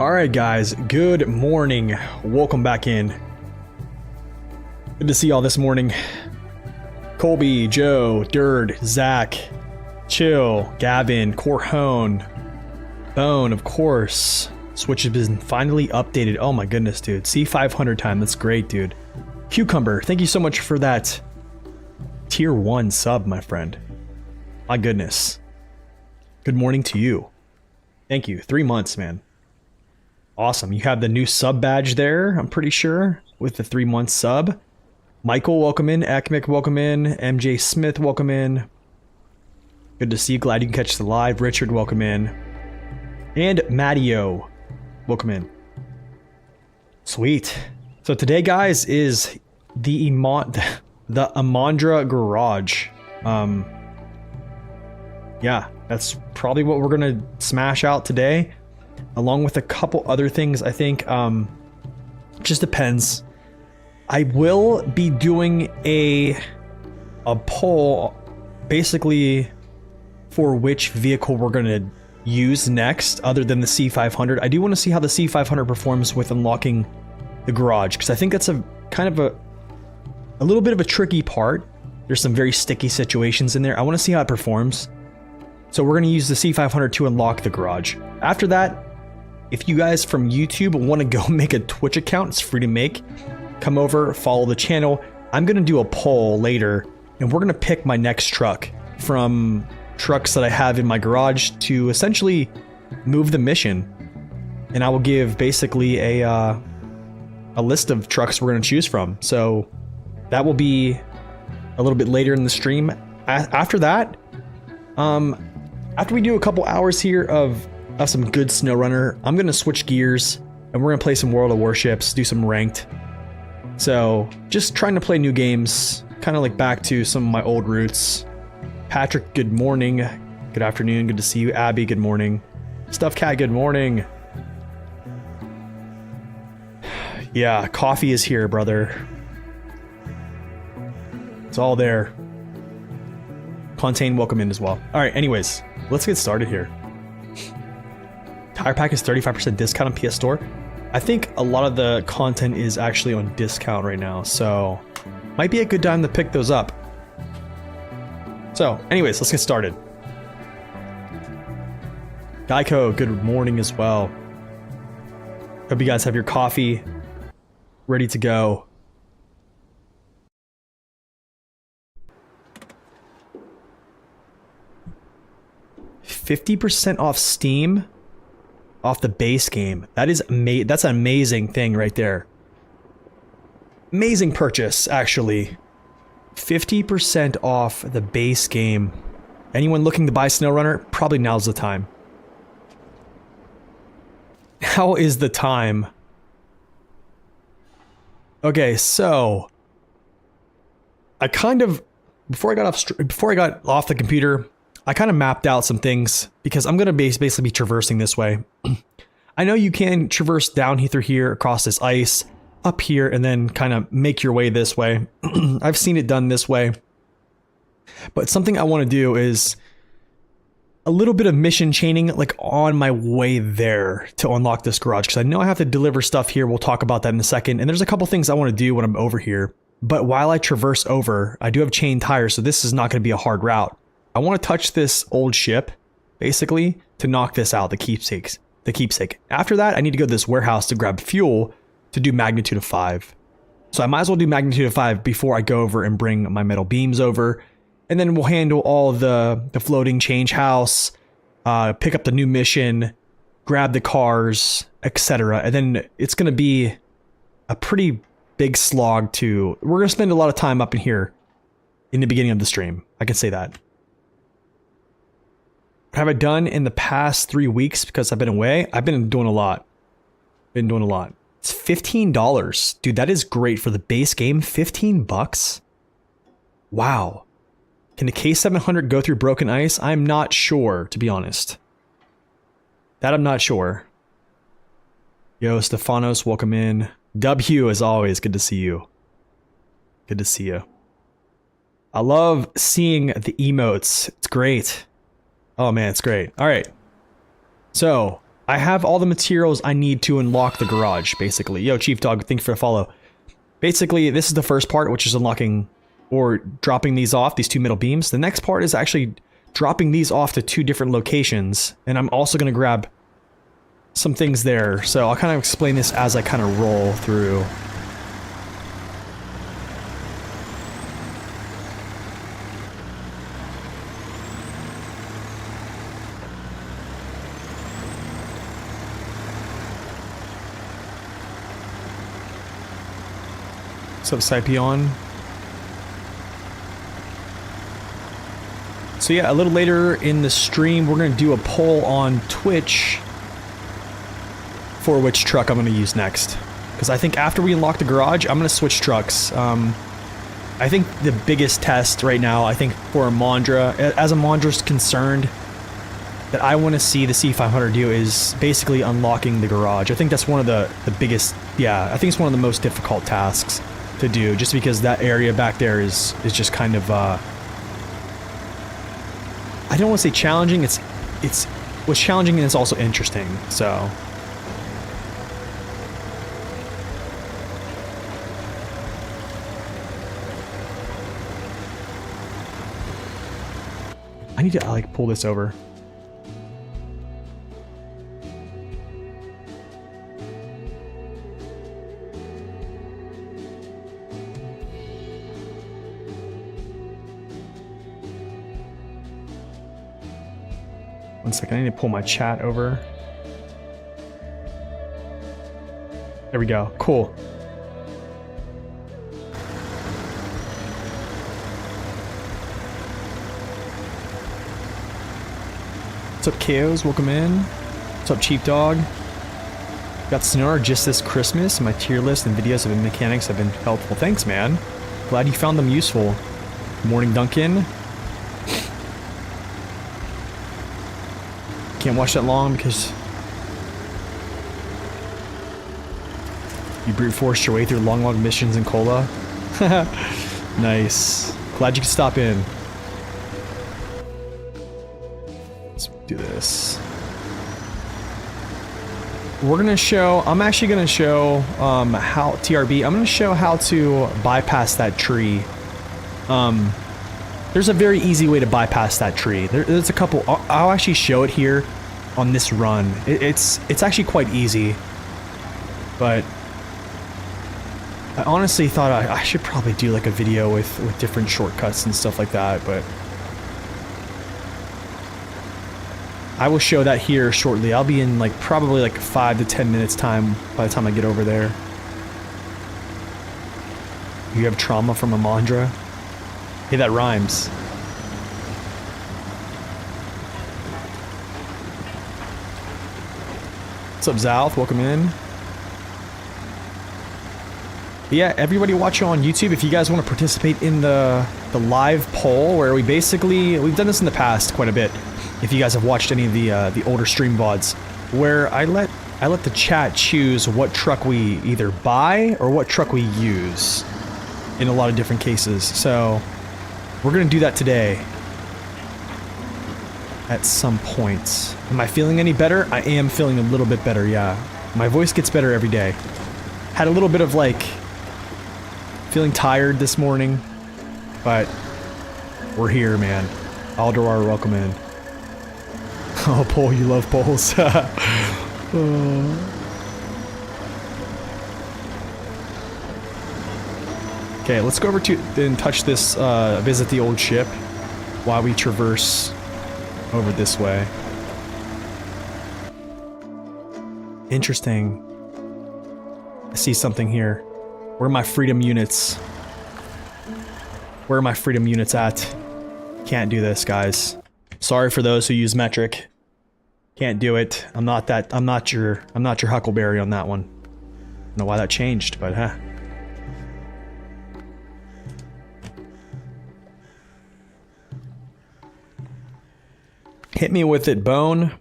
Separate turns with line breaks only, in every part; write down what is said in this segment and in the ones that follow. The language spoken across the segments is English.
Alright guys, good morning. Welcome back in. Good to see y'all this morning. Colby, Joe, Dird, Zach, Chill, Gavin, Corhone, Bone, of course. Switch has been finally updated. Oh my goodness, dude. C500 time. That's great, dude. Cucumber, thank you so much for that tier 1 sub, my friend. My goodness. Good morning to you. Thank you. 3 months, man. Awesome. You have the new sub badge there, I'm pretty sure, with the 3-month sub. Michael, welcome in. Akmic, welcome in. MJ Smith, welcome in. Good to see you. Glad you can catch the live. Richard, welcome in. And Mattio, welcome in. Sweet. So today, guys, is the Imandra garage. Yeah, that's probably what we're gonna smash out today, along with a couple other things. I think just depends. I will be doing a poll basically for which vehicle we're gonna use next other than the C500. I do want to see how the C500 performs with unlocking the garage, because I think that's a kind of a little bit of a tricky part. There's some very sticky situations in there. I want to see how it performs. So we're going to use the C500 to unlock the garage. After that, if you guys from YouTube want to go make a Twitch account, it's free to make. Come over, follow the channel. I'm going to do a poll later, and we're going to pick my next truck from trucks that I have in my garage to essentially move the mission. And I will give basically a list of trucks we're going to choose from. So that will be a little bit later in the stream. After that, after we do a couple hours here of some good SnowRunner, I'm going to switch gears and we're going to play some World of Warships, do some ranked. So just trying to play new games, kind of like back to some of my old roots. Patrick, good morning. Good afternoon. Good to see you. Abby, good morning. Stuff Cat, good morning. Yeah, coffee is here, brother. It's all there. Contain, welcome in as well. All right, anyways, let's get started here. Tire Pack is 35% discount on PS Store. I think a lot of the content is actually on discount right now, so might be a good time to pick those up. So, anyways, let's get started. Geico, good morning as well. Hope you guys have your coffee ready to go. $50% off Steam, off the base game. That is that's an amazing thing right there. Amazing purchase, actually. 50% off the base game. Anyone looking to buy SnowRunner? Probably now's the time. How is the time? Okay, so I kind of before I got off the computer, I kind of mapped out some things because I'm gonna basically be traversing this way. I know you can traverse down through here across this ice, up here, and then kind of make your way this way. I've seen it done this way. But something I want to do is a little bit of mission chaining, like on my way there to unlock this garage, because I know I have to deliver stuff here. We'll talk about that in a second. And there's a couple things I want to do when I'm over here. But while I traverse over, I do have chain tires, so this is not going to be a hard route. I want to touch this old ship, basically, to knock this out, the keepsake. After that, I need to go to this warehouse to grab fuel to do magnitude of 5. So I might as well do magnitude of 5 before I go over and bring my metal beams over. And then we'll handle all the floating change house, pick up the new mission, grab the cars, etc. And then it's going to be a pretty big slog to... We're going to spend a lot of time up in here in the beginning of the stream. I can say that. What have I done in the past 3 weeks because I've been away? I've been doing a lot. It's $15. Dude, that is great for the base game. $15? Wow. Can the K700 go through broken ice? I'm not sure, to be honest. That I'm not sure. Yo, Stefanos, welcome in. W, as always, good to see you. Good to see you. I love seeing the emotes. It's great. Oh man, it's great. All right. So, I have all the materials I need to unlock the garage, basically. Yo, Chief Dog, thank you for the follow. Basically, this is the first part, which is unlocking or dropping these off, these 2 middle beams. The next part is actually dropping these off to 2 different locations, and I'm also going to grab some things there. So I'll kind of explain this as I kind of roll through. What's up, Scipion? So yeah, a little later in the stream, we're going to do a poll on Twitch for which truck I'm going to use next. Because I think after we unlock the garage, I'm going to switch trucks. I think the biggest test right now, I think for Imandra, as Imandra's concerned, that I want to see the C500 do is basically unlocking the garage. I think that's one of the biggest, yeah, I think it's one of the most difficult tasks to do, just because that area back there is just kind of, I don't want to say challenging, it's what's challenging and it's also interesting, so. I need to, like, pull this over. One second, I need to pull my chat over. There we go. Cool. What's up, KOs? Welcome in. What's up, Chief Dog? Got Sonora just this Christmas. My tier list and videos of mechanics have been helpful. Thanks, man. Glad you found them useful. Morning, Duncan. Can't watch that long because you brute forced your way through long missions in Cola. Nice. Glad you could stop in. Let's do this. We're gonna show. I'm actually gonna show how TRB. I'm gonna show how to bypass that tree. There's a very easy way to bypass that tree. There's a couple. I'll actually show it here on this run. It's actually quite easy, but I honestly thought I should probably do like a video with different shortcuts and stuff like that, but I will show that here shortly. I'll be in like probably like 5 to 10 minutes time by the time I get over there. You have trauma from Imandra? Hey, that rhymes. What's up, Zalth? Welcome in. But yeah, everybody watching on YouTube, if you guys want to participate in the live poll, where we've done this in the past quite a bit. If you guys have watched any of the older stream VODs, where I let the chat choose what truck we either buy or what truck we use in a lot of different cases. So we're gonna do that today at some point. Am I feeling any better? I am feeling a little bit better, yeah. My voice gets better every day. Had a little bit of like feeling tired this morning, but we're here, man. Aldorar, welcome in. Oh, Paul, you love polls. Okay, let's go over to and touch this, visit the old ship while we traverse over this way. Interesting. I see something here. Where are my freedom units? Where are my freedom units at? Can't do this, guys. Sorry for those who use metric. Can't do it. I'm not your Huckleberry on that one. I don't know why that changed, but huh. Hit me with it, Bone.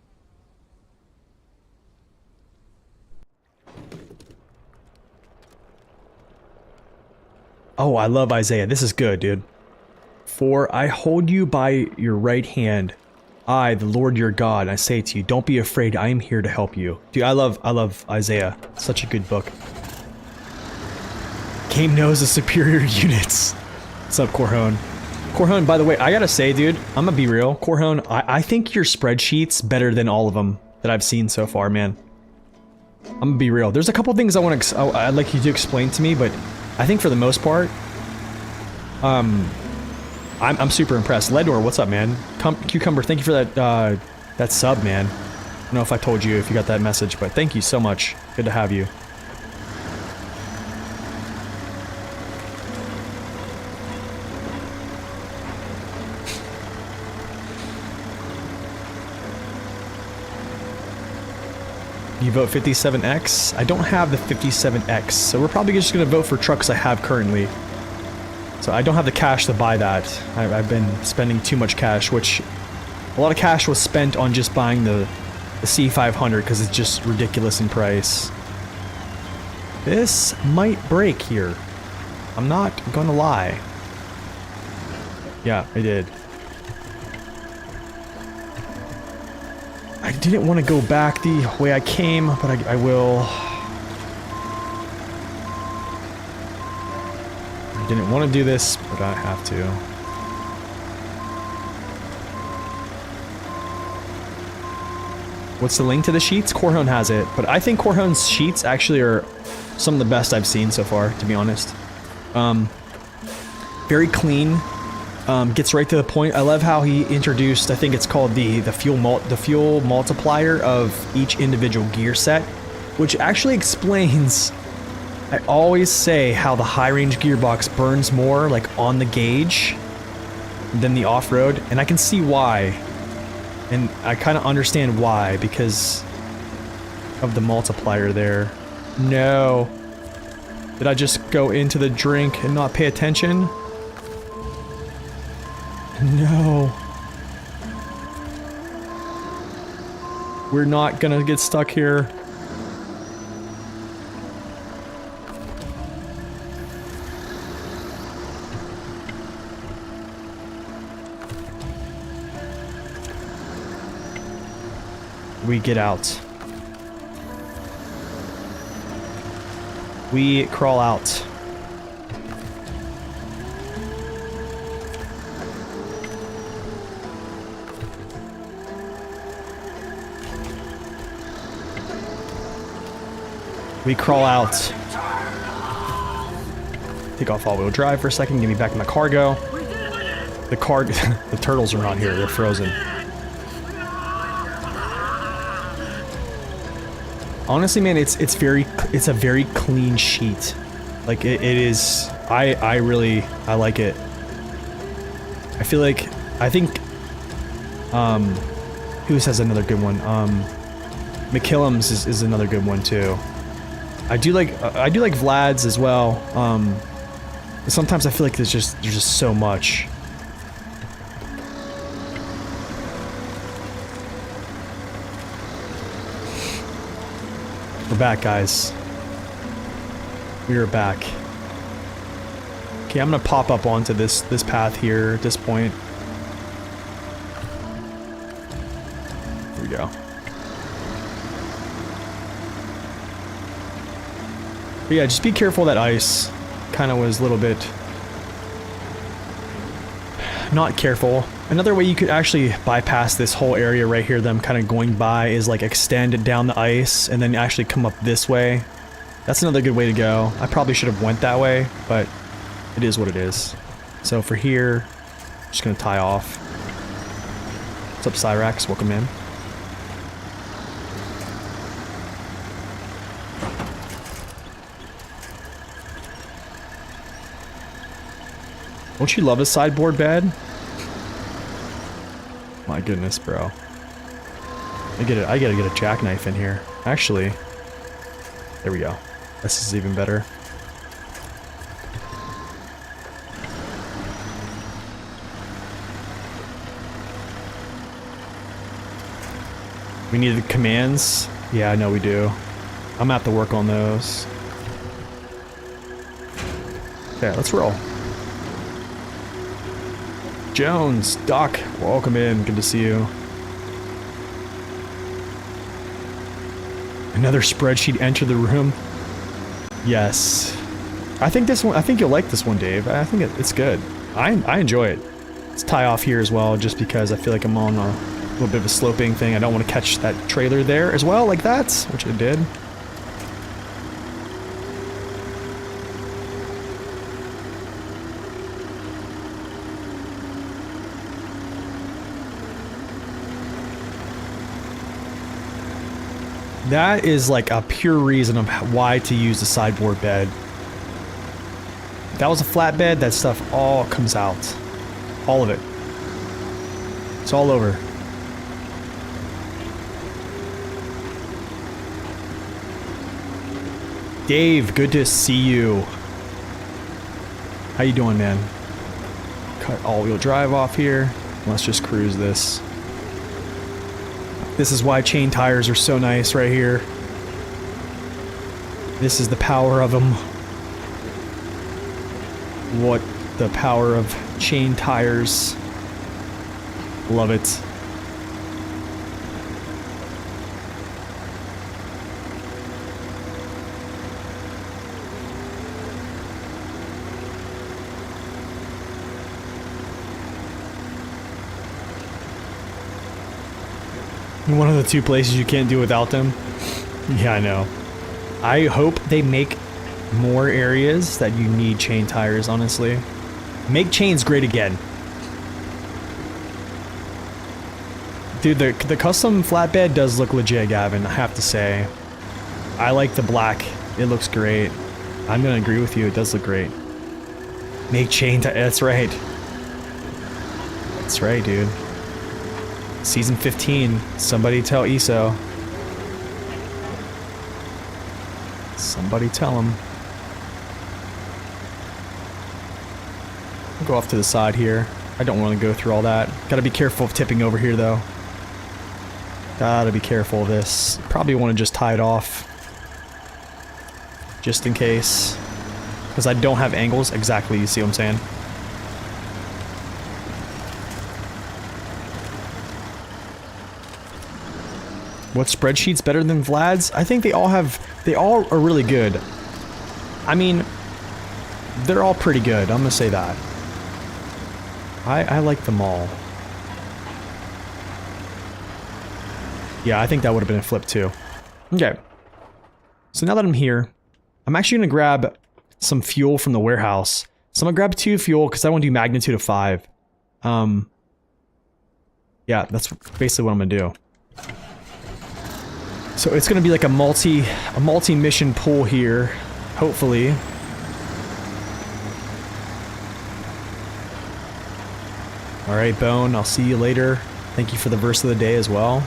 Oh, I love Isaiah. This is good, dude. For I hold you by your right hand, I, the Lord your God, I say to you, don't be afraid, I am here to help you. Dude, I love Isaiah. Such a good book. Game knows the superior units. What's up, Corhone? Corhone, by the way, I gotta say, dude, I'm gonna be real. Corhone, I think your spreadsheet's better than all of them that I've seen so far, man. I'm gonna be real. There's a couple things I'd like you to explain to me, but I think for the most part, I'm super impressed. Lednor, what's up, man? Cucumber, thank you for that, that sub, man. I don't know if I told you if you got that message, but thank you so much. Good to have you. You vote 57X? I don't have the 57X, so we're probably just gonna vote for trucks I have currently. So I don't have the cash to buy that. I've been spending too much cash, which a lot of cash was spent on just buying the C500 because it's just ridiculous in price. This might break here. I'm not gonna lie. Yeah, I did. I didn't want to go back the way I came, but I will. I didn't want to do this, but I have to. What's the link to the sheets? Corhone has it, but I think Corhone's sheets actually are some of the best I've seen so far, to be honest. Very clean. Gets right to the point. I love how he introduced, I think it's called the fuel multiplier of each individual gear set, which actually explains, I always say how the high range gearbox burns more like on the gauge than the off-road, and I can see why, and I kind of understand why because of the multiplier there. No. Did I just go into the drink and not pay attention? No. We're not gonna get stuck here. We get out. We crawl out. We crawl out. Take off all-wheel drive for a second, get me back in the cargo. The turtles are not here, they're frozen. Honestly, man, it's a very clean sheet. Like it is. I like it. I think who says another good one? McKillum's is another good one too. I do like Vlad's as well. But sometimes I feel like there's just so much. We're back, guys. We are back. Okay, I'm gonna pop up onto this path here at this point. Here we go. But yeah, just be careful. That ice kind of was a little bit not careful. Another way you could actually bypass this whole area right here that I'm kind of going by is like extend it down the ice and then actually come up this way. That's another good way to go. I probably should have went that way, but it is what it is. So for here, I'm just gonna tie off. What's up, Cyrax? Welcome in. Don't you love a sideboard bed? My goodness, bro. I gotta get a jackknife in here. Actually, there we go. This is even better. We need the commands. Yeah, I know we do. I'm gonna have to work on those. Okay, let's roll. Jones, Doc, welcome in. Good to see you. Another spreadsheet enter the room. Yes. I think this one, I think you'll like this one, Dave. I think it's good. I enjoy it. Let's tie off here as well, just because I feel like I'm on a little bit of a sloping thing. I don't want to catch that trailer there as well, like that, which it did. That is like a pure reason of why to use the sideboard bed. If that was a flat bed, that stuff all comes out. All of it. It's all over. Dave, good to see you. How you doing, man? Cut all-wheel drive off here. Let's just cruise this. This is why chain tires are so nice right here. This is the power of them. What the power of chain tires. Love it. One of the two places you can't do without them. Yeah, I know. I hope they make more areas that you need chain tires, honestly. Make chains great again. Dude, the custom flatbed does look legit, Gavin, I have to say. I like the black. It looks great. I'm gonna agree with you, it does look great. Make chain tires, that's right. That's right, dude. Season 15, somebody tell ESO. Somebody tell him. I'll go off to the side here. I don't want to go through all that. Gotta be careful of tipping over here though. Gotta be careful of this. Probably want to just tie it off. Just in case. Because I don't have angles exactly, you see what I'm saying? What spreadsheet's better than Vlad's? I think they all are really good. I mean, they're all pretty good, I'm gonna say that. I like them all. Yeah, I think that would have been a flip too. Okay. So now that I'm here, I'm actually gonna grab some fuel from the warehouse. So I'm gonna grab 2 fuel because I want to do magnitude of 5. Yeah, that's basically what I'm gonna do. So it's gonna be like a multi-mission pull here, hopefully. Alright, Bone, I'll see you later. Thank you for the verse of the day as well.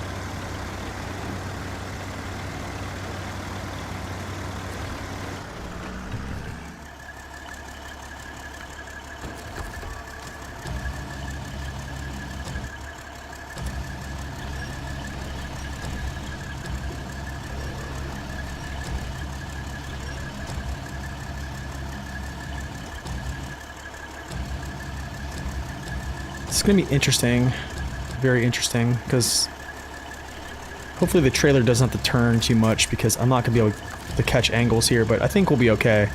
It's gonna be interesting, very interesting, because hopefully the trailer doesn't have to turn too much because I'm not gonna be able to catch angles here, but I think we'll be okay.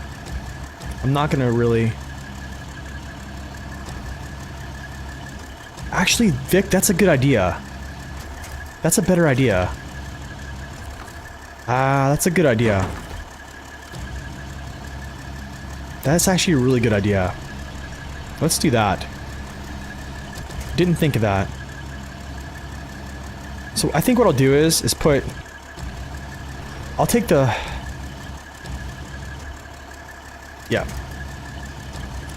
I'm not gonna really... Actually, Vic, that's a good idea. That's a better idea. That's a good idea. That's actually a really good idea. Let's do that. Didn't think of that. So I think what I'll do is put... I'll take the... Yeah.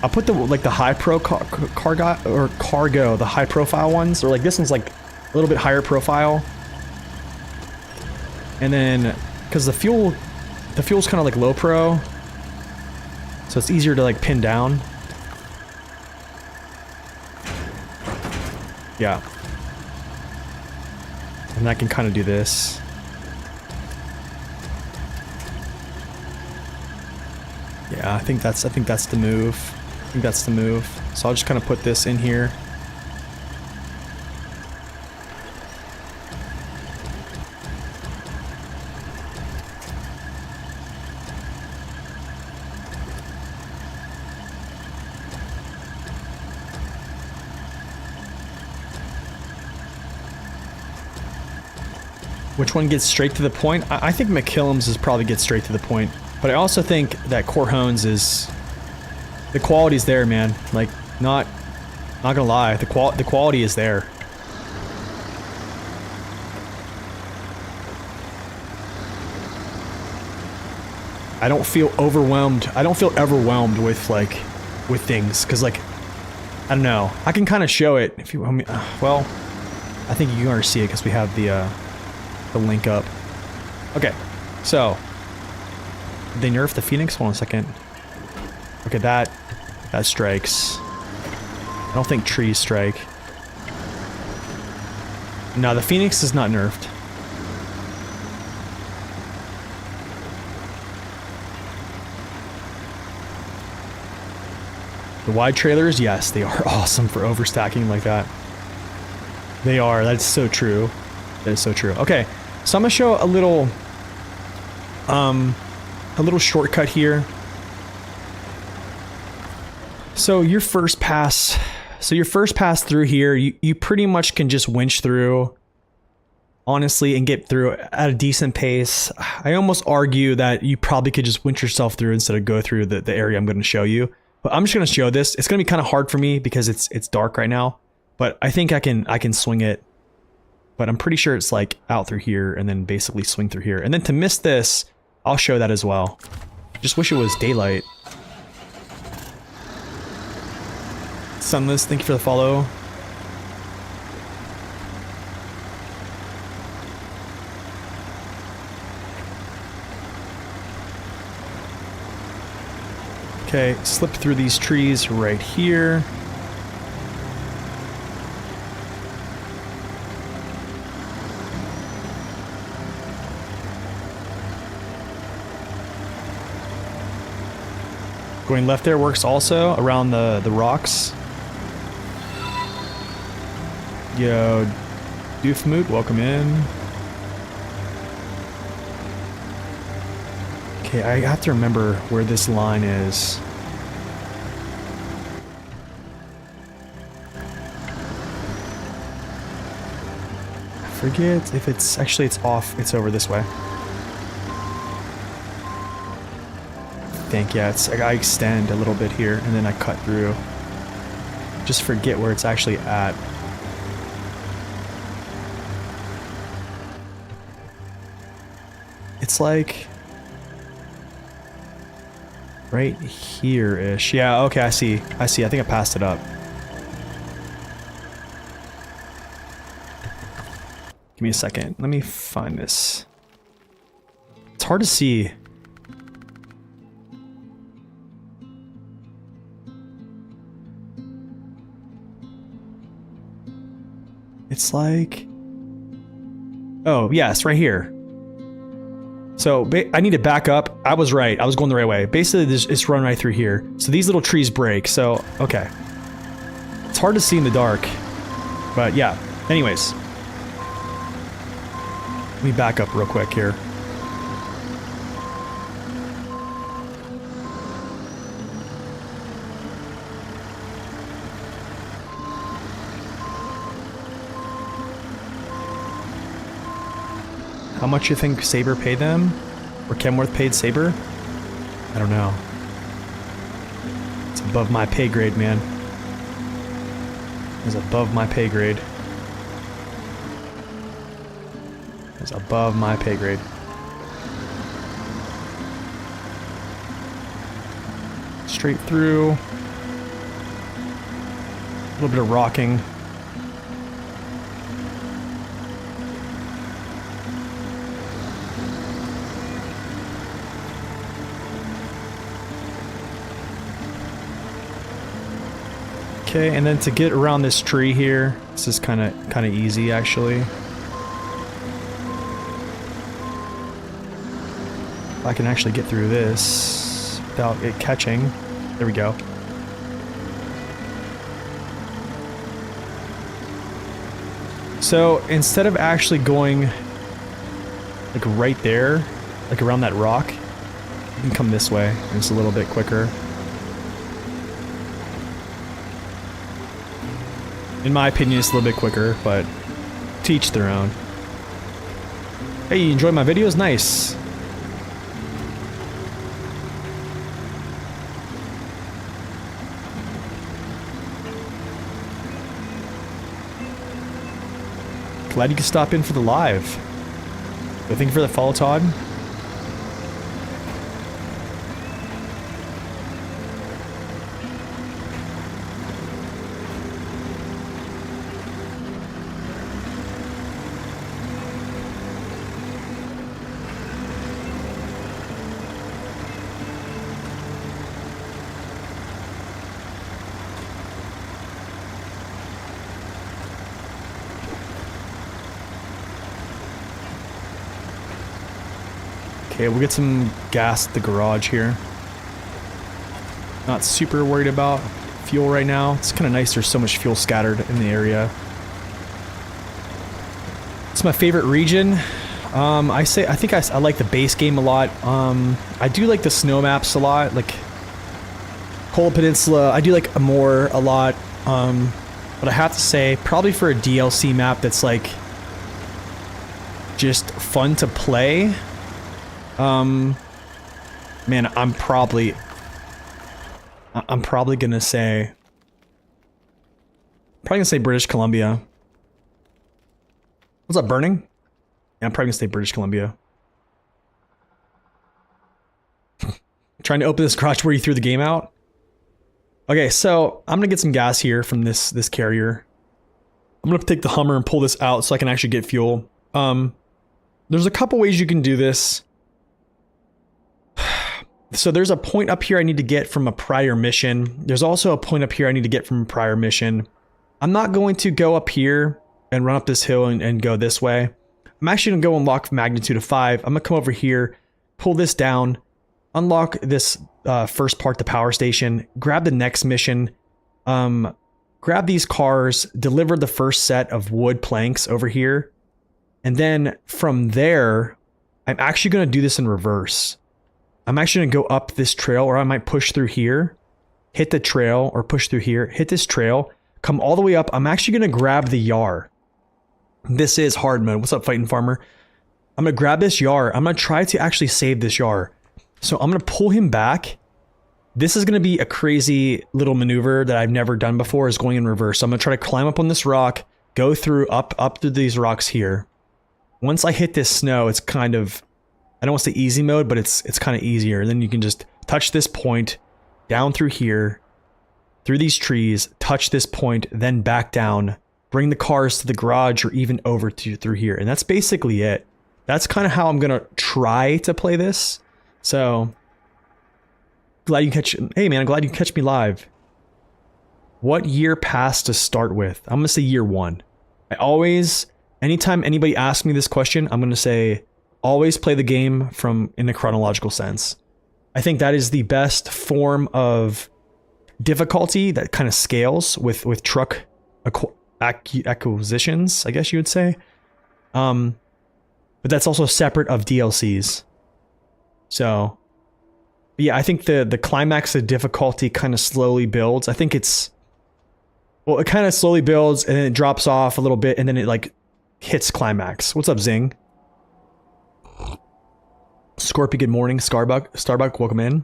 I'll put the, like, the high pro cargo, the high profile ones, or like this one's like a little bit higher profile. And then, because the fuel's kind of like low pro, so it's easier to like pin down. Yeah. And I can kind of do this. Yeah, I think that's the move. I think that's the move. So I'll just kind of put this in here. Which one gets straight to the point? I think McKillum's is probably gets straight to the point. But I also think that Corhone's is... The quality's there, man. Like, not gonna lie. The quality is there. I don't feel overwhelmed. I don't feel overwhelmed with, like, with things. Because, like, I don't know. I can kind of show it if you... well, I think you can already see it because we have the link up. Okay, so... They nerfed the Phoenix? Hold on a second. Okay, that strikes. I don't think trees strike. No, the Phoenix is not nerfed. The wide trailers, yes, they are awesome for overstacking like that. They are, that's so true. That is so true. Okay, so I'm gonna show a little shortcut here. So your first pass through here, you pretty much can just winch through, honestly, and get through at a decent pace. I almost argue that you probably could just winch yourself through instead of go through the area I'm going to show you. But I'm just going to show this. It's going to be kind of hard for me because it's dark right now, but I think I can swing it. But I'm pretty sure it's like out through here and then basically swing through here. And then to miss this, I'll show that as well. Just wish it was daylight. Sunless, thank you for the follow. Okay, slip through these trees right here. Going left there works also around the rocks. Yo, Doofmoot, welcome in. Okay, I have to remember where this line is. I forget if it's actually it's off. It's over this way. I think, yeah, it's I extend a little bit here and then I cut through. Just forget where it's actually at. It's like right here-ish. Yeah, okay, I see. I think I passed it up. Give me a second. Let me find this. It's hard to see. It's like... Oh, yes, right here. So, I need to back up. I was right. I was going the right way. Basically, it's run right through here. So these little trees break. So, okay. It's hard to see in the dark. But, yeah. Anyways. Let me back up real quick here. How much you think Saber paid them? Or Kenworth paid Saber? I don't know. It's above my pay grade, man. It's above my pay grade. It's above my pay grade. Straight through. A little bit of rocking. Okay, and then to get around this tree here, this is kind of easy actually. If I can actually get through this without it catching. There we go. So instead of actually going like right there, like around that rock, you can come this way and it's a little bit quicker. In my opinion, it's a little bit quicker, but to each their own. Hey, you enjoy my videos? Nice. Glad you could stop in for the live. Thank you for the follow, Todd. Okay, we'll get some gas at the garage here. Not super worried about fuel right now. It's kind of nice there's so much fuel scattered in the area. It's my favorite region. I think I like the base game a lot. I do like the snow maps a lot, like Cold Peninsula. I do like Amur a lot. But I have to say, probably for a DLC map that's like just fun to play. Man, I'm probably gonna say British Columbia. What's up, Burning? Yeah, I'm probably gonna say British Columbia. Trying to open this garage where you threw the game out. Okay, so I'm gonna get some gas here from this carrier. I'm gonna take the Hummer and pull this out so I can actually get fuel. There's a couple ways you can do this. So there's a point up here I need to get from a prior mission. There's also a point up here I need to get from a prior mission. I'm not going to go up here and run up this hill and go this way. I'm actually going to go unlock magnitude of 5. I'm going to come over here, pull this down, unlock this first part, the power station, grab the next mission, grab these cars, deliver the first set of wood planks over here. And then from there, I'm actually going to do this in reverse. I'm actually going to go up this trail, or I might push through here, hit the trail, or push through here, hit this trail, come all the way up. I'm actually going to grab the Yar. This is hard mode. What's up, Fighting Farmer? I'm going to grab this Yar. I'm going to try to actually save this Yar. So I'm going to pull him back. This is going to be a crazy little maneuver that I've never done before, is going in reverse. So I'm going to try to climb up on this rock, go through, up through these rocks here. Once I hit this snow, it's kind of, I don't want to say easy mode, but it's kind of easier. Then you can just touch this point, down through here, through these trees, touch this point, then back down, bring the cars to the garage or even over to through here. And that's basically it. That's kind of how I'm going to try to play this. So, glad you catch, hey man, I'm glad you catch me live. What year pass to start with? I'm going to say year 1. I always, anytime anybody asks me this question, I'm going to say, always play the game from in a chronological sense. I think that is the best form of difficulty that kind of scales with truck acquisitions, I guess you would say. But that's also separate of DLCs. So, yeah, I think the climax of difficulty kind of slowly builds. I think it's, well, it kind of slowly builds and then it drops off a little bit and then it like hits climax. What's up, Zing? Scorpio, good morning. Starbuck, welcome in.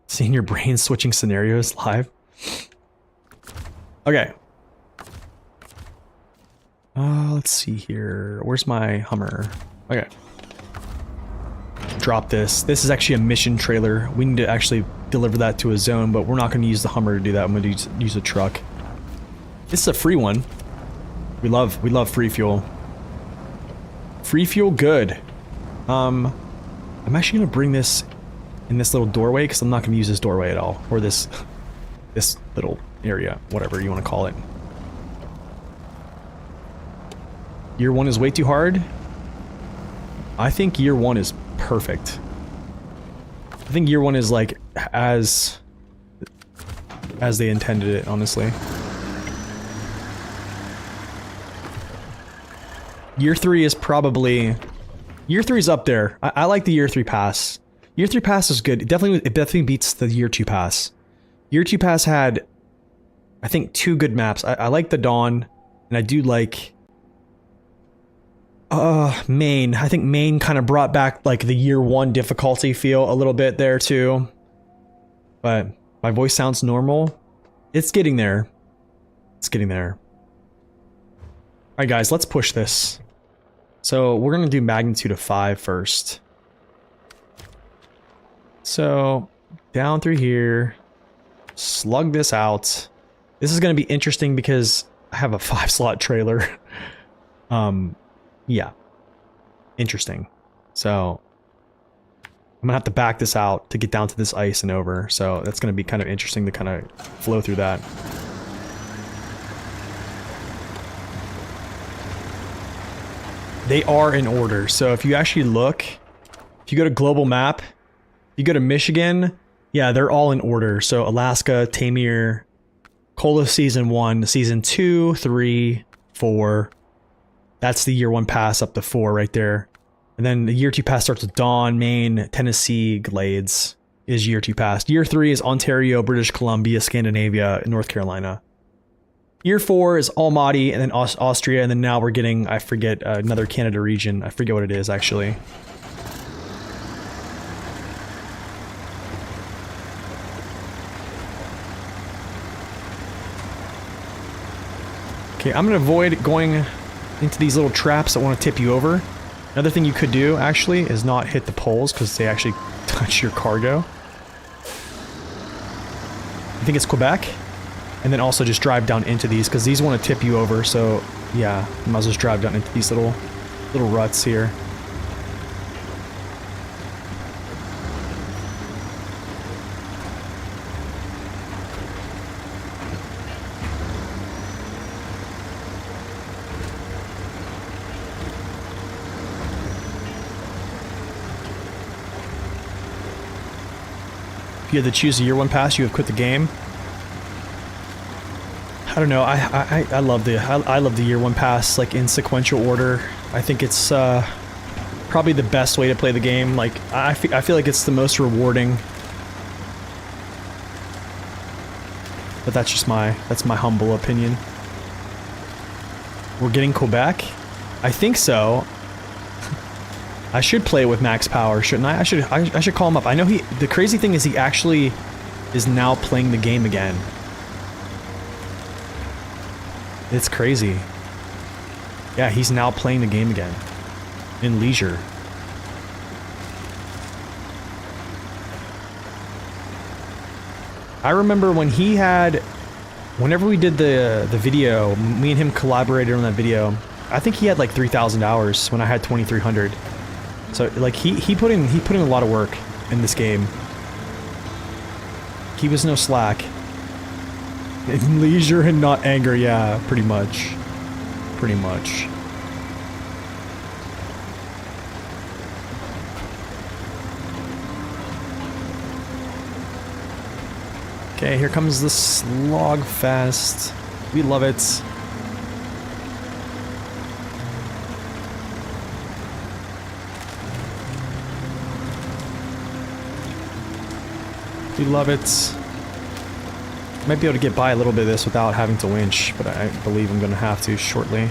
Seeing your brain switching scenarios live. Okay. Let's see here. Where's my Hummer? Okay. Drop this. This is actually a mission trailer. We need to actually deliver that to a zone, but we're not going to use the Hummer to do that. I'm going to use a truck. This is a free one. We love free fuel. Free fuel, good. I'm actually gonna bring this in this little doorway because I'm not gonna use this doorway at all, or this little area, whatever you want to call it. Year 1 is way too hard. I think year 1 is perfect. I think year 1 is like as they intended it, honestly. Year 3 is probably... Year 3 is up there. I like the Year 3 pass. Year 3 pass is good. It definitely beats the Year 2 pass. Year 2 pass had, I think, 2 good maps. I like the Dawn, And I do like Maine. I think Maine kind of brought back like the year 1 difficulty feel a little bit there too. But my voice sounds normal. It's getting there. It's getting there. Alright guys, let's push this. So we're gonna do magnitude of 5 first. So down through here. Slug this out. This is gonna be interesting because I have a 5-slot trailer. Yeah. Interesting. So I'm gonna have to back this out to get down to this ice and over. So that's gonna be kind of interesting to kind of flow through that. They are in order. So if you actually look, if you go to global map, if you go to Michigan, yeah, they're all in order. So Alaska, Tamir, Cola Season 1, Season 2, 3, 4. That's the year 1 pass up to 4 right there. And then the year 2 pass starts with Dawn, Maine, Tennessee, Glades is year 2 pass. Year 3 is Ontario, British Columbia, Scandinavia, North Carolina. Year 4 is Almaty and then Austria, and then now we're getting, I forget, another Canada region. I forget what it is actually. Okay, I'm gonna avoid going into these little traps that want to tip you over. Another thing you could do, actually, is not hit the poles, because they actually touch your cargo. I think it's Quebec. And then also just drive down into these, because these want to tip you over, so yeah, you might as well just drive down into these little ruts here. If you had to choose a year 1 pass, you have quit the game. I don't know. I love the year 1 pass, like in sequential order. I think it's probably the best way to play the game. Like I feel like it's the most rewarding. But that's just my humble opinion. We're getting Quebec? I think so. I should play with max power, shouldn't I? I should call him up. I know the crazy thing is he actually is now playing the game again. It's crazy. Yeah, he's now playing the game again. In leisure. I remember when he had... Whenever we did the video, me and him collaborated on that video. I think he had like 3,000 hours when I had 2,300. So like he put in a lot of work in this game. He was no slack. In leisure and not anger, yeah, pretty much. Pretty much. Okay, here comes the slog fest. We love it. We love it. Might be able to get by a little bit of this without having to winch, but I believe I'm gonna have to shortly.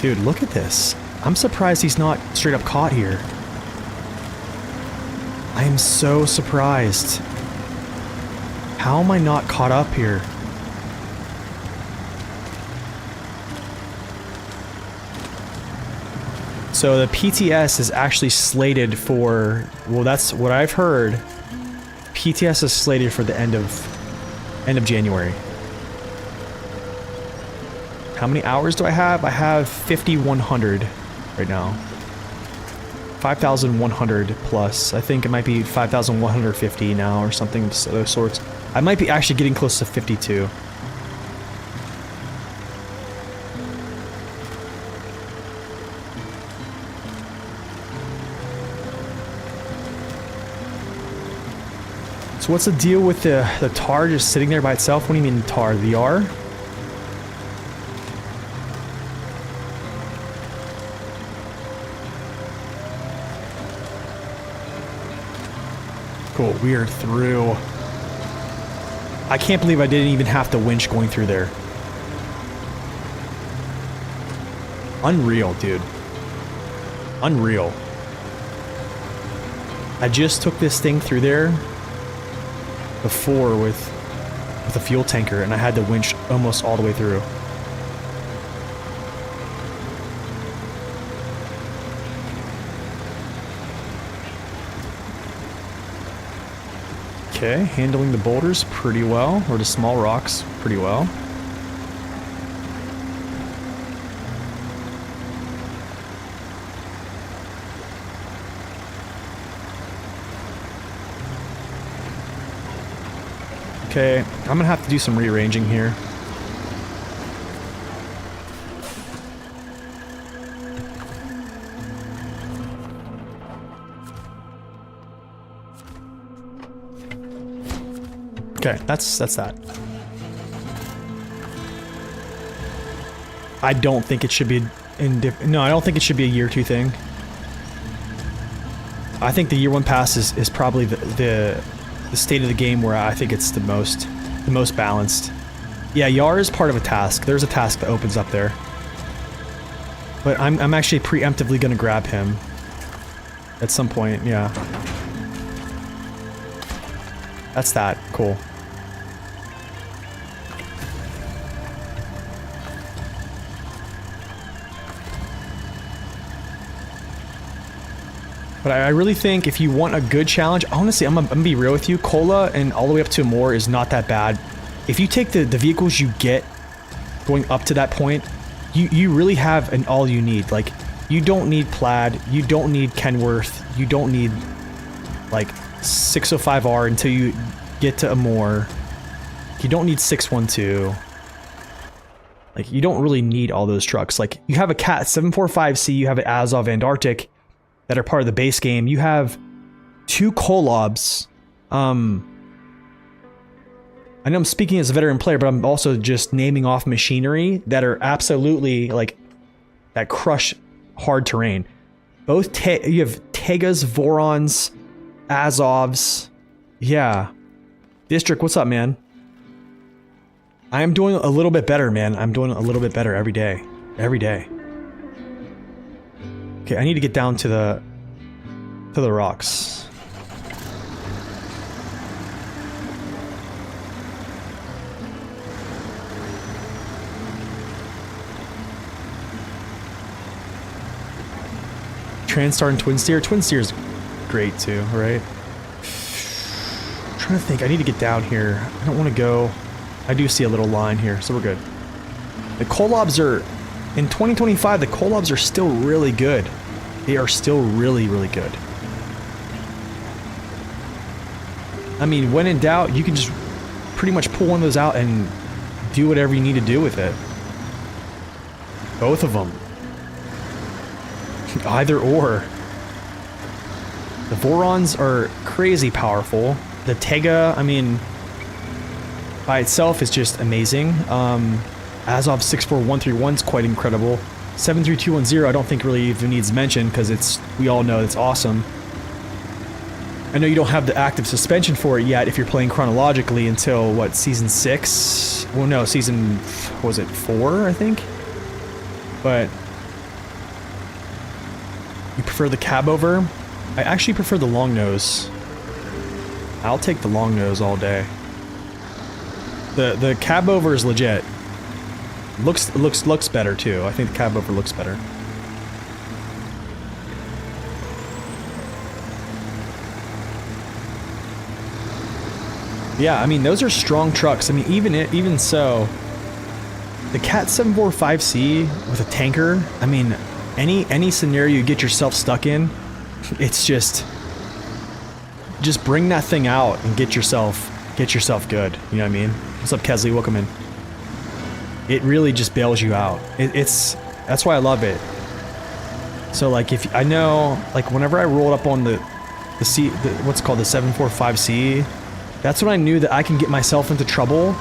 Dude, look at this. I'm surprised he's not straight up caught here. I am so surprised. How am I not caught up here? So the PTS is actually slated for, well, that's what I've heard. PTS is slated for the end of January. How many hours do I have? I have 5,100 right now. 5,100 plus. I think it might be 5,150 now or something of those sorts. I might be actually getting close to 52. So what's the deal with the tar just sitting there by itself? What do you mean tar? The R? Cool, we are through. I can't believe I didn't even have to winch going through there. Unreal, dude. Unreal. I just took this thing through there before with a fuel tanker, and I had to winch almost all the way through. Okay, handling the boulders pretty well, or the small rocks pretty well. Okay, I'm gonna have to do some rearranging here. Okay, that's that. I don't think it should be no, I don't think it should be a year 2 thing. I think the year 1 pass is probably the state of the game where I think it's the most balanced. Yeah, Yar is part of a task. There's a task that opens up there. But I'm actually preemptively gonna grab him at some point, yeah. That's that. Cool. But I really think if you want a good challenge, honestly, I'm gonna be real with you, Cola and all the way up to Moore is not that bad. If you take the vehicles you get going up to that point, you really have all you need. Like, you don't need Plaid, you don't need Kenworth, you don't need, like, 605R until you get to a Moore. You don't need 612. Like, you don't really need all those trucks. Like, you have a Cat 745C, you have an Azov Antarctic, that are part of the base game. You have 2 Kolobs. I know I'm speaking as a veteran player, but I'm also just naming off machinery that are absolutely, like, that crush hard terrain. Both you have Tegas, Vorons, Azovs. Yeah. District, what's up, man? I am doing a little bit better, man. I'm doing a little bit better every day. Every day. Okay, I need to get down to the rocks. Transtar and Twin Steer. Twin Steer's great too, right? I'm trying to think. I need to get down here. I don't want to go. I do see a little line here, so we're good. The Kolobs are... In 2025, the Kolobs are still really good. They are still really, really good. I mean, when in doubt, you can just pretty much pull one of those out and do whatever you need to do with it. Both of them. Either or. The Vorons are crazy powerful. The Tega, I mean, by itself is just amazing. Azov 64131 is quite incredible. 73210 I don't think really even needs mention because we all know it's awesome. I know you don't have the active suspension for it yet if you're playing chronologically until, what, season 6? Well, no, season, was it 4, I think? But you prefer the cab over? I actually prefer the long nose. I'll take the long nose all day. The cab over is legit. Looks better too. I think the cab over looks better. Yeah, I mean those are strong trucks. I mean even so, the Cat 745C with a tanker. I mean any scenario you get yourself stuck in, it's just bring that thing out and get yourself good. You know what I mean? What's up, Kesley? Welcome in. It really just bails you out. That's why I love it. So like if I know, like whenever I rolled up on what's called the 745C, that's when I knew that I can get myself into trouble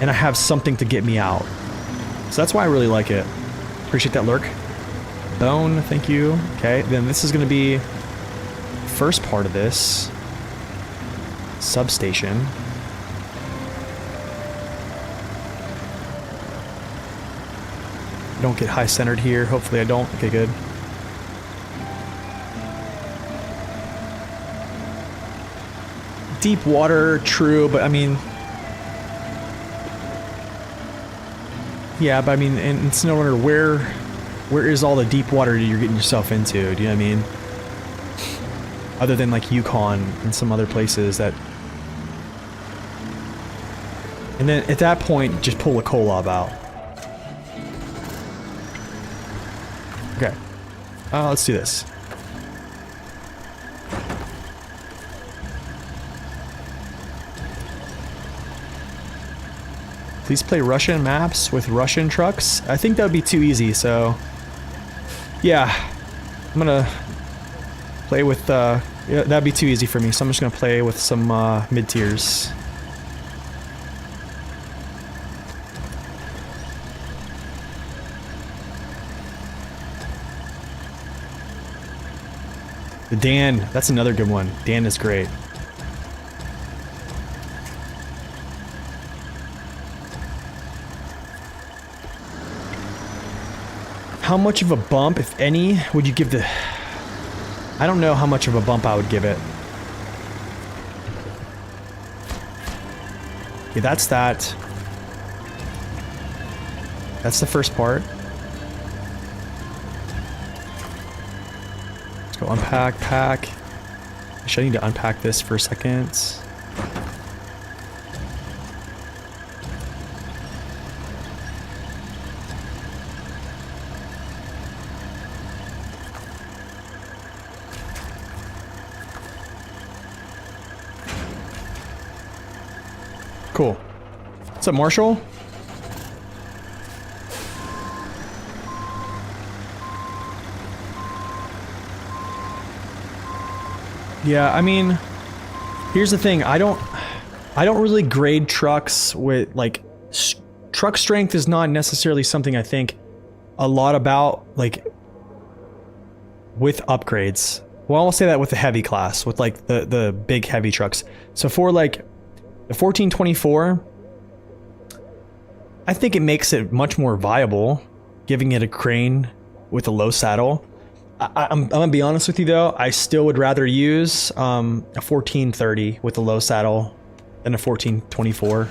and I have something to get me out. So that's why I really like it. Appreciate that lurk. Bone, thank you. Okay, then this is gonna be first part of this. Substation. don't get high centered here. Hopefully I don't. Okay, good. Deep water, true, but I mean... Yeah, but I mean, in SnowRunner, where is all the deep water you're getting yourself into? Do you know what I mean? Other than like Yukon and some other places that... And then at that point, just pull a Kolob out. Okay. Let's do this. Please play Russian maps with Russian trucks. I think that would be too easy, so... Yeah. I'm gonna play with, yeah, that'd be too easy for me, so I'm just gonna play with some, mid-tiers. The Dan, that's another good one. Dan is great. How much of a bump, if any, would you give the... I don't know how much of a bump I would give it. Okay, that's that. That's the first part. Let's go unpack, pack. Actually, I need to unpack this for a second. Cool. What's up, Marshall? Yeah, I mean, here's the thing. I don't really grade trucks with like truck strength is not necessarily something I think a lot about like with upgrades. Well, I'll say that with the heavy class, with like the big heavy trucks. So for like the 1424, I think it makes it much more viable, giving it a crane with a low saddle. I'm gonna be honest with you though, I still would rather use a 1430 with a low saddle than a 1424.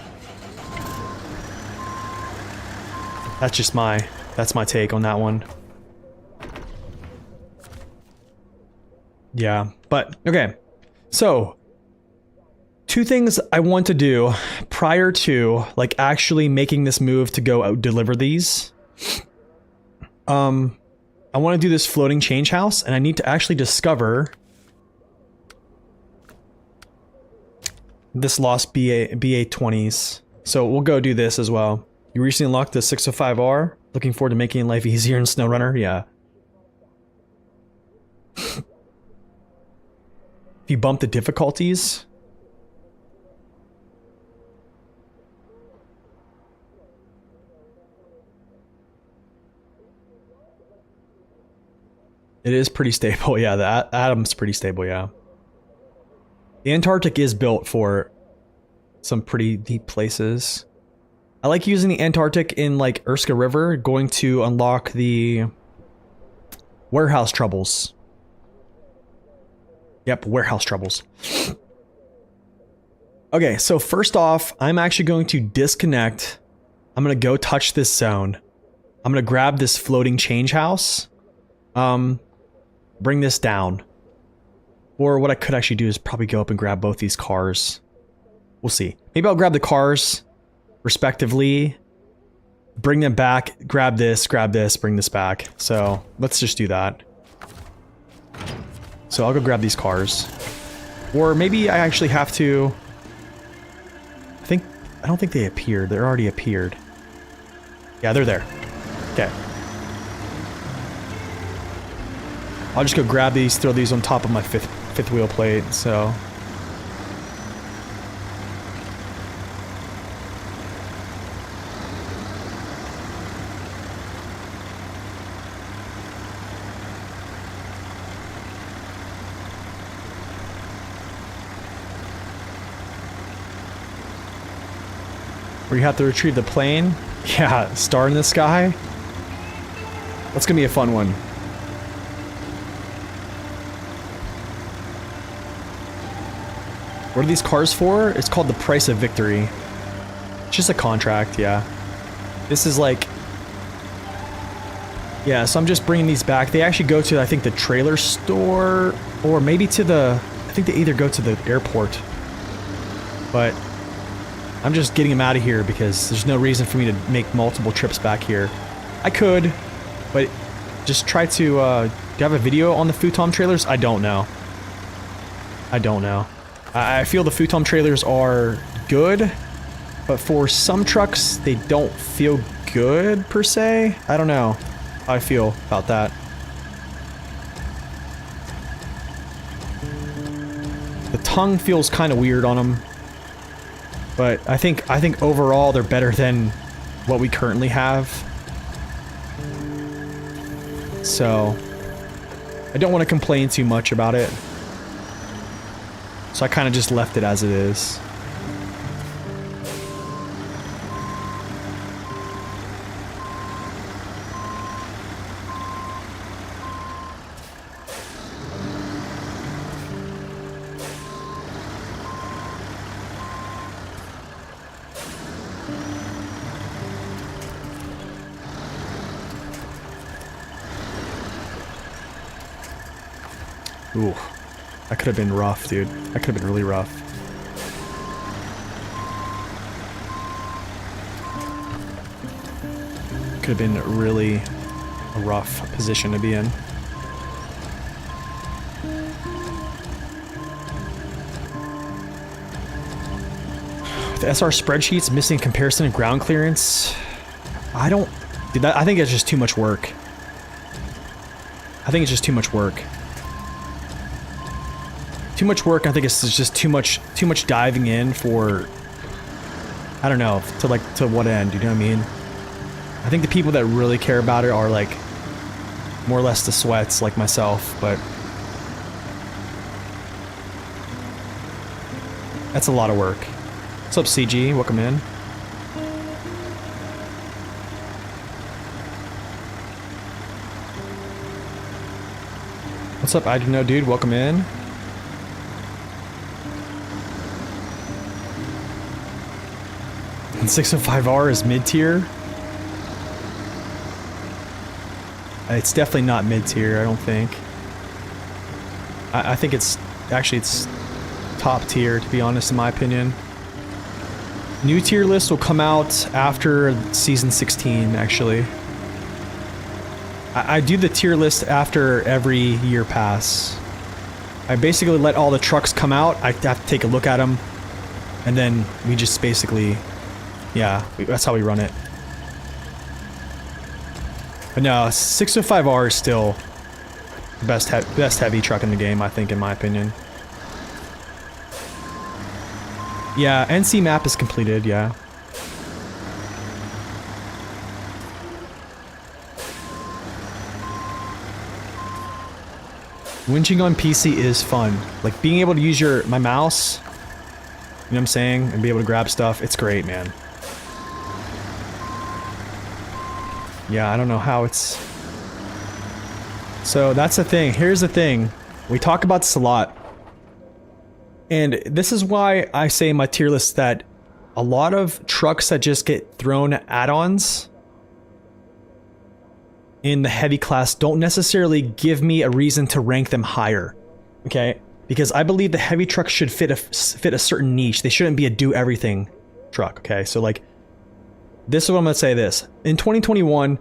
That's my take on that one. Yeah, but okay. So two things I want to do prior to like actually making this move to go out deliver these. I want to do this floating change house, and I need to actually discover this lost BA20s. So we'll go do this as well. You recently unlocked the 605R. Looking forward to making life easier in SnowRunner. Yeah. If you bump the difficulties. It is pretty stable, yeah. The Atom's pretty stable, yeah. The Antarctic is built for some pretty deep places. I like using the Antarctic in like Erska River, going to unlock the warehouse troubles. Yep, warehouse troubles. Okay, so first off, I'm actually going to disconnect. I'm gonna go touch this zone. I'm gonna grab this floating change house. Bring this down. Or what I could actually do is probably go up and grab both these cars. We'll see. Maybe I'll grab the cars respectively, bring them back, grab this, bring this back. So let's just do that. So I'll go grab these cars. Or maybe I actually have to... I don't think they appeared. They're already appeared. Yeah, they're there. Okay. I'll just go grab these, throw these on top of my fifth wheel plate, so... Where you have to retrieve the plane? Yeah, star in the sky? That's gonna be a fun one. What are these cars for? It's called the price of victory. It's just a contract, yeah. This is like... Yeah, so I'm just bringing these back. They actually go to, I think, the trailer store, or maybe to the... I think they either go to the airport. But I'm just getting them out of here because there's no reason for me to make multiple trips back here. I could, but just try to... do you have a video on the futon trailers? I don't know. I don't know. I feel the futon trailers are good, but for some trucks, they don't feel good, per se. I don't know how I feel about that. The tongue feels kind of weird on them, but I think overall they're better than what we currently have. So, I don't want to complain too much about it. So I kind of just left it as it is. Ooh. That could have been rough, dude. That could have been really rough. Could have been really a rough position to be in. The SR spreadsheets missing comparison and ground clearance. I don't... Dude, I think it's just too much work. I think it's just too much work. Too much work. I think it's just too much diving in for, I don't know, to what end, you know what I mean? I think the people that really care about it are like more or less the sweats like myself, but that's a lot of work. What's up, CG? Welcome in. What's up, I don't know, dude? Welcome in. And 605R is mid-tier? It's definitely not mid-tier, I don't think. I think it's... Actually, it's top tier, to be honest, in my opinion. New tier list will come out after Season 16, actually. I do the tier list after every year pass. I basically let all the trucks come out, I have to take a look at them, and then we just basically... Yeah, that's how we run it. But no, 605R is still the best heavy truck in the game, I think, in my opinion. Yeah, NC map is completed, yeah. Winching on PC is fun. Like, being able to use my mouse, you know what I'm saying, and be able to grab stuff, it's great, man. Yeah, I don't know how it's... So, that's the thing. Here's the thing. We talk about this a lot. And this is why I say in my tier list that a lot of trucks that just get thrown add-ons in the heavy class don't necessarily give me a reason to rank them higher. Okay? Because I believe the heavy trucks should fit a certain niche. They shouldn't be a do-everything truck. Okay? So, like... This is what I'm going to say this. In 2021,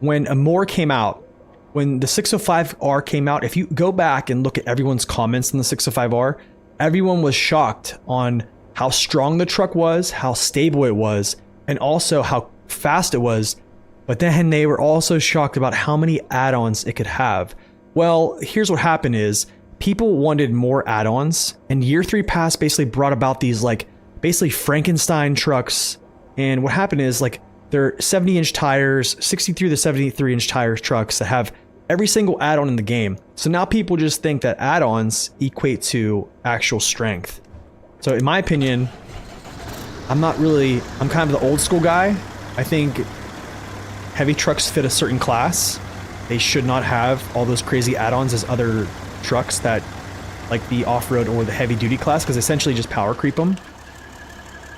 when Amore came out, when the 605R came out, if you go back and look at everyone's comments in the 605R, everyone was shocked on how strong the truck was, how stable it was, and also how fast it was. But then they were also shocked about how many add-ons it could have. Well, here's what happened is, people wanted more add-ons, and Year 3 Pass basically brought about these, like, basically Frankenstein trucks. And what happened is, like, they're 70-inch tires, 63 to 73-inch tires trucks that have every single add-on in the game. So now people just think that add-ons equate to actual strength. So in my opinion, I'm kind of the old school guy. I think heavy trucks fit a certain class. they should not have all those crazy add-ons as other trucks that, like the off-road or the heavy-duty class, because essentially just power creep them.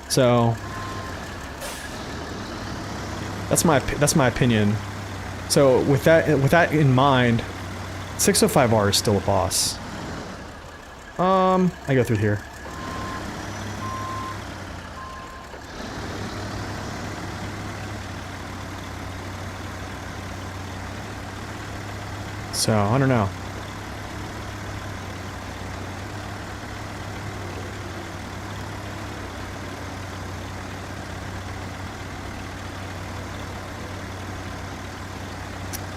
So that's my opinion. So with that in mind, 605R is still a boss. I go through here. So, I don't know.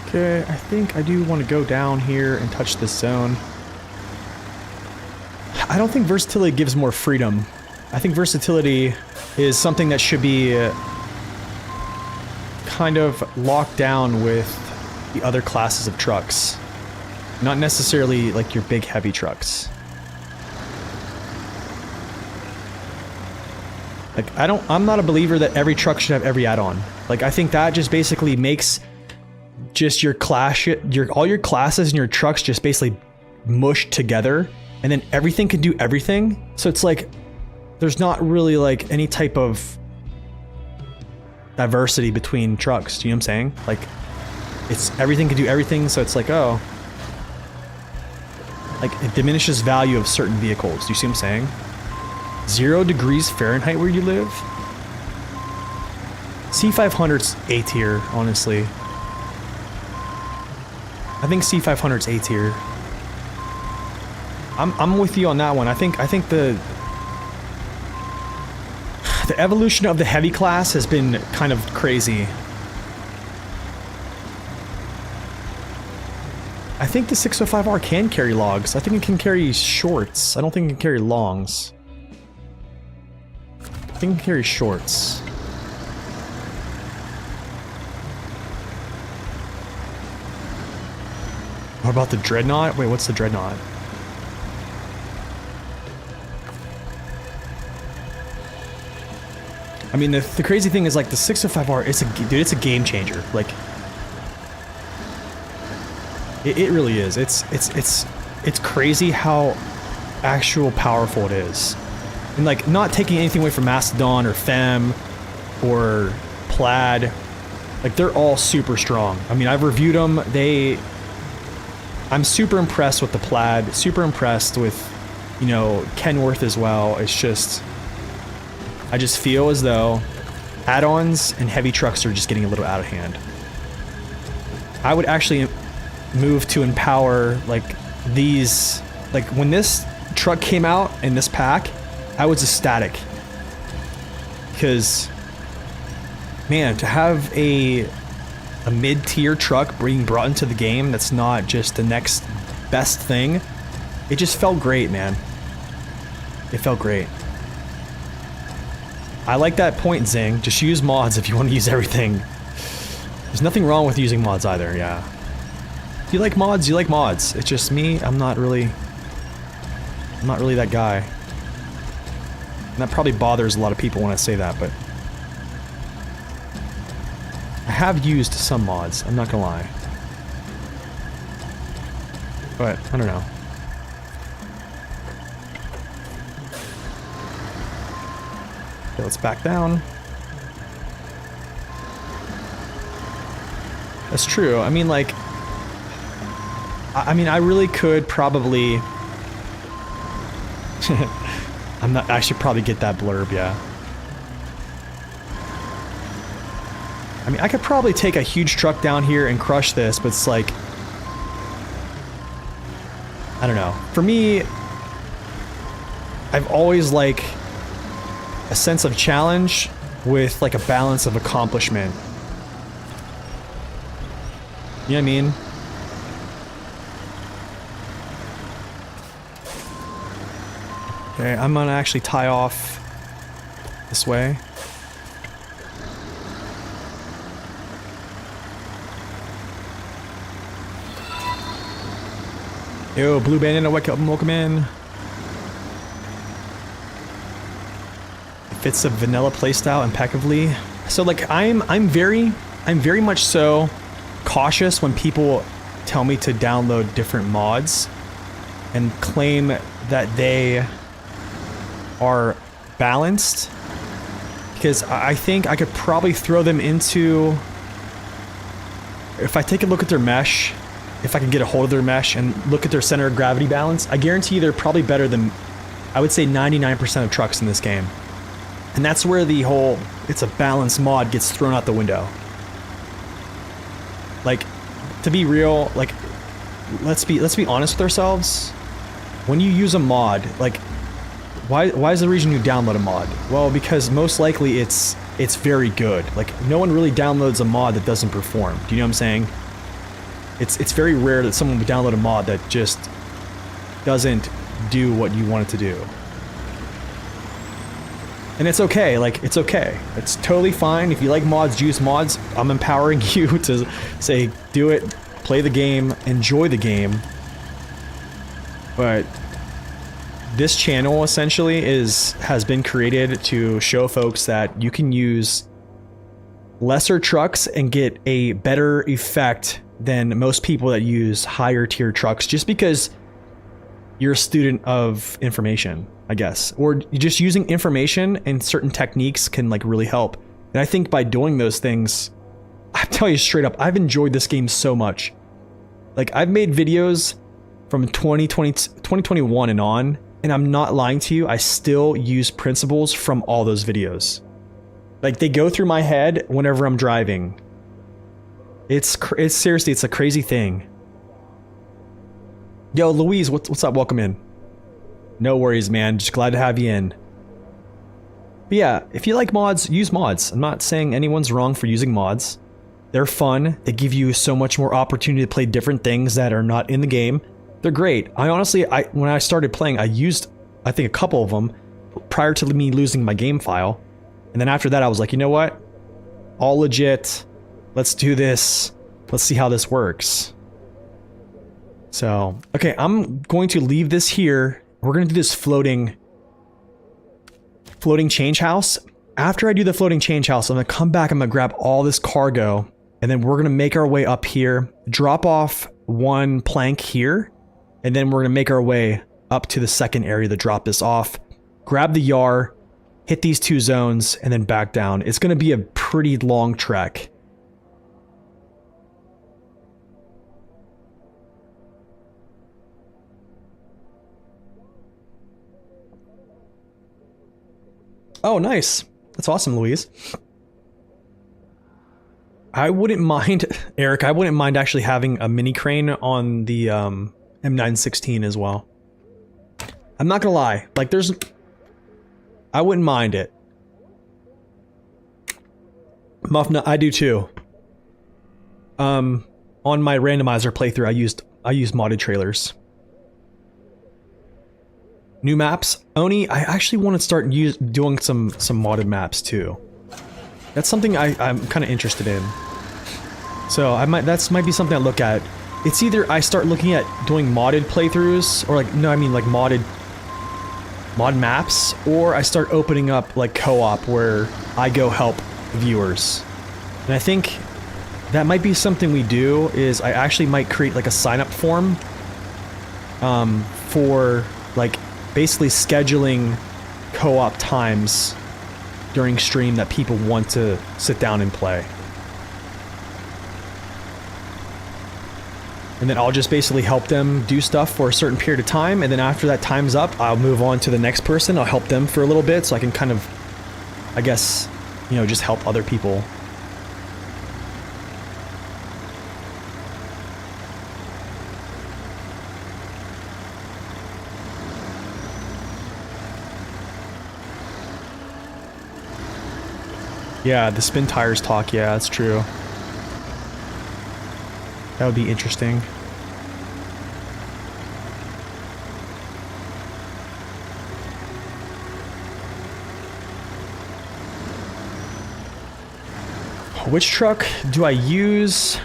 Okay, I think I do want to go down here and touch this zone. I don't think versatility gives more freedom. I think versatility is something that should be kind of locked down with the other classes of trucks. Not necessarily like your big heavy trucks. Like, I'm not a believer that every truck should have every add-on. Like, I think that just basically makes just your all your classes and your trucks just basically mushed together, and then everything can do everything. So it's like, there's not really like any type of diversity between trucks. Do you know what I'm saying? Like, it's everything can do everything, so it's like, oh, like it diminishes value of certain vehicles. Do you see what I'm saying? 0 degrees Fahrenheit where you live? C500's A tier, honestly. I think C500's A tier. I'm with you on that one. I think the evolution of the heavy class has been kind of crazy. I think the 605R can carry logs. I think it can carry shorts. I don't think it can carry longs. I think it can carry shorts. What about the Dreadnought? Wait, what's the Dreadnought? I mean, the crazy thing is, like, the 605R, it's a game changer. Like, it really is. It's crazy how actual powerful it is. And, like, not taking anything away from Mastodon or Fem or Plaid, like, they're all super strong. I mean, I've reviewed them. I'm super impressed with the Plaid, super impressed with, you know, Kenworth as well. It's just, I just feel as though add-ons and heavy trucks are just getting a little out of hand. I would actually move to empower, like, these, like, when this truck came out in this pack, I was ecstatic. Because, man, to have a mid-tier truck being brought into the game that's not just the next best thing, it just felt great, man. It felt great. I like that point, Zing. Just use mods if you want to use everything. There's nothing wrong with using mods either, yeah. If you like mods, you like mods. It's just me, I'm not really that guy. And that probably bothers a lot of people when I say that, but I have used some mods, I'm not gonna lie. But, I don't know. Okay, let's back down. That's true. I mean, like, I really could probably I should probably get that blurb, yeah. I mean, I could probably take a huge truck down here and crush this, but it's like, I don't know. For me, I've always, like, a sense of challenge with, like, a balance of accomplishment. You know what I mean? Okay, I'm gonna actually tie off this way. Yo, Blue Bandit, welcome in. It fits the vanilla playstyle impeccably. So, like, I'm very much so cautious when people tell me to download different mods and claim that they are balanced, because I think I could probably throw them into, if I take a look at their mesh, if I can get a hold of their mesh and look at their center of gravity balance, I guarantee they're probably better than, I would say, 99% of trucks in this game. And that's where the whole it's a balanced mod gets thrown out the window. Like, to be real, like, let's be honest with ourselves. When you use a mod, like, why is the reason you download a mod? Well, because most likely it's very good. Like, no one really downloads a mod that doesn't perform. Do you know what I'm saying? It's very rare that someone would download a mod that just doesn't do what you want it to do. And it's okay, like, it's okay. It's totally fine. If you like mods, use mods. I'm empowering you to say, do it, play the game, enjoy the game. But this channel essentially has been created to show folks that you can use lesser trucks and get a better effect than most people that use higher tier trucks, just because you're a student of information, I guess. Or just using information and certain techniques can like really help. And I think by doing those things, I tell you straight up, I've enjoyed this game so much. Like, I've made videos from 2021 and on, and I'm not lying to you, I still use principles from all those videos. Like, they go through my head whenever I'm driving. It's seriously, it's a crazy thing. Yo, Louise, what's up? Welcome in. No worries, man. Just glad to have you in. But yeah, if you like mods, use mods. I'm not saying anyone's wrong for using mods. They're fun. They give you so much more opportunity to play different things that are not in the game. They're great. I honestly, when I started playing, I used, I think, a couple of them prior to me losing my game file. And then after that, I was like, you know what? All legit. Let's do this. Let's see how this works. So, okay, I'm going to leave this here. We're going to do this floating change house. After I do the floating change house, I'm going to come back, I'm going to grab all this cargo, and then we're going to make our way up here, drop off one plank here, and then we're going to make our way up to the second area to drop this off, grab the yar, hit these two zones, and then back down. It's going to be a pretty long trek. Oh, nice. That's awesome, Louise. I wouldn't mind, Eric, I wouldn't mind actually having a mini crane on the M916 as well. I'm not gonna lie, like I wouldn't mind it. Muffna, I do too. On my randomizer playthrough, I used modded trailers. New maps? Oni, I actually want to start doing some modded maps too. That's something I'm kind of interested in. So that might be something I look at. It's either I start looking at doing modded playthroughs, or like, no, I mean like mod maps, or I start opening up like co-op where I go help viewers. And I think that might be something we do, is I actually might create like a sign-up form for like basically scheduling co-op times during stream that people want to sit down and play. And then I'll just basically help them do stuff for a certain period of time, and then after that time's up, I'll move on to the next person. I'll help them for a little bit so I can kind of, I guess, you know, just help other people. Yeah, the spin tires talk, yeah, that's true. That would be interesting. Which truck do I use,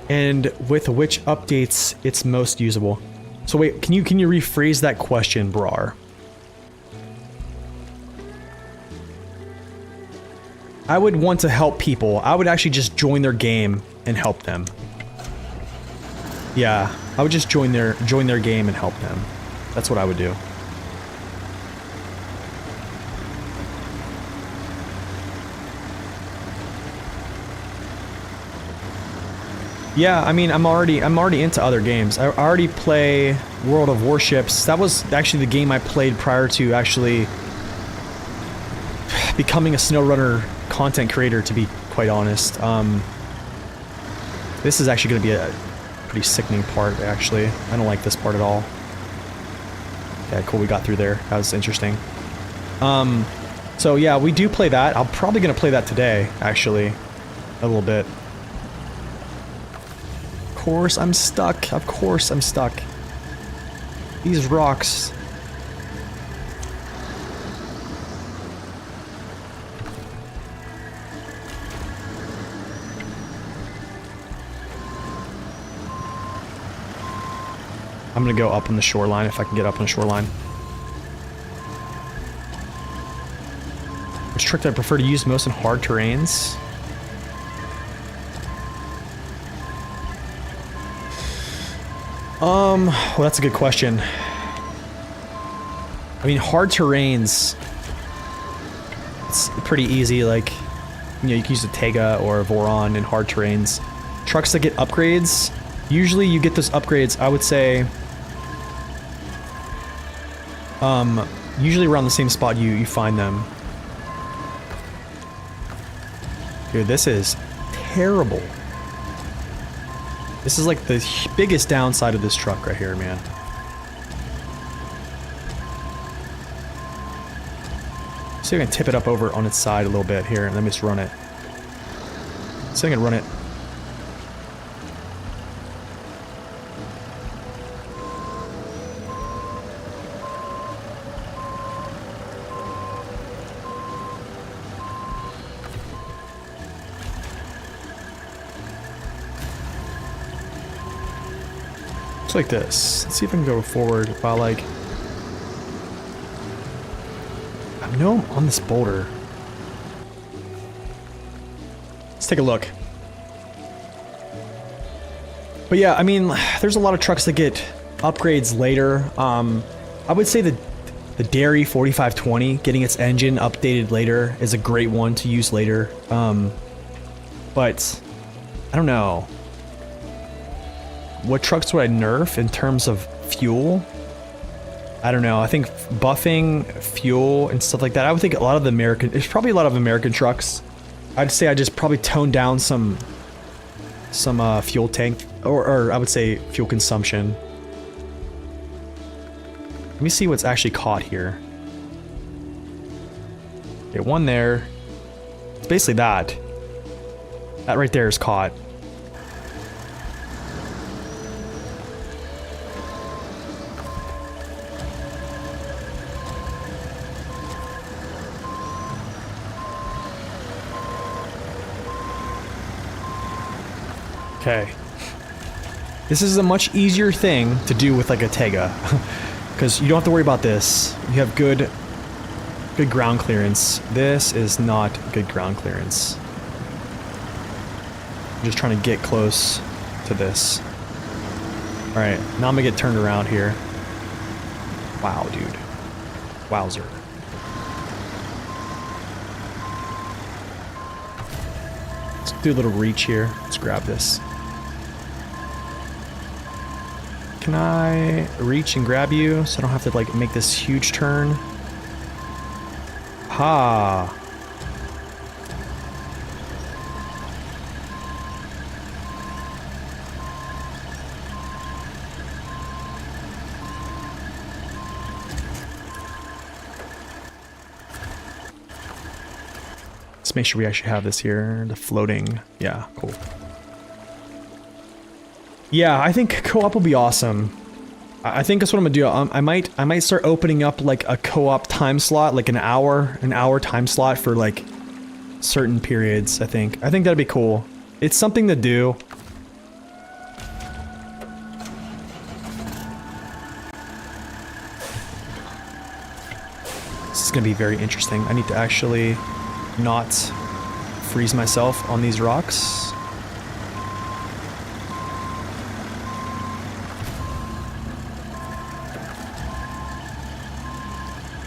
and with which updates it's most usable? So wait, can you rephrase that question, Brar? I would want to help people. I would actually just join their game and help them. Yeah, I would just join their game and help them. That's what I would do. Yeah, I mean, I'm already into other games. I already play World of Warships. That was actually the game I played prior to actually becoming a SnowRunner content creator, to be quite honest. This is actually going to be a pretty sickening part, actually. I don't like this part at all. Okay, cool, we got through there. That was interesting. So yeah, we do play that. I'm probably going to play that today, actually. A little bit. Of course I'm stuck. Of course I'm stuck. These rocks. I'm gonna go up on the shoreline if I can get up on the shoreline. Which trick do I prefer to use most in hard terrains? Well, that's a good question. I mean, hard terrains, it's pretty easy, like, you know, you can use a Tega or a Voron in hard terrains. Trucks that get upgrades, usually you get those upgrades, I would say, usually around the same spot you find them. Dude, this is terrible. This is like the biggest downside of this truck right here, man. So I'm gonna tip it up over on its side a little bit here, and let me just run it. So I'm gonna run it. Just like this. Let's see if I can go forward while, like, I know I'm on this boulder. Let's take a look. But yeah, I mean, there's a lot of trucks that get upgrades later. I would say the Dairy 4520, getting its engine updated later, is a great one to use later. But I don't know. What trucks would I nerf in terms of fuel? I don't know. I think buffing fuel and stuff like that. I would think a lot of the American... There's probably a lot of American trucks. I'd say I just probably tone down some fuel tank, or I would say fuel consumption. Let me see what's actually caught here. Okay, one there. It's basically that. That right there is caught. Okay. This is a much easier thing to do with like a Tega. Because you don't have to worry about this. You have good ground clearance. This is not good ground clearance. I'm just trying to get close to this. Alright, now I'm gonna get turned around here. Wow, dude. Wowzer. Let's do a little reach here. Let's grab this. Can I reach and grab you so I don't have to like make this huge turn? Ha! Let's make sure we actually have this here. The floating. Yeah, cool. Yeah, I think co-op will be awesome. I think that's what I'm gonna do. I might start opening up like a co-op time slot, like an hour time slot for like certain periods. I think that'd be cool. It's something to do. This is gonna be very interesting. I need to actually not freeze myself on these rocks.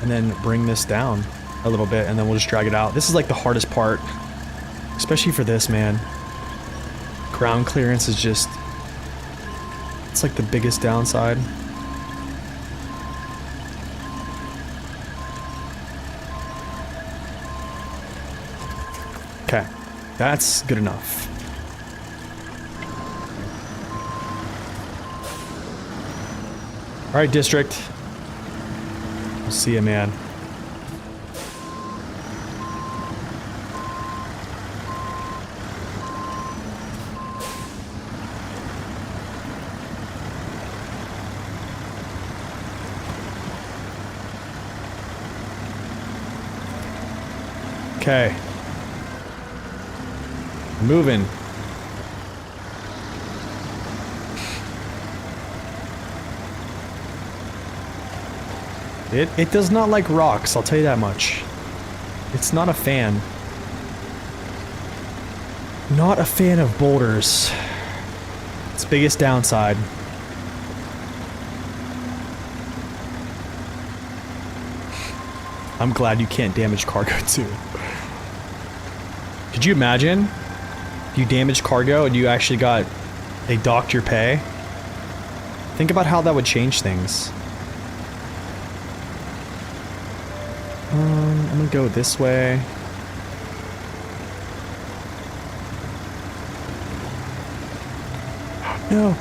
and then bring this down a little bit, and then we'll just drag it out. This is like the hardest part, especially for this, man. Ground clearance is just, it's like the biggest downside. Okay, that's good enough. All right, district. We'll see you, man. Okay. Moving. It does not like rocks, I'll tell you that much. It's not a fan. Not a fan of boulders. Its biggest downside. I'm glad you can't damage cargo too. Could you imagine? You damage cargo and you actually they docked your pay? Think about how that would change things. I'm gonna go this way. No.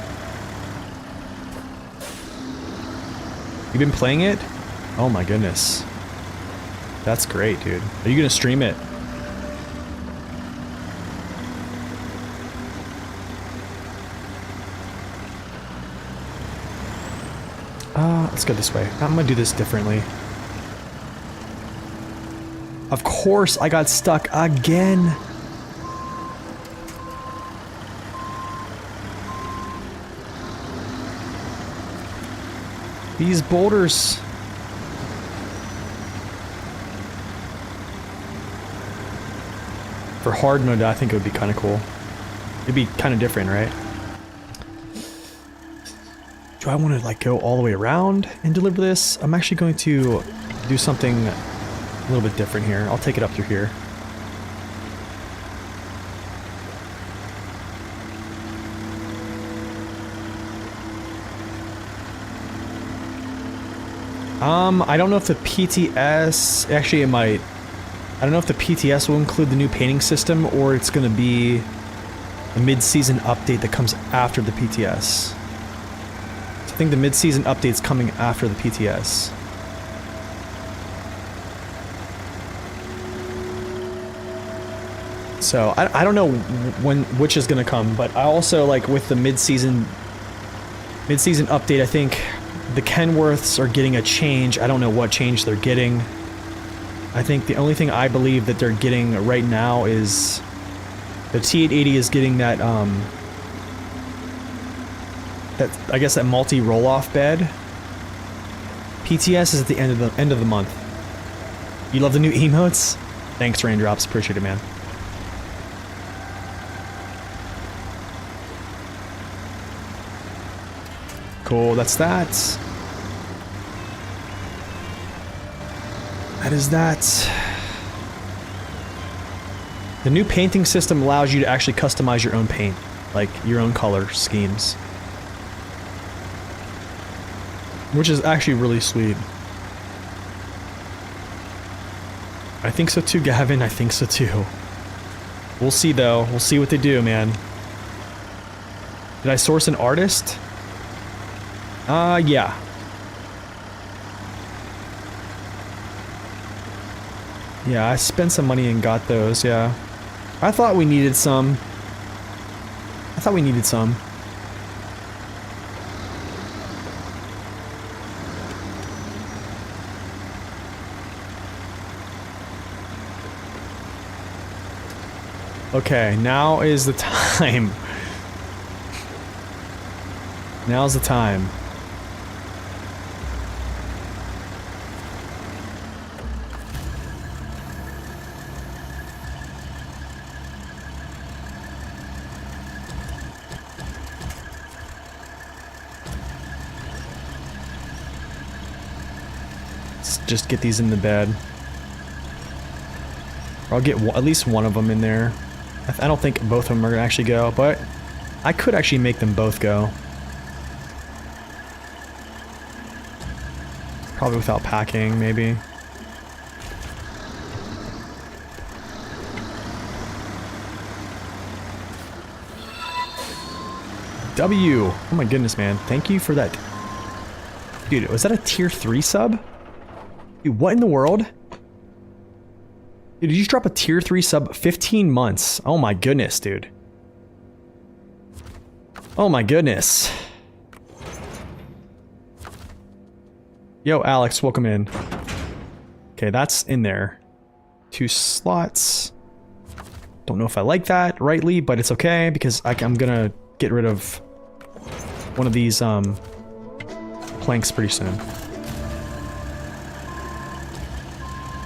You've been playing it? Oh my goodness. That's great, dude. Are you gonna stream it? Let's go this way. I'm gonna do this differently. Of course, I got stuck again. These boulders. For hard mode, I think it would be kind of cool. It'd be kind of different, right? Do I want to like go all the way around and deliver this? I'm actually going to do something a little bit different here. I'll take it up through here. I don't know if the PTS, actually it might. I don't know if the PTS will include the new painting system or it's going to be a mid-season update that comes after the PTS. I think the mid-season update's coming after the PTS. So I don't know which is gonna come, but I also like with the mid-season update. I think the Kenworths are getting a change. I don't know what change they're getting. I think the only thing I believe that they're getting right now is the T880 is getting that I guess that multi roll-off bed. PTS is at the end of the month. You love the new emotes? Thanks, Raindrops. Appreciate it, man. Cool, that's that. That is that. The new painting system allows you to actually customize your own paint, like your own color schemes. Which is actually really sweet. I think so too, Gavin. I think so too. We'll see though. We'll see what they do, man. Did I source an artist? Yeah. Yeah, I spent some money and got those, yeah. I thought we needed some. Okay, now is the time. Now's the time. just get these in the bed. Or I'll get at least one of them in there. I don't think both of them are gonna actually go, but I could actually make them both go. Probably without packing, maybe. W! Oh my goodness, man. Thank you for that. Dude, was that a tier 3 sub? Dude, what in the world? Dude, did you just drop a tier 3 sub? 15 months. Oh my goodness, dude. Oh my goodness. Yo, Alex, welcome in. Okay, that's in there. 2 slots. Don't know if I like that rightly, but it's okay because I'm gonna get rid of one of these planks pretty soon.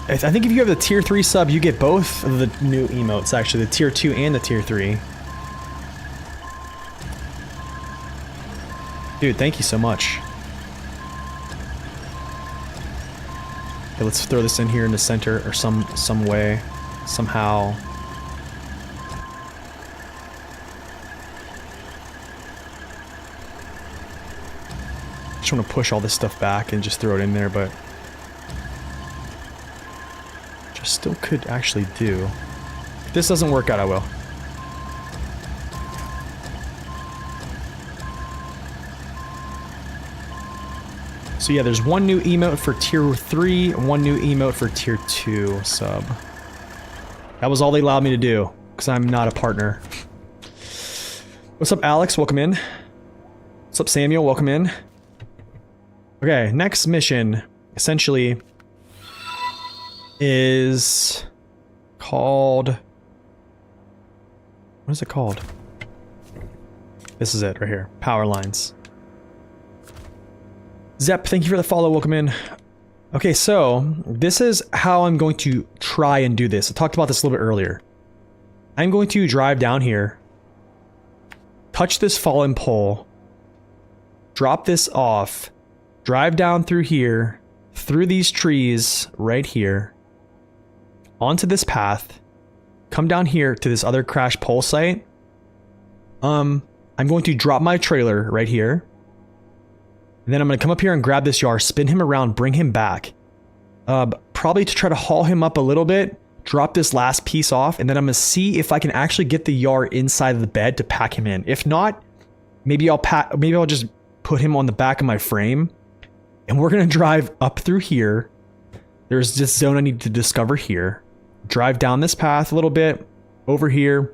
I think if you have the tier 3 sub, you get both of the new emotes, actually, the tier 2 and the tier 3. Dude, thank you so much. Okay, let's throw this in here in the center or some way, somehow. Just want to push all this stuff back and just throw it in there, but which I still could actually do. If this doesn't work out, I will. So yeah, there's one new emote for tier 3, one new emote for tier 2 sub. That was all they allowed me to do, because I'm not a partner. What's up, Alex? Welcome in. What's up, Samuel? Welcome in. Okay, next mission, essentially, is called... What is it called? This is it, right here. Power lines. Zep, thank you for the follow. Welcome in. Okay, so this is how I'm going to try and do this. I talked about this a little bit earlier. I'm going to drive down here, touch this fallen pole, drop this off, drive down through here, through these trees right here, onto this path, come down here to this other crash pole site. I'm going to drop my trailer right here. And then I'm going to come up here and grab this yar, spin him around, bring him back. Probably to try to haul him up a little bit, drop this last piece off, and then I'm going to see if I can actually get the yar inside of the bed to pack him in. If not, maybe I'll just put him on the back of my frame. And we're going to drive up through here. There's this zone I need to discover here. Drive down this path a little bit, over here,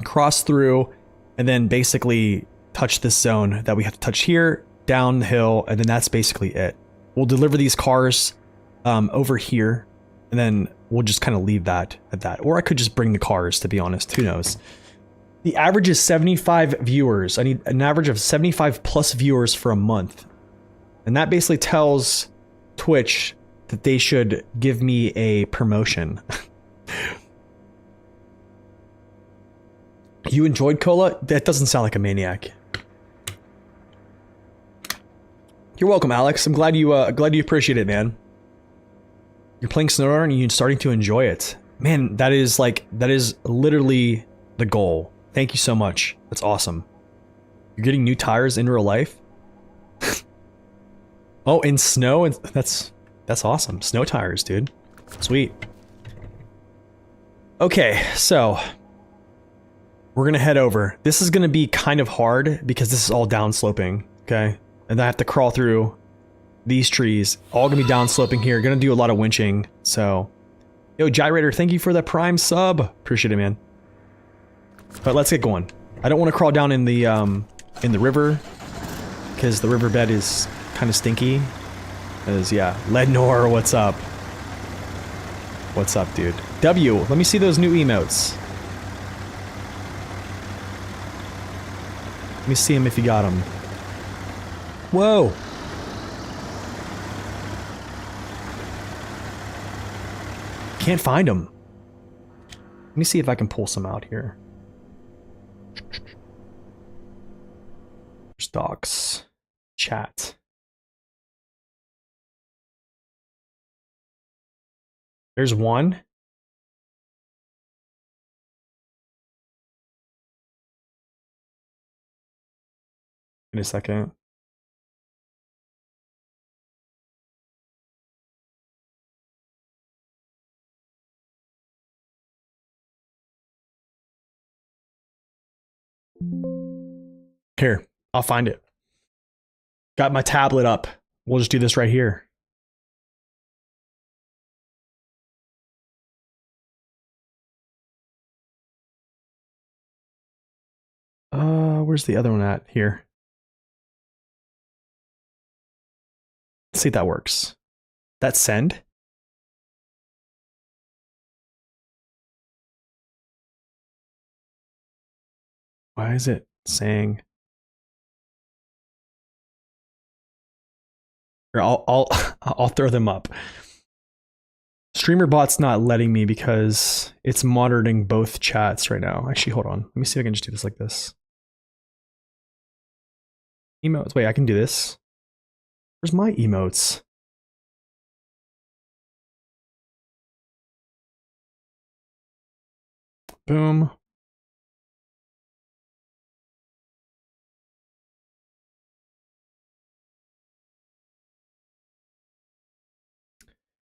cross through, and then basically touch this zone that we have to touch here, down the hill, and then that's basically it. We'll deliver these cars over here, and then we'll just kind of leave that at that. Or I could just bring the cars, to be honest. Who knows? The average is 75 viewers. I need an average of 75 plus viewers for a month. And that basically tells Twitch that they should give me a promotion. You enjoyed Cola? That doesn't sound like a maniac. You're welcome, Alex. I'm glad you appreciate it, man. You're playing SnowRunner and you're starting to enjoy it. Man, that is literally the goal. Thank you so much. That's awesome. You're getting new tires in real life? Oh, in snow? And that's awesome. Snow tires, dude. Sweet. Okay, so we're gonna head over. This is gonna be kind of hard because this is all downsloping, okay? And I have to crawl through these trees. All gonna be downsloping here. Gonna do a lot of winching, so... Yo, Gyrator, thank you for the Prime sub. Appreciate it, man. But let's get going. I don't want to crawl down in the river, because the riverbed is kind of stinky. Because, yeah, Lednor, what's up? What's up, dude? W, let me see those new emotes. Let me see him if you got them. Whoa! Can't find them. Let me see if I can pull some out here. Docs. Chat. There's one. In a second. Here, I'll find it. Got my tablet up. We'll just do this right here. Where's the other one at? Here. Let's see if that works. That send? Why is it saying? Here, I'll throw them up. StreamerBot's not letting me because it's monitoring both chats right now. Actually, hold on. Let me see if I can just do this like this. Emotes. Wait, I can do this. Where's my emotes? Boom.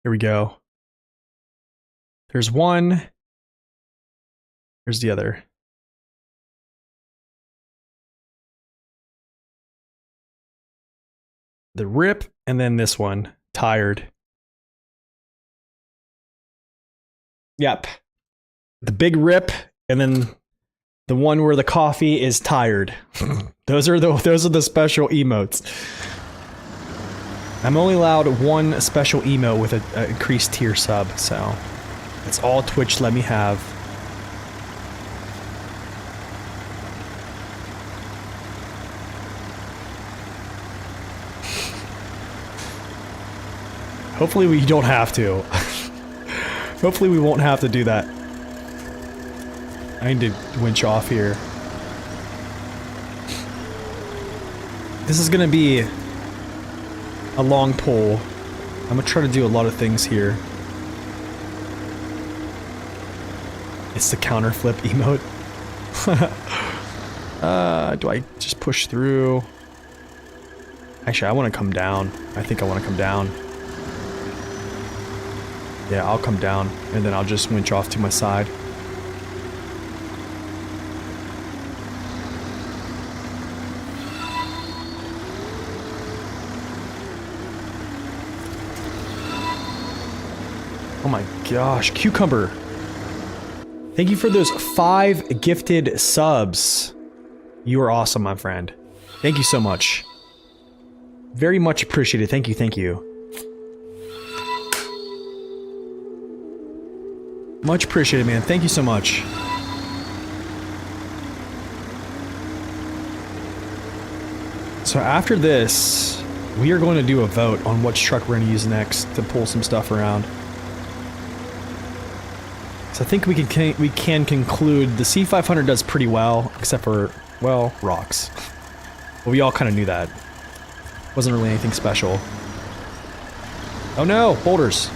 Here we go. There's one. Here's the other. The rip, and then this one. Tired. Yep. The big rip, and then the one where the coffee is tired. Those are the special emotes. I'm only allowed one special emote with an increased tier sub, so that's all Twitch let me have. Hopefully we don't have to. Hopefully we won't have to do that. I need to winch off here. This is gonna be a long pull. I'm gonna try to do a lot of things here. It's the counter flip emote. Do I just push through? Actually, I want to come down. I think I want to come down. Yeah, I'll come down, and then I'll just winch off to my side. Oh my gosh, Cucumber. Thank you for those 5 gifted subs. You are awesome, my friend. Thank you so much. Very much appreciated. Thank you, thank you. Much appreciated, man. Thank you so much. So after this, we are going to do a vote on which truck we're going to use next to pull some stuff around. So I think we can conclude the C500 does pretty well, except for, well, rocks. Well, we all kind of knew that. Wasn't really anything special. Oh no, boulders.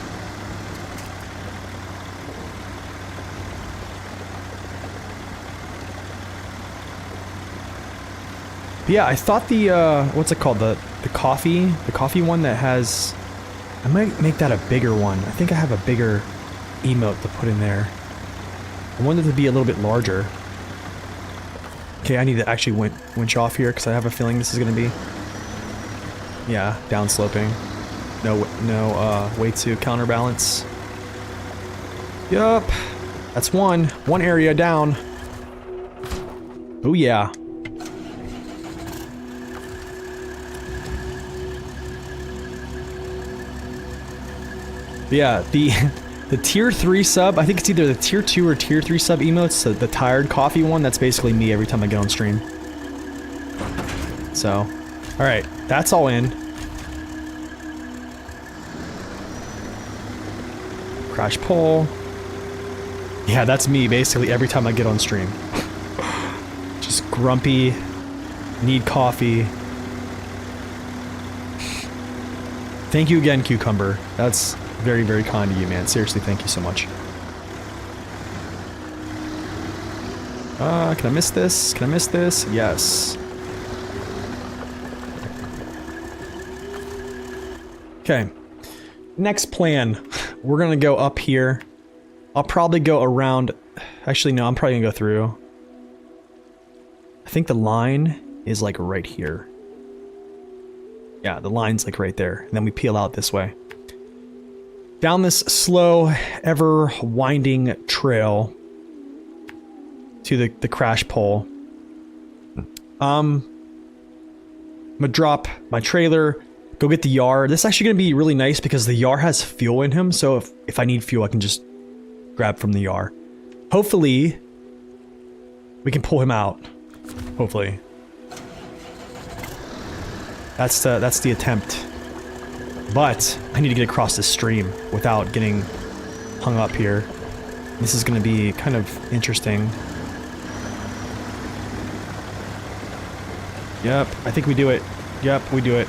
But yeah, I thought the, what's it called? The coffee one that has, I might make that a bigger one. I think I have a bigger emote to put in there. I wanted it to be a little bit larger. Okay, I need to actually winch off here because I have a feeling this is going to be, yeah, downsloping. No way to counterbalance. Yup. That's one area down. Oh yeah. Yeah, the tier 3 sub, I think it's either the tier 2 or tier 3 sub emotes, so the tired coffee one, that's basically me every time I get on stream. So, alright, that's all in. Crash pull. Yeah, that's me basically every time I get on stream. Just grumpy, need coffee. Thank you again, Cucumber. That's Very, very kind of you, man. Seriously, thank you so much. Can I miss this? Can I miss this? Yes. Okay. Next plan. We're gonna go up here. I'll probably go around... Actually, no, I'm probably gonna go through. I think the line is like right here. Yeah, the line's like right there. And then we peel out this way. Down this slow, ever winding trail to the crash pole. I'm gonna drop my trailer, go get the Yar. This is actually gonna be really nice because the Yar has fuel in him, so if I need fuel, I can just grab from the Yar. Hopefully, we can pull him out. Hopefully. That's the attempt. But I need to get across this stream without getting hung up here. This is gonna be kind of interesting. Yep, I think we do it. Yep, we do it.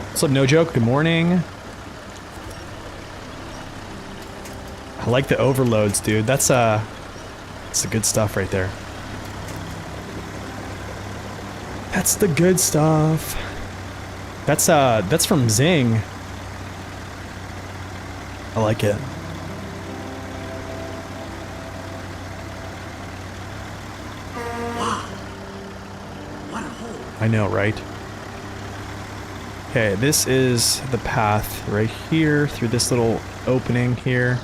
What's up, No Joke? Good morning. I like the overloads, dude. That's the good stuff right there. That's the good stuff. That's from Zing. I like it.
Wow. What a hole.
I know, right? Okay, this is the path right here through this little opening here.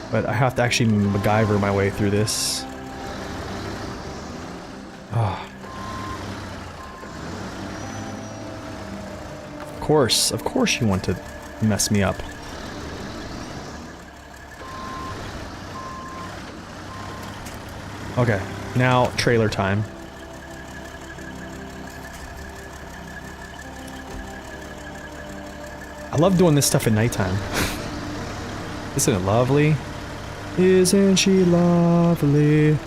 But I have to actually MacGyver my way through this. Oh. Of course you want to mess me up. Okay, now trailer time. I love doing this stuff at nighttime. Isn't it lovely? Isn't she lovely?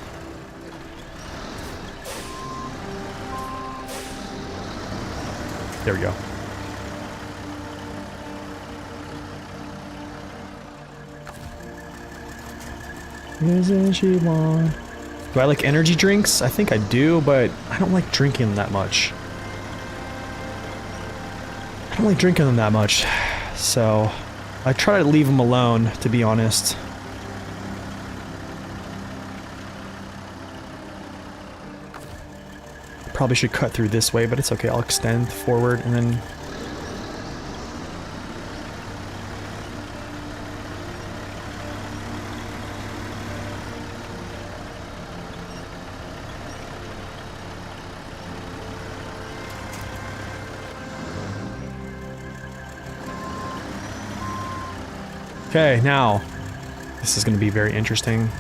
There we go. Isn't she one? Do I like energy drinks? I think I do, but I don't like drinking them that much. I don't like drinking them that much, so I try to leave them alone, to be honest. Probably should cut through this way, but it's okay. I'll extend forward and then... Okay, now, this is going to be very interesting.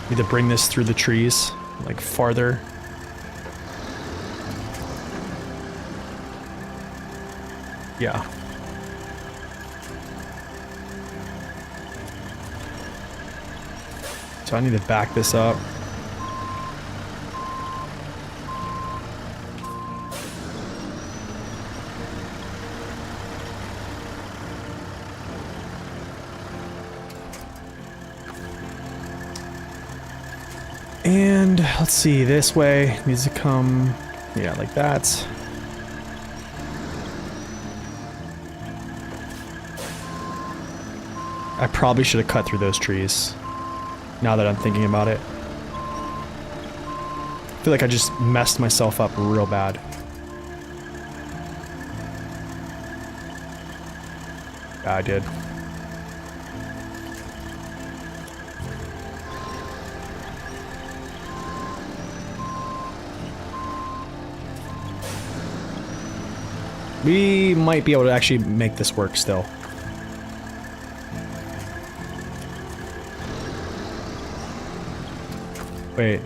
Need to bring this through the trees, like farther. Yeah. So I need to back this up. And let's see, this way needs to come, yeah, like that. I probably should have cut through those trees. Now that I'm thinking about it. I feel like I just messed myself up real bad. Yeah, I did. We might be able to actually make this work still. Wait.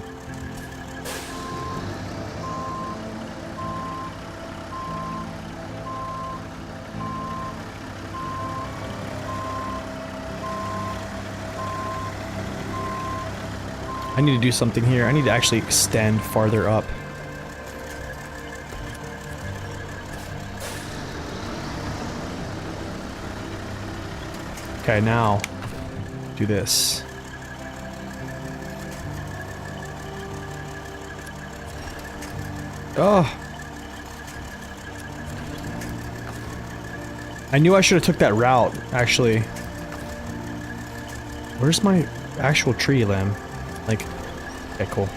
I need to do something here. I need to actually extend farther up. Okay, now do this. Oh. I knew I should have took that route, actually. Where's my actual tree limb? Like, okay, cool.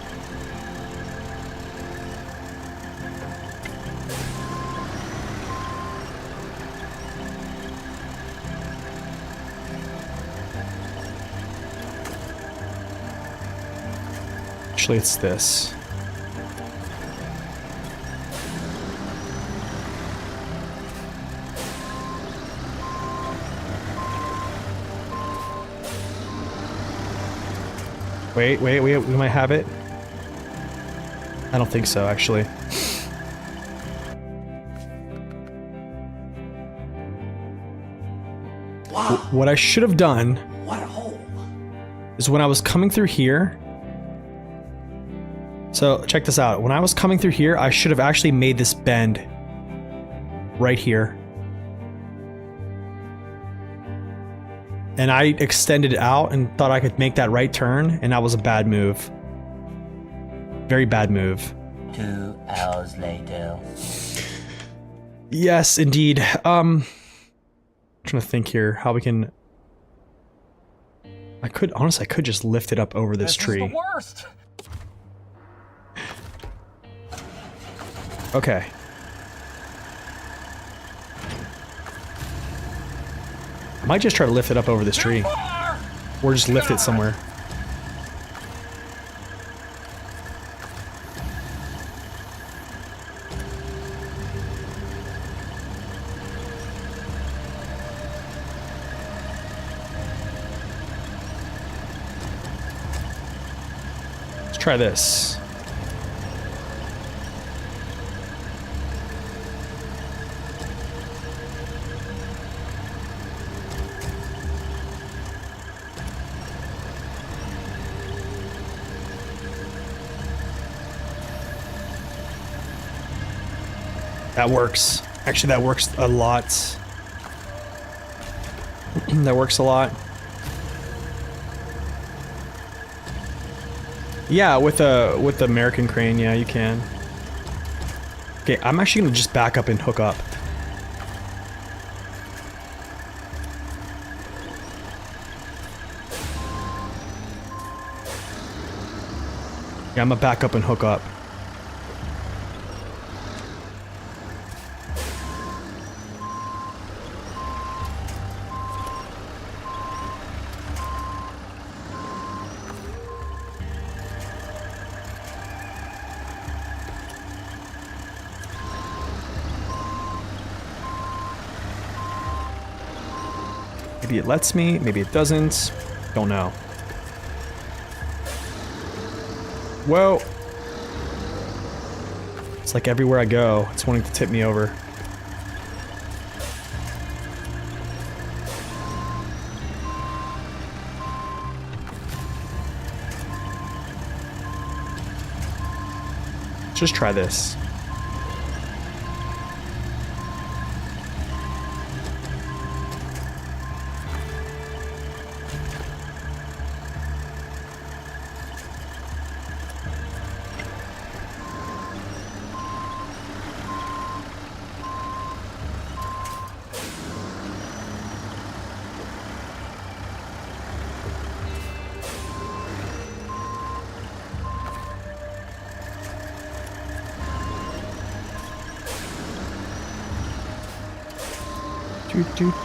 Actually, it's this. Wait, we might have it. I don't think so, actually.
Wow,
What I should have done
what a hole.
is when I was coming through here. So check this out. When I was coming through here, I should have actually made this bend right here. And I extended out and thought I could make that right turn, and that was a bad move. Very bad move.
2 hours later.
Yes, indeed. I'm trying to think here how we can. I could honestly, I could just lift it up over this tree.
Is the worst.
Okay. I might just try to lift it up over this tree. Or just lift it somewhere. Let's try this. That works. Actually, that works a lot. That works a lot. Yeah, with the American crane, yeah, you can. Okay, I'm actually gonna just back up and hook up. Yeah, I'm gonna back up and hook up. Maybe it lets me, maybe it doesn't. Don't know. Whoa! It's like everywhere I go, it's wanting to tip me over. Let's just try this.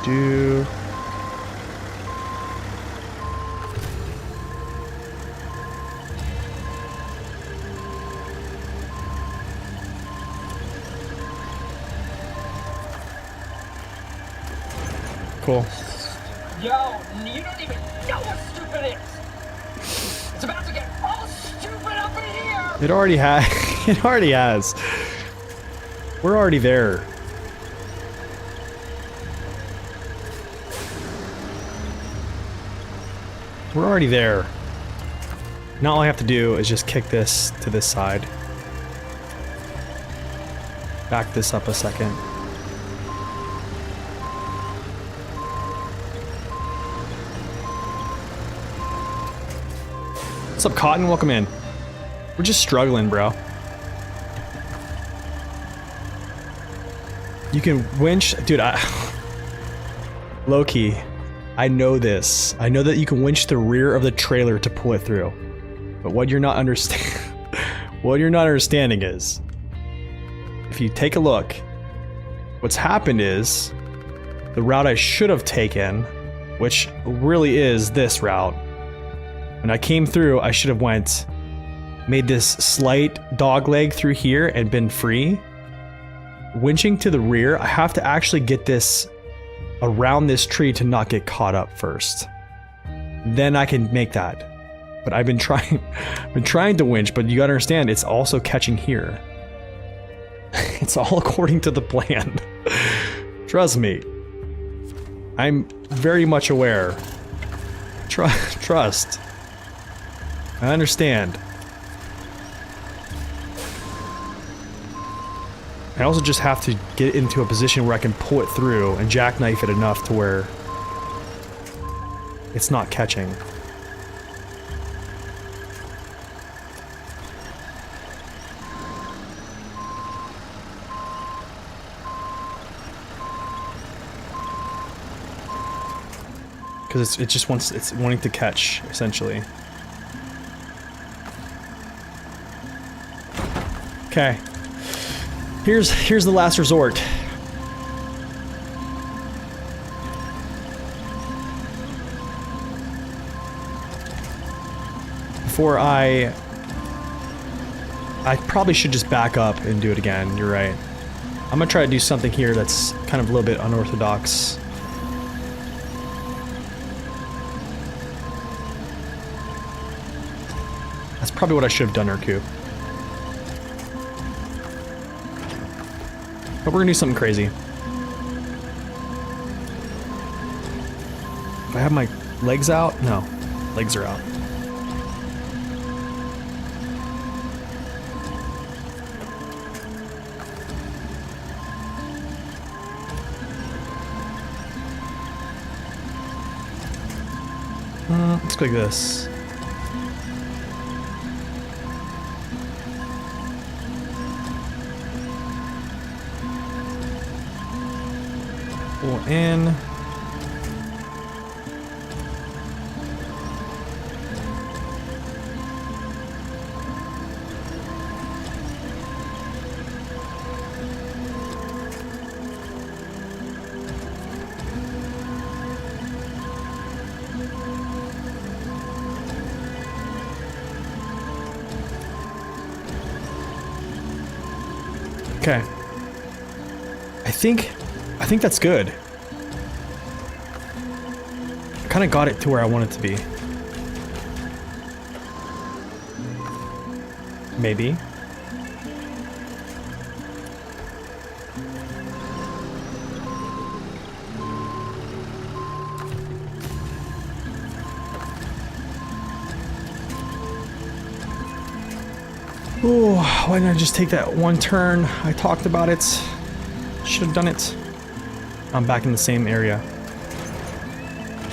Do. Cool.
Yo, you don't even know what stupid is. It's about to get all stupid up in here.
It already has. It already has. We're already there. We're already there. Now all I have to do is just kick this to this side. Back this up a second. What's up, Cotton? Welcome in. We're just struggling, bro. You can winch, dude. Low-key, I know this. I know that you can winch the rear of the trailer to pull it through. But what you're not understanding is, if you take a look, what's happened is the route I should have taken, which really is this route. When I came through, I should have made this slight dog leg through here and been free. Winching to the rear, I have to actually get this around this tree to not get caught up first. Then I can make that. But I've been trying to winch, but you gotta understand, it's also catching here. It's all according to the plan. Trust me. I'm very much aware. Trust. I understand. I also just have to get into a position where I can pull it through and jackknife it enough to where it's not catching. Because it's wanting to catch, essentially. Okay. Here's the last resort. Before I probably should just back up and do it again. You're right. I'm gonna try to do something here that's kind of a little bit unorthodox. That's probably what I should have done, Urku. But we're gonna do something crazy. If I have my legs out? No. Legs are out. Let's go like this. Pull in. Okay. I think that's good. I kind of got it to where I want it to be. Maybe. Oh, why didn't I just take that one turn? I talked about it. Should have done it. I'm back in the same area.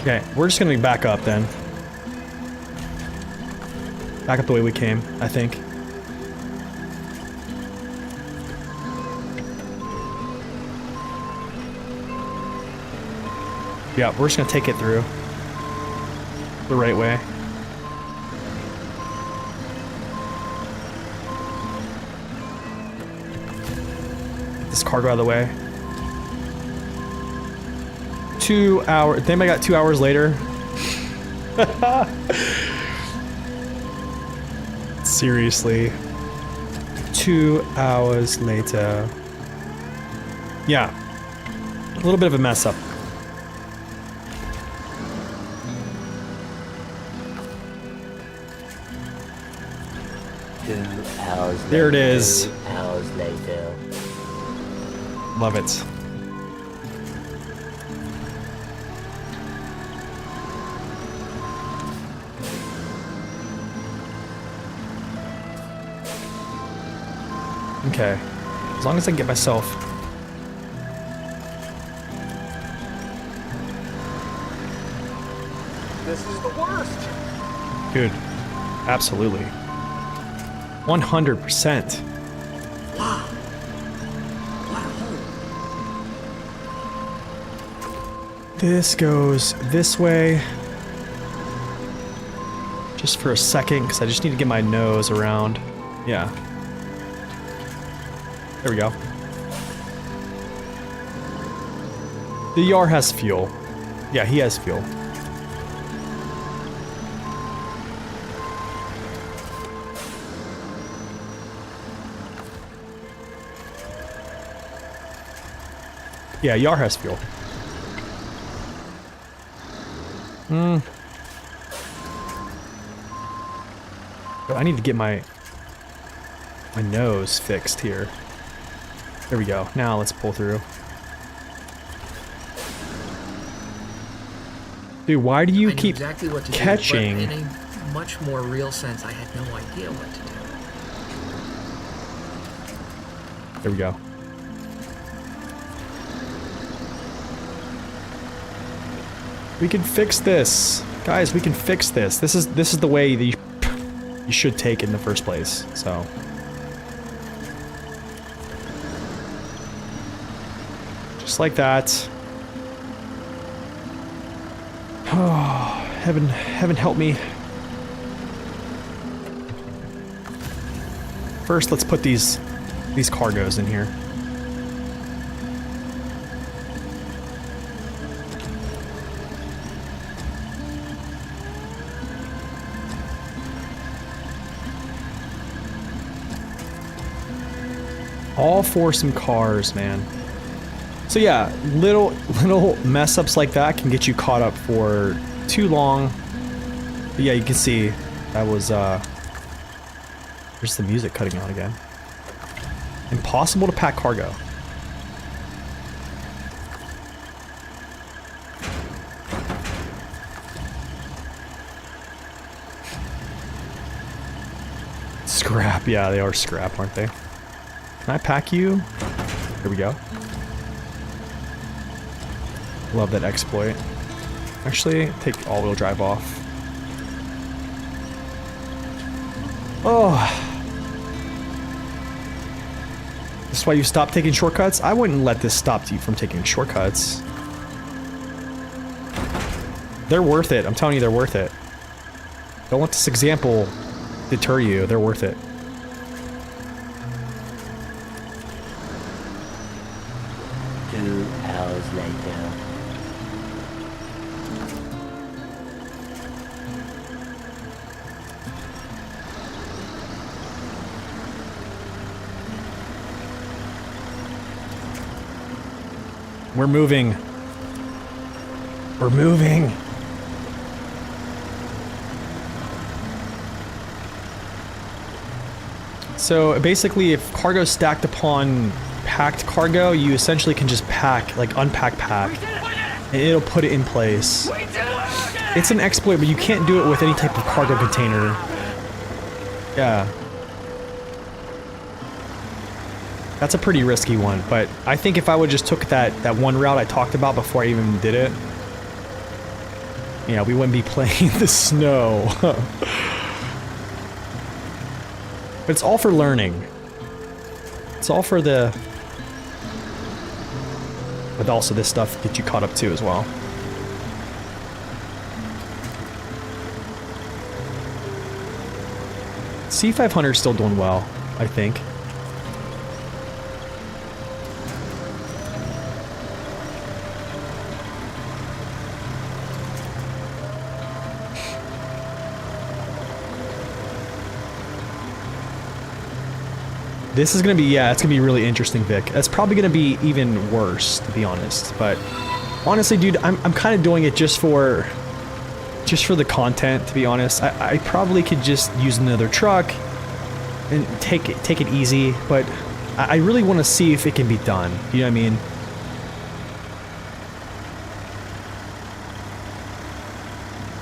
Okay, we're just gonna back up then. Back up the way we came, I think. Yeah, we're just gonna take it through the right way. Get this cargo out of the way. 2 hours. Then I got 2 hours later. Seriously. 2 hours later. Yeah. A little bit of a mess up. There it is.
2 hours later.
Love it. Okay. As long as I can get myself...
This is the worst.
Dude, absolutely. 100%.
Wow. What a hole.
This goes this way. Just for a second, because I just need to get my nose around. Yeah. There we go. The Yar has fuel. Yeah, he has fuel. Yeah, Yar has fuel. I need to get my nose fixed here. There we go. Now let's pull through. Dude, why do you
I knew
keep
exactly what to
catching?
do, but in a much more real sense, I had no idea what to do.
There we go. We can fix this. Guys, we can fix this. This is the way that you should take it in the first place. So just like that. Oh, heaven help me. First, let's put these cargos in here. All for some cars, man. So yeah, little mess ups like that can get you caught up for too long. But yeah, you can see that was there's the music cutting out again. Impossible to pack cargo. Scrap, yeah, they are scrap, aren't they? Can I pack you? Here we go. Love that exploit. Actually, take all-wheel drive off. Oh. This is why you stop taking shortcuts? I wouldn't let this stop you from taking shortcuts. They're worth it. I'm telling you, they're worth it. Don't let this example deter you. They're worth it.
Hours later.
We're moving. We're moving. So basically, if cargo stacked upon packed cargo, you essentially can just pack, like unpack pack, and it'll put it in place. It's an exploit, but you can't do it with any type of cargo container. Yeah. That's a pretty risky one, but I think if I would just took that one route I talked about before I even did it, yeah, we wouldn't be playing the snow. But it's all for learning. It's all for the... But also this stuff gets you caught up too as well. C500 is still doing well, I think. This is gonna be, yeah, it's gonna be really interesting, Vic. That's probably gonna be even worse, to be honest. But honestly, dude, I'm kind of doing it just for the content, to be honest. I probably could just use another truck and take it easy, but I really want to see if it can be done. You know what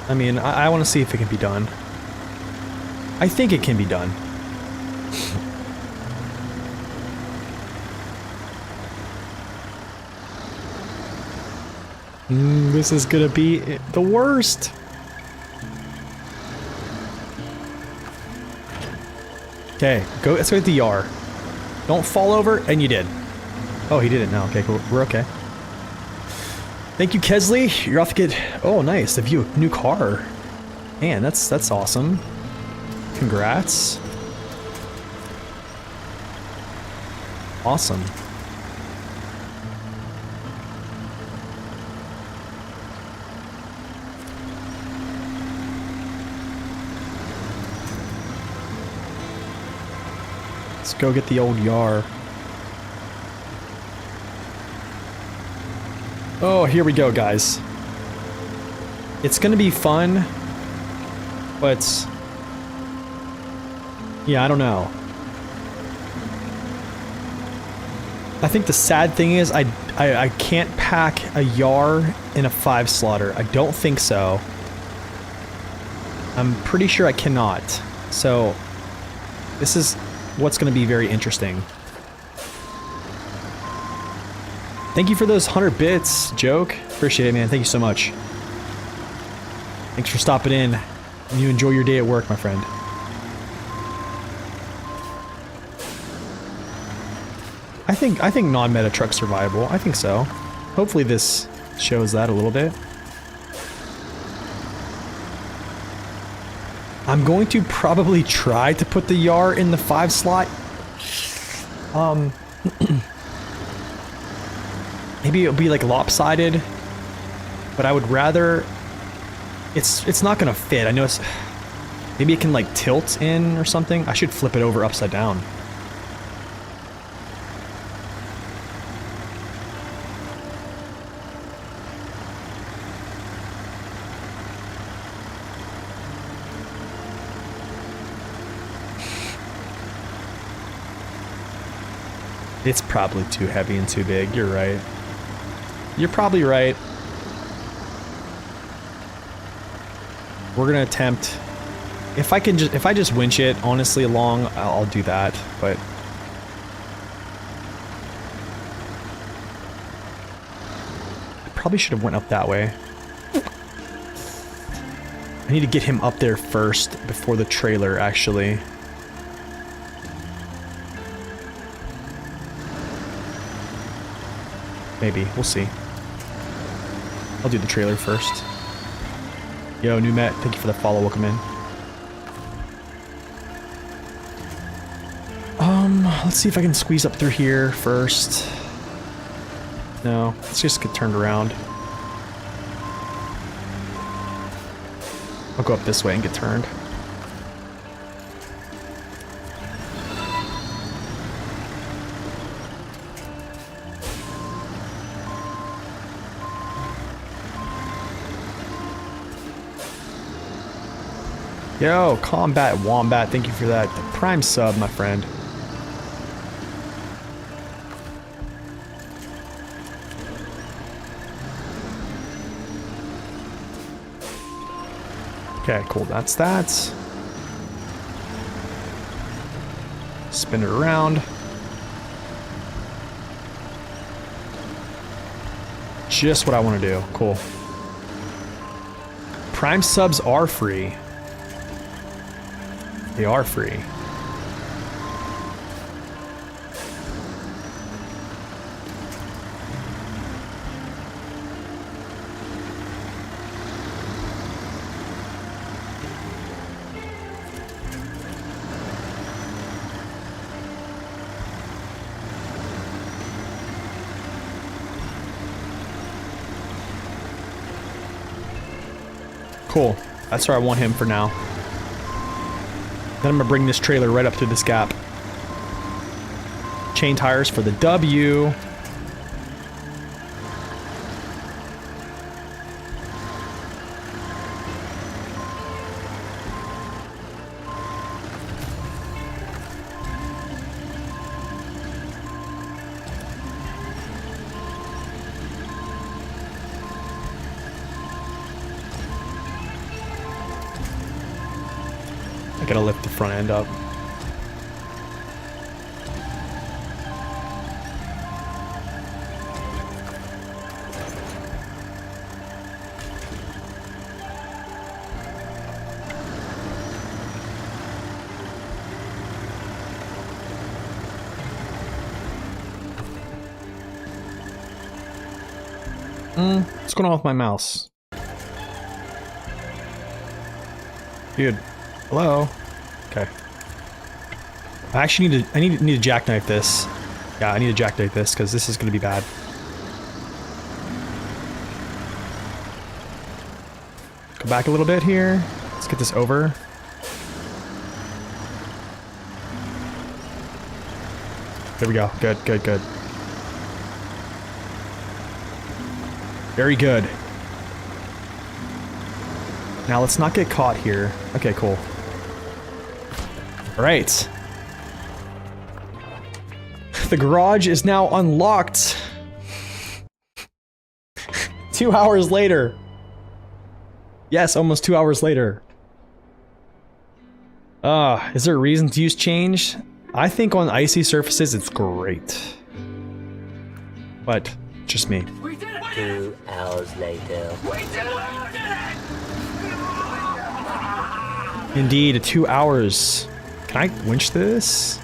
I mean? I want to see if it can be done. I think it can be done. This is gonna be the worst. Okay, go. Let's go get the Yar. Don't fall over, and you did. Oh, he didn't. No. Okay, cool. We're okay. Thank you, Kesley. You're off to get. Oh, nice. The view, new car. Man, that's awesome. Congrats. Awesome. Let's go get the old Yar. Oh, here we go, guys. It's gonna be fun, but yeah, I don't know. I think the sad thing is I can't pack a Yar in a 5-slotter. I don't think so. I'm pretty sure I cannot. So this is what's going to be very interesting. Thank you for those 100 bits, Joke. Appreciate it, man. Thank you so much. Thanks for stopping in. And you enjoy your day at work, my friend. I think non-meta trucks are viable. I think so. Hopefully this shows that a little bit. I'm going to probably try to put the Yar in the 5-slot. Maybe it'll be like lopsided, but I would rather. It's not gonna fit. I know it's. Maybe it can like tilt in or something. I should flip it over upside down. It's probably too heavy and too big. You're right. You're probably right. We're gonna attempt. If I just winch it honestly along, I'll do that. But I probably should have went up that way. I need to get him up there first before the trailer actually. Maybe. We'll see. I'll do the trailer first. Yo, new Met, thank you for the follow. Welcome in. Let's see if I can squeeze up through here first. No, let's just get turned around. I'll go up this way and get turned. Yo, Combat Wombat, thank you for that. The Prime sub, my friend. Okay, cool, that's that. Spin it around. Just what I want to do, cool. Prime subs are free. They are free. Cool. That's where I want him for now. Then I'm gonna bring this trailer right up through this gap. Chain tires for the W. I gotta lift the front end up. What's going on with my mouse? Dude, hello? Okay. I actually need to jackknife this. Yeah, I need to jackknife this because this is gonna be bad. Go back a little bit here. Let's get this over. There we go. Good, good, good. Very good. Now let's not get caught here. Okay, cool. All right. The garage is now unlocked. 2 hours later. Yes, almost 2 hours later. Is there a reason to use change? I think on icy surfaces it's great. But, just me.
We did it!
2 hours later.
We did it!
Indeed, 2 hours. Can I winch this?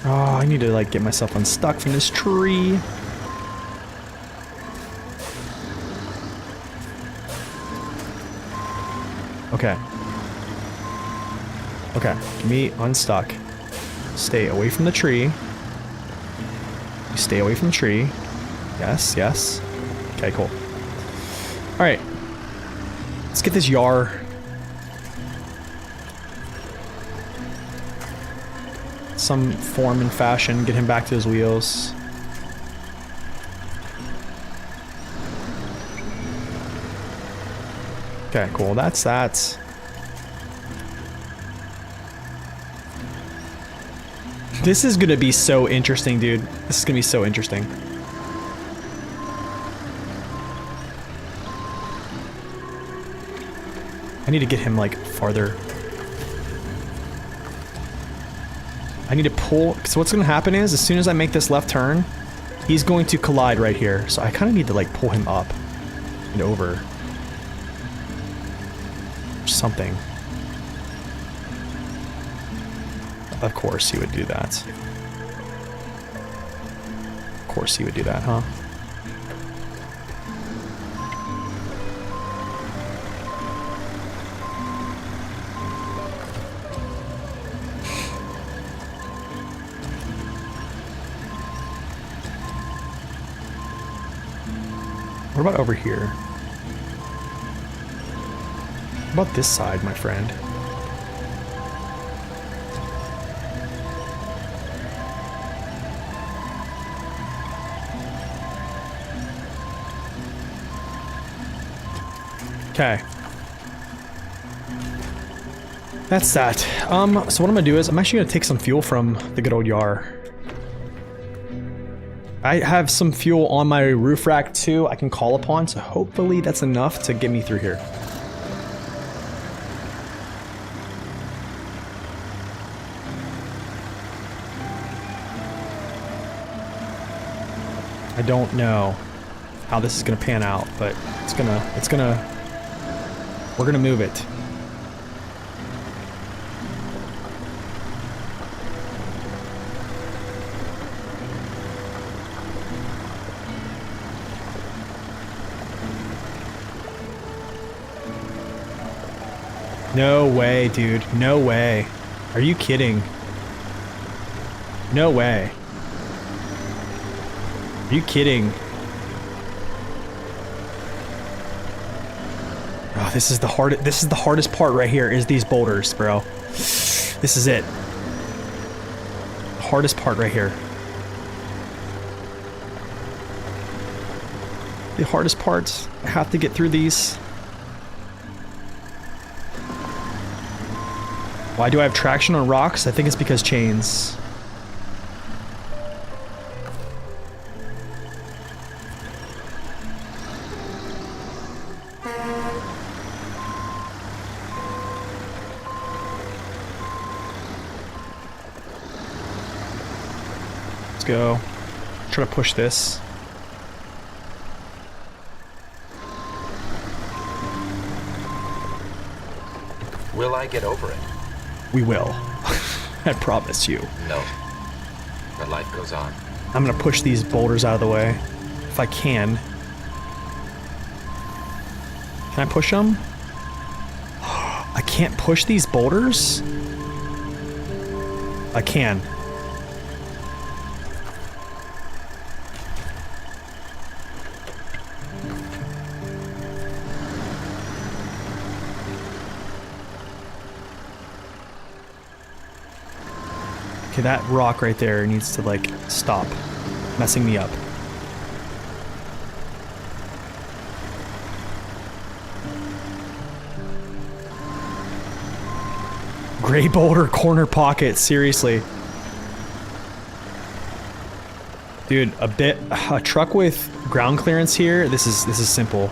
Oh, I need to like get myself unstuck from this tree. Okay. Okay, get me unstuck. Stay away from the tree. You stay away from the tree. Yes, yes. Okay, cool. Alright. Let's get this Yar. Some form and fashion, get him back to his wheels. Okay, cool. That's that. This is gonna be so interesting, dude. This is gonna be so interesting. I need to get him, like, farther. I need to pull, so what's gonna happen is, as soon as I make this left turn, he's going to collide right here. So I kind of need to, like, pull him up and over. Or something. Of course he would do that. Of course he would do that, huh? What about over here? What about this side, my friend? Okay. That's that. So what I'm gonna do is I'm actually gonna take some fuel from the good old Yar. I have some fuel on my roof rack too I can call upon, so hopefully that's enough to get me through here. I don't know how this is gonna pan out, but we're gonna move it. No way, dude. No way. Are you kidding? No way. Are you kidding? Oh, this is the hardest part right here is these boulders, bro. This is it. Hardest part right here. The hardest parts. I have to get through these. Why do I have traction on rocks? I think it's because chains. Let's go. Try to push this.
Will I get over it?
We will. I promise you.
No. But life goes on.
I'm gonna push these boulders out of the way. If I can. Can I push them? I can't push these boulders? I can. Okay, that rock right there needs to, like, stop messing me up. Gray boulder corner pocket, seriously. Dude, a truck with ground clearance here, this is simple.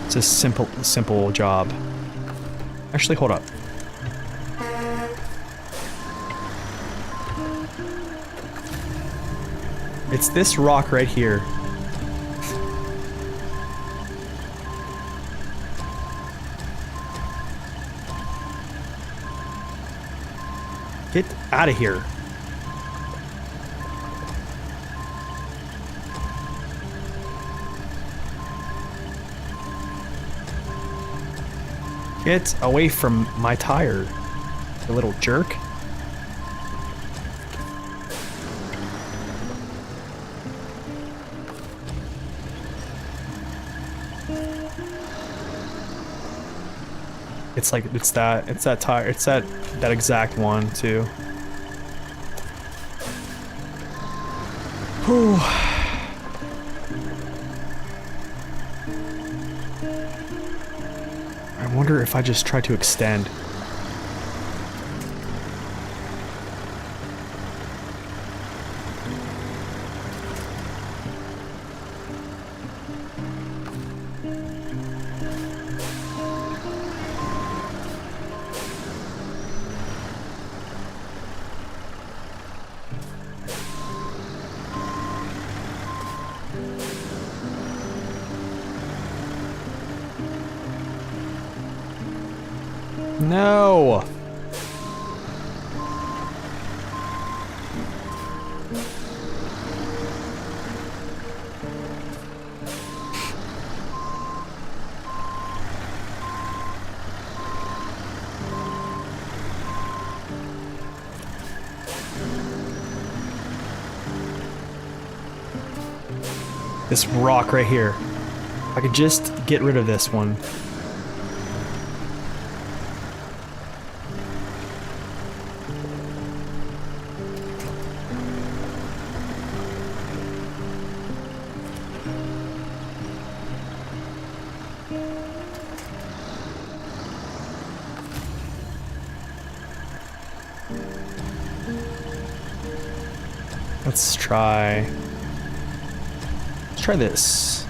It's a simple job. Actually, hold up. It's this rock right here. Get out of here. Get away from my tire, you little jerk. It's like, it's that tire, it's that exact one too. Whew. I wonder if I just try to extend. No! This rock right here. If I could just get rid of this one. Let's try this.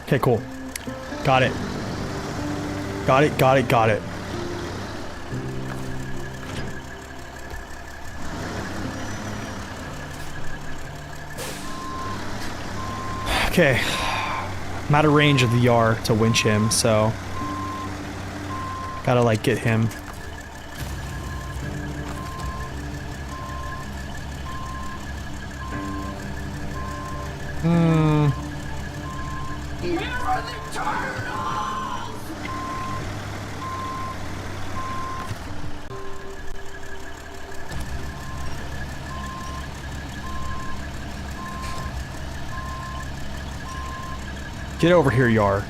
Okay, cool. Got it. Got it. Okay, I'm out of range of the Yar to winch him, so gotta like get him.
Here are the turtles!
Get over here, Yar.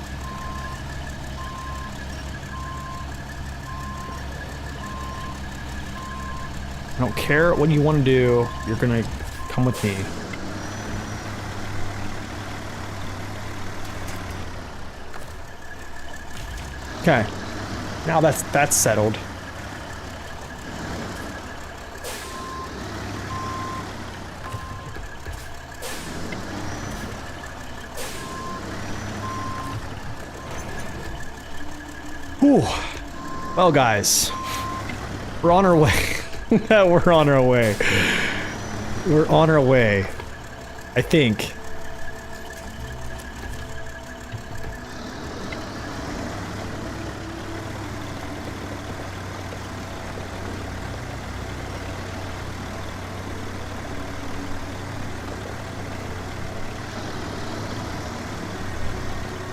I don't care what you want to do, you're gonna come with me. Okay, now that's settled. Whew. Well, guys, we're on our way. We're on our way. We're on our way. I think.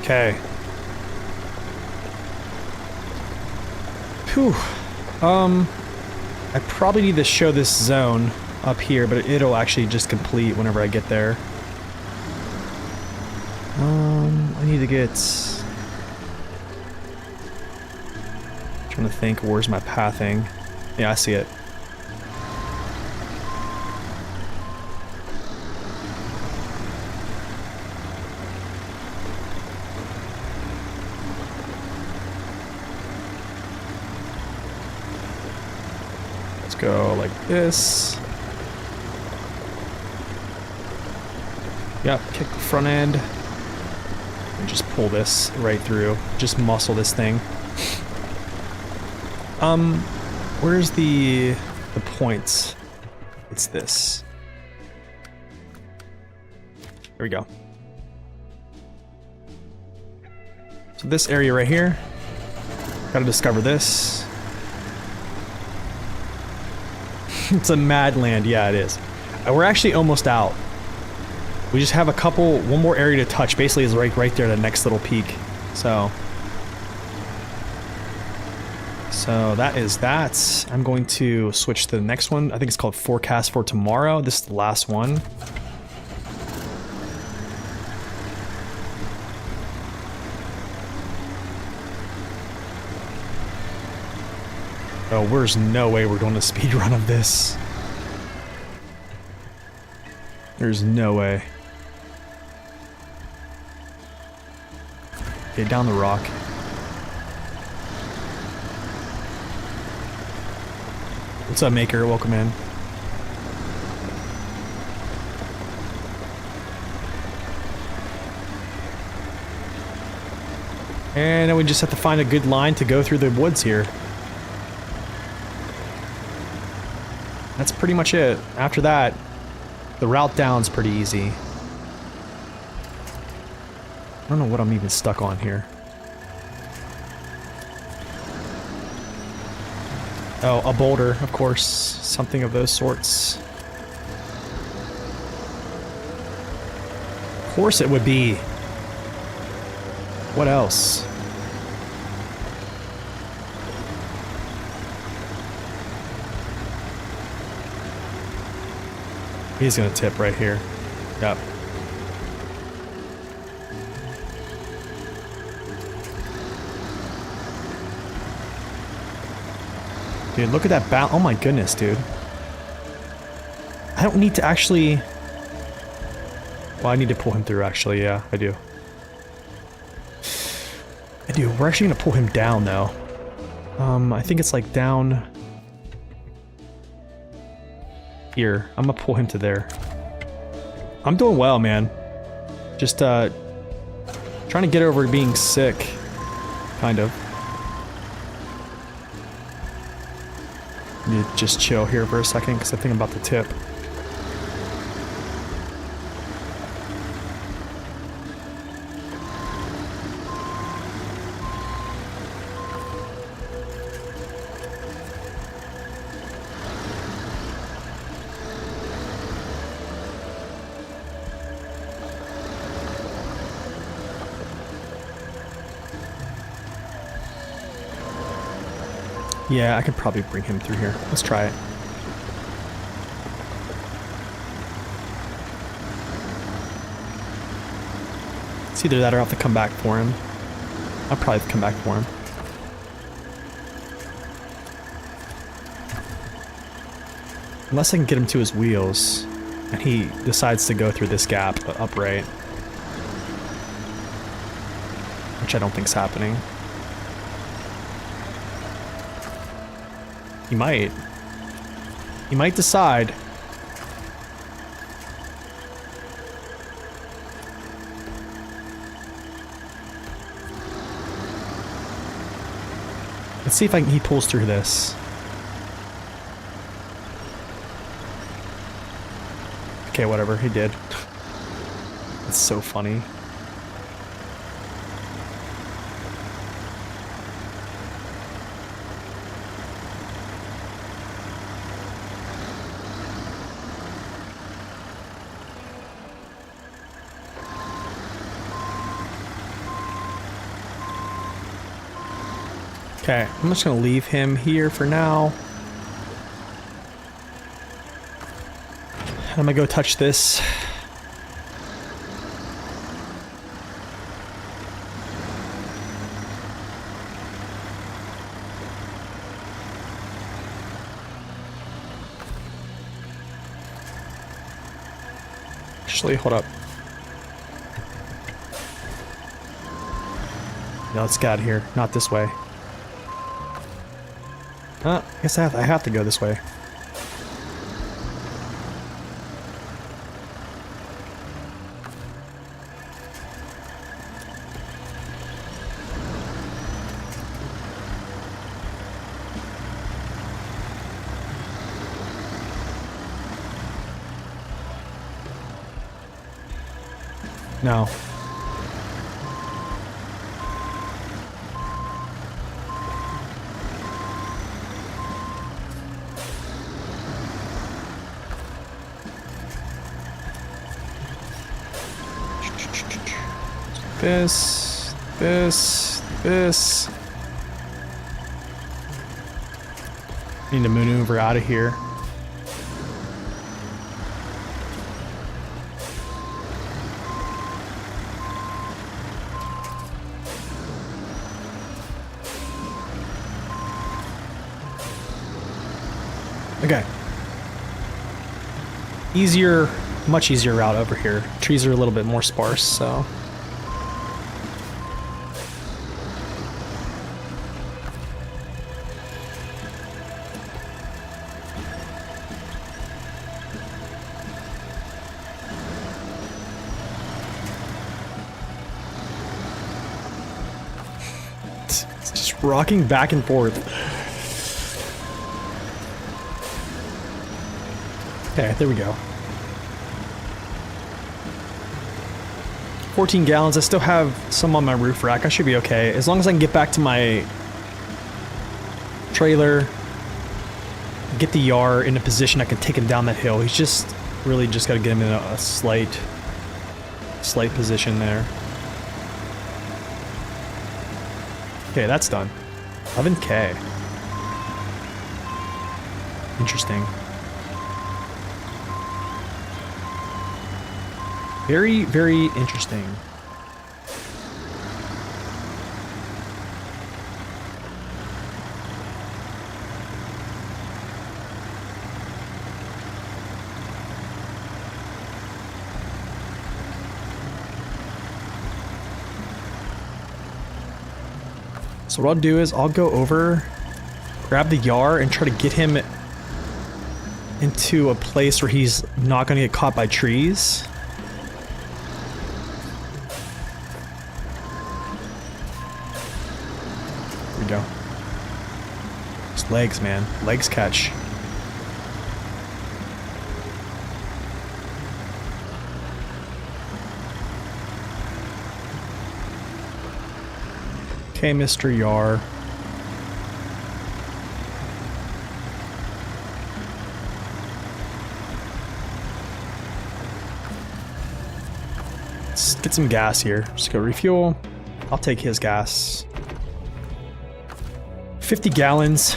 Okay. Whew. I probably need to show this zone up here, but it'll actually just complete whenever I get there. I need to get... trying to think, where's my pathing? Yeah, I see it. Go like this. Yep, kick the front end. And just pull this right through. Just muscle this thing. Where's the points? It's this. There we go. So this area right here. Gotta discover this. It's a mad land, yeah it is. We're actually almost out. We just have one more area to touch. Basically is right there, the next little peak. So that is that. I'm going to switch to the next one. I think it's called Forecast for Tomorrow. This is the last one. Oh, there's no way we're doing a speed run of this. There's no way. Okay, down the rock. What's up, Maker? Welcome in. And then we just have to find a good line to go through the woods here. That's pretty much it. After that, the route down's pretty easy. I don't know what I'm even stuck on here. Oh, a boulder, of course. Something of those sorts. Of course it would be. What else? He's gonna tip right here. Yep. Dude, look at that bounce. Oh my goodness, dude. I don't need to actually... Well, I need to pull him through, actually. Yeah, I do. I do. We're actually gonna pull him down, though. I think it's like down... here. I'm gonna pull him to there. I'm doing well, man. Just, trying to get over being sick. Kind of. Need to just chill here for a second, because I think I'm about to tip. Yeah, I could probably bring him through here. Let's try it. It's either that or I'll have to come back for him. I'll probably have to come back for him. Unless I can get him to his wheels, and he decides to go through this gap upright. Which I don't think's happening. He might. He might decide. Let's see if he pulls through this. Okay, whatever, he did. It's so funny. Okay, I'm just gonna leave him here for now. I'm gonna go touch this. Actually, hold up. No, let's get out of here. Not this way. I guess I have to go this way. No. This. Need to maneuver out of here. Okay. Easier, much easier route over here. Trees are a little bit more sparse, so. It's just rocking back and forth. Okay, there we go. 14 gallons. I still have some on my roof rack. I should be okay. As long as I can get back to my trailer, get the Yar in a position I can take him down that hill. He's just really just got to get him in a slight position there. Okay, that's done. 11K. Interesting. Very, very interesting. So what I'll do is I'll go over, grab the Yar, and try to get him into a place where he's not going to get caught by trees. There we go. Just legs, man. Legs catch. Okay, Mr. Yar. Let's get some gas here. Just go refuel. I'll take his gas. 50 gallons.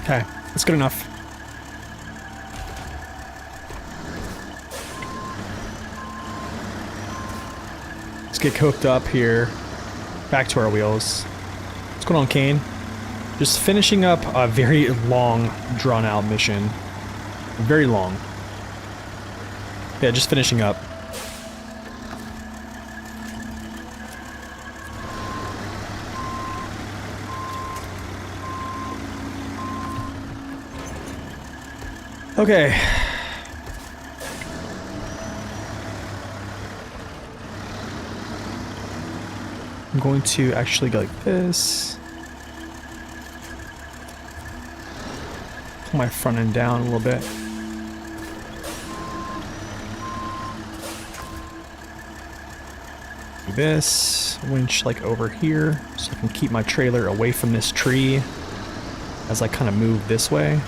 Okay, that's good enough. Let's get hooked up here. Back to our wheels. What's going on, Kane? Just finishing up a very long, drawn-out mission. Very long. Yeah, just finishing up. Okay. I'm going to actually go like this. Pull my front end down a little bit. Do this. Winch like over here so I can keep my trailer away from this tree as I kind of move this way.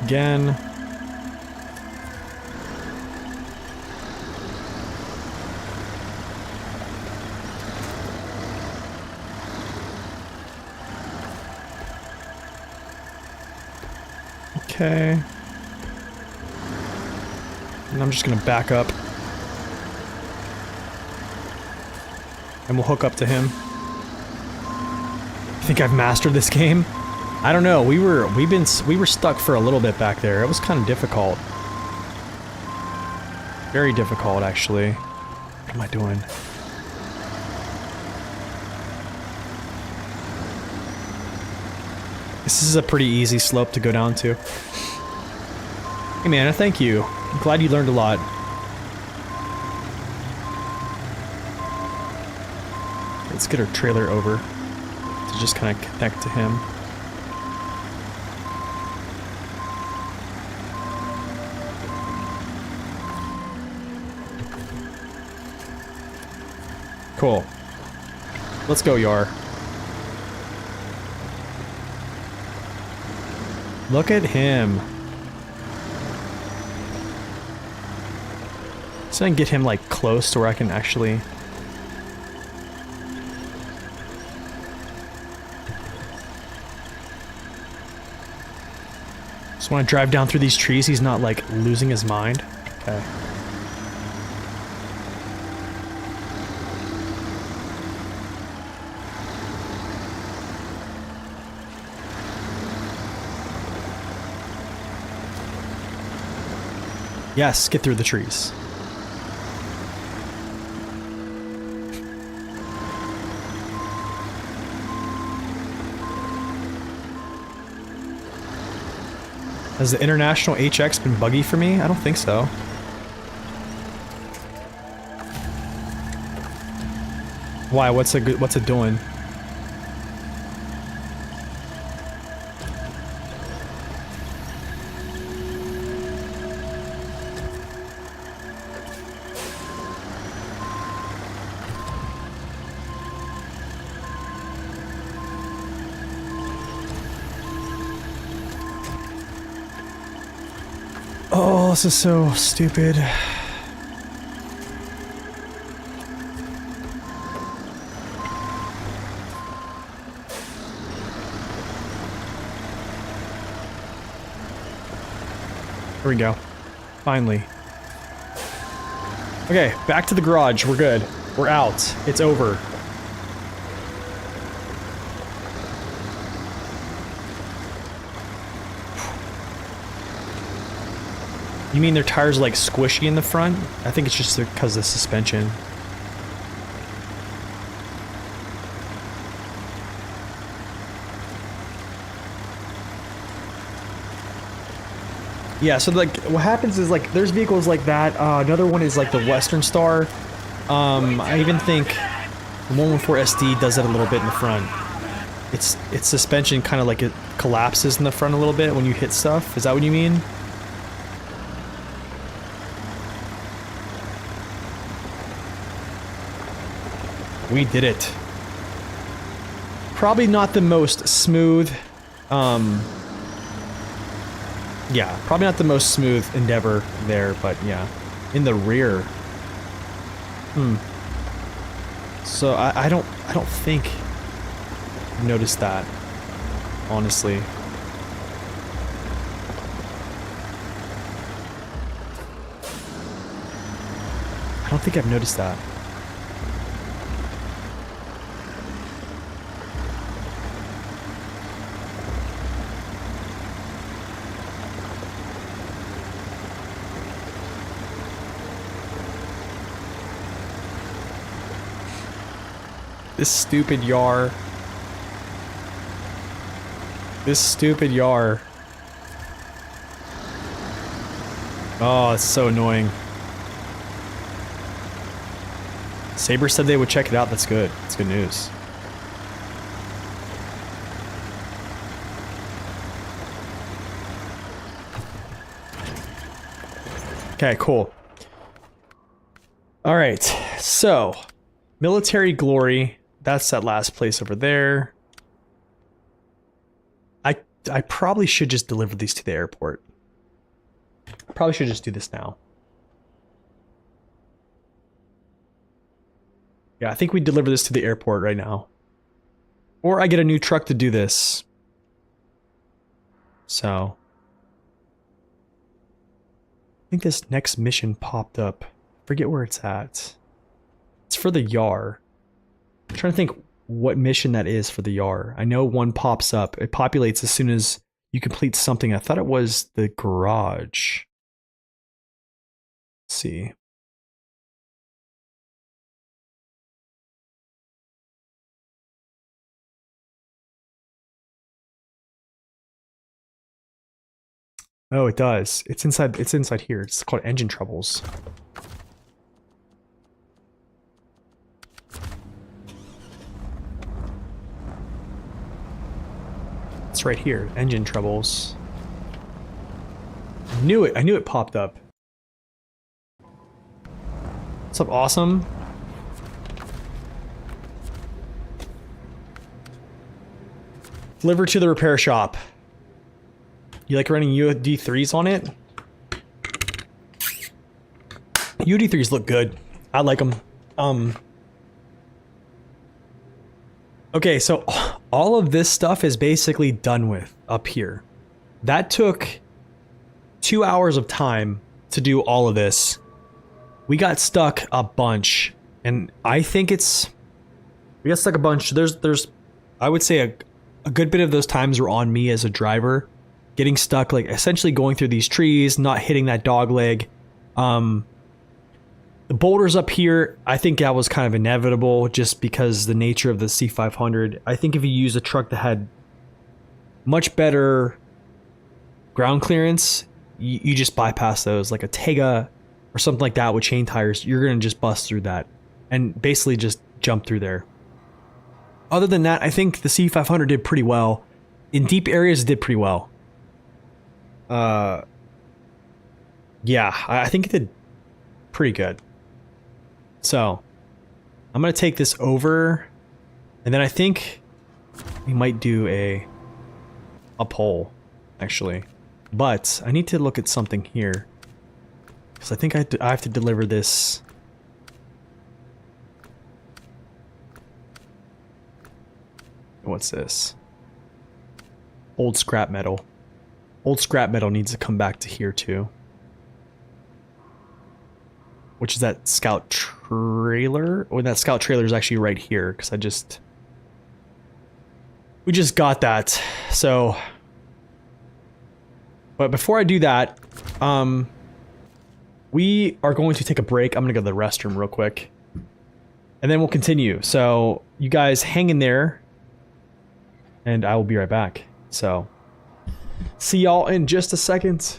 Again. Okay. And I'm just gonna back up. And we'll hook up to him. I think I've mastered this game. I don't know. We were stuck for a little bit back there. It was kind of difficult. Very difficult, actually. What am I doing? This is a pretty easy slope to go down to. Hey man, thank you. I'm glad you learned a lot. Let's get our trailer over to just kind of connect to him. Cool. Let's go, Yar. Look at him. So I can get him like close to where I can actually... Just want to drive down through these trees, he's not like losing his mind. Okay. Yes, get through the trees. Has the International HX been buggy for me? I don't think so. Why? What's it doing? Oh, this is so stupid. Here we go. Finally. Okay, back to the garage. We're good. We're out. It's over. You mean their tires are like squishy in the front? I think it's just because of the suspension. Yeah, so like what happens is like there's vehicles like that. Another one is like the Western Star. I even think the 114 SD does that a little bit in the front. Its suspension kind of like it collapses in the front a little bit when you hit stuff. Is that what you mean? We did it. Probably not the most smooth, yeah, probably not the most smooth endeavor there, but yeah. In the rear. So I don't think noticed that, honestly. I don't think I've noticed that. This stupid Yar. This stupid Yar. Oh, it's so annoying. Saber said they would check it out. That's good. That's good news. Okay, cool. All right, so military glory. That's that last place over there. I probably should just deliver these to the airport. I probably should just do this now. Yeah, I think we deliver this to the airport right now. Or I get a new truck to do this. So. I think this next mission popped up. Forget where it's at. It's for the Yar. I'm trying to think what mission that is for the Yar. I know one pops up. It populates as soon as you complete something. I thought it was the garage. Let's see. Oh, it does. It's inside here. It's called engine troubles. It's right here. Engine troubles. I knew it. I knew it popped up. What's up, awesome? Deliver to the repair shop. You like running UD3s on it? UD3s look good. I like them. Okay, so all of this stuff is basically done with up here. That took 2 hours of time to do all of this. We got stuck a bunch, and I think we got stuck a bunch. There's I would say a good bit of those times were on me as a driver, getting stuck, like essentially going through these trees, not hitting that dog leg. The boulders up here, I think that was kind of inevitable just because the nature of the C500. I think if you use a truck that had much better ground clearance, you just bypass those, like a Tega or something like that with chain tires. You're going to just bust through that and basically just jump through there. Other than that, I think the C500 did pretty well. In deep areas, it did pretty well. Yeah, I think it did pretty good. So, I'm going to take this over, and then I think we might do a poll, actually. But I need to look at something here, because I think I have to deliver this. What's this? Old scrap metal. Old scrap metal needs to come back to here too. Which is that scout trailer? Or that scout trailer is actually right here, because we just got that. So, but before I do that, we are going to take a break. I'm gonna go to the restroom real quick, and then we'll continue. So you guys hang in there, and I will be right back. So, see y'all in just a second.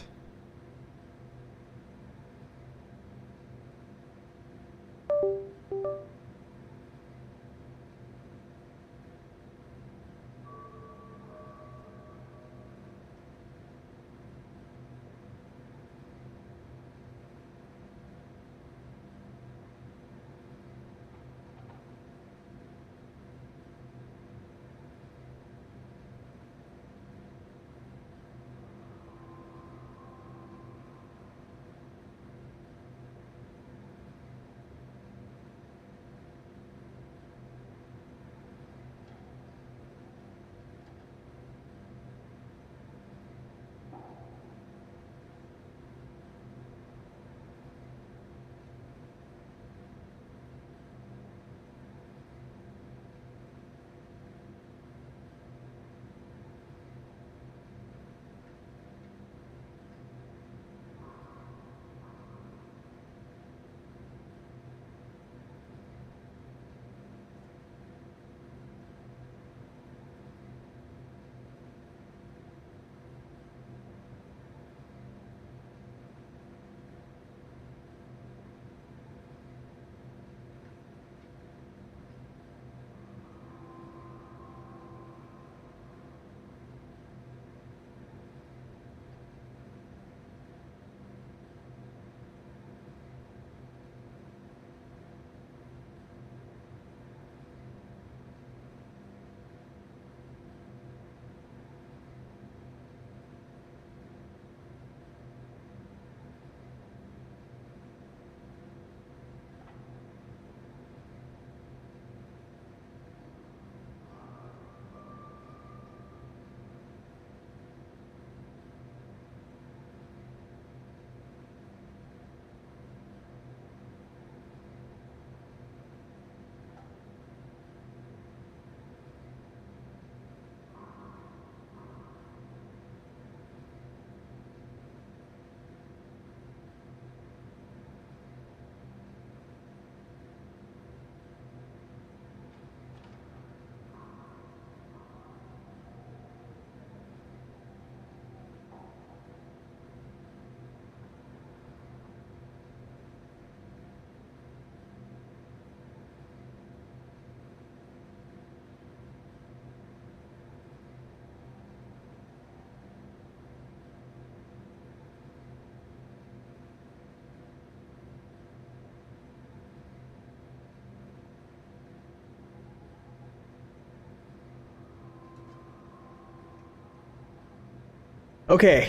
Okay.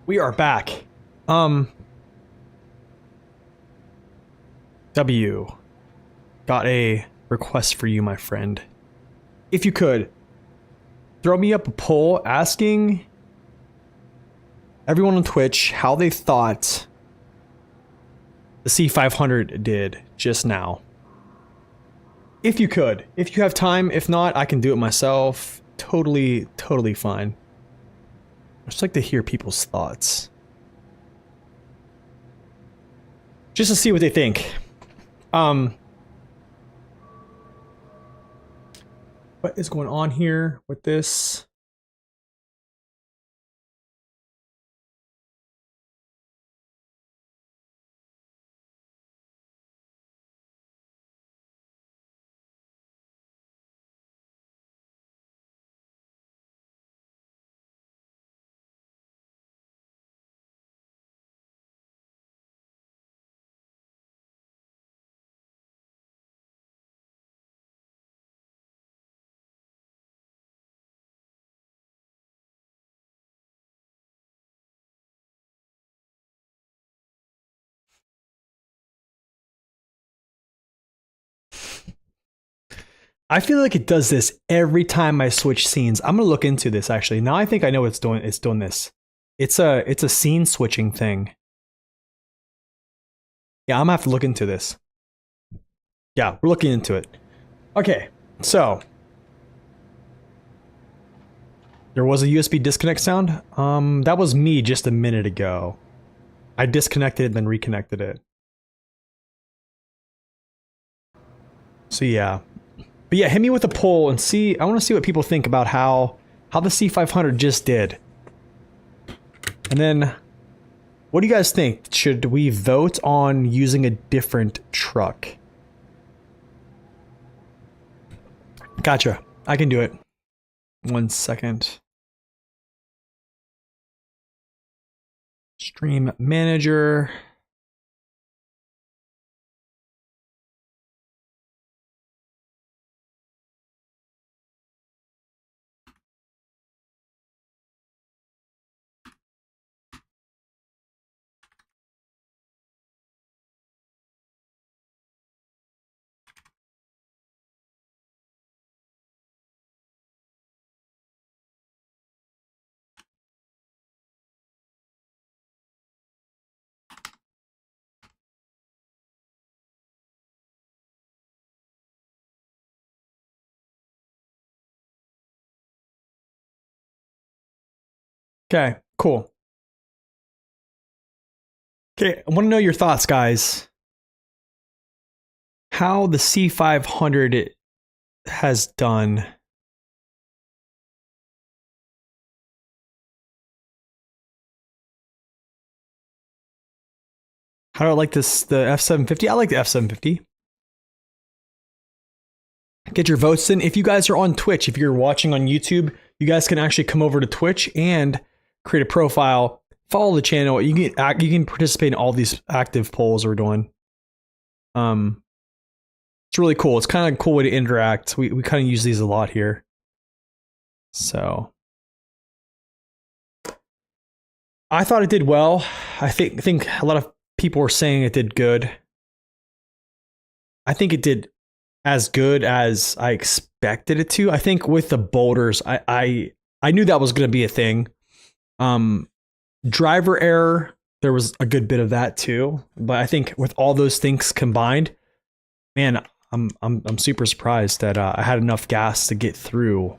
We are back. W. Got a request for you, my friend. If you could, throw me up a poll asking everyone on Twitch how they thought the C500 did just now. If you could. If you have time. If not, I can do it myself. Totally fine. I just like to hear people's thoughts. Just to see what they think. What is going on here with this? I feel like it does this every time I switch scenes. I'm gonna look into this actually. Now I think I know what it's doing. It's doing this. It's a scene switching thing. Yeah, I'm gonna have to look into this. Yeah, we're looking into it. Okay, so there was a USB disconnect sound. That was me just a minute ago. I disconnected it, then reconnected it. So yeah. But yeah, hit me with a poll and see. I want to see what people think about how the C500 just did. And then, what do you guys think? Should we vote on using a different truck? Gotcha. I can do it. 1 second. Stream manager. Okay, cool. Okay, I want to know your thoughts, guys. How the C500 has done. How do I like this? The F750? I like the F750. Get your votes in. If you guys are on Twitch, if you're watching on YouTube, you guys can actually come over to Twitch and create a profile, follow the channel. You can participate in all these active polls we're doing. It's really cool. It's kind of a cool way to interact. We kind of use these a lot here. So I thought it did well. I think a lot of people were saying it did good. I think it did as good as I expected it to. I think with the boulders, I knew that was going to be a thing. Driver error, there was a good bit of that too. But I think with all those things combined, man, I'm super surprised that I had enough gas to get through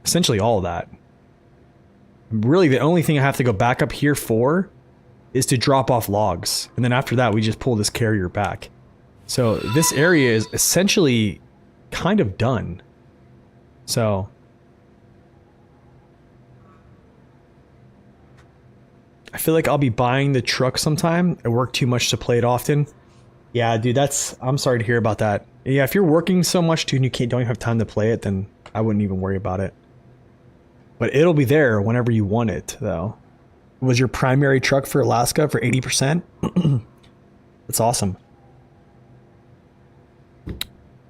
essentially all of that. Really, the only thing I have to go back up here for is to drop off logs. And then after that, we just pull this carrier back. So this area is essentially kind of done. So I feel like I'll be buying the truck sometime. I work too much to play it often. Yeah, dude, I'm sorry to hear about that. Yeah, if you're working so much too and you don't even have time to play it, then I wouldn't even worry about it. But it'll be there whenever you want it, though. Was your primary truck for Alaska for 80%? That's awesome.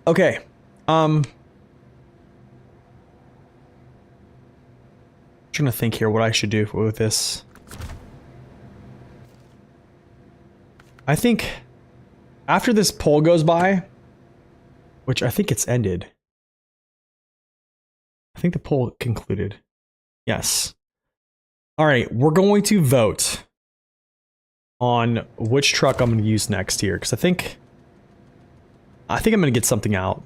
Okay. trying to think here what I should do with this. I think after this poll goes by, which I think it's ended. I think the poll concluded. Yes. All right, we're going to vote on which truck I'm going to use next here, because I think I'm going to get something out.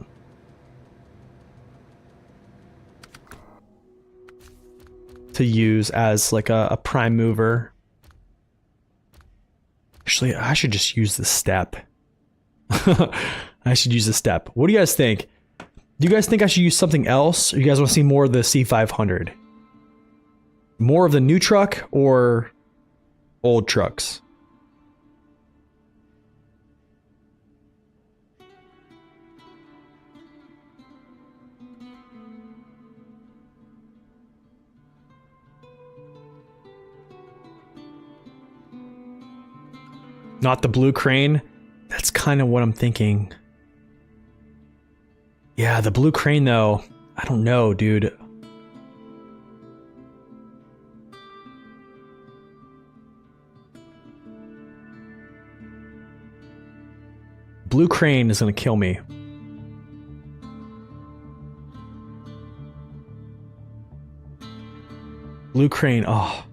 To use as like a prime mover. Actually, I should just use the step. I should use the step. What do you guys think? Do you guys think I should use something else? Or you guys want to see more of the C500? More of the new truck or old trucks? Not the blue crane? That's kind of what I'm thinking. Yeah, the blue crane though. I don't know, dude. Blue crane is gonna kill me. Blue crane, oh.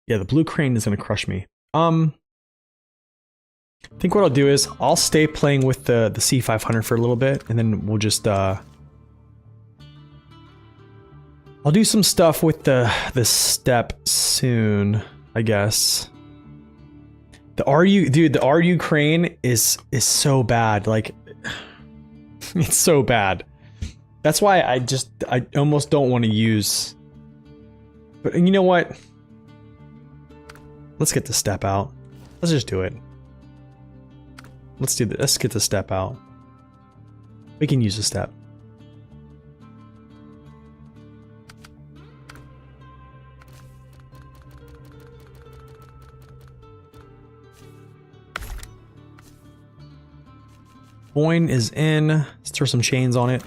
Yeah, the blue crane is gonna crush me. I think what I'll do is I'll stay playing with the C500 for a little bit, and then we'll just I'll do some stuff with the step soon, I guess. The RU, dude, the RU crane is so bad. Like, it's so bad. That's why I almost don't want to use. But you know what? Let's get the step out. Let's just do it. Let's do this. Let's get the step out. We can use the step. Coin is in. Let's throw some chains on it.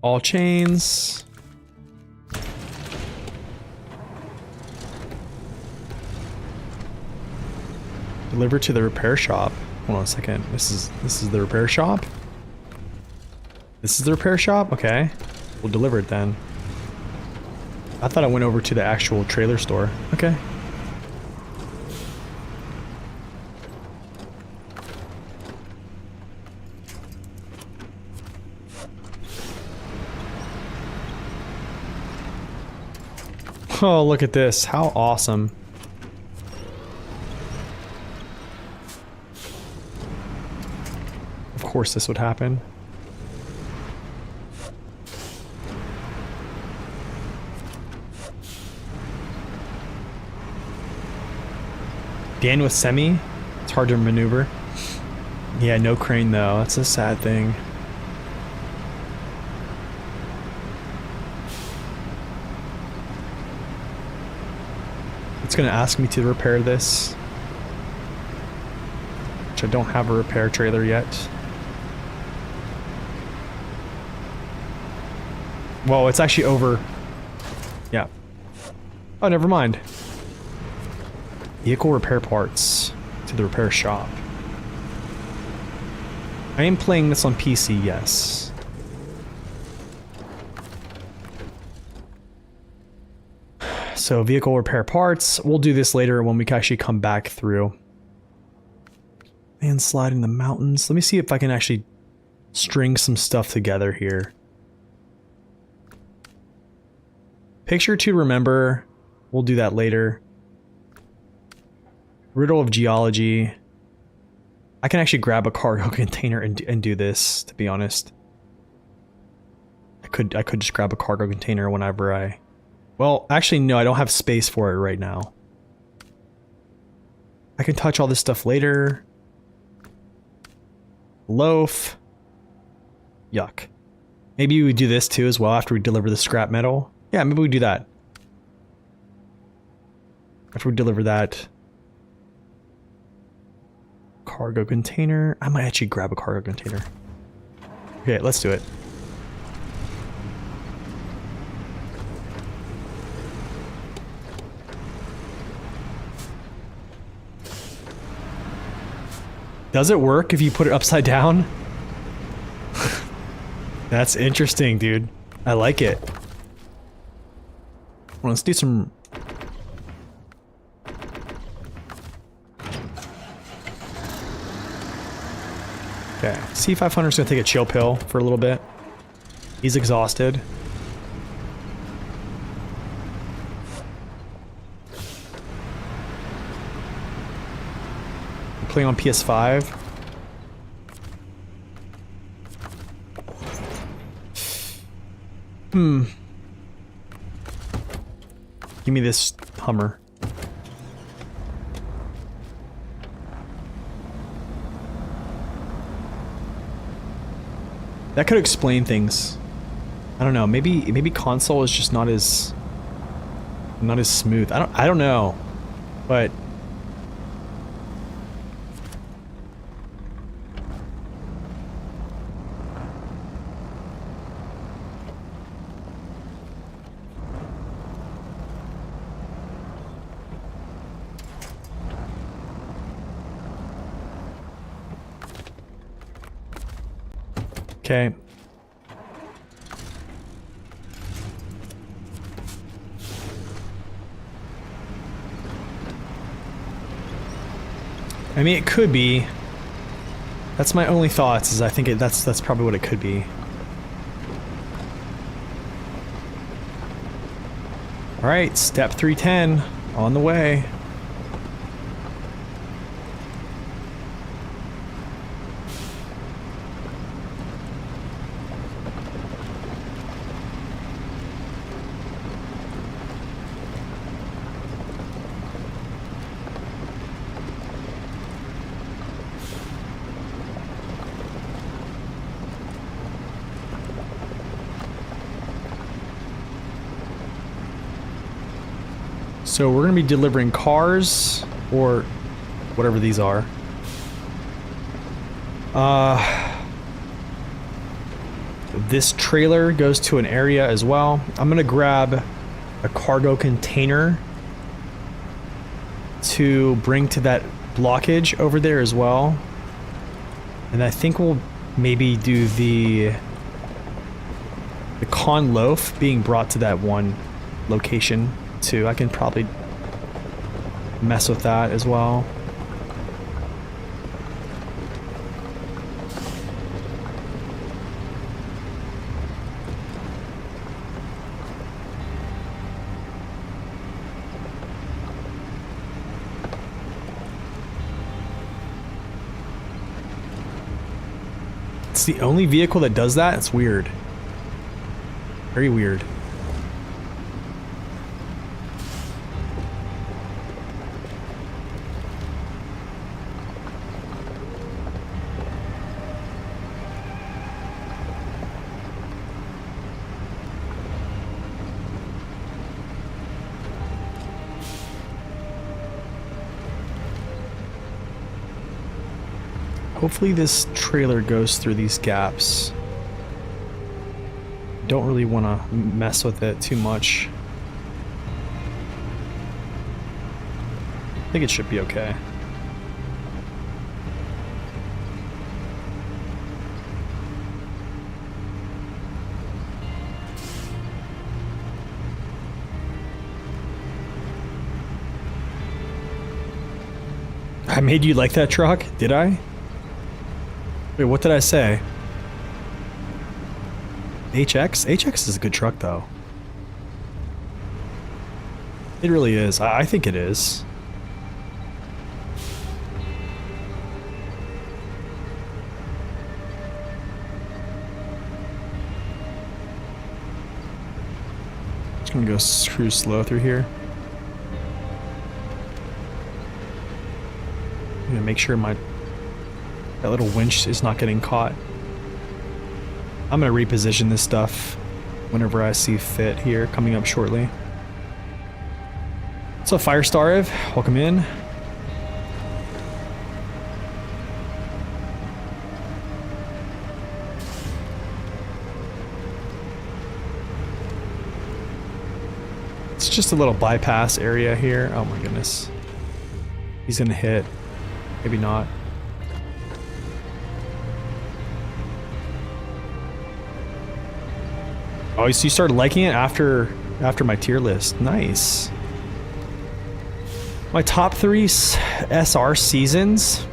All chains. Deliver to the repair shop. Hold on a second. This is the repair shop? This is the repair shop? Okay. We'll deliver it then. I thought I went over to the actual trailer store. Okay. Oh, look at this. How awesome. Of course this would happen. Dan with semi? It's hard to maneuver. Yeah, no crane though. That's a sad thing. It's gonna ask me to repair this. Which I don't have a repair trailer yet. Whoa, it's actually over. Yeah. Oh, never mind. Vehicle repair parts to the repair shop. I am playing this on PC, yes. So vehicle repair parts. We'll do this later when we can actually come back through. And slide in the mountains. Let me see if I can actually string some stuff together here. Picture to remember. We'll do that later. Riddle of geology. I can actually grab a cargo container and do this, to be honest. I could just grab a cargo container whenever I... Well, actually no, I don't have space for it right now. I can touch all this stuff later. Loaf. Yuck. Maybe we do this too as well after we deliver the scrap metal. Yeah, maybe we do that. After we deliver that. Cargo container. I might actually grab a cargo container. Okay, let's do it. Does it work if you put it upside down? That's interesting, dude. I like it. Well, let's do some... Okay, C500's gonna take a chill pill for a little bit. He's exhausted. I'm playing on PS5. Give me this Hummer. That could explain things. I don't know. Maybe console is just not as smooth. I don't know. But okay. I mean, it could be. That's my only thoughts, is I think that's probably what it could be. Alright, step 310 on the way. So we're going to be delivering cars, or whatever these are. This trailer goes to an area as well. I'm going to grab a cargo container to bring to that blockage over there as well. And I think we'll maybe do the con loaf being brought to that one location too. I can probably mess with that as well. It's the only vehicle that does that? It's weird. Very weird. Hopefully this trailer goes through these gaps. Don't really want to mess with it too much. I think it should be okay. I made you like that truck? Did I? Wait, what did I say? HX? HX is a good truck, though. It really is. I think it is. Just gonna go cruise slow through here. I'm gonna make sure that little winch is not getting caught. I'm gonna reposition this stuff whenever I see fit here, coming up shortly. So Firestar, welcome in. It's just a little bypass area here. Oh my goodness. He's gonna hit. Maybe not. Oh, so you started liking it after my tier list. Nice. My top 3 SR seasons.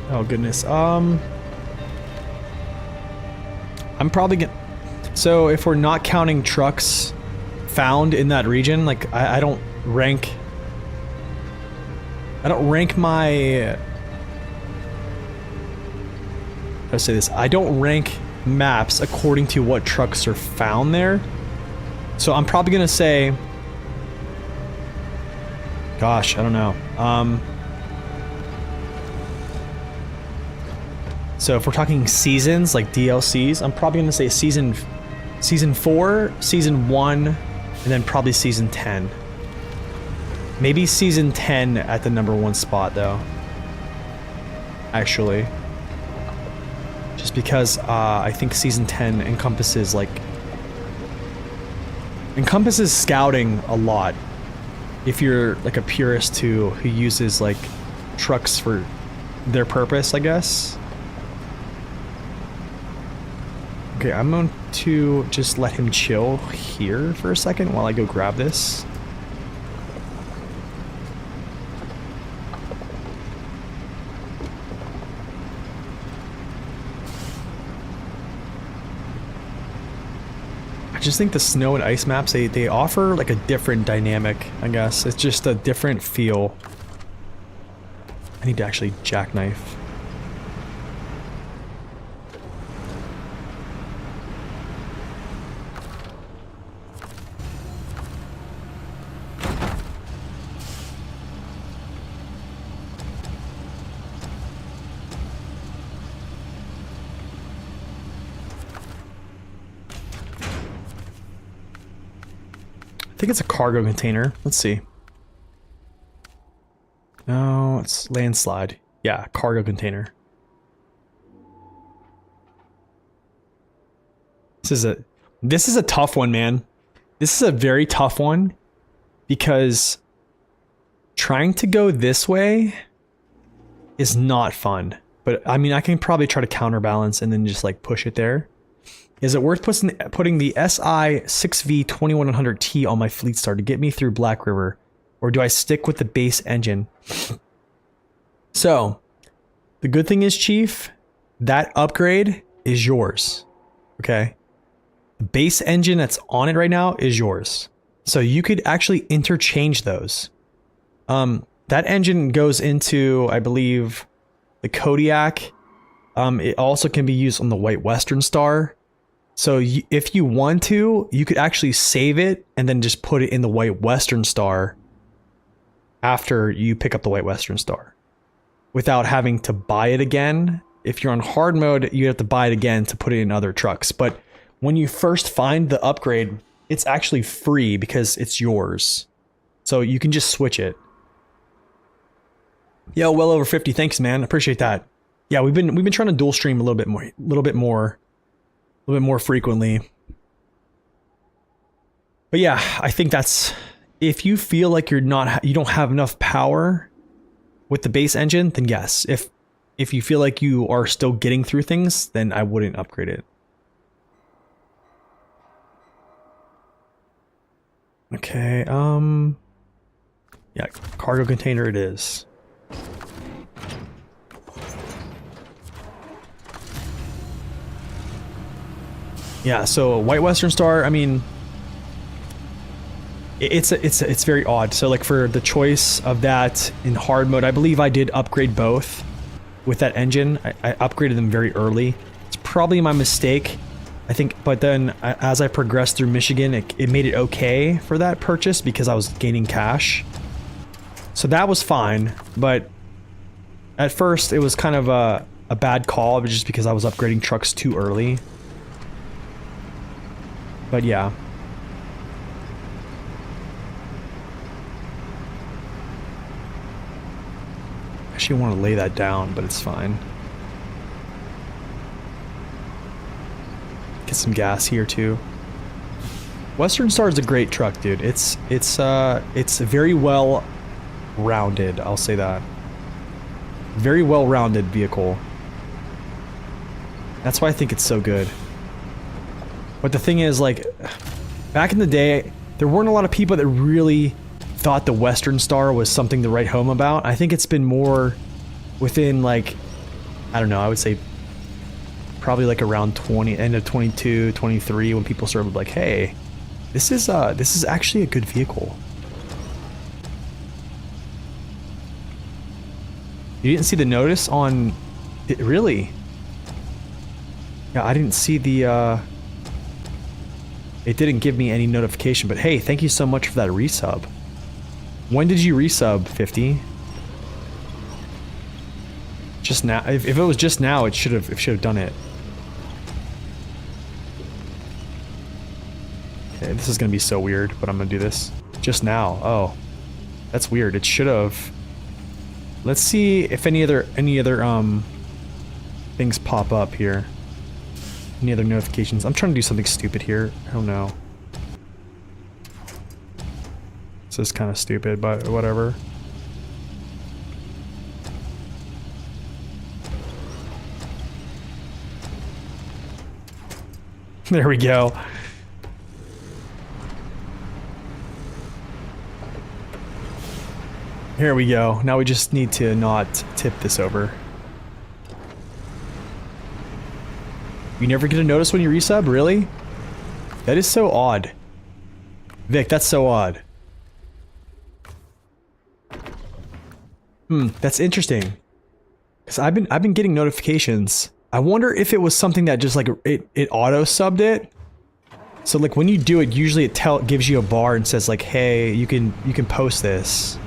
Oh goodness. I'm probably gonna. So if we're not counting trucks found in that region, like I don't rank my. Let's say this. I don't rank maps according to what trucks are found there. So I'm probably gonna say. Gosh, I don't know. So if we're talking seasons, like DLCs, I'm probably gonna say season 4, season 1, and then probably season 10. Maybe season 10 at the #1 spot though. Actually. Just because I think season 10 encompasses scouting a lot. If you're like a purist who uses like trucks for their purpose, I guess. Okay, I'm going to just let him chill here for a second while I go grab this. I just think the snow and ice maps, they offer like a different dynamic, I guess. It's just a different feel. I need to actually jackknife. I think it's a cargo container. Let's see. No, it's landslide. Yeah, cargo container. This is a tough one, man. This is a very tough one because trying to go this way is not fun. But I mean, I can probably try to counterbalance and then just like push it there. Is it worth putting the SI 6V 2100T on my Fleet Star to get me through Black River? Or do I stick with the base engine? So, the good thing is, Chief, that upgrade is yours. Okay? The base engine that's on it right now is yours. So you could actually interchange those. That engine goes into, I believe, the Kodiak. It also can be used on the White Western Star. So if you want to, you could actually save it and then just put it in the White Western Star after you pick up the White Western Star without having to buy it again. If you're on hard mode, you have to buy it again to put it in other trucks. But when you first find the upgrade, it's actually free because it's yours. So you can just switch it. Yo, well over 50. Thanks, man. Appreciate that. Yeah, we've been trying to dual stream a little bit more frequently. But yeah, I think that's, if you feel like you don't have enough power with the base engine, then yes. If you feel like you are still getting through things, then I wouldn't upgrade it. Okay, yeah, cargo container it is. Yeah, so White Western Star, I mean, it's very odd. So like for the choice of that in hard mode, I believe I did upgrade both with that engine. I upgraded them very early. It's probably my mistake, I think, but then as I progressed through Michigan, it made it okay for that purchase because I was gaining cash. So that was fine, but at first it was kind of a bad call just because I was upgrading trucks too early. But yeah. I actually want to lay that down, but it's fine. Get some gas here too. Western Star is a great truck, dude. It's very well rounded, I'll say that. Very well rounded vehicle. That's why I think it's so good. But the thing is, like, back in the day, there weren't a lot of people that really thought the Western Star was something to write home about. I think it's been more within, like, I don't know, I would say probably like around end of 22, 23, when people started like, hey, this is actually a good vehicle. You didn't see the notice on it, really? Yeah, I didn't see the it didn't give me any notification, but hey, thank you so much for that resub. When did you resub, 50? Just now. If it was just now, it should have done it. Okay, this is gonna be so weird, but I'm gonna do this. Just now. Oh. That's weird. It should have. Let's see if any other things pop up here. Any other notifications? I'm trying to do something stupid here. I don't know. This is kind of stupid, but whatever. There we go. Here we go. Now we just need to not tip this over. You never get a notice when you resub? Really? That is so odd. Vic, that's so odd. That's interesting. Cause I've been getting notifications. I wonder if it was something that just like it auto subbed it. So like when you do it, usually it gives you a bar and says like, hey, you can post this.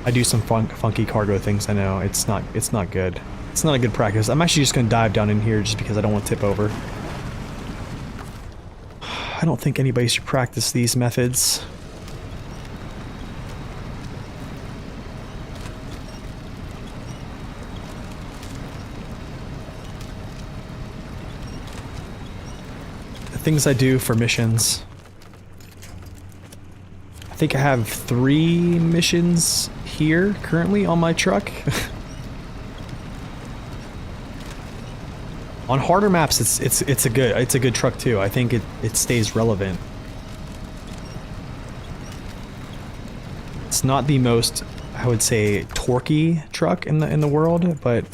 I do some funky cargo things. I know it's not good. It's not a good practice. I'm actually just gonna dive down in here just because I don't want to tip over. I don't think anybody should practice these methods. The things I do for missions. I think I have 3 missions here currently on my truck. On harder maps, it's a good truck too. I think it stays relevant. It's not the most, I would say, torquey truck in the world, but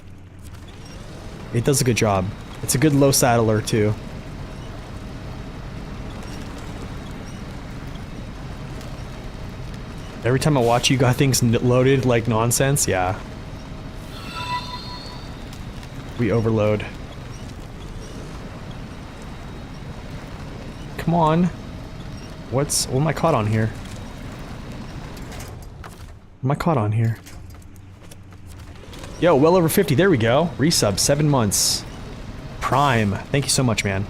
it does a good job. It's a good low saddler too. Every time I watch you got things loaded like nonsense, yeah. We overload. Come on. What am I caught on here? What am I caught on here? Yo, well over 50. There we go. Resub, 7 months. Prime. Thank you so much, man.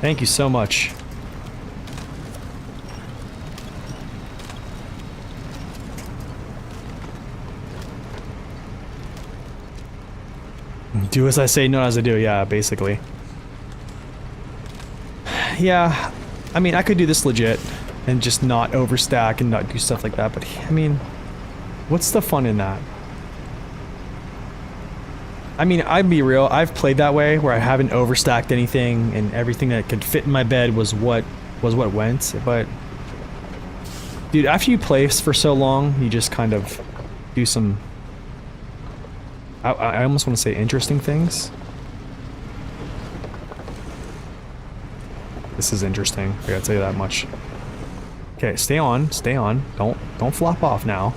Thank you so much. Do as I say, not as I do. Yeah, basically. Yeah, I mean, I could do this legit and just not overstack and not do stuff like that, but I mean, what's the fun in that? I mean, I'd be real, I've played that way where I haven't overstacked anything and everything that could fit in my bed was what went, but dude, after you play for so long, you just kind of do some, I almost want to say interesting things. This is interesting, I gotta tell you that much. Okay, stay on, don't flop off now.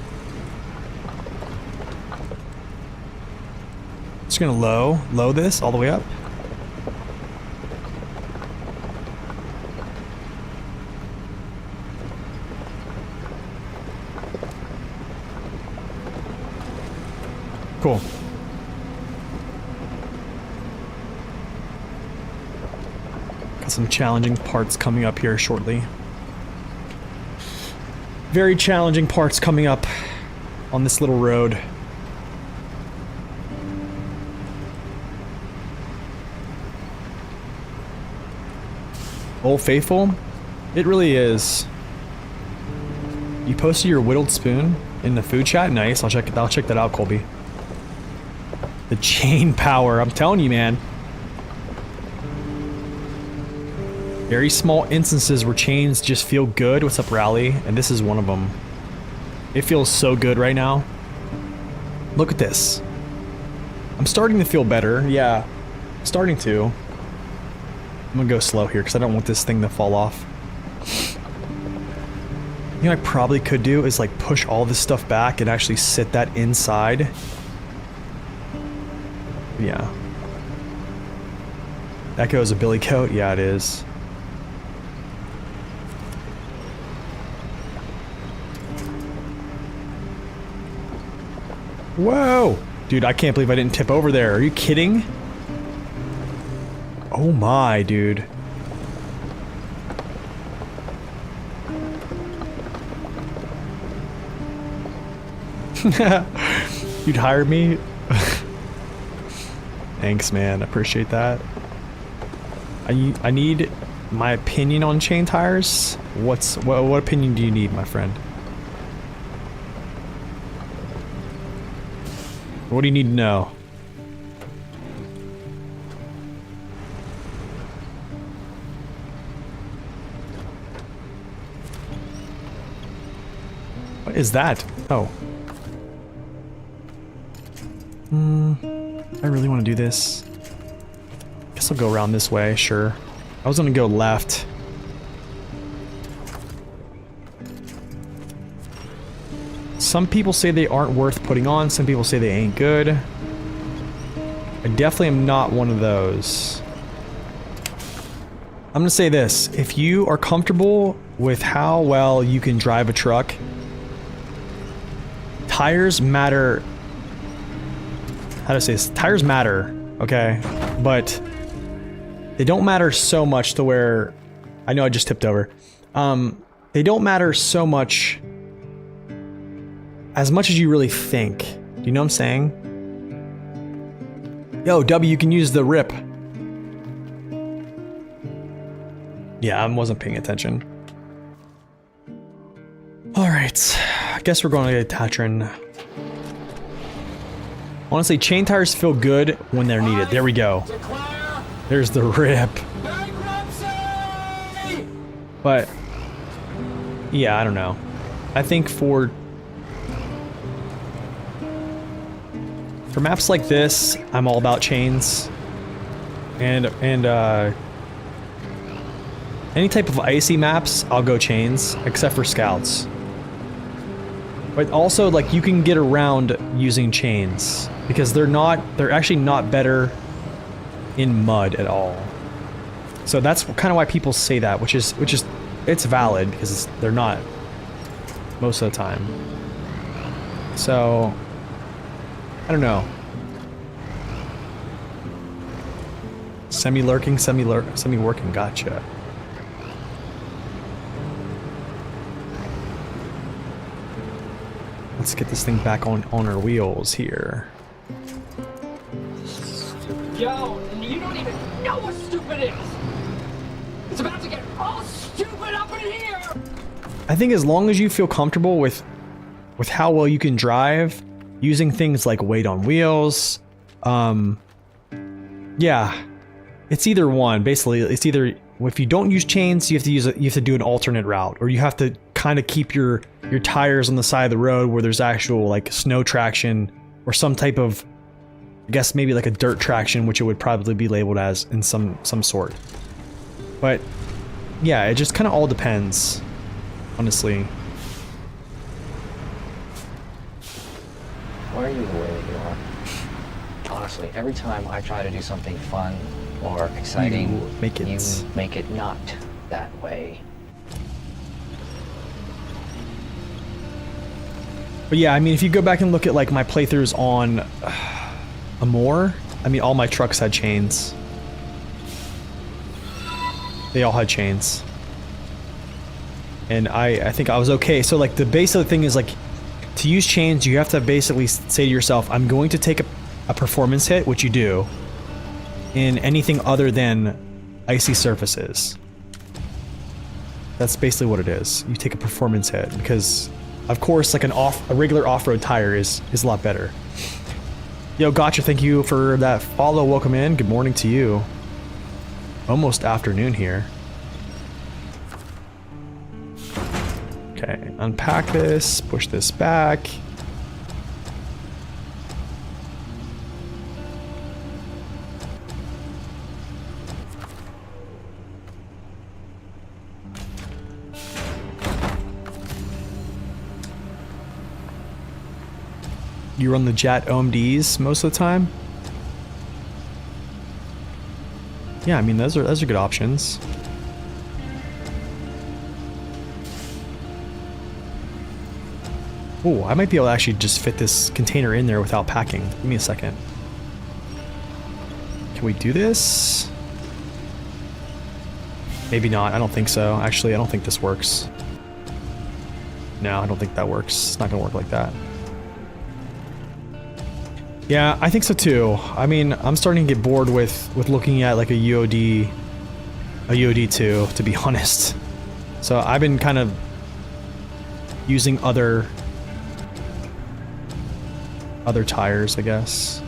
Just gonna low this all the way up. Cool. Got some challenging parts coming up here shortly. Very challenging parts coming up on this little road. Old Faithful? It really is. You posted your whittled spoon in the food chat? Nice. I'll check that out, Colby. The chain power. I'm telling you, man. Very small instances where chains just feel good. What's up, Rally? And this is one of them. It feels so good right now. Look at this. I'm starting to feel better. Yeah. Starting to. I'm gonna go slow here because I don't want this thing to fall off. You know what I probably could do is like push all this stuff back and actually sit that inside. Yeah. That goes a billy coat? Yeah, it is. Whoa! Dude, I can't believe I didn't tip over there. Are you kidding? Oh my, dude. You'd hire me? Thanks, man. I appreciate that. I need my opinion on chain tires. What opinion do you need, my friend? What do you need to know? What is that? Oh. I really want to do this. Guess I'll go around this way, sure. I was gonna go left. Some people say they aren't worth putting on, some people say they ain't good. I definitely am not one of those. I'm gonna say this, if you are comfortable with how well you can drive a truck, tires matter. How to say this? Tires matter, okay? But they don't matter so much to where, I know I just tipped over. They don't matter so much as you really think. Do you know what I'm saying? Yo, W, you can use the rip. Yeah, I wasn't paying attention. Alright, I guess we're going to get Tatron. Honestly, chain tires feel good when they're needed. There we go. There's the rip. But, yeah, I don't know. I think for maps like this, I'm all about chains. And any type of icy maps, I'll go chains, except for scouts. But also, like, you can get around using chains because they're actually not better in mud at all. So that's kind of why people say that, which is it's valid because they're not most of the time. So I don't know. Semi-lurking, semi-working, gotcha. Let's get this thing back on our wheels here.
Yo, you don't even know what stupid is! It's about to get all stupid up in here!
I think as long as you feel comfortable with how well you can drive, using things like weight on wheels, yeah, it's either one. Basically, it's either if you don't use chains, you have to do an alternate route, or you have to kind of keep your tires on the side of the road where there's actual like snow traction or some type of, I guess maybe like a dirt traction, which it would probably be labeled as in some sort. But yeah, it just kind of all depends, honestly.
Why are you the way that you are? Honestly, every time I try to do something fun or exciting, you make it not that way.
But yeah, I mean, if you go back and look at like my playthroughs on Amore, I mean, all my trucks had chains. They all had chains. And I think I was okay. So like the basic thing is like, to use chains, you have to basically say to yourself, I'm going to take a performance hit, which you do, in anything other than icy surfaces. That's basically what it is. You take a performance hit because, of course, like a regular off-road tire is a lot better. Yo, gotcha. Thank you for that follow. Welcome in. Good morning to you. Almost afternoon here. Okay, unpack this, push this back. You run the Jet OMDs most of the time? Yeah, I mean those are good options. Oh, I might be able to actually just fit this container in there without packing. Give me a second. Can we do this? Maybe not. I don't think so. Actually, I don't think this works. No, I don't think that works. It's not gonna work like that. Yeah, I think so too. I mean, I'm starting to get bored with looking at like a UOD 2, to be honest. So I've been kind of using other tires, I guess.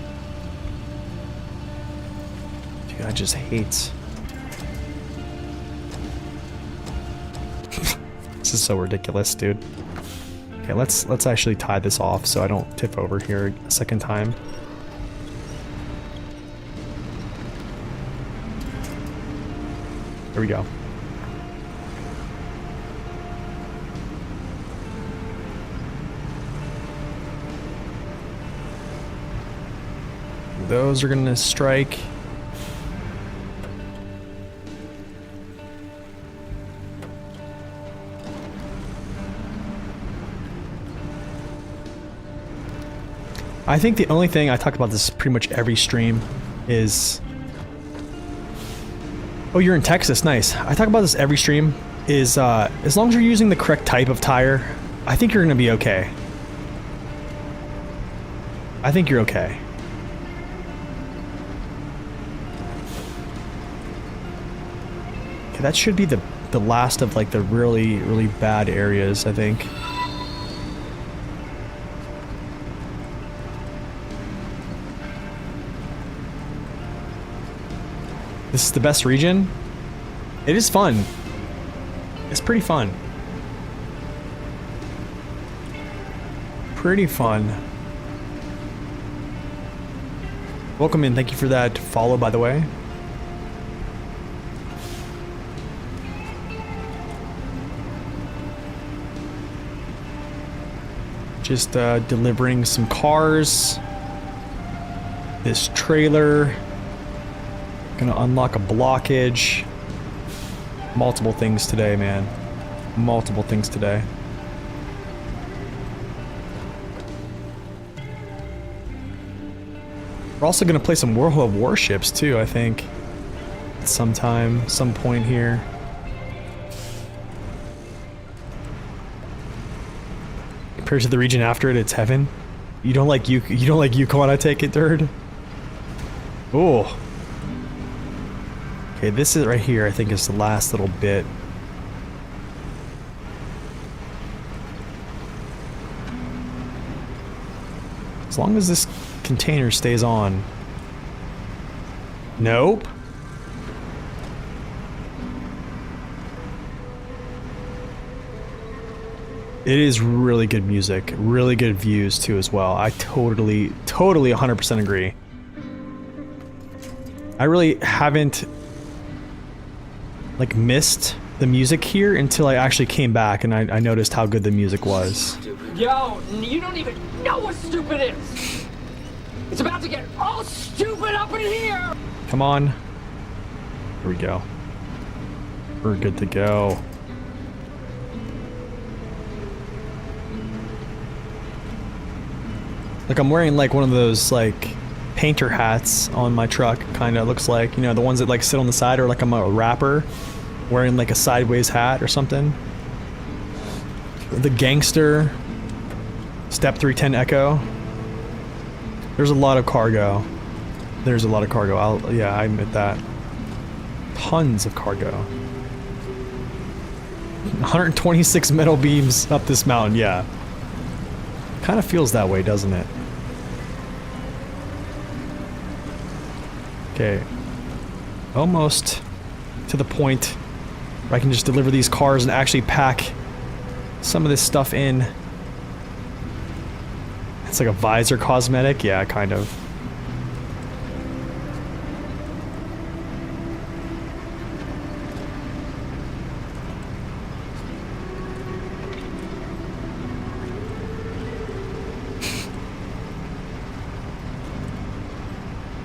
Dude, I just hate. This is so ridiculous, dude. Okay, let's actually tie this off so I don't tip over here a second time. There we go. Those are gonna strike. I think the only thing, I talk about this pretty much every stream, is... Oh, you're in Texas, nice. I talk about this every stream, is as long as you're using the correct type of tire, I think you're gonna be okay. I think you're okay. Okay, that should be the last of like the really, really bad areas, I think. This is the best region? It is fun. It's pretty fun. Pretty fun. Welcome in, thank you for that follow, by the way. Just delivering some cars. This trailer. Gonna unlock a blockage. Multiple things today, man. Multiple things today. We're also gonna play some World of Warships too, I think. At some point here. Compared to the region after it, it's heaven. You don't like Yukon, I take it, Dird? Oh. Okay, this is right here, I think is the last little bit. As long as this container stays on. Nope. It is really good music, really good views too as well. I totally 100% agree. I really haven't like missed the music here until I actually came back and I noticed how good the music was.
Yo, you don't even know what stupid is. It's about to get all stupid up in here.
Come on. Here we go. We're good to go. Like I'm wearing like one of those like painter hats on my truck, kind of looks like, you know, the ones that like sit on the side, or like I'm a rapper wearing like a sideways hat or something. The gangster Step 310 Echo. There's a lot of cargo. There's a lot of cargo. Yeah, I admit that. Tons of cargo. 126 metal beams up this mountain, yeah. Kind of feels that way, doesn't it? Okay. Almost to the point where I can just deliver these cars and actually pack some of this stuff in. It's like a visor cosmetic, yeah, kind of.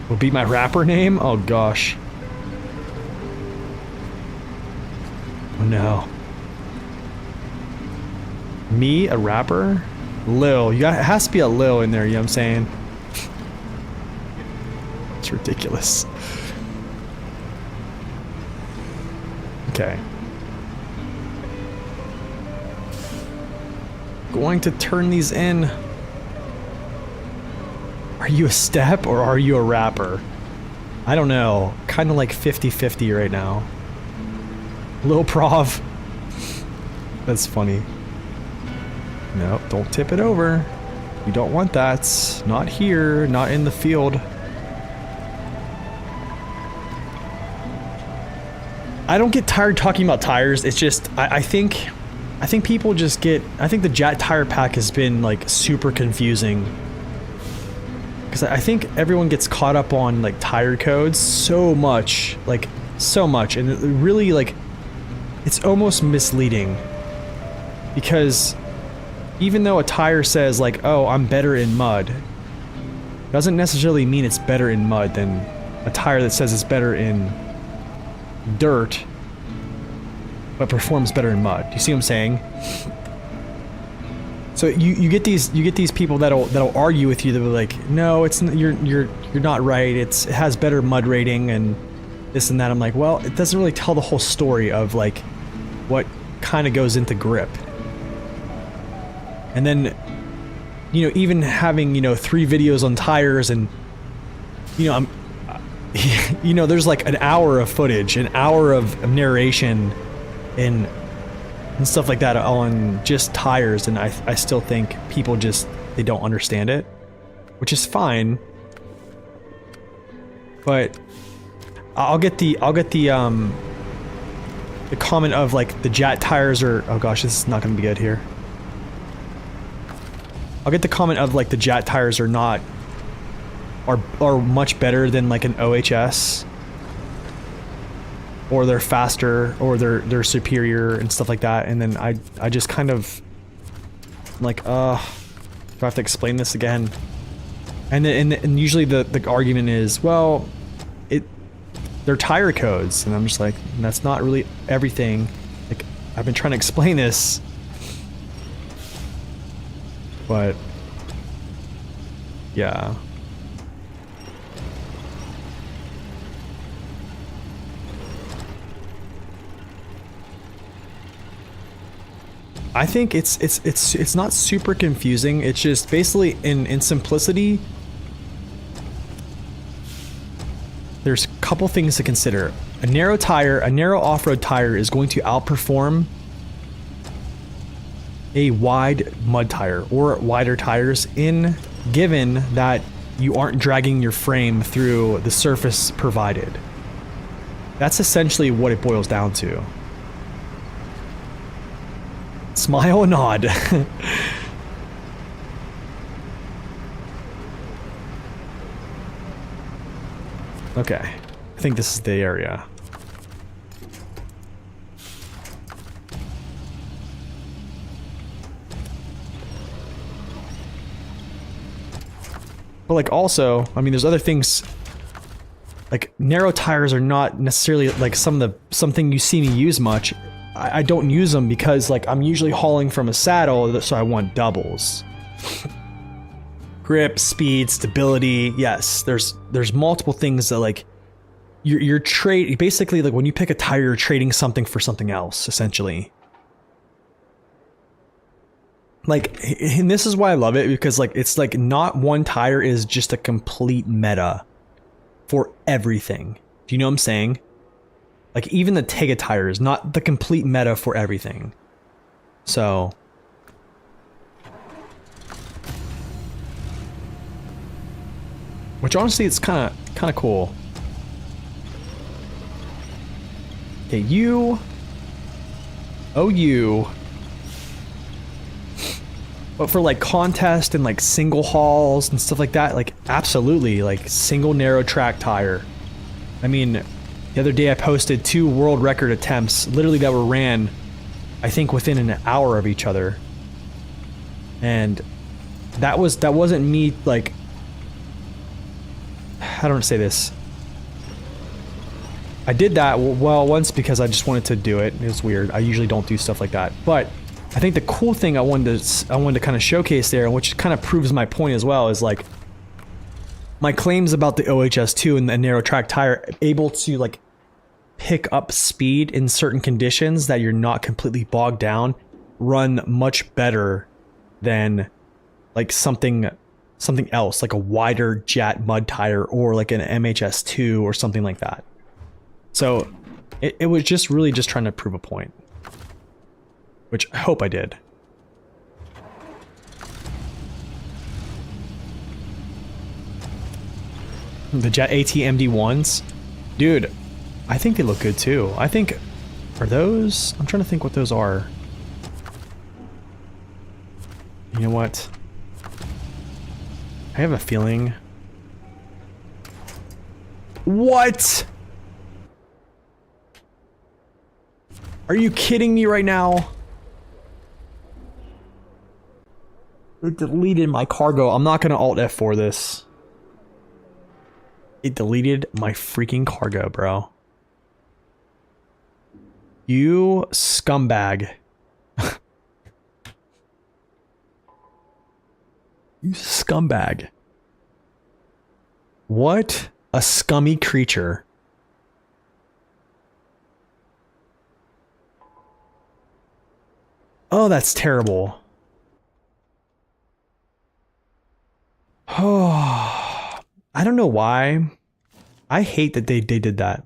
Will be my rapper name? Oh gosh. Oh no. Me, a rapper? Lil. It has to be a Lil in there, you know what I'm saying? It's ridiculous. Okay. Going to turn these in. Are you a step or are you a rapper? I don't know. Kind of like 50-50 right now. Lil Prov. That's funny. No, don't tip it over. You don't want that. Not here, not in the field. I don't get tired talking about tires. It's just, I think people just get, I think the Jet tire pack has been like super confusing. Because I think everyone gets caught up on like tire codes so much, and it really like, it's almost misleading. Because even though a tire says like, oh, I'm better in mud, doesn't necessarily mean it's better in mud than a tire that says it's better in dirt, but performs better in mud. You see what I'm saying? So you get these people that'll argue with you. They'll be like, no, it's you're not right. It has better mud rating and this and that. I'm like, well, it doesn't really tell the whole story of like what kind of goes into grip. And then, you know, even having, you know, 3 videos on tires and, you know, you know, there's like an hour of footage, an hour of narration and stuff like that on just tires, and I still think people just, they don't understand it, which is fine. But I'll get the comment of like the Jet tires are, oh gosh, this is not gonna be good here. I'll get the comment of like the Jet tires are not, are much better than like an OHS, or they're faster, or they're superior and stuff like that. And then I just kind of like, do I have to explain this again? And usually the argument is, well, they're tire codes, and I'm just like, that's not really everything. Like, I've been trying to explain this, but yeah. I think it's not super confusing. It's just basically in simplicity, there's a couple things to consider. A narrow off-road tire is going to outperform a wide mud tire or wider tires, given that you aren't dragging your frame through the surface provided. That's essentially what it boils down to. Smile and nod. Okay, I think this is the area. But like also, I mean, there's other things. Like narrow tires are not necessarily like something you see me use much. I don't use them because like I'm usually hauling from a saddle, so I want doubles. Grip, speed, stability. Yes, there's multiple things that like you're basically like when you pick a tire, you're trading something for something else, essentially. Like, and this is why I love it, because like it's like not one tire is just a complete meta for everything. Do you know what I'm saying? Like even the Tega tires, not the complete meta for everything. So which honestly it's kind of cool. Okay, you. Oh, you. But for like contest and like single hauls and stuff like that, like absolutely, like single narrow track tire. I mean, the other day I posted 2 world record attempts, literally that were ran, I think within an hour of each other. And that wasn't me like, how do I say this? I did that well once because I just wanted to do it. It was weird. I usually don't do stuff like that. But I think the cool thing I wanted to kind of showcase there, which kind of proves my point as well, is like my claims about the OHS2 and the narrow track tire able to like pick up speed in certain conditions that you're not completely bogged down, run much better than like something else, like a wider jet mud tire or like an MHS2 or something like that. So it was just really just trying to prove a point, which I hope I did. The Jet AT MD1s, dude, I think they look good too. I think, are those? I'm trying to think what those are. You know what? I have a feeling. What? Are you kidding me right now? It deleted my cargo. I'm not gonna Alt F4 this. It deleted my freaking cargo, bro. You scumbag. You scumbag. What a scummy creature. Oh, that's terrible. Oh, I don't know why. I hate that they did that.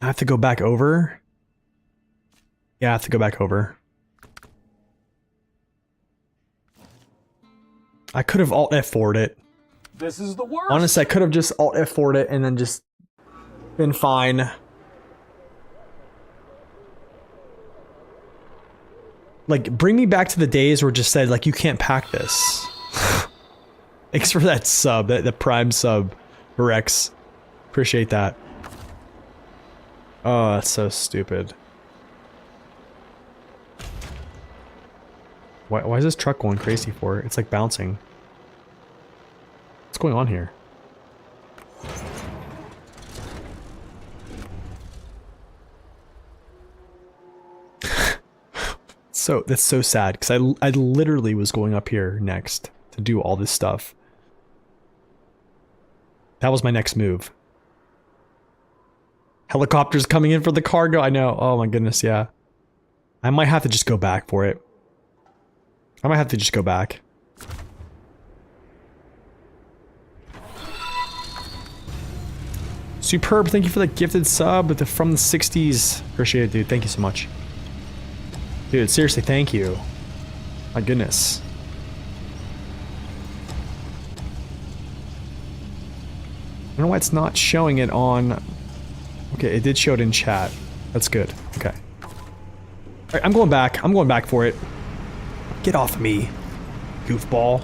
I have to go back over. Yeah, I have to go back over. I could have Alt F4'd it.
This is the worst.
Honestly, I could have just Alt F4'd it and then just been fine. Like, bring me back to the days where it just said, like, you can't pack this. Thanks for that sub, the prime sub, Rex. Appreciate that. Oh, that's so stupid. Why is this truck going crazy for? It's like bouncing. What's going on here? So that's so sad because I literally was going up here next to do all this stuff. That was my next move. Helicopters coming in for the cargo. I know. Oh my goodness, yeah. I might have to just go back for it. I might have to just go back. Superb, thank you for the gifted sub from the 60s. Appreciate it, dude. Thank you so much. Dude, seriously, thank you. My goodness. I don't know why it's not showing it on... Okay, it did show it in chat. That's good. Okay. Alright, I'm going back. I'm going back for it. Get off of me, goofball.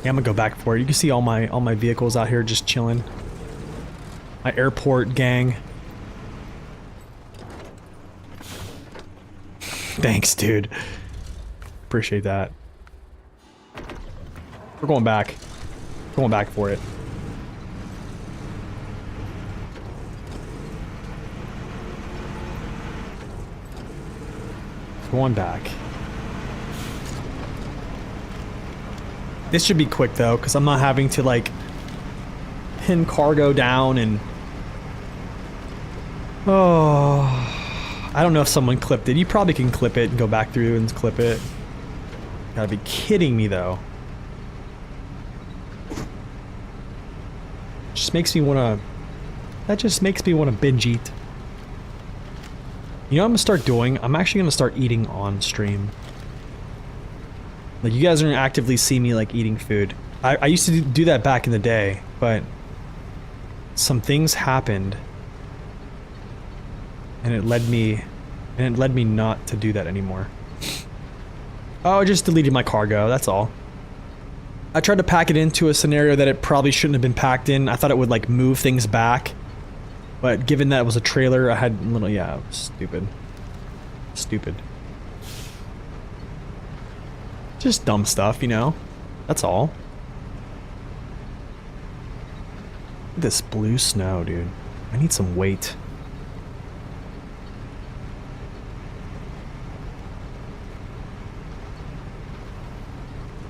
Yeah, I'm gonna go back for it. You can see all my vehicles out here just chilling. My airport gang. Thanks, dude. Appreciate that. We're going back. Going back for it. Going back. This should be quick though, because I'm not having to like pin cargo down and... Oh... I don't know if someone clipped it. You probably can clip it and go back through and clip it. Gotta be kidding me though. Just makes me wanna... That just makes me wanna binge eat. You know what I'm gonna start doing? I'm actually gonna start eating on stream. Like, you guys are gonna actively see me, like, eating food. I used to do that back in the day, but... some things happened. And it led me not to do that anymore. Oh, I just deleted my cargo, that's all. I tried to pack it into a scenario that it probably shouldn't have been packed in. I thought it would, like, move things back. But given that it was a trailer, I had a little... yeah, it was stupid. Stupid. Just dumb stuff, you know? That's all. This blue snow, dude. I need some weight.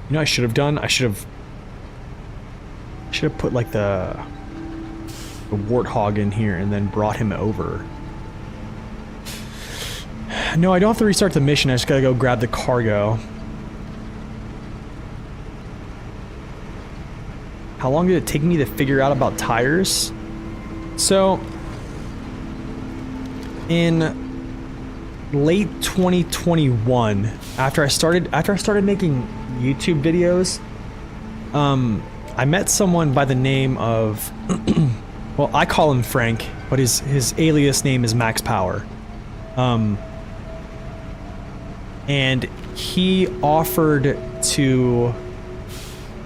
You know what I should have done? I should have put like the warthog in here and then brought him over. No, I don't have to restart the mission. I just gotta go grab the cargo. How long did it take me to figure out about tires? So, in late 2021, after I started making YouTube videos, I met someone by the name of, well, I call him Frank, but his alias name is Max Power. And he offered to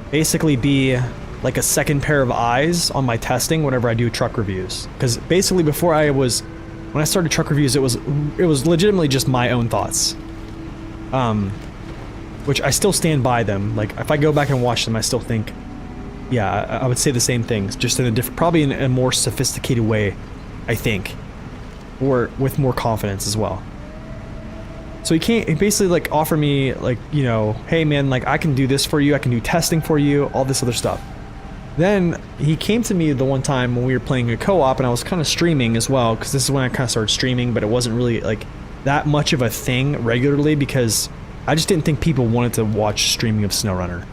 basically be like a second pair of eyes on my testing whenever I do truck reviews. Because basically when I started truck reviews, it was legitimately just my own thoughts. Which I still stand by them. Like, if I go back and watch them, I still think, yeah, I would say the same things, just in a different, probably in a more sophisticated way, I think. Or with more confidence as well. So he basically like offer me like, you know, hey man, like I can do this for you, I can do testing for you, all this other stuff. Then he came to me the one time when we were playing a co-op and I was kind of streaming as well, because this is when I kind of started streaming, but it wasn't really like that much of a thing regularly because I just didn't think people wanted to watch streaming of SnowRunner.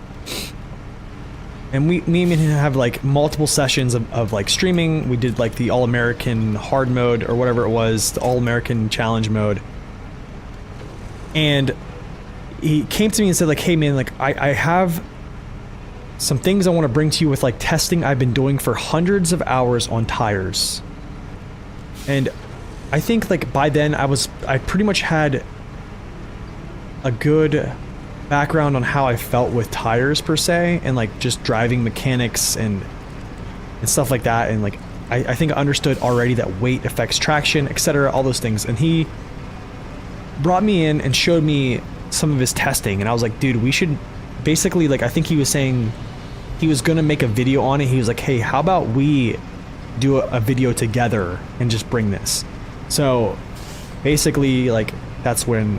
And me and him have like multiple sessions of like streaming. We did like the All-American hard mode or whatever it was, the All-American challenge mode. And he came to me and said like, hey man, like I have some things I want to bring to you with like testing I've been doing for hundreds of hours on tires. And I think like by then I pretty much had a good background on how I felt with tires per se, and like just driving mechanics and stuff like that. And like I think I understood already that weight affects traction, etc., all those things. And he brought me in and showed me some of his testing, and I was like, dude, we should basically, like, I think he was saying he was gonna make a video on it. He was like, hey, how about we do a video together and just bring this? So basically, like, that's when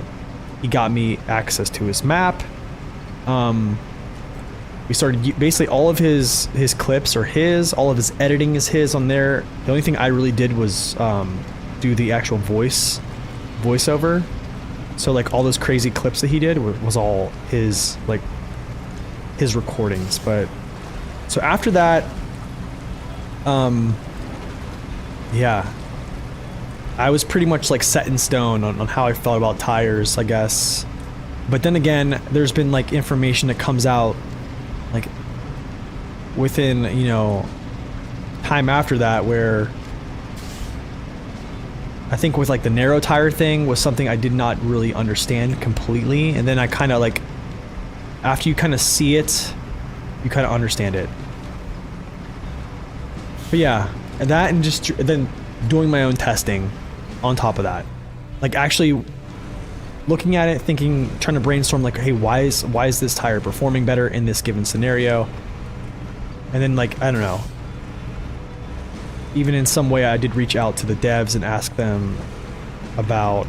he got me access to his map. We started basically all of his clips are his, all of his editing is his on there. The only thing I really did was do the actual voiceover. So like all those crazy clips that he did was all his, like his recordings. But so after that, yeah, I was pretty much like set in stone on how I felt about tires, I guess. But then again, there's been like information that comes out like within, you know, time after that, where I think with like the narrow tire thing was something I did not really understand completely. And then I kind of like, after you kind of see it, you kind of understand it. But yeah, and that, and just then doing my own testing on top of that, like actually looking at it, thinking, trying to brainstorm like, hey, why is this tire performing better in this given scenario? And then like, I don't know, even in some way I did reach out to the devs and ask them about,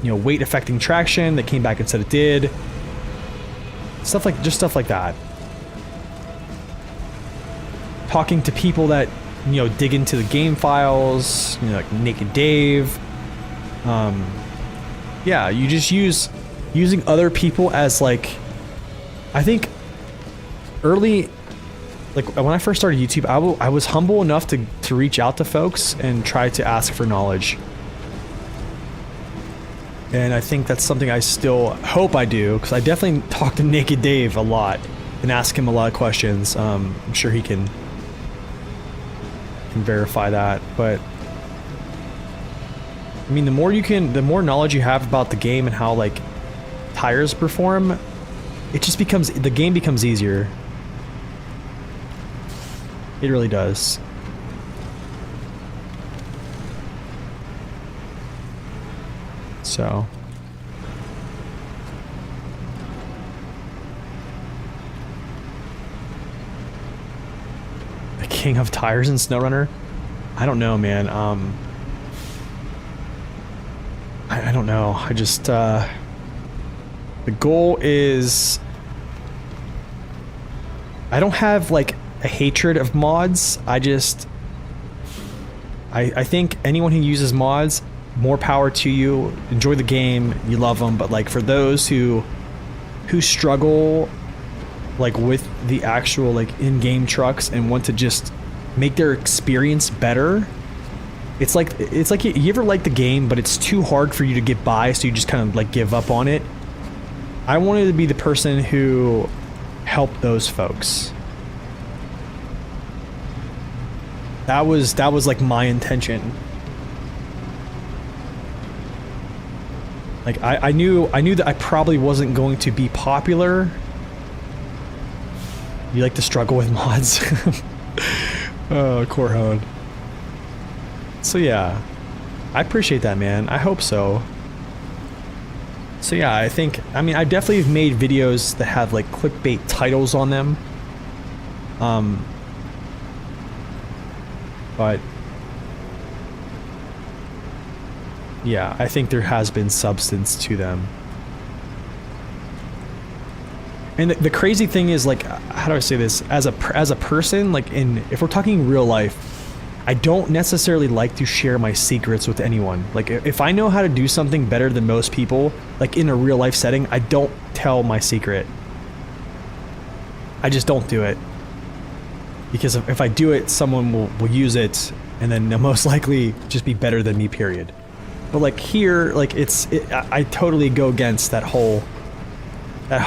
you know, weight affecting traction. They came back and said it did. Stuff like that. Talking to people that, you know, dig into the game files, you know, like Naked Dave. Yeah, you just using other people as like, I think early like when I first started YouTube, I was humble enough to reach out to folks and try to ask for knowledge. And I think that's something I still hope I do, because I definitely talk to Naked Dave a lot and ask him a lot of questions. I'm sure he can verify that, but I mean, the more knowledge you have about the game and how like tires perform, the game becomes easier. It really does. So. The king of tires in SnowRunner? I don't know, man. I don't know. I just, the goal is, I don't have like a hatred of mods. I think anyone who uses mods, more power to you. Enjoy the game, you love them, but like for those who struggle like with the actual like in-game trucks and want to just make their experience better, it's like you ever like the game but it's too hard for you to get by, so you just kind of like give up on it. I wanted to be the person who helped those folks. That was like my intention. Like I knew that I probably wasn't going to be popular. You like to struggle with mods. Oh, Corhone. So yeah, I appreciate that, man. I hope so. So yeah, I definitely have made videos that have like clickbait titles on them. But yeah, I think there has been substance to them. And the crazy thing is, like, how do I say this? As a person, like if we're talking real life, I don't necessarily like to share my secrets with anyone. Like if I know how to do something better than most people, like in a real life setting, I don't tell my secret. I just don't do it. Because if I do it, someone will use it, and then they'll most likely just be better than me, period. But like here, like I totally go against that whole I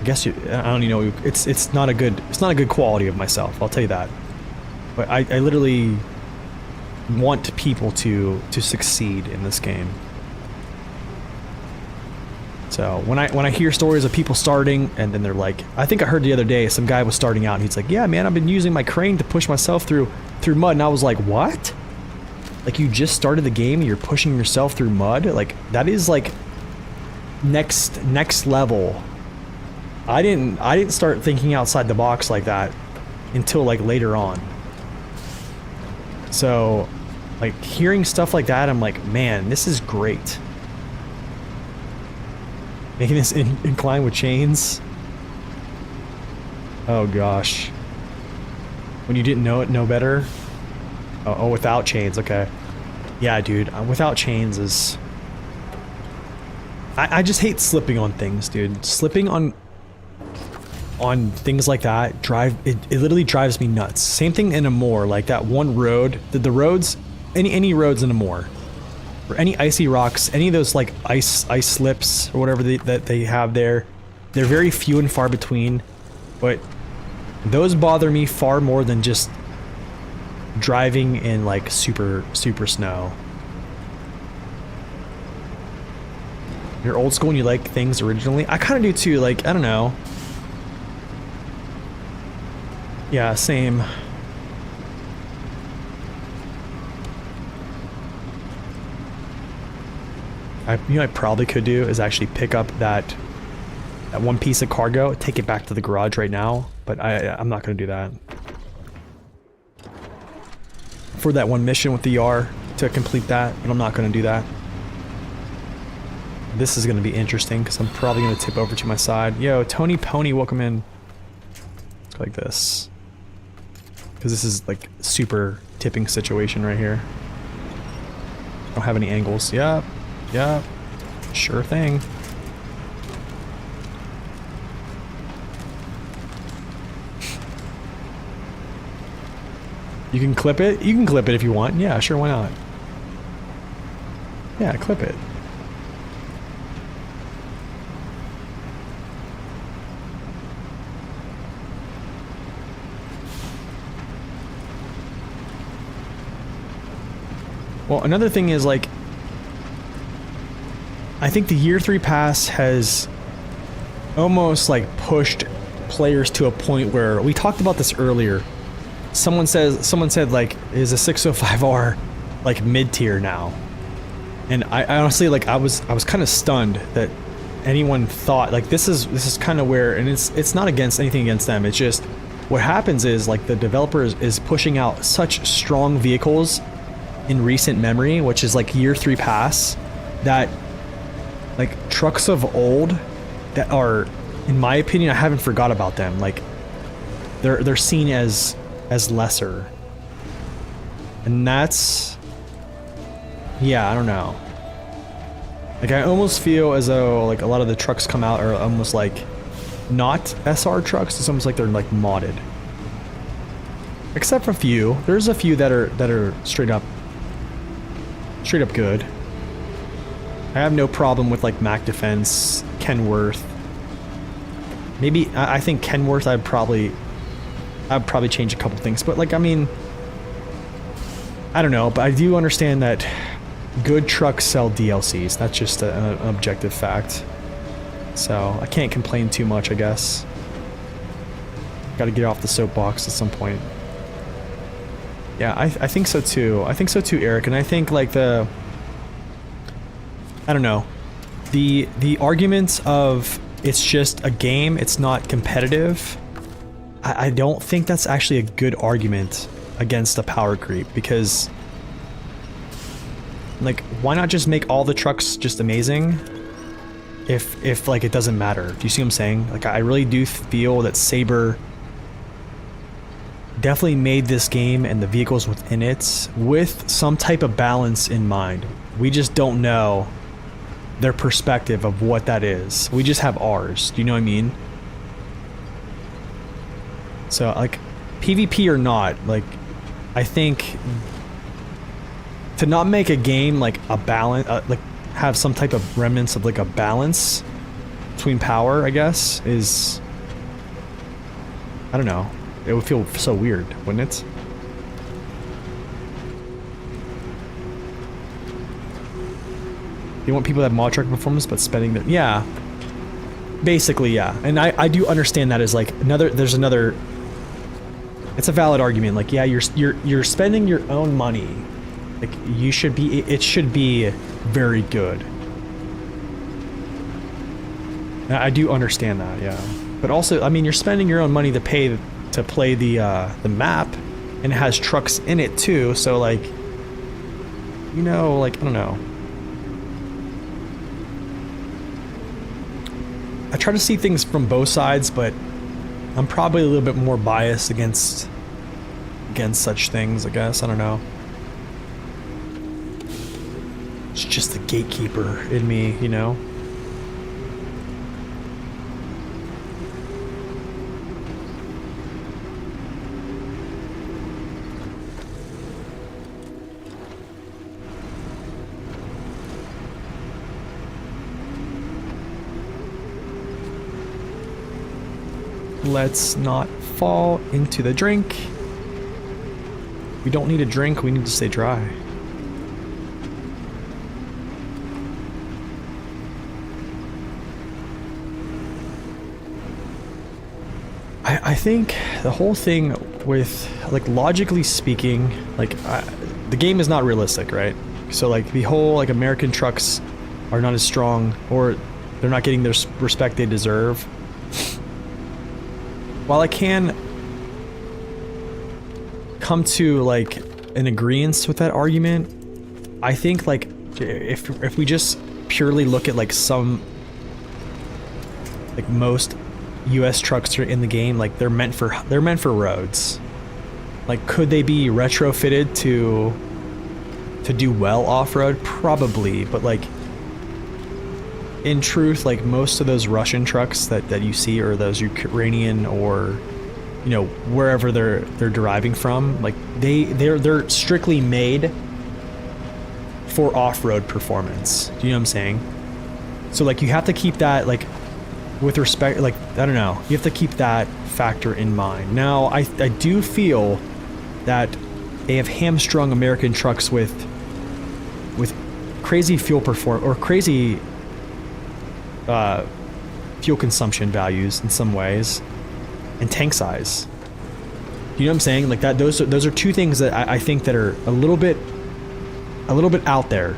guess I don't even know, it's not a good quality of myself, I'll tell you that. But I literally want people to succeed in this game. So when I hear stories of people starting and then they're like, I think I heard the other day some guy was starting out and he's like, yeah man, I've been using my crane to push myself through mud, and I was like, what? Like you just started the game and you're pushing yourself through mud? Like that is like next level. I didn't start thinking outside the box like that until like later on. So like hearing stuff like that, I'm like, man, this is great. Making this incline with chains. Oh gosh. When you didn't know better. Oh, without chains, okay. Yeah, dude, without chains is... I just hate slipping on things, dude. Slipping on things like that, it literally drives me nuts. Same thing in a moor, like that one road, the roads, any roads in a moor, or any icy rocks, any of those like ice slips or whatever that they have there, they're very few and far between, but those bother me far more than just driving in like super snow. You're old school and you like things originally? I kind of do too, like, I don't know. Yeah, same. You know what I probably could do is actually pick up that one piece of cargo, take it back to the garage right now, but I'm not going to do that. For that one mission with the YAR to complete that, but I'm not going to do that. This is going to be interesting because I'm probably going to tip over to my side. Yo, Tony Pony, welcome in. Let's go like this. Because this is like super tipping situation right here. Don't have any angles. Yep. Yep. Sure thing. You can clip it? You can clip it if you want. Yeah, sure, why not? Yeah, clip it. Well, another thing is, like, I think the year 3 pass has almost, like, pushed players to a point where, we talked about this earlier. Someone said, like, is a 605R, like, mid-tier now? And I honestly, like, I was kind of stunned that anyone thought, like, this is kind of where, and it's not against anything against them, it's just, what happens is, like, the developer is pushing out such strong vehicles in recent memory, which is like year 3 pass, that like trucks of old that are, in my opinion, I haven't forgot about them. Like they're seen as lesser, and that's, yeah, I don't know. Like I almost feel as though like a lot of the trucks come out are almost like not SR trucks. It's almost like they're like modded, except for a few. There's a few that are straight up good. I have no problem with like Mac Defense, Kenworth. Maybe I think Kenworth I'd probably change a couple things, but like, I mean, I don't know, but I do understand that good trucks sell DLCs. That's just an objective fact. So I can't complain too much, I guess. Got to get off the soapbox at some point. Yeah, I think so too. I think so too, Eric. And I think like I don't know, the arguments of it's just a game, it's not competitive, I don't think that's actually a good argument against a power creep, because like, why not just make all the trucks just amazing if like it doesn't matter? Do you see what I'm saying? Like, I really do feel that Saber definitely made this game and the vehicles within it with some type of balance in mind. We just don't know their perspective of what that is. We just have ours. Do you know what I mean? So like, PvP or not, like, I think to not make a game like a balance, like have some type of remnants of like a balance between power, I guess, is, I don't know. It would feel so weird, wouldn't it? You want people that have mod truck performance, but spending their, yeah, basically, yeah. And I do understand that as like there's another. It's a valid argument. Like, yeah, you're spending your own money. Like, you should be. It should be very good. I do understand that, yeah. But also, I mean, you're spending your own money to pay to play the map, and it has trucks in it too. So like, you know, like, I don't know. I try to see things from both sides, but I'm probably a little bit more biased against such things, I guess. I don't know. It's just the gatekeeper in me, you know? Let's not fall into the drink. We don't need a drink, we need to stay dry. I think the whole thing with, like, logically speaking, like, the game is not realistic, right? So, like, the whole, like, American trucks are not as strong, or they're not getting their respect they deserve. While I can come to like an agreement with that argument, I think like if we just purely look at like some, like most US trucks are in the game, like they're meant for roads. Like, could they be retrofitted to do well off-road? Probably, but like, in truth, like most of those Russian trucks that you see, or those Ukrainian or you know, wherever they're deriving from. Like they're strictly made for off-road performance. Do you know what I'm saying? So like you have to keep that, like, with respect, like, I don't know, you have to keep that factor in mind. Now I do feel that they have hamstrung American trucks with crazy fuel crazy fuel consumption values in some ways, and tank size. You know what I'm saying? Like that. Those are two things that I think that are a little bit out there.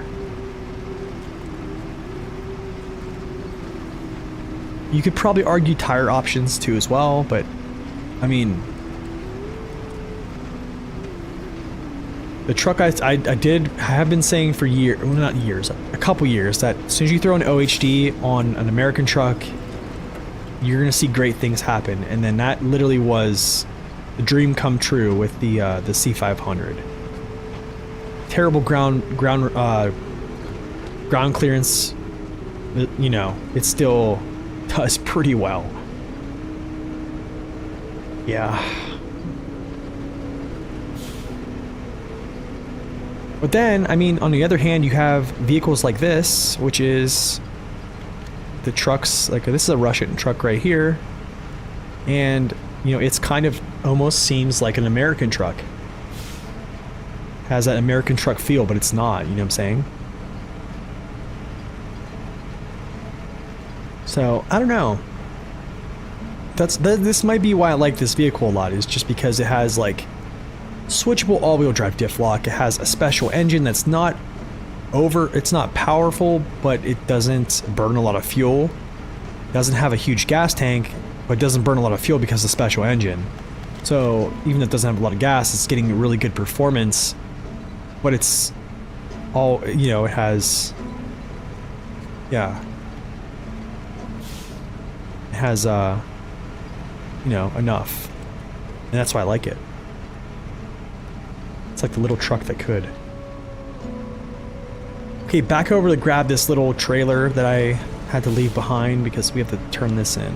You could probably argue tire options too as well, but I mean, the truck I have been saying for years, well, not years, a couple years, that as soon as you throw an OHD on an American truck, you're gonna see great things happen. And then that literally was the dream come true with the C500. Terrible ground clearance, you know, it still does pretty well. Yeah. But then, I mean, on the other hand, you have vehicles like this, which is the trucks, like this is a Russian truck right here. And, you know, it's kind of almost seems like an American truck. Has that American truck feel, but it's not, you know what I'm saying? So, I don't know. This might be why I like this vehicle a lot, is just because it has like switchable all-wheel drive diff lock. It has a special engine that's not it's not powerful, but it doesn't burn a lot of fuel. It doesn't have a huge gas tank, but it doesn't burn a lot of fuel because of the special engine. So even though it doesn't have a lot of gas, it's getting really good performance. But it's all, you know, it has, yeah. It has, you know, enough. And that's why I like it. It's like the little truck that could. Okay, back over to grab this little trailer that I had to leave behind because we have to turn this in.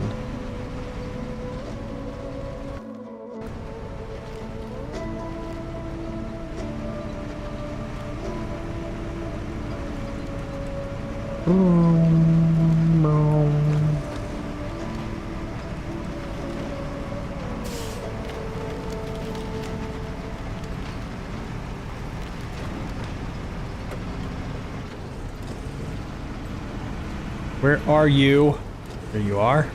Where are you? There you are.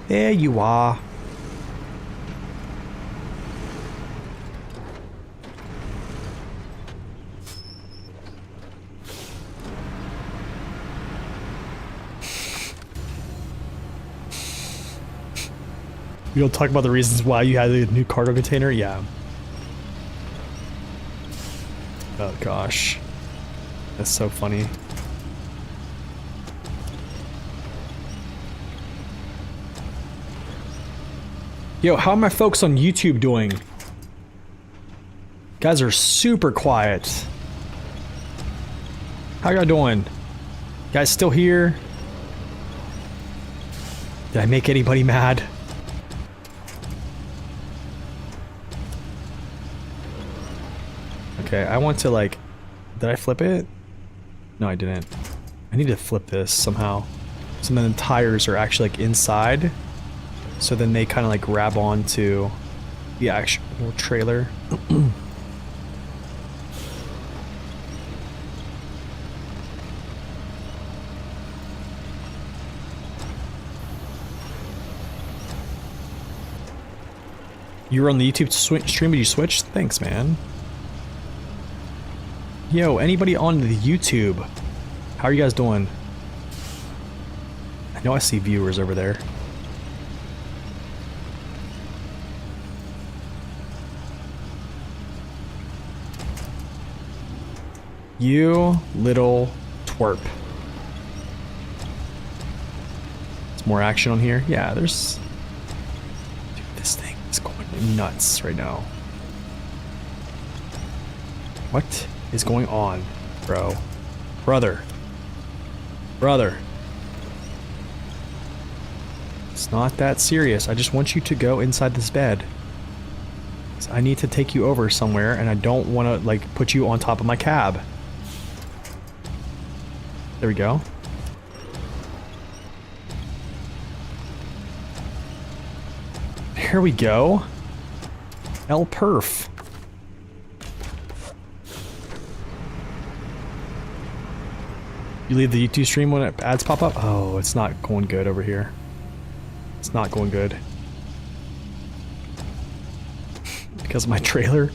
There you are. We don't talk about the reasons why you had a new cargo container? Yeah. Oh gosh. That's so funny. Yo, how are my folks on YouTube doing? Guys are super quiet. How y'all doing? Guys still here? Did I make anybody mad? Okay, I want to like... Did I flip it? No, I didn't. I need to flip this somehow. So then the tires are actually like inside. So then they kind of like grab onto the actual trailer. You were on the YouTube stream, did you switch? Thanks, man. Yo, anybody on the YouTube? How are you guys doing? I know I see viewers over there. You little twerp. There's more action on here. Yeah, there's... Dude, this thing is going nuts right now. What is going on, bro? Brother. It's not that serious. I just want you to go inside this bed. I need to take you over somewhere, and I don't want to, like, put you on top of my cab. There we go. Here we go. El Perf. You leave the YouTube stream when ads pop up? Oh, it's not going good over here. It's not going good. Because of my trailer.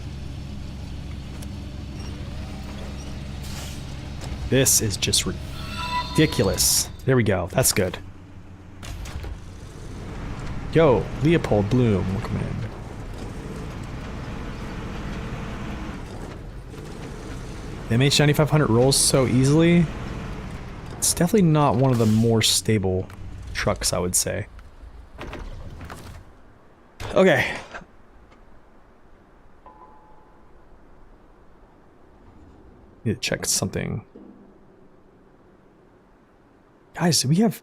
This is just ridiculous. There we go. That's good. Yo, Leopold Bloom, welcome in. The MH9500 rolls so easily. It's definitely not one of the more stable trucks, I would say. Okay. Need to check something. Guys, we got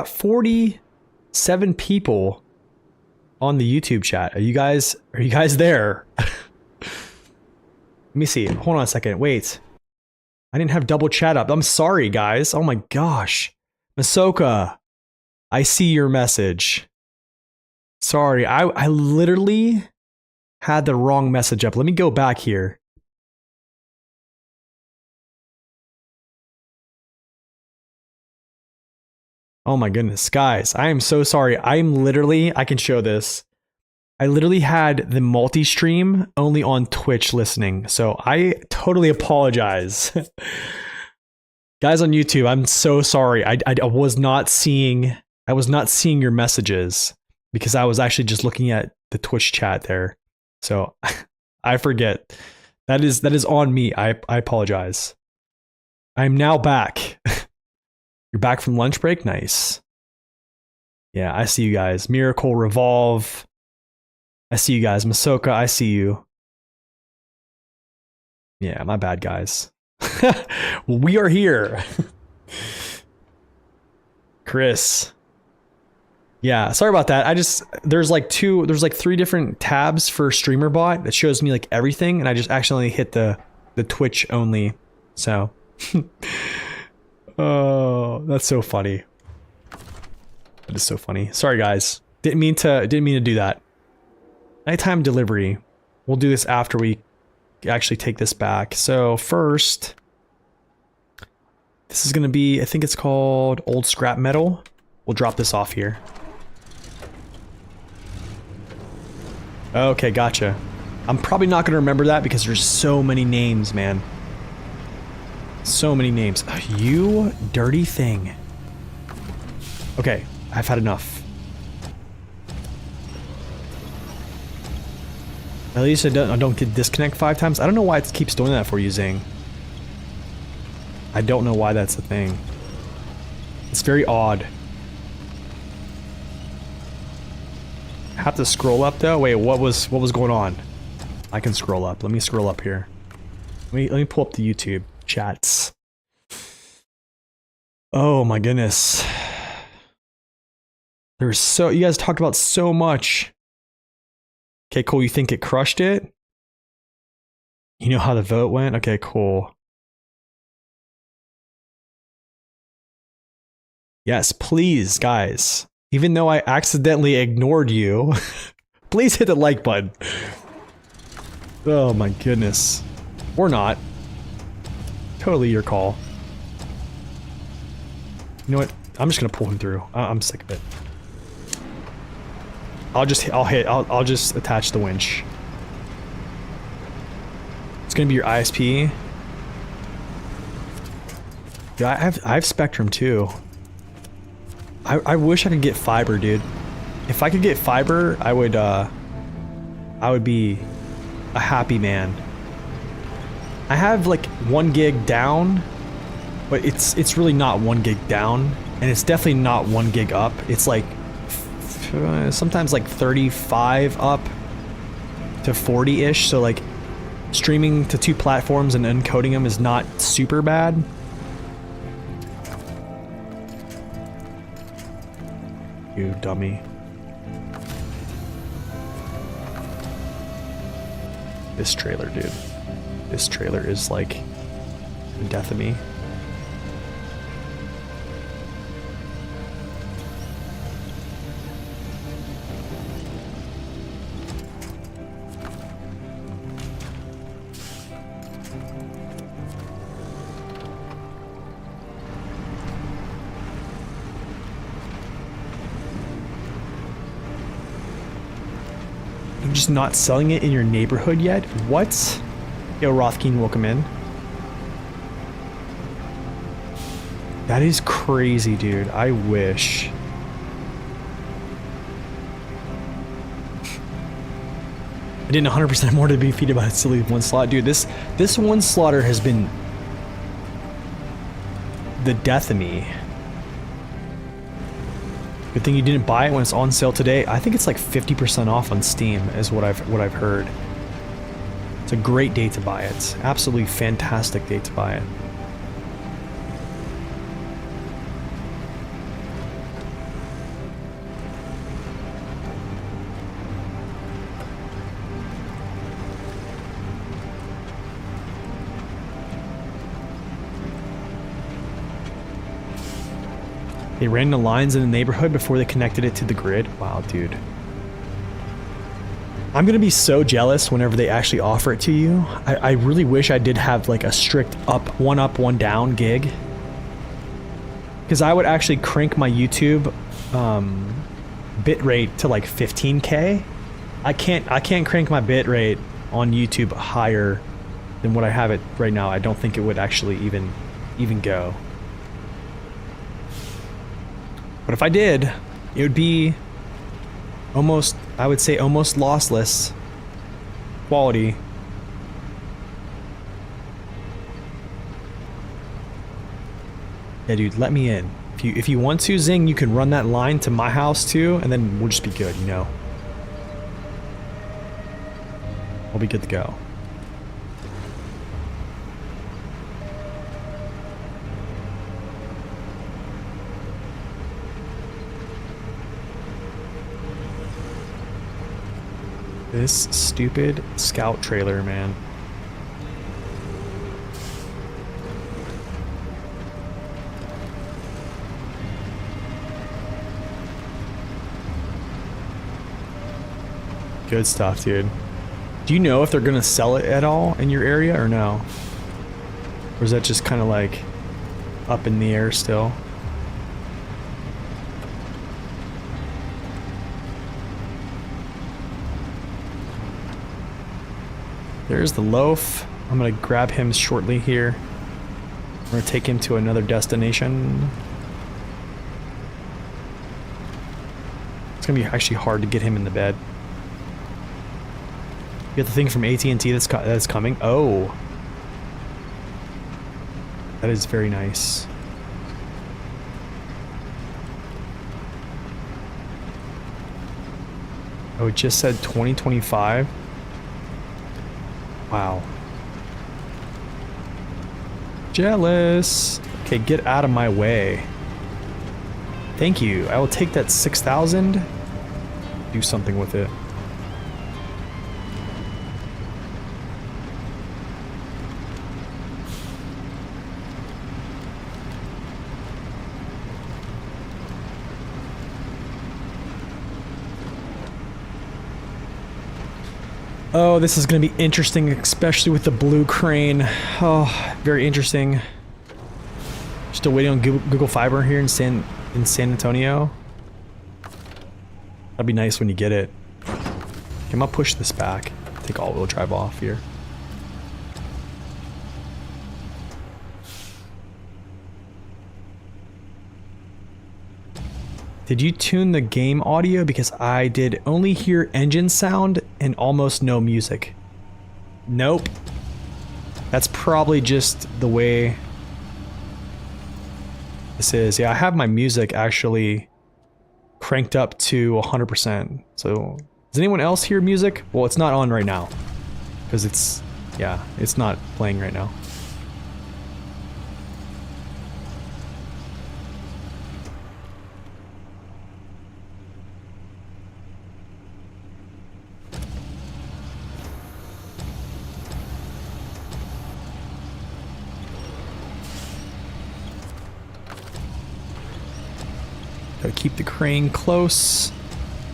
47 people on the YouTube chat. Are you guys there? Let me see. Hold on a second. Wait. I didn't have double chat up. I'm sorry, guys. Oh my gosh. Masoka, I see your message. Sorry, I literally had the wrong message up. Let me go back here. Oh my goodness, guys, I am so sorry. I can show this. I literally had the multi-stream only on Twitch listening, so I totally apologize. Guys on YouTube, I'm so sorry. I was not seeing your messages because I was actually just looking at the Twitch chat there. So I forget. That is on me. I apologize. I'm now back. You're back from lunch break? Nice. Yeah, I see you guys. Miracle, Revolve. I see you guys. Masoka, I see you. Yeah, my bad, guys. We are here. Chris. Yeah, sorry about that. There's like 3 different tabs for StreamerBot that shows me like everything, and I just accidentally hit the Twitch only. So oh, that's so funny. That is so funny. Sorry guys. Didn't mean to do that. Nighttime delivery. We'll do this after we actually take this back. So first, this is gonna be, I think it's called Old Scrap Metal. We'll drop this off here. Okay, gotcha. I'm probably not gonna remember that because there's so many names, man. So many names. You dirty thing. Okay, I've had enough. At least I don't get disconnect 5 times. I don't know why it keeps doing that for you, Zing. I don't know why that's a thing. It's very odd. I have to scroll up though. Wait, what was going on? I can scroll up. Let me scroll up here. Let me pull up the YouTube chats. Oh my goodness. You guys talked about so much. Okay, cool. You think it crushed it? You know how the vote went? Okay, cool. Yes, please, guys. Even though I accidentally ignored you, please hit the like button. Oh my goodness. Or not. Totally your call. You know what? I'm just gonna pull him through. I'm sick of it. I'll just attach the winch. It's gonna be your ISP. Yeah, I have Spectrum too. I wish I could get fiber, dude. If I could get fiber, I would be a happy man. I have like 1 gig down, but it's really not 1 gig down, and it's definitely not 1 gig up. It's like sometimes like 35 up to 40-ish, so like streaming to 2 platforms and encoding them is not super bad. You dummy. This trailer, dude. This trailer is like the death of me. You're just not selling it in your neighborhood yet? What? Yo, Rothkeen, welcome in. That is crazy, dude. I wish. I didn't 100% more to be defeated by a silly one slot. Dude, this one slaughter has been the death of me. Good thing you didn't buy it when it's on sale today. I think it's like 50% off on Steam is what I've heard. It's a great day to buy it. Absolutely fantastic day to buy it. They ran the lines in the neighborhood before they connected it to the grid. Wow, dude. I'm gonna be so jealous whenever they actually offer it to you. I really wish I did have like a strict up, one down gig. Because I would actually crank my YouTube bitrate to like 15K. I can't crank my bitrate on YouTube higher than what I have it right now. I don't think it would actually even go. But if I did, it would be almost, I would say almost lossless quality. Yeah, dude, let me in. If you want to, Zing, you can run that line to my house too, and then we'll just be good, you know. We'll be good to go. This stupid scout trailer, man. Good stuff, dude. Do you know if they're gonna sell it at all in your area or no? Or is that just kind of like up in the air still? There's the loaf. I'm gonna grab him shortly here. We're gonna take him to another destination. It's gonna be actually hard to get him in the bed. You get the thing from AT&T that's coming. Oh, that is very nice. Oh, it just said 2025. Wow. Jealous. Okay, get out of my way. Thank you. I will take that 6,000. Do something with it. Oh, this is going to be interesting, especially with the blue crane. Oh, very interesting. Still waiting on Google Fiber here in San Antonio. That'd be nice when you get it. Okay, I'm gonna push this back. Take all-wheel drive off here. Did you tune the game audio? Because I did only hear engine sound and almost no music. Nope. That's probably just the way this is. Yeah, I have my music actually cranked up to 100%. So, does anyone else hear music? Well, it's not on right now. Because it's, yeah, it's not playing right now. Gotta keep the crane close,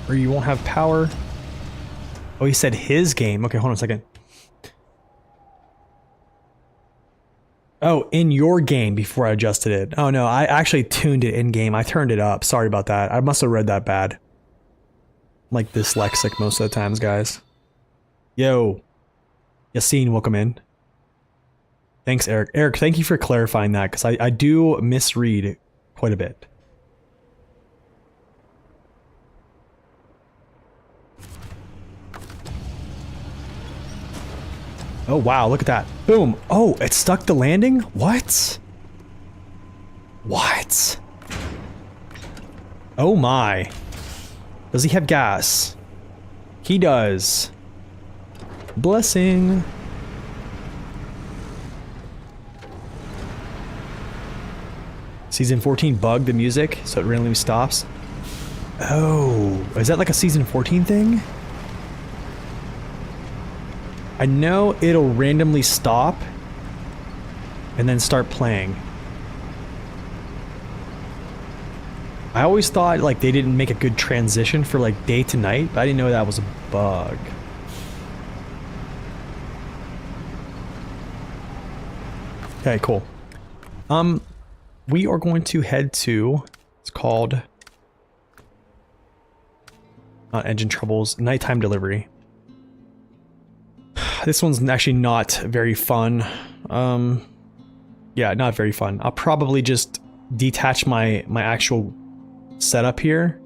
or you won't have power. Oh, he said his game. Okay, hold on a second. Oh, in your game before I adjusted it. Oh no, I actually tuned it in game. I turned it up. Sorry about that. I must have read that bad. I'm like dyslexic most of the times, guys. Yo. Yassine, welcome in. Thanks, Eric. Eric, thank you for clarifying that, because I do misread quite a bit. Oh wow, look at that. Boom. Oh, it stuck the landing? What? What? Oh my. Does he have gas? He does. Blessing. Season 14 bugged the music, so it randomly stops. Oh, is that like a season 14 thing? I know it'll randomly stop and then start playing. I always thought like they didn't make a good transition for like day to night, but I didn't know that was a bug. Okay, cool. We are going to head to, it's called, not engine troubles, nighttime delivery. This one's actually not very fun. Yeah, not very fun. I'll probably just detach my actual setup here.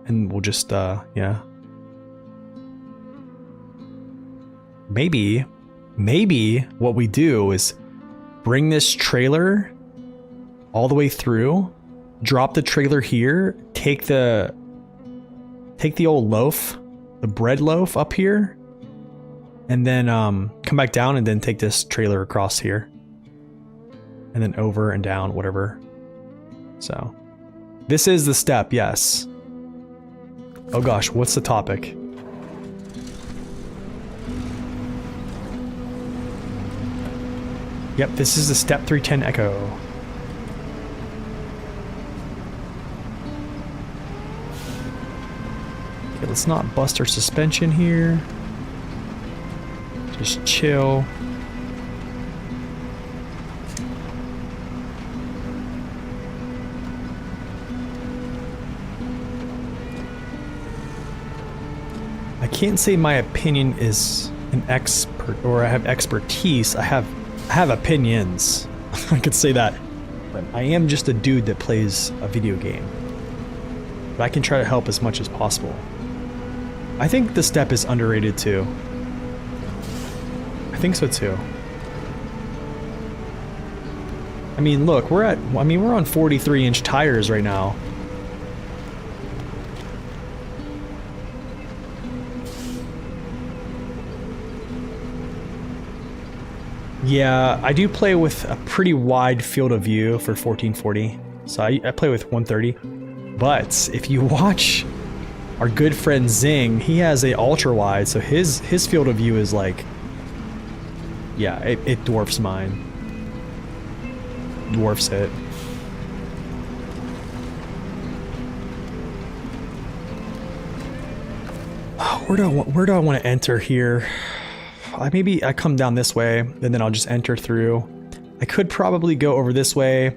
And we'll just, yeah. Maybe what we do is bring this trailer all the way through, drop the trailer here, take the old loaf, the bread loaf up here, and then come back down and then take this trailer across here. And then over and down, whatever. So, this is the step, yes. Oh gosh, what's the topic? Yep, this is the step 310 Echo. Okay, let's not bust our suspension here. Just chill. I can't say my opinion is an expert or I have expertise. I have opinions. I could say that. But I am just a dude that plays a video game. But I can try to help as much as possible. I think the step is underrated too. I think so too. I mean, look, we're on 43-inch tires right now. Yeah, I do play with a pretty wide field of view for 1440. So I play with 130. But if you watch our good friend Zing, he has a ultra wide, so his field of view is like, yeah, it dwarfs mine. Dwarfs it. Oh, where do I want to enter here? Maybe I come down this way, and then I'll just enter through. I could probably go over this way,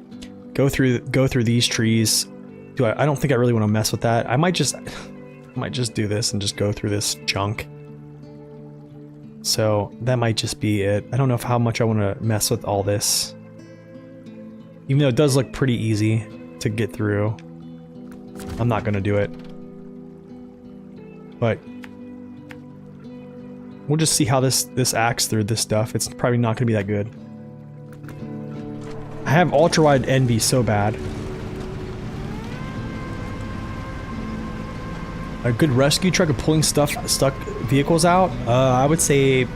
go through these trees. I don't think I really want to mess with that. I might just do this and just go through this junk. So that might just be it. I don't know how much I want to mess with all this. Even though it does look pretty easy to get through. I'm not going to do it. But we'll just see how this acts through this stuff. It's probably not going to be that good. I have ultra-wide envy so bad. A good rescue truck of pulling stuck vehicles out? I would say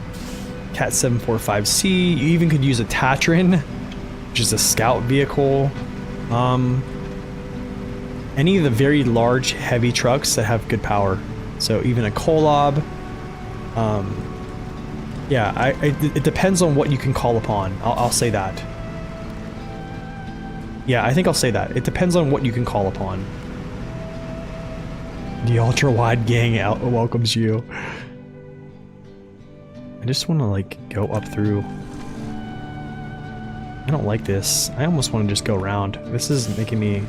Cat 745C. You even could use a Tatran, which is a scout vehicle. Any of the very large, heavy trucks that have good power. So even a Kolob. Yeah, it depends on what you can call upon. I'll say that. Yeah, I think I'll say that. It depends on what you can call upon. The ultra-wide gang out welcomes you. I just want to, like, go up through. I don't like this. I almost want to just go around. This is making me...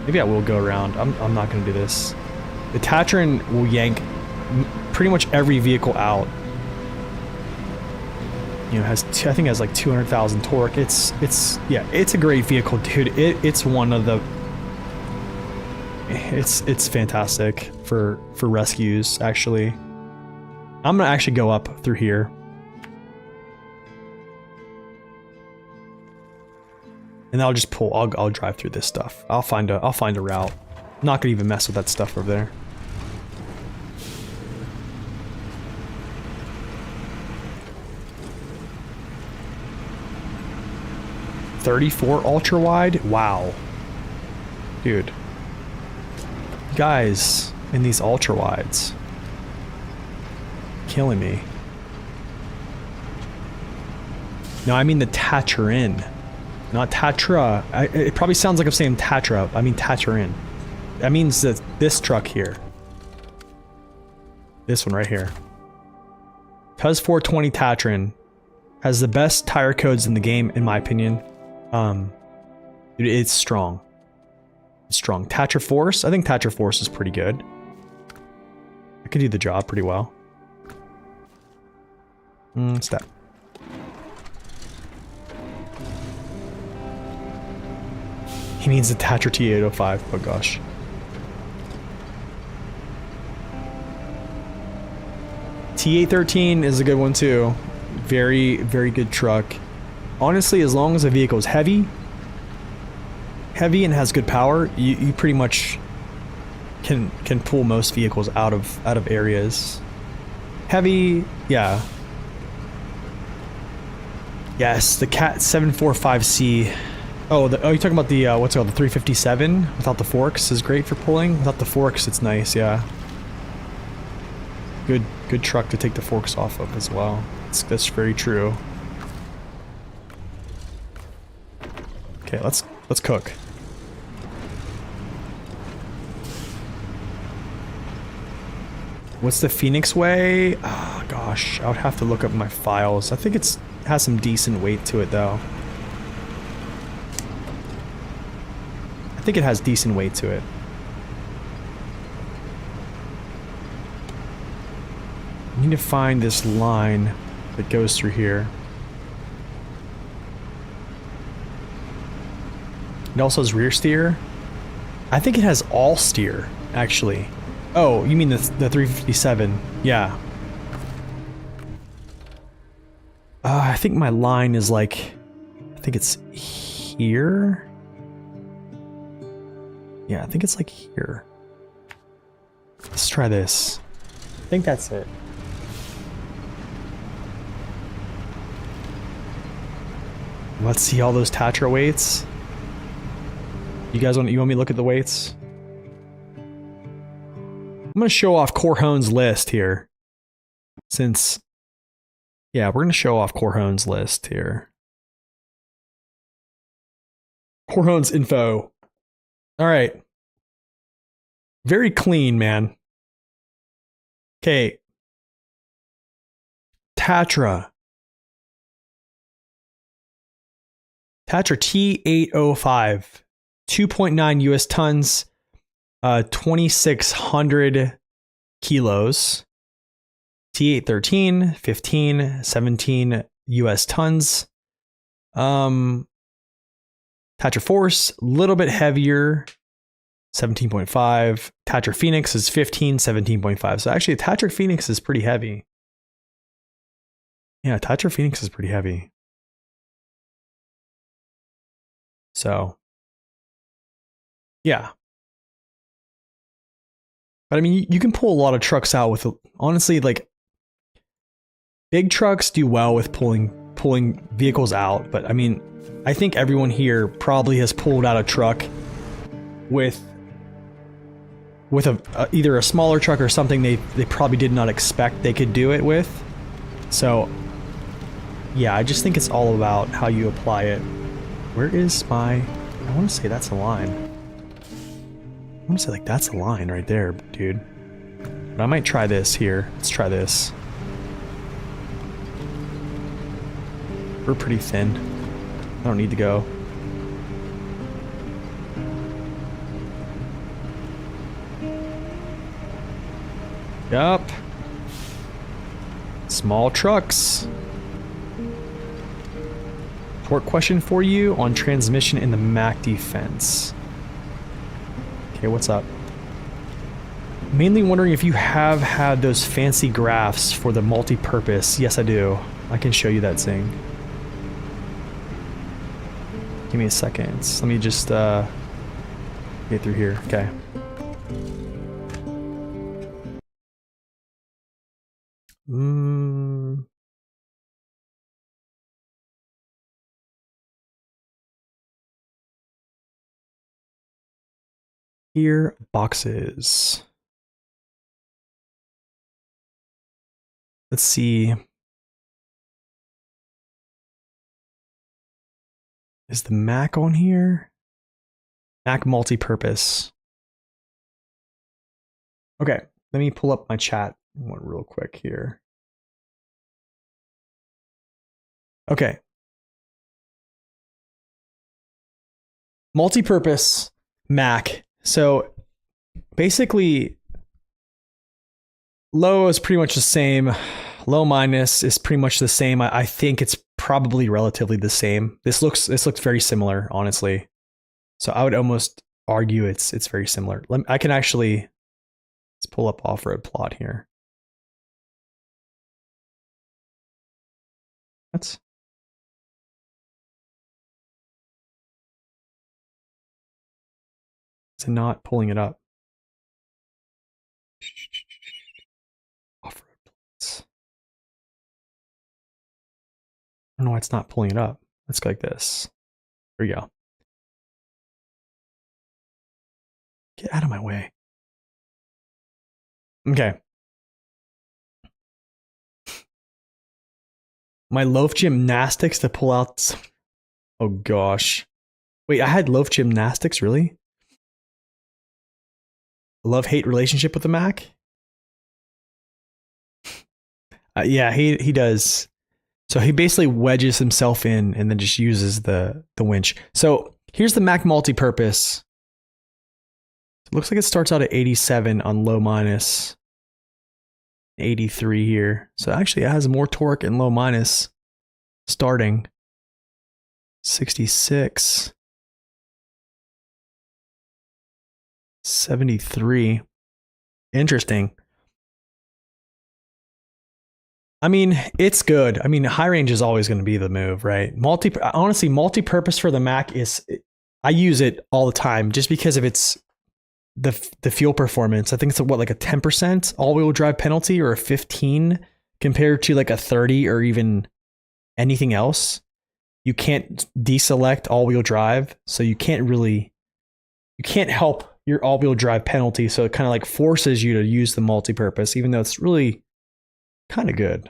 Maybe I will go around. I'm not going to do this. The Tatran will yank pretty much every vehicle out. You know, has I think it has like 200,000 torque. It's a great vehicle, dude. It's one of the... It's fantastic for rescues, actually. I'm gonna actually go up through here. And I'll just pull. I'll drive through this stuff. I'll find a route. I'm not gonna even mess with that stuff over there. .34 ultra wide. Wow, dude. Guys in these ultra wides, killing me. No, I mean the Tatran, not Tatra. It probably sounds like I'm saying Tatra. I mean Tatran. That means that this truck here, this one right here, Cuz 420 Tatran, has the best tire codes in the game, in my opinion. Dude, it's strong. It's strong. Tatra Force. I think Tatra Force is pretty good. I could do the job pretty well. What's that? He means the Tatra T805. Oh gosh. T813 is a good one too. Very, very good truck. Honestly, as long as the vehicle is heavy and has good power, you pretty much can pull most vehicles out of areas. Heavy, yeah. Yes, the Cat 745C. Oh, you're talking about the what's it called, the 357 without the forks is great for pulling. Without the forks, it's nice, yeah. Good truck to take the forks off of as well. That's very true. Okay, let's cook. What's the Phoenix way? Oh gosh, I would have to look up my files. I think it has some decent weight to it though. I think it has decent weight to it. I need to find this line that goes through here. It also has rear steer. I think it has all steer, actually. Oh, you mean the 357? Yeah. I think my line is like, I think it's here. Yeah, I think it's like here. Let's try this. I think that's it. Let's see all those Tatra weights. You want me to look at the weights? I'm gonna show off Corhone's list here. Since, yeah, we're gonna show off Corhone's list here. Corhone's info. All right. Very clean, man. Okay. Tatra. Tatra T805. 2.9 US tons. 2,600 kilos. T813, 15, 17 US tons. Tatra Force, a little bit heavier, 17.5. Tatra Phoenix is 15, 17.5. So actually, Tatra Phoenix is pretty heavy. Yeah, Tatra Phoenix is pretty heavy. So, yeah. But I mean, you can pull a lot of trucks out with, honestly, like, big trucks do well with pulling vehicles out. But I mean, I think everyone here probably has pulled out a truck with either a smaller truck or something they probably did not expect they could do it with. So, yeah, I just think it's all about how you apply it. Where is my I want to say that's a line. I want to say like that's a line right there, dude. But I might try this here. Let's try this. We're pretty thin. I don't need to go. Yup. Small trucks. Torque question for you on transmission in the Mac defense. Okay, what's up? Mainly wondering if you have had those fancy graphs for the multi-purpose. Yes, I do. I can show you that thing. Give me a second. Let me just get through here. Okay. Here, boxes. Let's see. Is the Mac on here? Mac multi-purpose. Okay, let me pull up my chat one real quick here. Okay. Multi-purpose Mac. So basically, low is pretty much the same. Low minus is pretty much the same. I think it's probably relatively the same. This looks very similar, honestly. So I would almost argue it's very similar. I can actually let's pull up off-road plot here. What? Is it not pulling it up? Off-road plots. I don't know why it's not pulling it up. Let's go like this. Here we go. Get out of my way. Okay. My loaf gymnastics to pull out. Oh gosh. Wait, I had loaf gymnastics, really? Love-hate relationship with the Mac? Yeah, he does. So he basically wedges himself in and then just uses the winch. So here's the Mac multi-purpose. It looks like it starts out at 87 on low minus. 83 here. So actually it has more torque in low minus starting. 66. 73. Interesting. I mean, it's good. I mean, high range is always going to be the move, right? Honestly, multi-purpose for the Mac is, I use it all the time just because of its the fuel performance. I think it's what, like a 10% all-wheel drive penalty or a 15 compared to like a 30 or even anything else. You can't deselect all-wheel drive, so you can't help your all-wheel drive penalty, so it kind of like forces you to use the multi-purpose, even though it's really kind of good.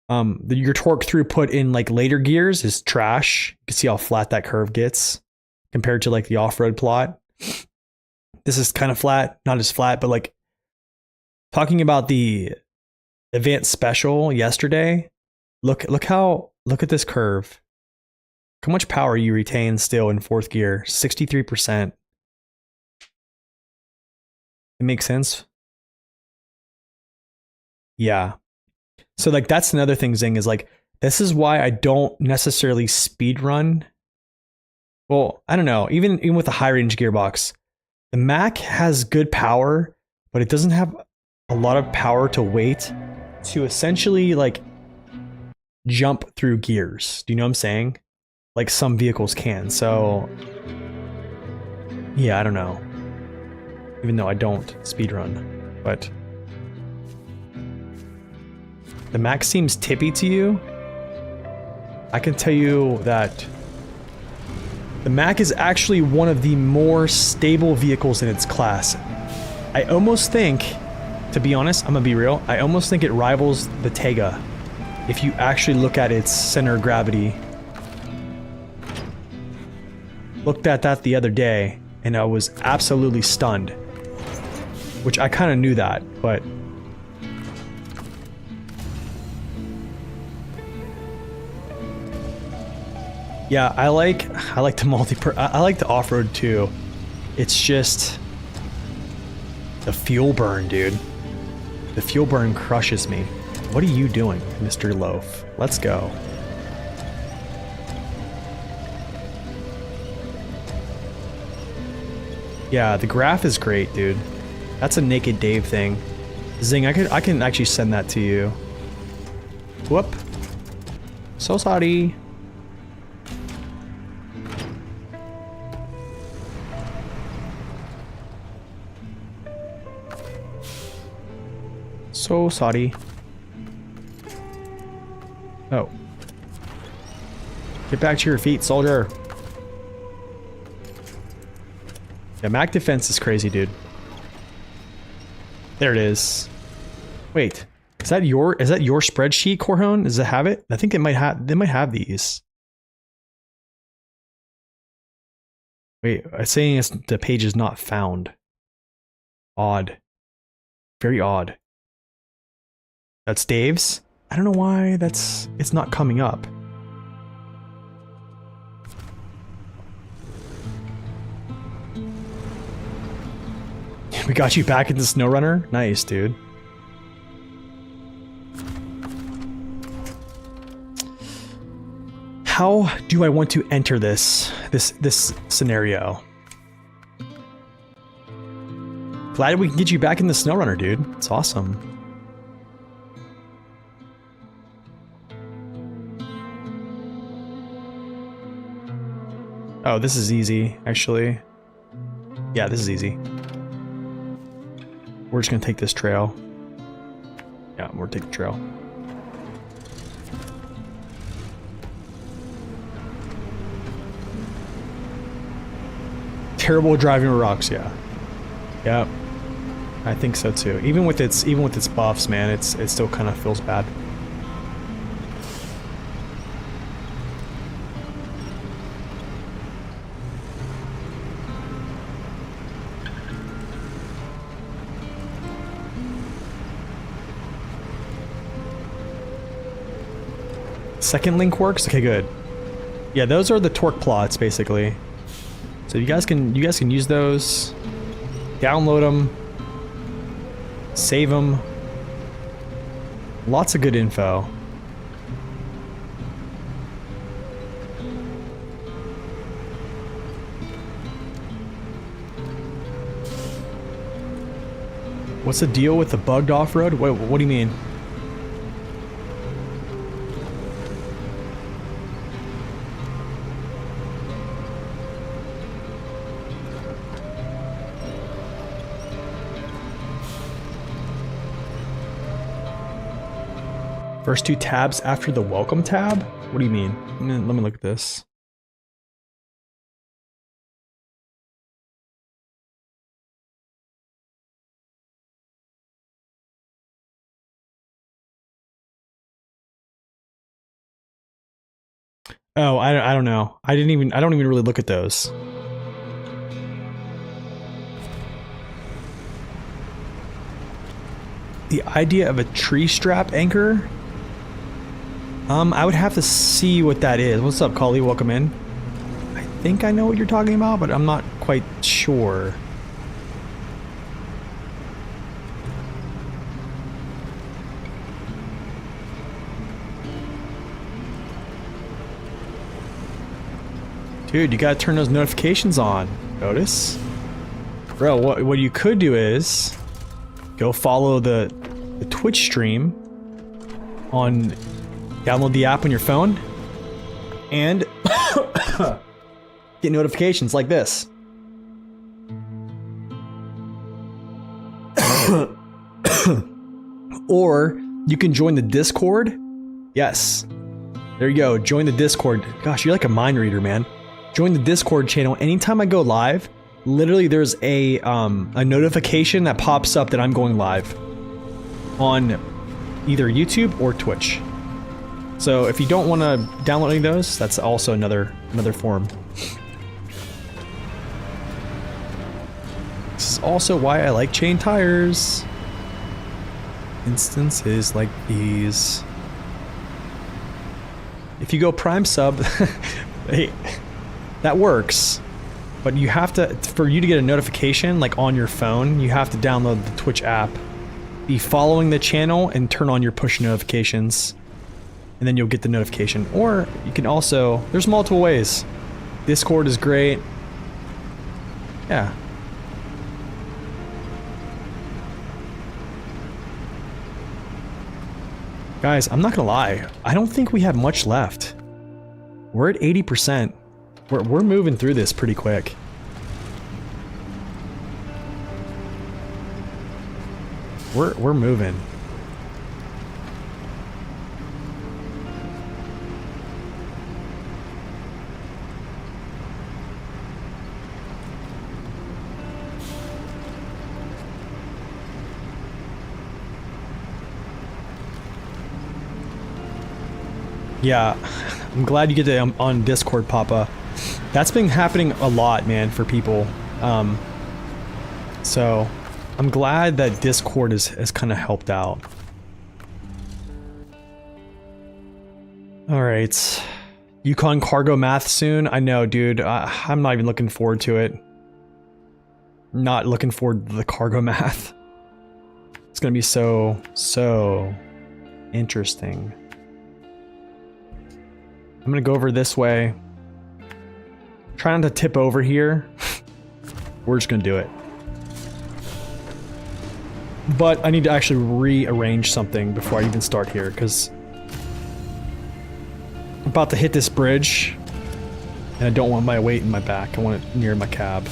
Your torque throughput in like later gears is trash. You can see how flat that curve gets compared to like the off-road plot. This is kind of flat, not as flat, but like talking about the advanced special yesterday, look at this curve. How much power you retain still in fourth gear? 63%. It makes sense. Yeah. So like that's another thing, Zing, is like this is why I don't necessarily speed run. Well, I don't know. Even with the high range gearbox, the Mac has good power, but it doesn't have a lot of power to weight to essentially like jump through gears. Do you know what I'm saying? Like some vehicles can. So yeah, I don't know. Even though I don't speed run, but the Mac seems tippy to you. I can tell you that the Mac is actually one of the more stable vehicles in its class. I almost think, to be honest, I'm gonna be real, I almost think it rivals the Tega if you actually look at its center of gravity. looked at that the other day and I was absolutely stunned. Which I kind of knew that, but... Yeah, I like the I like the off-road too. It's just the fuel burn, dude. The fuel burn crushes me. What are you doing, Mr. Loaf? Let's go. Yeah, the graph is great, dude. That's a Naked Dave thing. Zing, I can actually send that to you. Whoop. So sorry. So sorry. Oh. Get back to your feet, soldier. Yeah, Mac defense is crazy, dude. There it is. Wait, is that your spreadsheet, Corhone? Does it have it? I think they might have these. Wait, it's saying the page is not found. Odd. Very odd. That's Dave's? I don't know why it's not coming up. We got you back into SnowRunner? Nice, dude. How do I want to enter this scenario? Glad we can get you back in the SnowRunner, dude. It's awesome. Oh, this is easy, actually. Yeah, this is easy. We're just gonna take this trail. Yeah, we're gonna take the trail. Terrible driving rocks, yeah. Yep. I think so too. Even with its buffs, man, it still kind of feels bad. Second link works? Okay, good. Yeah, those are the torque plots basically. So you guys can use those, download them, save them. Lots of good info. What's the deal with the bugged off-road? What do you mean? First two tabs after the welcome tab? What do you mean? Let me look at this. Oh, I don't know. I don't even really look at those. The idea of a tree strap anchor? I would have to see what that is. What's up, Collie? Welcome in. I think I know what you're talking about, but I'm not quite sure. Dude, you gotta turn those notifications on. Notice? Bro, what you could do is go follow the Twitch stream on... Download the app on your phone and get notifications like this. Or you can join the Discord. Yes. There you go. Join the Discord. Gosh, you're like a mind reader, man. Join the Discord channel. Anytime I go live, literally there's a notification that pops up that I'm going live on either YouTube or Twitch. So if you don't want to download any of those, that's also another form. This is also why I like chain tires. Instances like these. If you go prime sub, hey, that works. But you have to, for you to get a notification, like on your phone, you have to download the Twitch app, be following the channel, and turn on your push notifications. And then you'll get the notification. Or you can also, there's multiple ways. Discord is great. Yeah. Guys, I'm not gonna lie. I don't think we have much left. We're at 80%. We're moving through this pretty quick. We're moving. Yeah, I'm glad you get to on Discord, Papa. That's been happening a lot, man, for people. So I'm glad that Discord has kind of helped out. All right, Yukon cargo math soon. I know, dude. I'm not even looking forward to it. Not looking forward to the cargo math. It's gonna be so interesting. I'm gonna go over this way. Try not to tip over here. We're just gonna do it. But I need to actually rearrange something before I even start here, because I'm about to hit this bridge, and I don't want my weight in my back. I want it near my cab.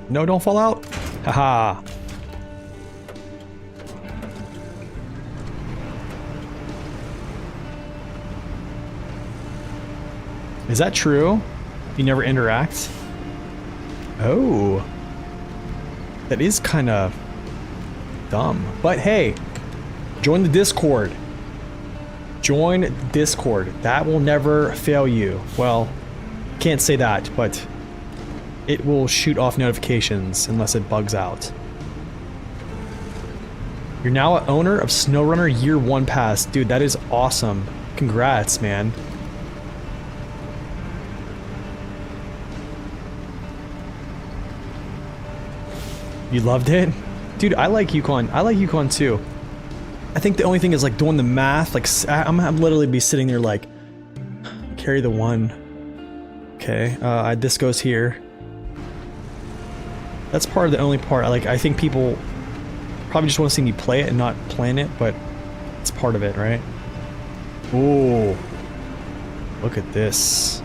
No, don't fall out. Haha. Is that true? You never interact? Oh. That is kind of dumb. But hey, join the Discord. Join Discord. That will never fail you. Well, can't say that, but it will shoot off notifications unless it bugs out. You're now an owner of SnowRunner Year 1 Pass. Dude, that is awesome. Congrats, man. You loved it? Dude, I like Yukon. I like Yukon too. I think the only thing is like doing the math, like I'm gonna literally be sitting there like, carry the one. Okay, this goes here. That's part of the only part. I think people probably just want to see me play it and not plan it, but it's part of it, right? Ooh, look at this.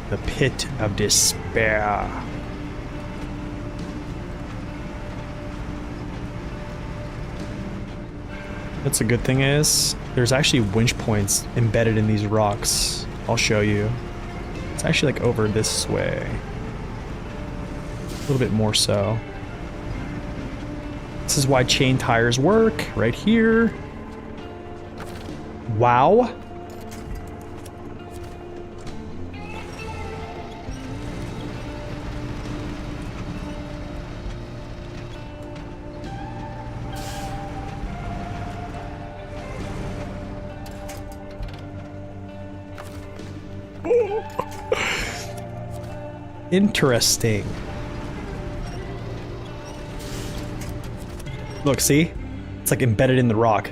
The pit of despair. That's a good thing is, there's actually winch points embedded in these rocks. I'll show you. It's actually like over this way. A little bit more so. This is why chain tires work, right here. Wow. Interesting. Look, see? It's like embedded in the rock.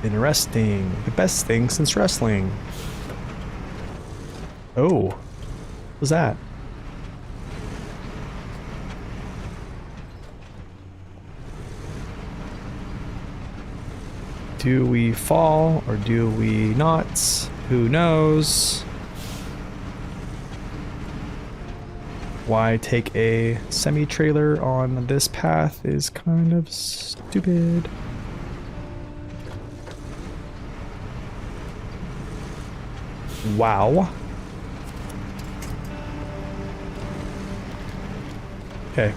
Interesting. The best thing since wrestling. Oh. What was that? Do we fall or do we not? Who knows? Why take a semi-trailer on this path is kind of stupid. Wow. Okay.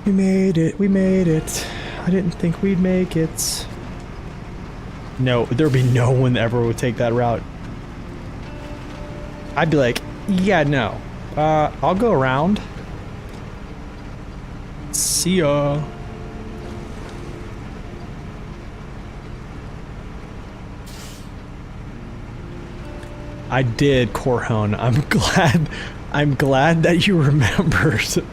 We made it. We made it. I didn't think we'd make it. No, there'd be no one that ever would take that route. I'd be like, yeah, no. I'll go around. See ya. I did, Corhone. I'm glad that you remembered.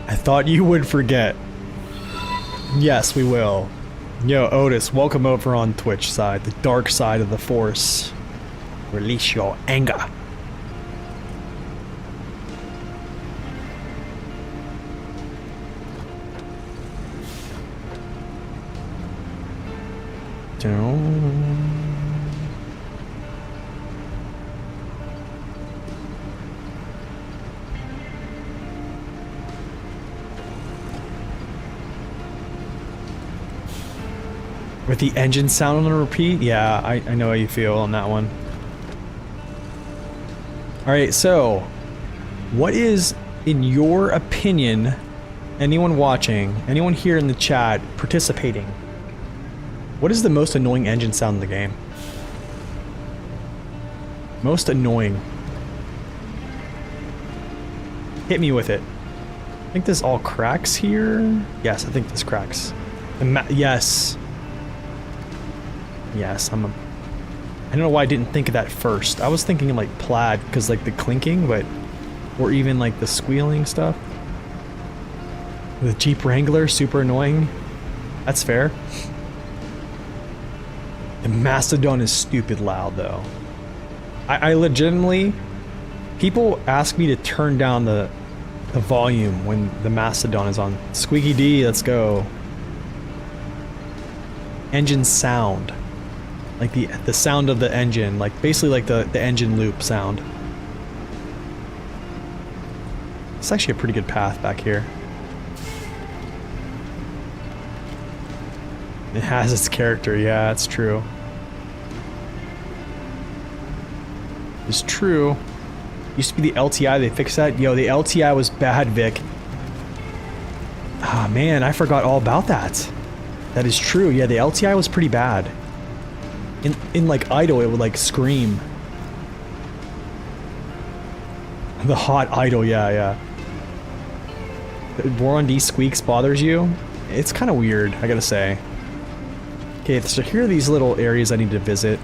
I thought you would forget. Yes, we will. Yo, Otis, welcome over on Twitch side, the dark side of the Force. Release your anger. With the engine sound on repeat? Yeah, I know how you feel on that one. Alright, so what is, in your opinion, anyone watching, anyone here in the chat participating, what is the most annoying engine sound in the game? Most annoying. Hit me with it. I think this all cracks here. Yes, I think this cracks. Yes. Yes, I don't know why I didn't think of that first. I was thinking like plaid, because like the clinking, but, or even like the squealing stuff. The Jeep Wrangler, super annoying. That's fair. The Mastodon is stupid loud though. I legitimately, people ask me to turn down the volume when the Mastodon is on. Squeaky D, let's go. Engine sound. Like the sound of the engine, like basically like the engine loop sound. It's actually a pretty good path back here. It has its character, yeah, it's true. It's true. Used to be the LTI, they fixed that. Yo, the LTI was bad, Vic. Ah, man, I forgot all about that. That is true, yeah, the LTI was pretty bad. In like idle, it would like scream. The hot idle, yeah. Boron D squeaks bothers you? It's kind of weird, I gotta say. Okay, so here are these little areas I need to visit.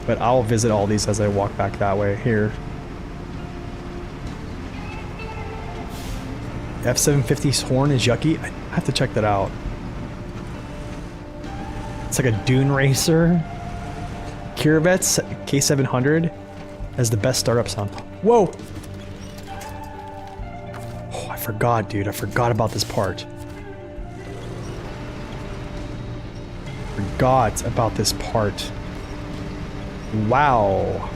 But I'll visit all these as I walk back that way. Here. F-750's horn is yucky. I have to check that out. It's like a dune racer. Kiravet's K700 has the best startup sound. Whoa! Oh, I forgot, dude. I forgot about this part. Forgot about this part. Wow.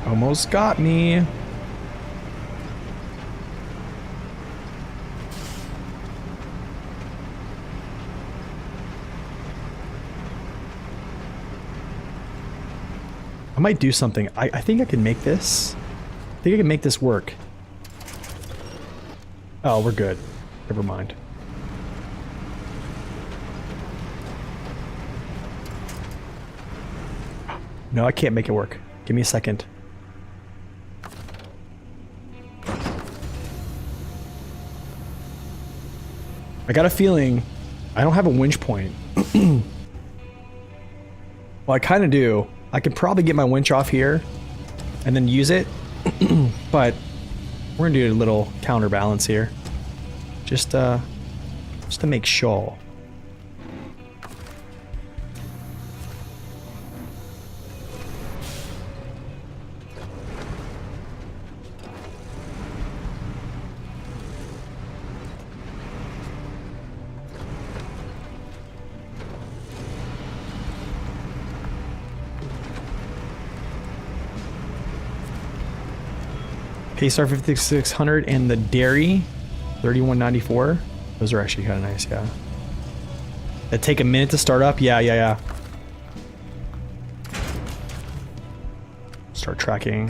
Almost got me. I might do something. I think I can make this. I think I can make this work. Oh, we're good. Never mind. No, I can't make it work. Give me a second. I got a feeling I don't have a winch point. Well, I kind of do. I could probably get my winch off here and then use it, but we're gonna do a little counterbalance here, just to make sure. K-Star 5600 and the Dairy 3194. Those are actually kind of nice, yeah. That take a minute to start up? Yeah. Start tracking.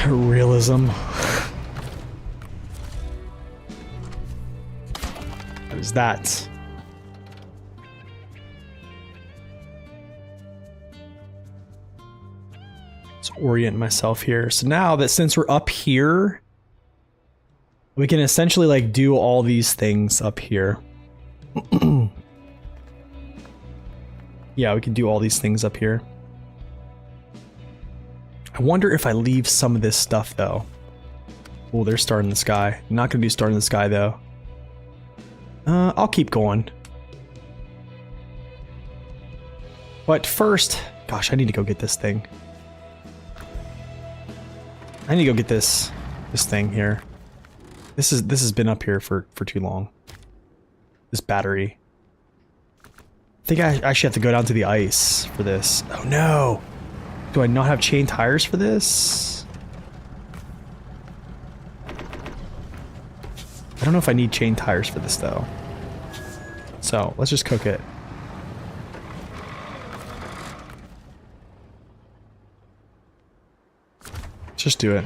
Realism. What is that? Let's orient myself here. So now that since we're up here, we can essentially like do all these things up here. Yeah, we can do all these things up here. I wonder if I leave some of this stuff though. Oh, they're starting the sky. Not gonna do starting the sky though. I'll keep going. But first, gosh, I need to go get this thing. I need to go get this thing here. This has been up here for too long. This battery. I think I actually have to go down to the ice for this. Oh no! Do I not have chain tires for this? I don't know if I need chain tires for this though. So let's just cook it. Let's just do it.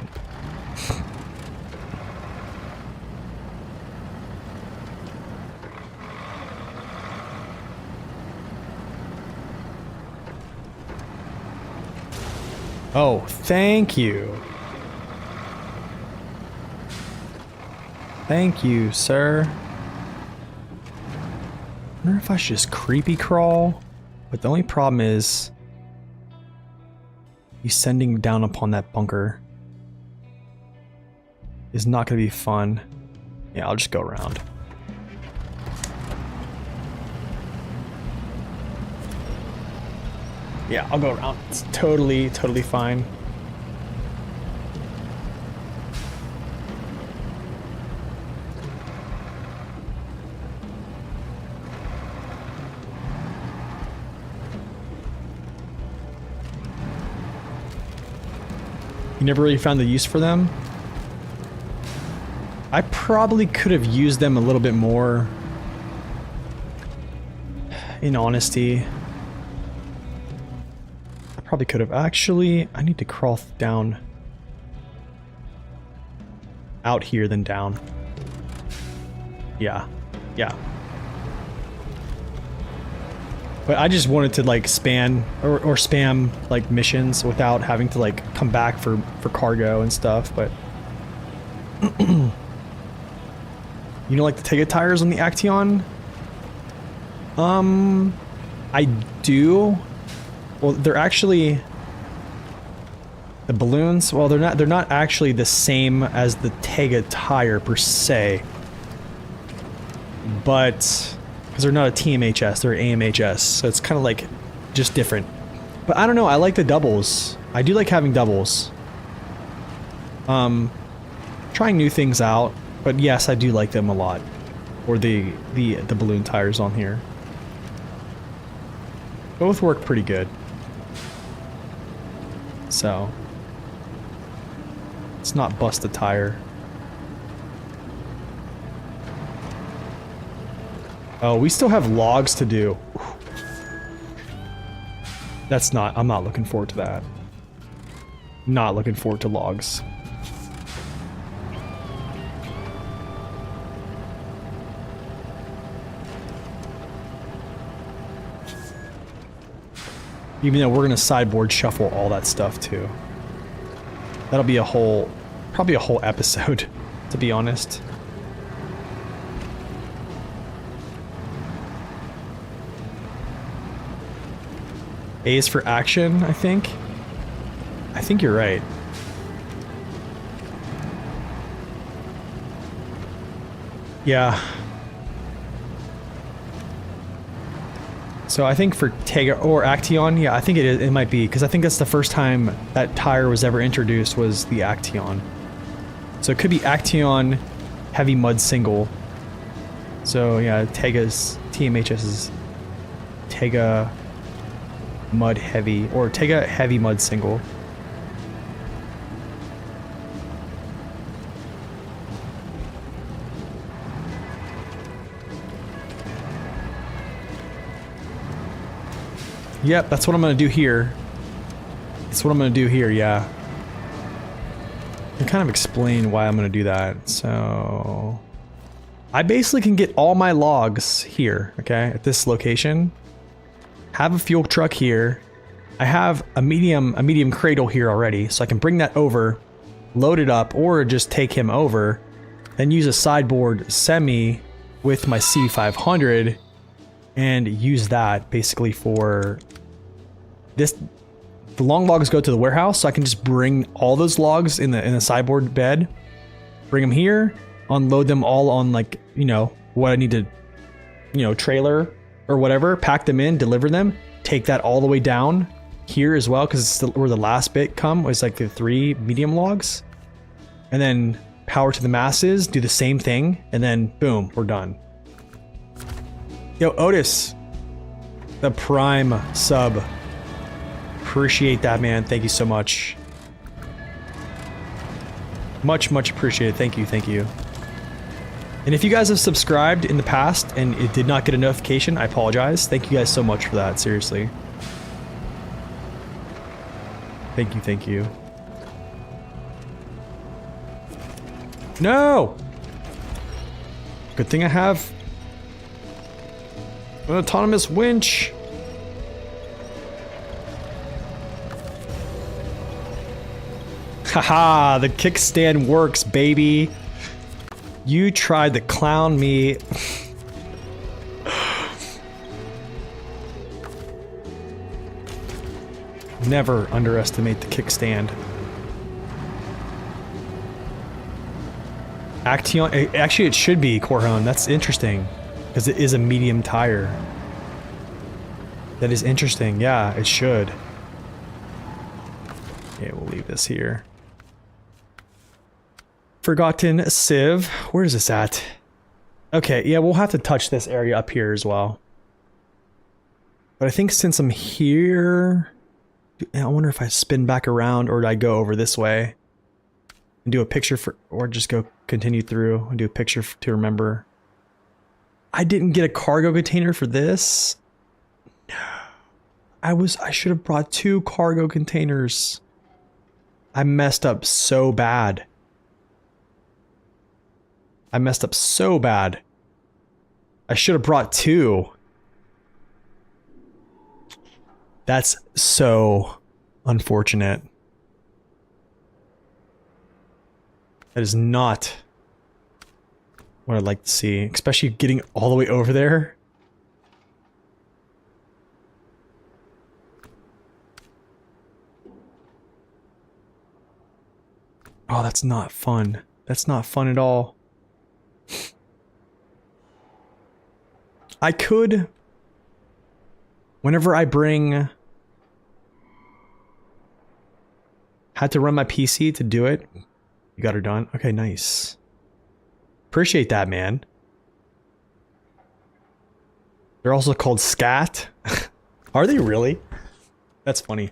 Oh, thank you. Thank you, sir. I wonder if I should just creepy crawl, but the only problem is descending down upon that bunker is not going to be fun. Yeah, I'll just go around. Yeah, I'll go around. It's totally fine. You never really found the use for them? I probably could have used them a little bit more. In honesty. Probably could have. Actually, I need to crawl down. Out here, then down. Yeah. Yeah. But I just wanted to like span or spam like missions without having to like come back for cargo and stuff, but you know, like the Tega tires on the Action? I do. Well, they're actually the balloons. Well, they're not actually the same as the Tega tire per se, but because they're not a TMHS, they're AMHS, so it's kind of like just different. But I don't know. I like the doubles. I do like having doubles. Trying new things out, but yes, I do like them a lot. Or the balloon tires on here. Both work pretty good. So let's not bust a tire. Oh, we still have logs to do. That's not, I'm not looking forward to that. Not looking forward to logs. Even though we're gonna sideboard shuffle all that stuff too. That'll be a whole, probably a whole episode, to be honest. A is for action, I think. I think you're right. Yeah. So I think for Tega or Action, yeah, I think it might be, because I think that's the first time that tire was ever introduced was the Action. So it could be Action heavy mud single. So yeah, Tega's TMHS is Tega mud heavy, or Tega heavy mud single. Yep, that's what I'm gonna do here. That's what I'm gonna do here, yeah. I can kind of explain why I'm gonna do that. So I basically can get all my logs here, okay, at this location. Have a fuel truck here. I have a medium cradle here already, so I can bring that over, load it up, or just take him over, then use a sideboard semi with my C500 and use that basically for this. The long logs go to the warehouse, so I can just bring all those logs in the sideboard bed, bring them here, unload them all on, like, you know, what I need to, you know, trailer or whatever, pack them in, deliver them, take that all the way down here as well, because it's where the last bit was like the 3 medium logs, and then power to the masses, do the same thing, and then boom, we're done. Yo, Otis, the Prime sub. Appreciate that, man. Thank you so much. Much appreciated. Thank you, thank you. And if you guys have subscribed in the past and it did not get a notification, I apologize. Thank you guys so much for that, seriously. Thank you, thank you. No! Good thing I have an autonomous winch. Haha, the kickstand works, baby. You tried to clown me. Never underestimate the kickstand. Action, actually it should be Corhone. That's interesting, because it is a medium tire. That is interesting. Yeah, it should. Okay, we'll leave this here. Forgotten sieve. Where is this at? Okay, yeah, we'll have to touch this area up here as well. But I think since I'm here, I wonder if I spin back around or do I go over this way and do a picture for, or just go continue through and do a picture to remember. I didn't get a cargo container for this. No. I should have brought 2 cargo containers. I messed up so bad. I messed up so bad. I should have brought 2. That's so unfortunate. That is not what I'd like to see, especially getting all the way over there. Oh, that's not fun. That's not fun at all. I could, whenever I bring, had to run my PC to do it. You got her done? Okay, nice. Appreciate that, man. They're also called scat. Are they really? That's funny.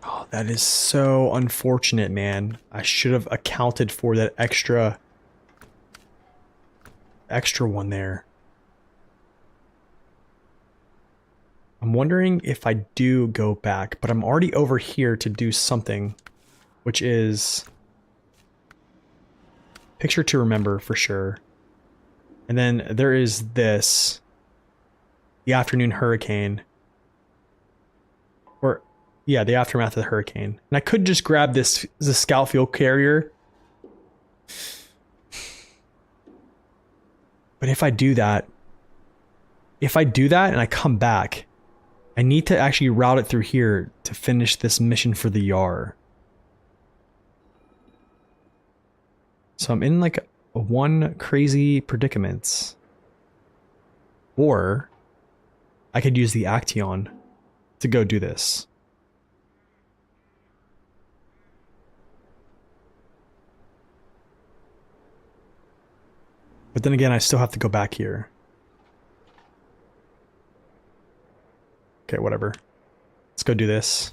Oh, that is so unfortunate, man. I should have accounted for that extra one there. I'm wondering if I do go back, but I'm already over here to do something, which is picture to remember for sure. And then there is this, the afternoon hurricane, or yeah, the aftermath of the hurricane. And I could just grab this, the scout fuel carrier. But if I do that and I come back, I need to actually route it through here to finish this mission for the Yar. So I'm in like one crazy predicament. Or I could use the Action to go do this. But then again, I still have to go back here. Okay, whatever. Let's go do this.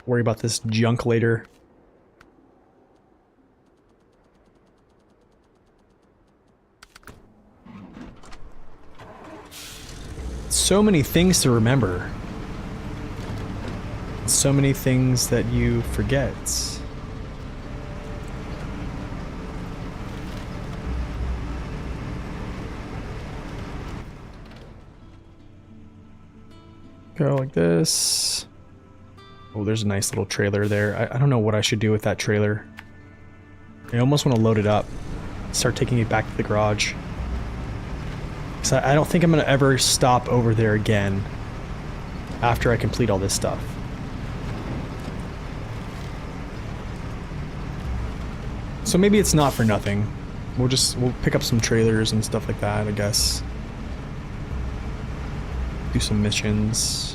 Worry about this junk later. so many things to remember. So many things that you forget. Go like this. Oh, there's a nice little trailer there. I don't know what I should do with that trailer. I almost want to load it up. Start taking it back to the garage. Because I don't think I'm going to ever stop over there again after I complete all this stuff. So maybe it's not for nothing. We'll pick up some trailers and stuff like that, I guess. Do some missions.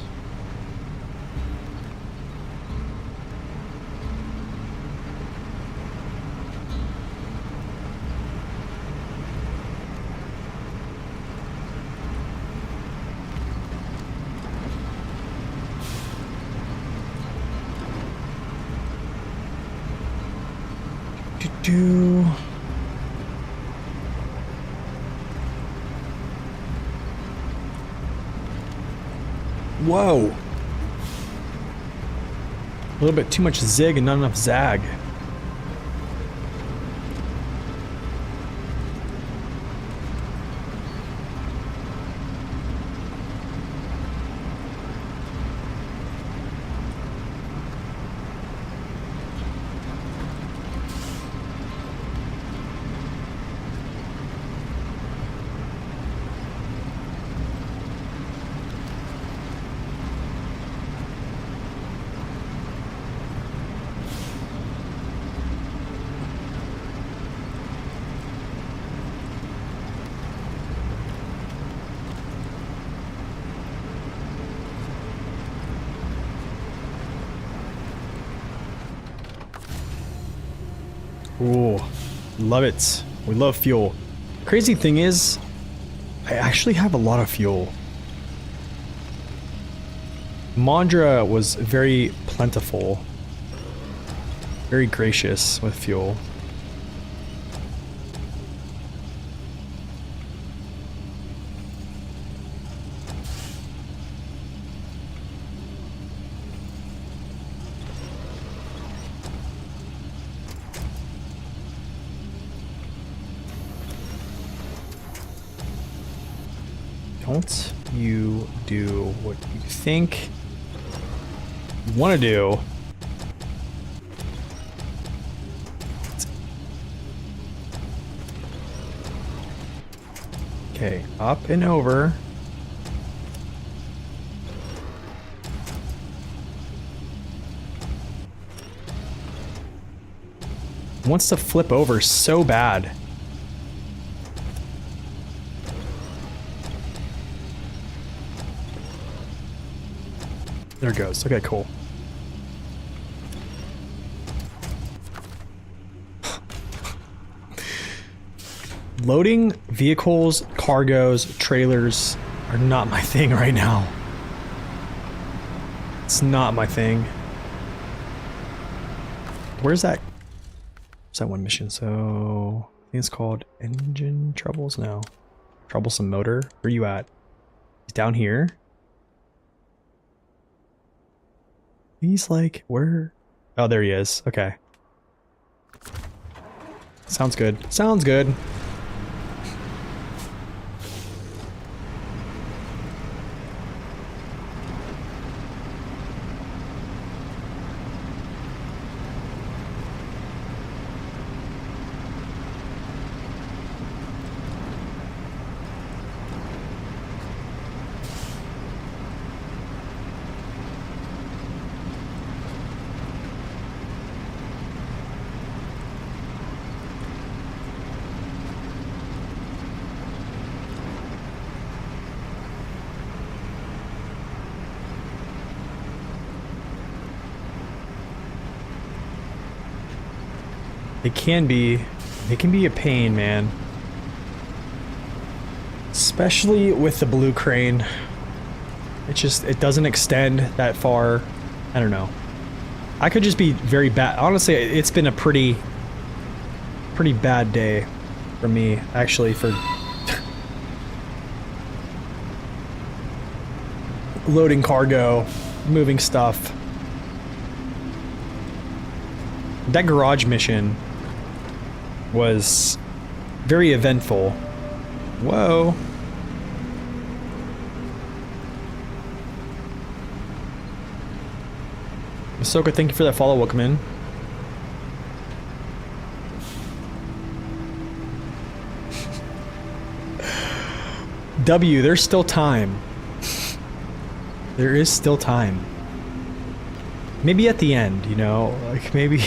Whoa! A little bit too much zig and not enough zag. Ooh, love it. We love fuel. Crazy thing is, I actually have a lot of fuel. Imandra was very plentiful. Very gracious with fuel. Don't you do what you think you want to do. Okay, up and over. Wants to flip over so bad. There it goes. Okay, cool. Loading vehicles, cargos, trailers are not my thing right now. It's not my thing. Where's that? What's that one mission? So I think it's called Engine Troubles now. Troublesome motor. Where you at? He's down here. He's like, where? Oh, there he is. Okay. Sounds good. Sounds good. It can be a pain, man. Especially with the blue crane. It doesn't extend that far. I don't know. I could just be very bad. Honestly, it's been a pretty bad day for me, actually, for loading cargo, moving stuff. That garage mission was very eventful. Whoa. Ahsoka, thank you for that follow. Welcome in. W, there's still time. There is still time. Maybe at the end, you know? Like, maybe...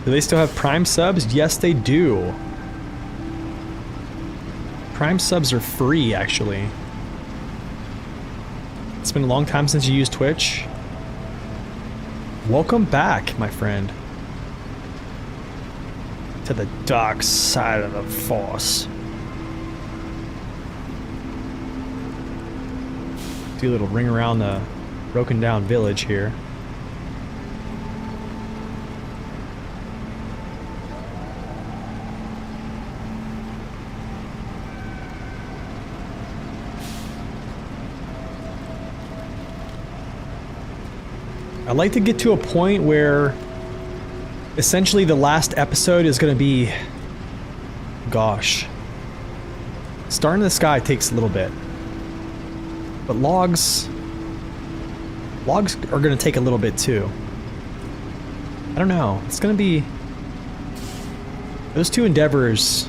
Do they still have Prime subs? Yes, they do. Prime subs are free, actually. It's been a long time since you used Twitch. Welcome back, my friend. To the dark side of the Force. Do a little ring around the broken down village here. I'd like to get to a point where essentially the last episode is going to be, gosh, Star in the Sky takes a little bit, but logs are going to take a little bit too. I don't know, it's going to be, those two endeavors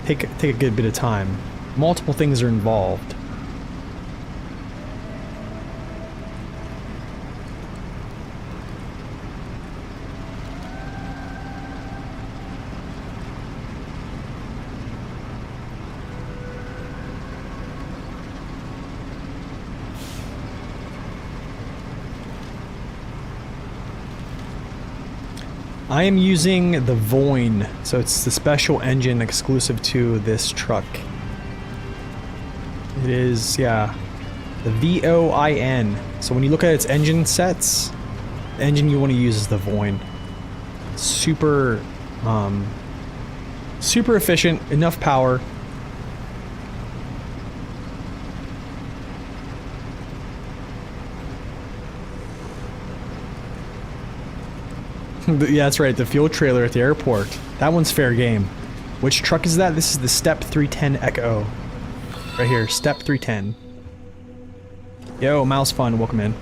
take a good bit of time. Multiple things are involved. I am using the Voin, so it's the special engine exclusive to this truck. It is, yeah, the VOIN. So when you look at its engine sets, the engine you want to use is the Voin. Super, super efficient, enough power. Yeah, that's right, the fuel trailer at the airport. That one's fair game. Which truck is that? This is the Step 310 Echo. Right here, Step 310. Yo, Mouse Fun, welcome in.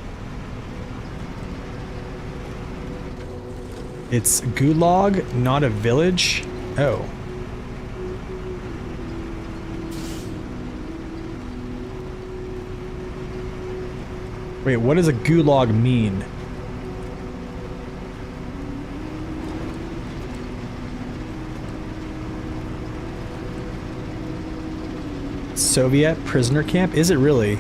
It's Gulag, not a village. Oh. Wait, what does a Gulag mean? Soviet prisoner camp? Is it really?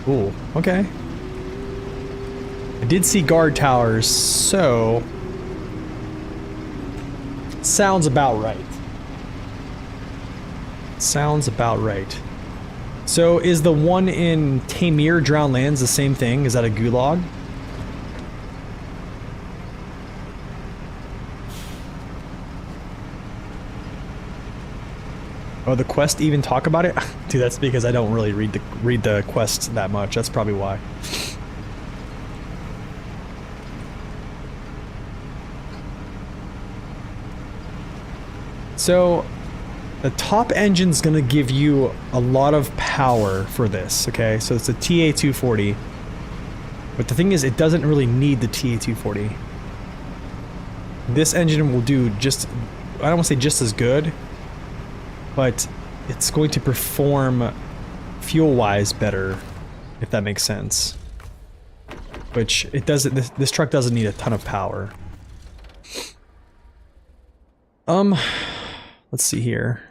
Cool. Okay. I did see guard towers, so... Sounds about right. Sounds about right. So is the one in Tamir Drowned Lands the same thing? Is that a gulag? Oh, the quest even talk about it? Dude, that's because I don't really read the quests that much. That's probably why. So, the top engine's gonna give you a lot of power for this, okay? So it's a TA-240. But the thing is, it doesn't really need the TA-240. This engine will do just, I don't want to say just as good, but it's going to perform fuel-wise better, if that makes sense. Which, it doesn't, this truck doesn't need a ton of power. Let's see here.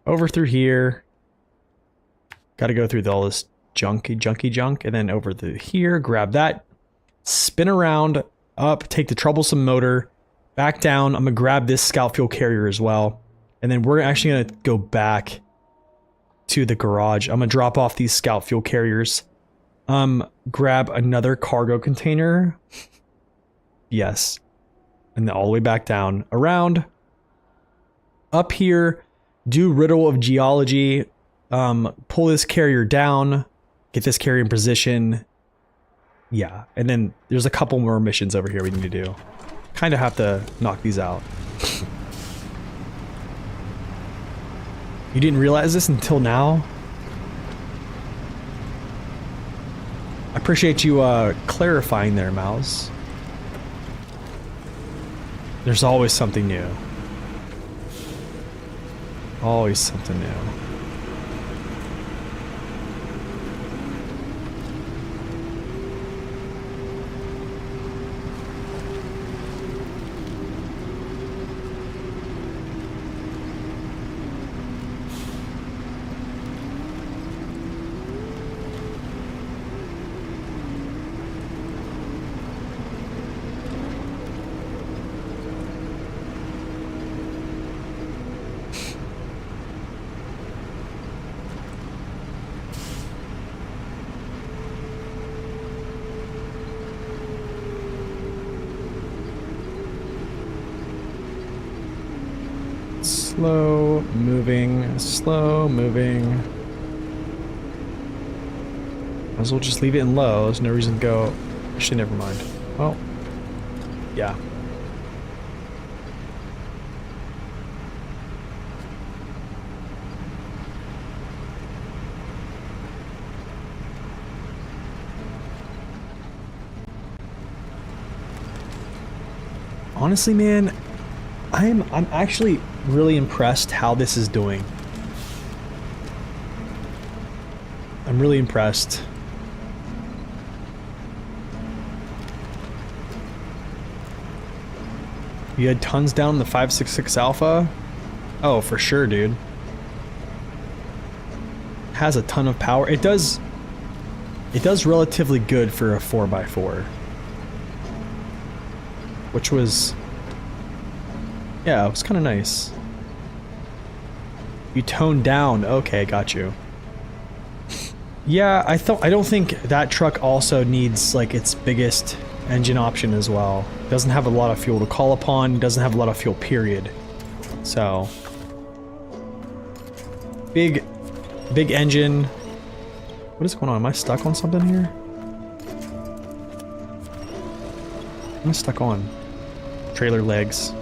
Over through here. Gotta go through all this junky junk, and then over to here, grab that, spin around, up, take the troublesome motor, back down. I'm gonna grab this scout fuel carrier as well. And then we're actually gonna go back to the garage. I'm gonna drop off these scout fuel carriers. Grab another cargo container. Yes. And then all the way back down. Around. Up here. Do Riddle of Geology. Pull this carrier down. Get this carrier in position. Yeah. And then there's a couple more missions over here we need to do. Kind of have to knock these out. You didn't realize this until now? I appreciate you clarifying there, Mouse. There's always something new. Always something new. Slow moving, slow moving. Might as well just leave it in low. There's no reason to go. Actually, never mind. Oh, yeah. Honestly, man, I'm actually really impressed how this is doing. I'm really impressed. You had tons down in the 566 Alpha? Oh, for sure, dude. Has a ton of power. It does relatively good for a 4x4. Which was, yeah, it was kind of nice. You toned down. Okay, got you. Yeah, I don't think that truck also needs like its biggest engine option as well. Doesn't have a lot of fuel to call upon. Doesn't have a lot of fuel, period. So, big engine. What is going on? Am I stuck on something here? Am I stuck on? Trailer legs.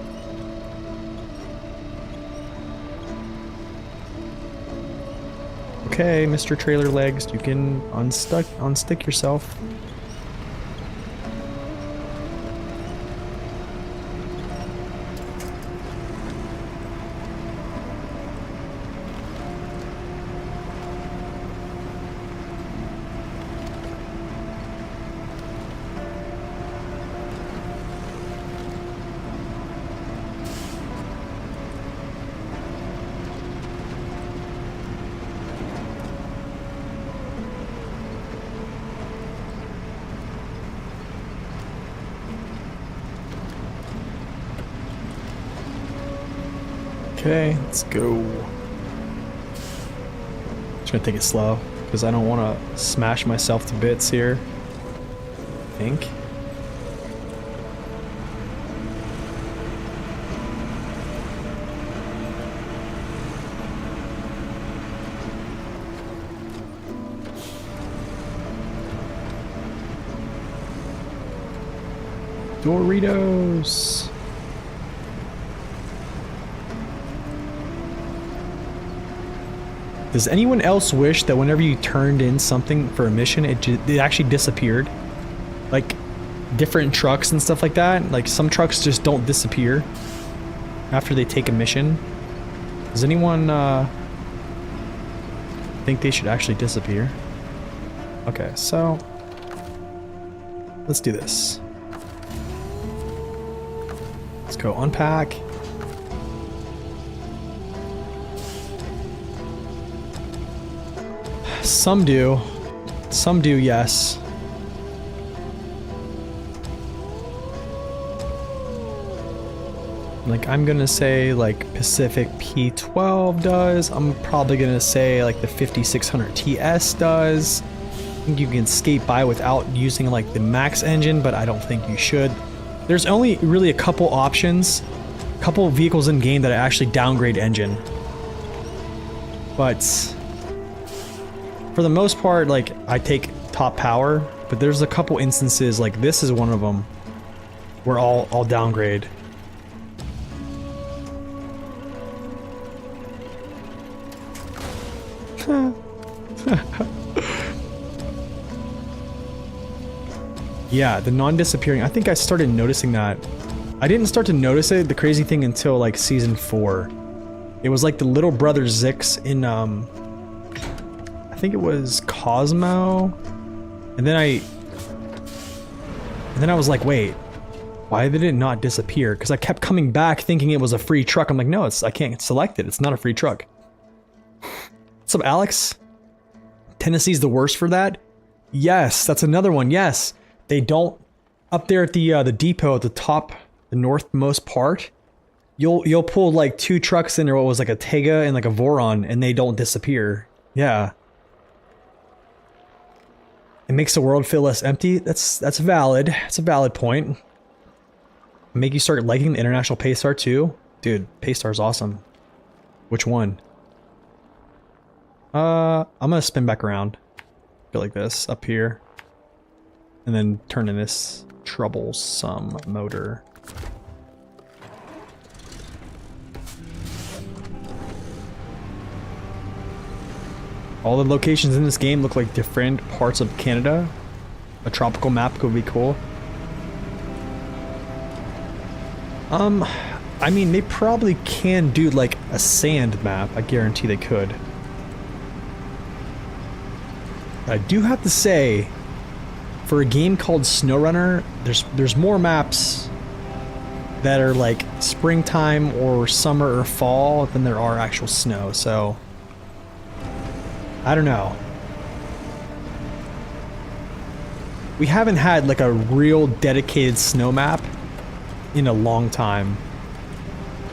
Okay, Mr. Trailer Legs, you can unstick yourself. Okay, let's go. Just gonna take it slow because I don't want to smash myself to bits here. I think. Doritos. Does anyone else wish that whenever you turned in something for a mission, it actually disappeared? Like, different trucks and stuff like that? Like, some trucks just don't disappear after they take a mission. Does anyone, think they should actually disappear? Okay, so let's do this. Let's go unpack. Some do. Some do, yes. Like, I'm gonna say, like, Pacific P12 does. I'm probably gonna say, like, the 5600 TS does. I think you can skate by without using, like, the max engine, but I don't think you should. There's only really a couple options, a couple vehicles in game that I actually downgrade engine. But for the most part, like, I take top power, but there's a couple instances, like this is one of them, where I'll downgrade. Yeah, the non-disappearing. I think I started noticing that. I didn't start to notice it, the crazy thing, until like season 4. It was like the little brother Zix in I think it was Cosmo. And then I was like, wait, why did it not disappear? Because I kept coming back thinking it was a free truck. I'm like, no, I can't select it. It's not a free truck. What's up, Alex? Tennessee's the worst for that? Yes, that's another one. Yes. They don't, up there at the depot at the top, the northmost part, you'll pull like 2 trucks in there, what was like a Tega and like a Voron, and they don't disappear. Yeah. It makes the world feel less empty. That's valid. It's a valid point. Make you start liking the International Paystar too? Dude, Paystar's awesome. Which one? I'm gonna spin back around. Go like this, up here. And then turn in this troublesome motor. All the locations in this game look like different parts of Canada. A tropical map could be cool. I mean, they probably can do like a sand map. I guarantee they could. I do have to say, for a game called SnowRunner, there's more maps that are like springtime or summer or fall than there are actual snow, so I don't know. We haven't had like a real dedicated snow map in a long time.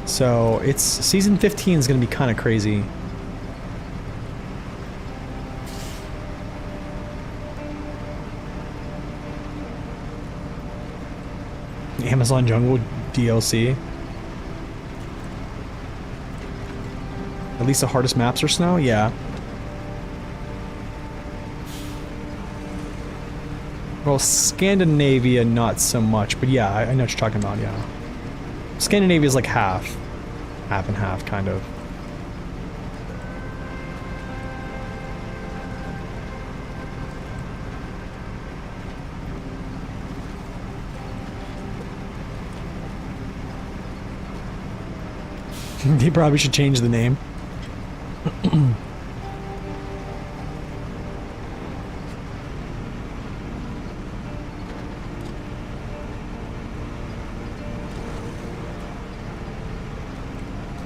So it's season 15 is going to be kind of crazy. Amazon Jungle DLC. At least the hardest maps are snow? Yeah. Well, Scandinavia, not so much, but yeah, I know what you're talking about, yeah. Scandinavia is like half. Half and half, kind of. They probably should change the name.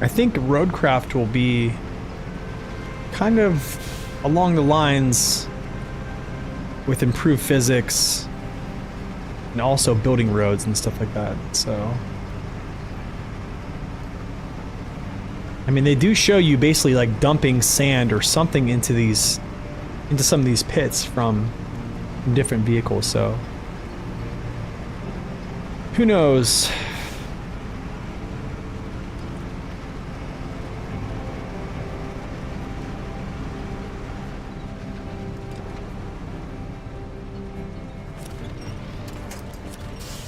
I think Roadcraft will be kind of along the lines with improved physics and also building roads and stuff like that, so... I mean, they do show you basically like dumping sand or something into some of these pits from different vehicles, so who knows?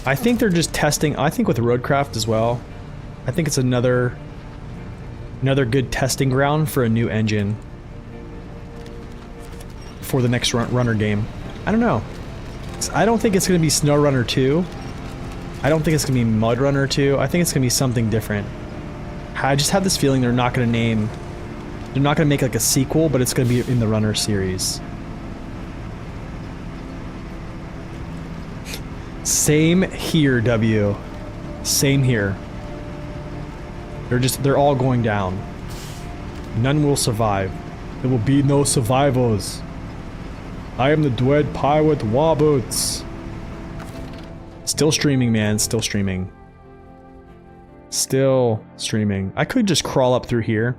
I think they're just testing, I think with Roadcraft as well. I think it's another good testing ground for a new engine for the next runner game. I don't know. I don't think it's going to be SnowRunner 2. I don't think it's going to be Mud Runner 2. I think it's going to be something different. I just have this feeling they're not going to make like a sequel, but it's going to be in the Runner series. Same here, W. Same here. They're all going down. None will survive. There will be no survivors. I am the Dread Pirate Warboots. Still streaming, man. Still streaming. Still streaming. I could just crawl up through here.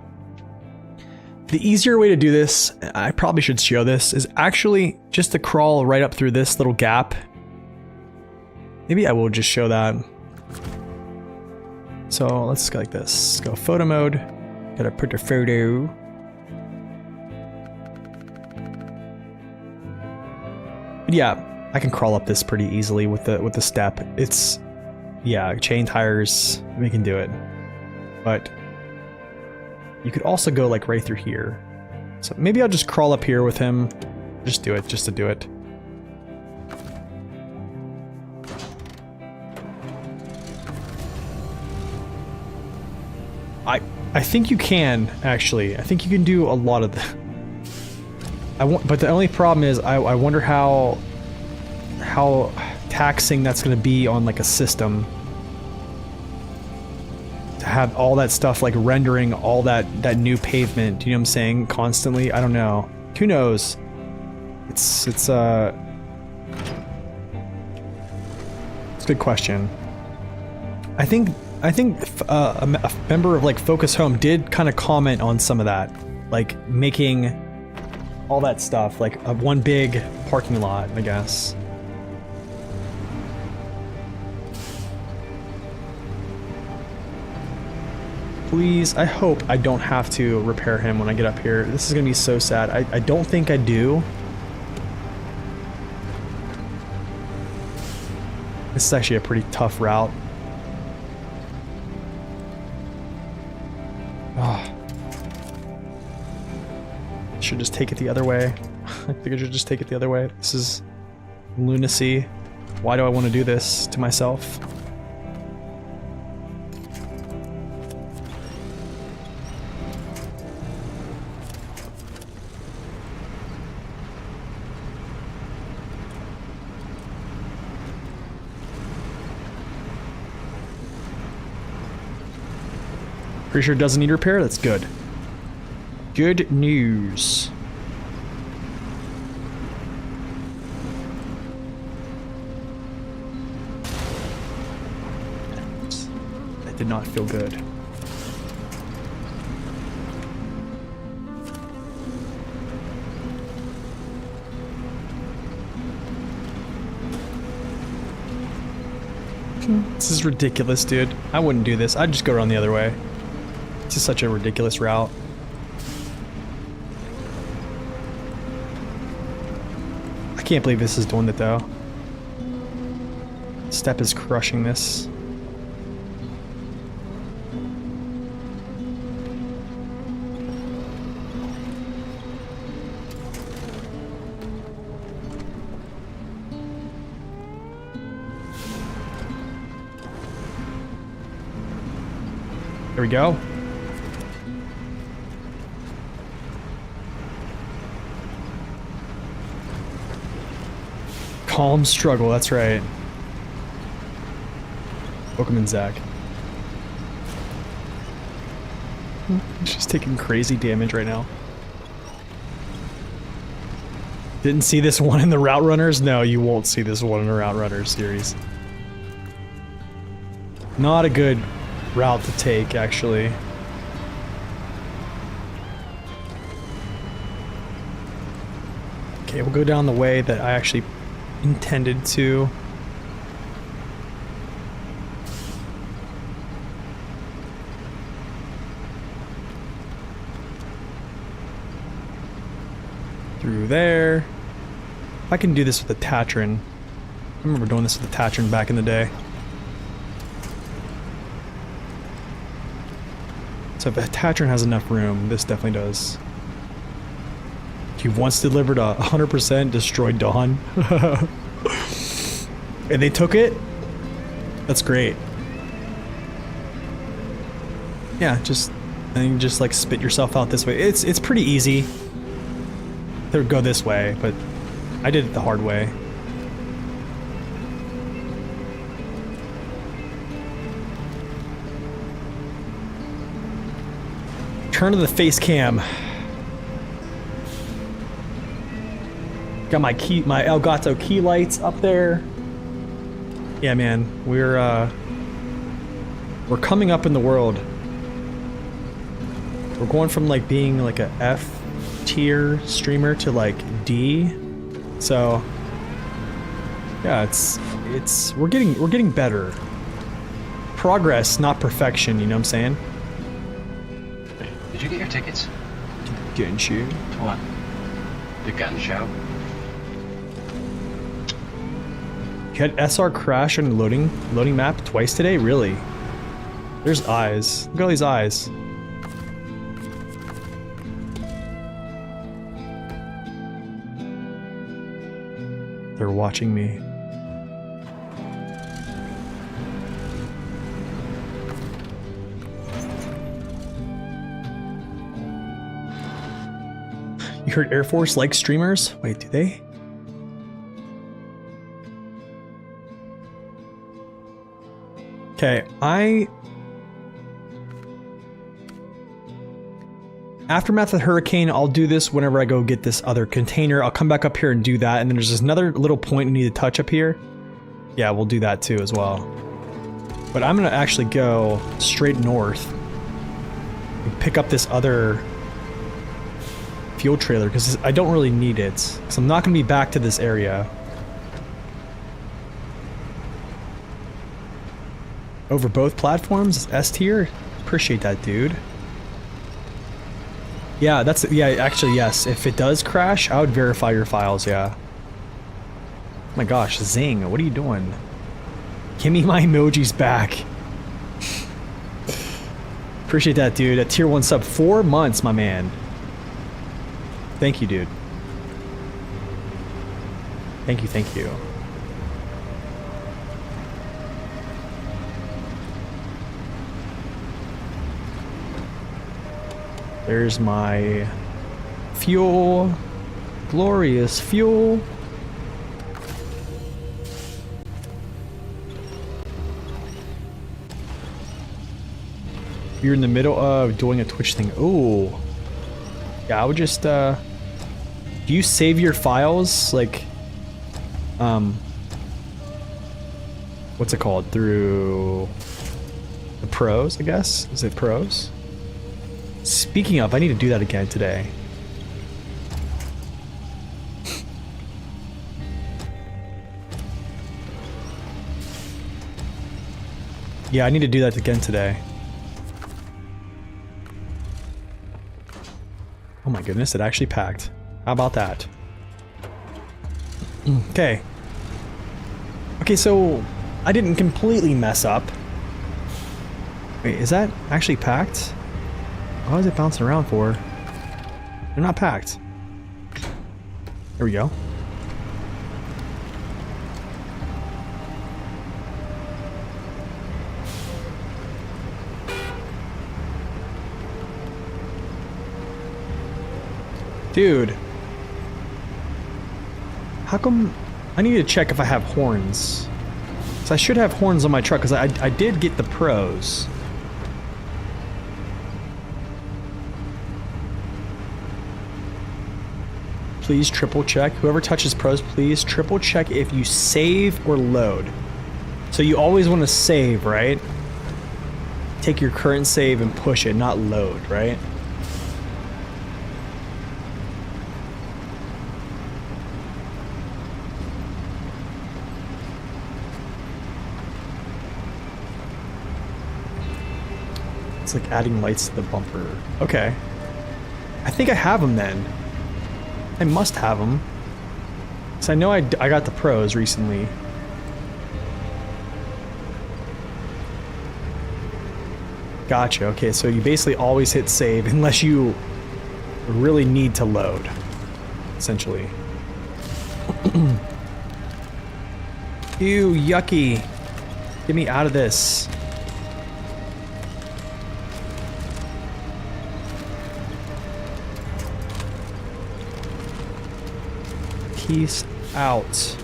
The easier way to do this, I probably should show this, is actually just to crawl right up through this little gap. Maybe I will just show that. So let's go like this. Go photo mode. Gotta put the photo. But yeah, I can crawl up this pretty easily with the step. It's, yeah, chain tires, we can do it. But you could also go like right through here. So maybe I'll just crawl up here with him. Just do it, just to do it. I think you can, actually. I think you can do a lot of the... but the only problem is I wonder how taxing that's going to be on like a system. To have all that stuff like rendering all that new pavement, you know what I'm saying, constantly. I don't know. Who knows? It's a good question. I think a member of like Focus Home did kind of comment on some of that, like making all that stuff like one big parking lot, I guess. Please, I hope I don't have to repair him when I get up here. This is gonna be so sad. I don't think I do. This is actually a pretty tough route. Should just take it the other way. I think I should just take it the other way. This is lunacy. Why do I want to do this to myself? Pretty sure it doesn't need repair. That's good. Good news. That did not feel good. This is ridiculous, dude. I wouldn't do this. I'd just go around the other way. This is such a ridiculous route. I can't believe this is doing it though. Step is crushing this. There we go. Calm struggle, that's right. Pokemon Zach. She's taking crazy damage right now. Didn't see this one in the Route Runners? No, you won't see this one in the Route Runners series. Not a good route to take, actually. Okay, we'll go down the way that I actually intended to. Through there. I can do this with the Tatron. I remember doing this with the Tatron back in the day. So if a Tatron has enough room, this definitely does. He once delivered a 100% destroyed Dawn. And they took it? That's great. Yeah, just like spit yourself out this way. It's pretty easy. They would go this way, but I did it the hard way. Turn to the face cam. Got my Elgato key lights up there. Yeah, man, we're coming up in the world. We're going from like being like a F tier streamer to like D. So yeah, we're getting better. progress, not perfection, you know what I'm saying?
Did you get your tickets?
Didn't you?
To what? The gun show?
You had SR crash on loading map twice today? Really? There's eyes. Look at all these eyes. They're watching me. You heard Air Force likes streamers? Wait, do they? Okay, Aftermath of the hurricane, I'll do this whenever I go get this other container. I'll come back up here and do that, and then there's another little point you need to touch up here. Yeah, we'll do that too as well. But I'm gonna actually go straight north and pick up this other fuel trailer, because I don't really need it. So I'm not gonna be back to this area. Over both platforms, S tier? Appreciate that, dude. Yeah, actually, yes. If it does crash, I would verify your files, yeah. Oh my gosh, Zing, what are you doing? Give me my emojis back. Appreciate that, dude. A tier 1 sub. 4 months, my man. Thank you, dude. Thank you, thank you. There's my fuel. Glorious fuel. You're in the middle of doing a Twitch thing. Oh. Yeah, I would just, do you save your files, like, what's it called? Through the pros, I guess? Is it pros? Speaking of, I need to do that again today. Yeah, I need to do that again today. Oh my goodness, it actually packed. How about that? Okay. Okay, so I didn't completely mess up. Wait, is that actually packed? What is it bouncing around for? They're not packed. There we go. Dude. How come... I need to check if I have horns. So I should have horns on my truck, because I did get the pros. Please triple check. Whoever touches pros, please triple check if you save or load. So you always want to save, right? Take your current save and push it, not load, right? It's like adding lights to the bumper. Okay. I think I have them then. I must have them. So I know I got the pros recently. Gotcha. Okay, so you basically always hit save unless you really need to load, essentially. Ew, yucky. Get me out of this. Peace out.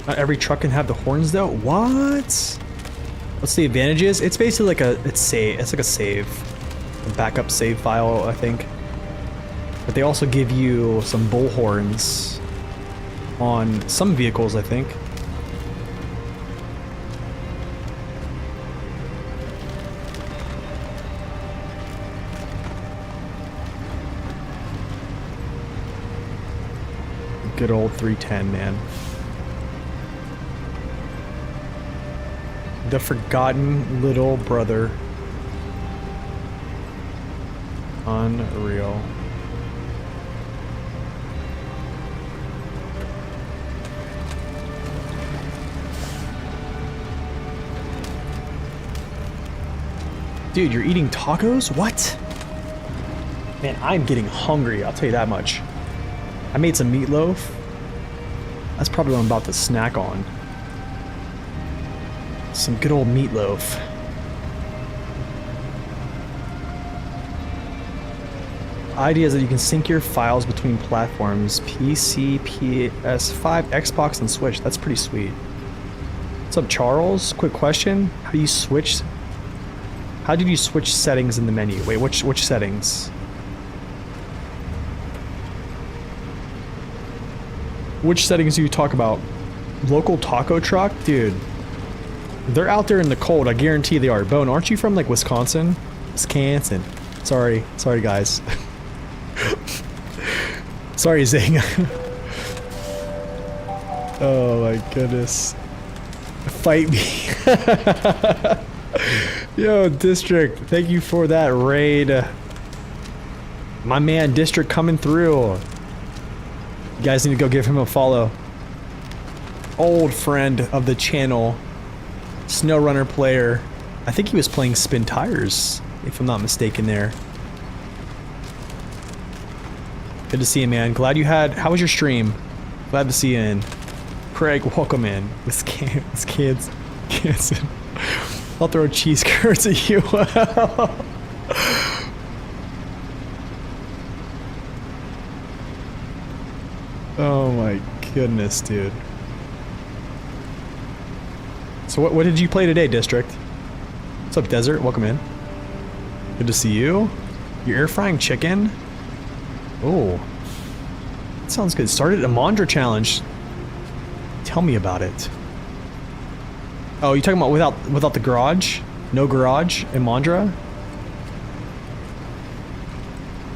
Not every truck can have the horns though. What? What's the advantages? It's basically like it's like a save, a backup save file, I think. But they also give you some bull horns on some vehicles, I think. Good old 310, man. The forgotten little brother. Unreal. Dude, you're eating tacos? What? Man, I'm getting hungry, I'll tell you that much. I made some meatloaf. That's probably what I'm about to snack on. Some good old meatloaf. Idea is that you can sync your files between platforms, PC, PS5, Xbox, and Switch. That's pretty sweet. What's up, Charles? Quick question. How did you switch settings in the menu? Wait, which settings? Which settings do you talk about? Local taco truck? Dude. They're out there in the cold, I guarantee they are. Bone, aren't you from like Wisconsin? Wisconsin. Sorry guys. Sorry, Zing. Oh my goodness. Fight me. Yo, District, thank you for that raid. My man, District coming through. You guys need to go give him a follow. Old friend of the channel. SnowRunner player. I think he was playing Spin Tires, if I'm not mistaken there. Good to see you, man. Glad you had... How was your stream? Glad to see you in. Craig, welcome in. With kids. I'll throw cheese curds at you. Oh my goodness, dude. So what did you play today, District? What's up, Desert? Welcome in. Good to see you. You're air frying chicken? Oh. That sounds good. Started a Imandra challenge. Tell me about it. Oh, you talking about without the garage? No garage? Imandra?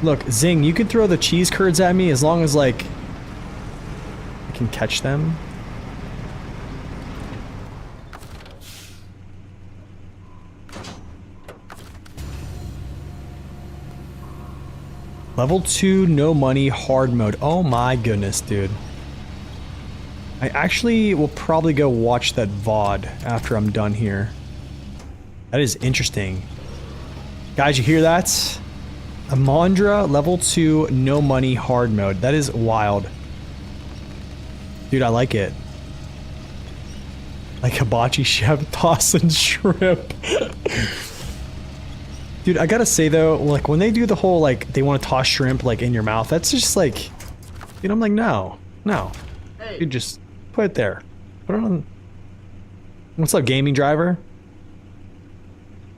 Look, Zing, you could throw the cheese curds at me as long as, like, I can catch them. Level 2, no money, hard mode. Oh my goodness, dude. I actually will probably go watch that VOD after I'm done here. That is interesting. Guys, you hear that? Imandra, level 2, no money, hard mode. That is wild. Dude, I like it. Like hibachi chef tossing shrimp. Dude, I gotta say though, like when they do the whole like they want to toss shrimp like in your mouth, that's just like, you know, I'm like, no. Hey. Dude, just put it there. Put it on. What's up, gaming driver?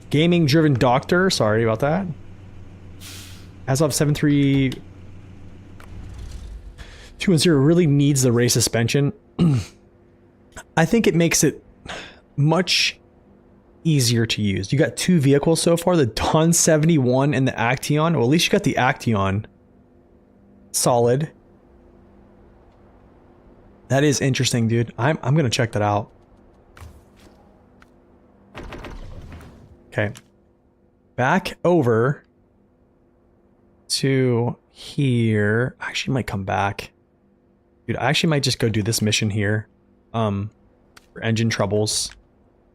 Gaming driven doctor. Sorry about that. As of 73210 really needs the race suspension. I think it makes it much easier to use. You got two vehicles so far, the Dawn 71 and the Action. Well, at least you got the Action. Solid. That is interesting, dude. I'm gonna check that out. Okay. Back over to here. I actually might come back. Dude, I actually might just go do this mission here. For engine troubles.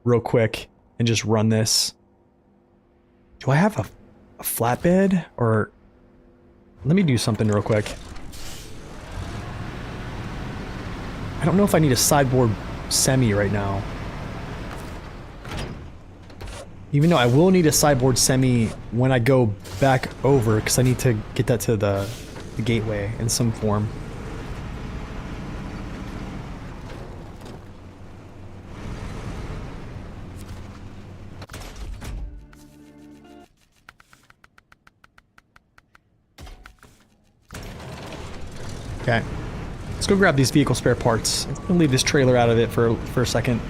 Real quick. And just run this. Do I have a flatbed? Or... Let me do something real quick. I don't know if I need a sideboard semi right now. Even though I will need a sideboard semi when I go back over, because I need to get that to the gateway in some form. Okay. Let's go grab these vehicle spare parts. I'm gonna leave this trailer out of it for a second.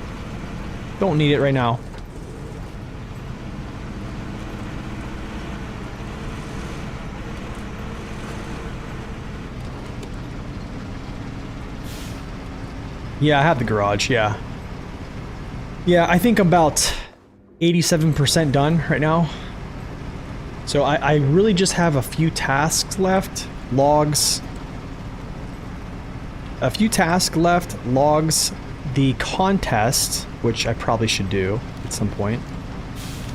Don't need it right now. Yeah, I have the garage, yeah. Yeah, I think about 87% done right now. So I really just have a few tasks left. Logs. A few tasks left. Logs. The contest, which I probably should do at some point.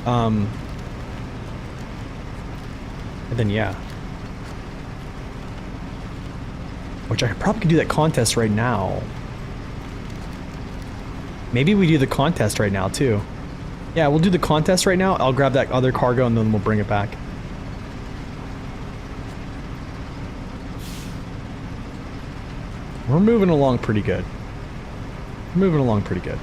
And then yeah. Which I probably could do that contest right now. Maybe we do the contest right now too. Yeah, we'll do the contest right now. I'll grab that other cargo and then we'll bring it back. We're moving along pretty good. Moving along pretty good.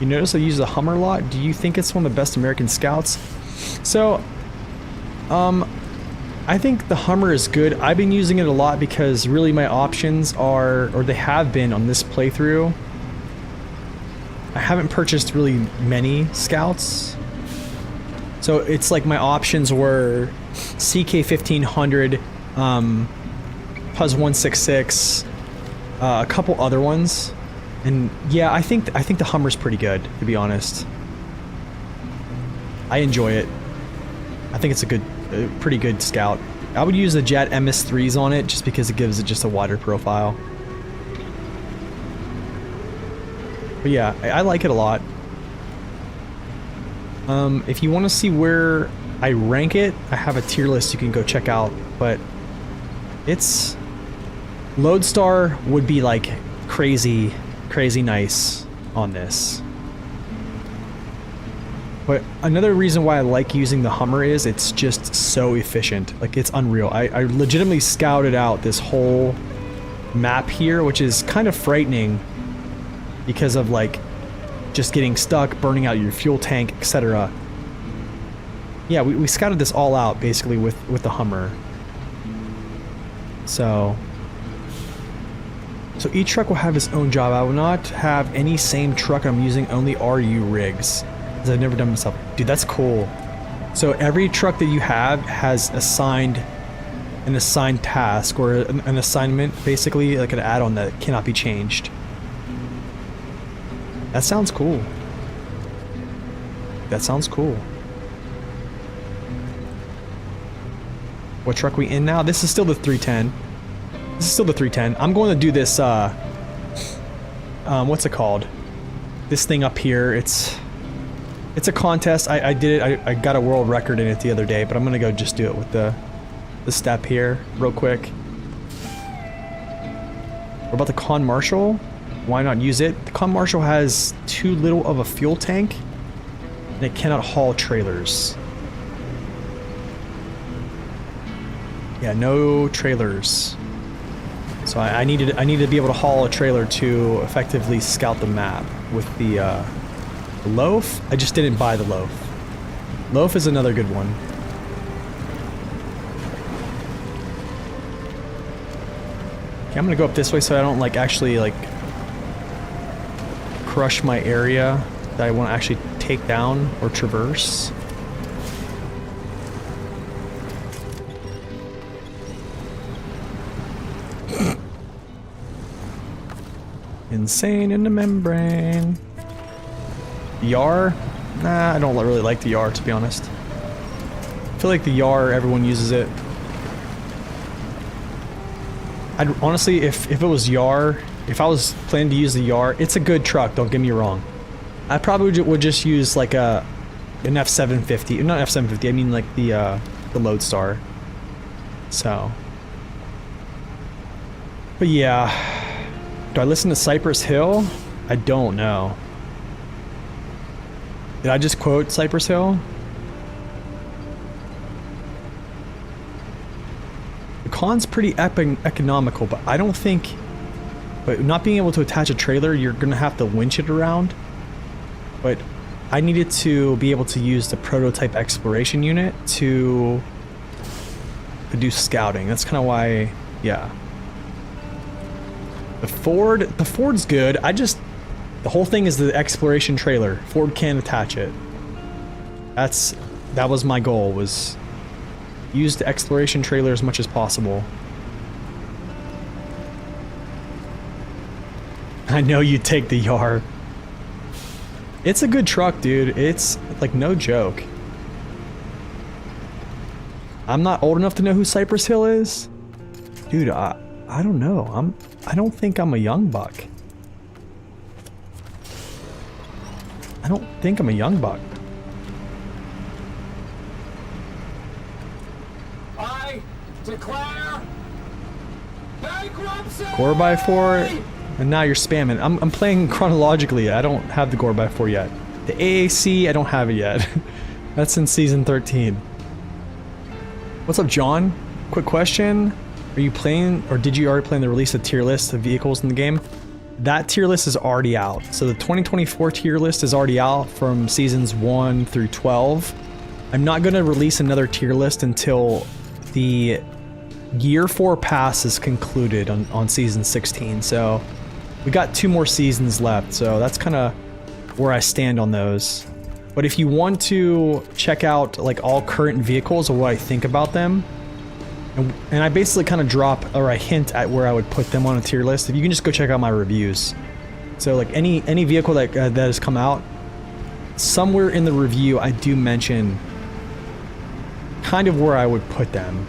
You notice I use the Hummer a lot? Do you think it's one of the best American Scouts? So, I think the Hummer is good. I've been using it a lot because really my options are, or they have been on this playthrough. I haven't purchased really many Scouts. So it's like my options were CK 1500, Puz 166, a couple other ones. And yeah, I think the Hummer's pretty good, to be honest. I enjoy it. I think it's a pretty good Scout. I would use the Jet MS3s on it just because it gives it just a wider profile. But yeah, I like it a lot. If you want to see where I rank it, I have a tier list you can go check out, but it's... Lodestar would be like crazy nice on this. But another reason why I like using the Hummer is it's just so efficient. Like, it's unreal. I legitimately scouted out this whole map here, which is kind of frightening because of like just getting stuck, burning out your fuel tank, etc. Yeah, we scouted this all out basically with the Hummer. So each truck will have its own job. I will not have any same truck I'm using, only RU rigs. Because I've never done myself. Dude, that's cool. So every truck that you have has an assigned task or an assignment, basically like an add-on that cannot be changed. That sounds cool. That sounds cool. What truck we in now? This is still the 310. This is still the 310. I'm going to do this, what's it called? This thing up here. It's a contest. I did it. I got a world record in it the other day, but I'm going to go just do it with the step here real quick. What about the Con Marshal? Why not use it? The Con Marshal has too little of a fuel tank, and it cannot haul trailers. Yeah, no trailers. So I needed to be able to haul a trailer to effectively scout the map. With the loaf, I just didn't buy the loaf. Loaf is another good one. Okay, I'm gonna go up this way so I don't like actually like crush my area that I want to actually take down or traverse. Insane in the membrane. Yar? Nah, I don't really like the Yar, to be honest. I feel like the Yar, everyone uses it. I'd honestly, if it was Yar, if I was planning to use the Yar, it's a good truck, don't get me wrong. I probably would just use like an F750, not F750, I mean like the Lodestar. So. But yeah. Do I listen to Cypress Hill? I don't know. Did I just quote Cypress Hill? The Con's pretty economical, but I don't think... But not being able to attach a trailer, you're going to have to winch it around. But I needed to be able to use the prototype exploration unit to do scouting. That's kind of why, yeah. The Ford's good. The whole thing is the exploration trailer. Ford can attach it. That was my goal, was use the exploration trailer as much as possible. I know you take the Yar. It's a good truck, dude. It's like no joke. I'm not old enough to know who Cypress Hill is. Dude, I don't know. I don't think I'm a young buck. I don't think I'm a young buck.
I declare bankruptcy!
4x4, and now you're spamming. I'm playing chronologically. I don't have the 4x4 yet. The AAC, I don't have it yet. That's in season 13. What's up, John? Quick question. Are you playing, or did you already plan the release of tier list of vehicles in the game? That tier list is already out. So the 2024 tier list is already out from seasons 1 through 12. I'm not going to release another tier list until the year 4 pass is concluded on season 16. So we got 2 more seasons left. So that's kind of where I stand on those. But if you want to check out like all current vehicles or what I think about them, and I basically kind of drop or I hint at where I would put them on a tier list, if you can just go check out my reviews. So like any vehicle that has come out, somewhere in the review I do mention kind of where I would put them.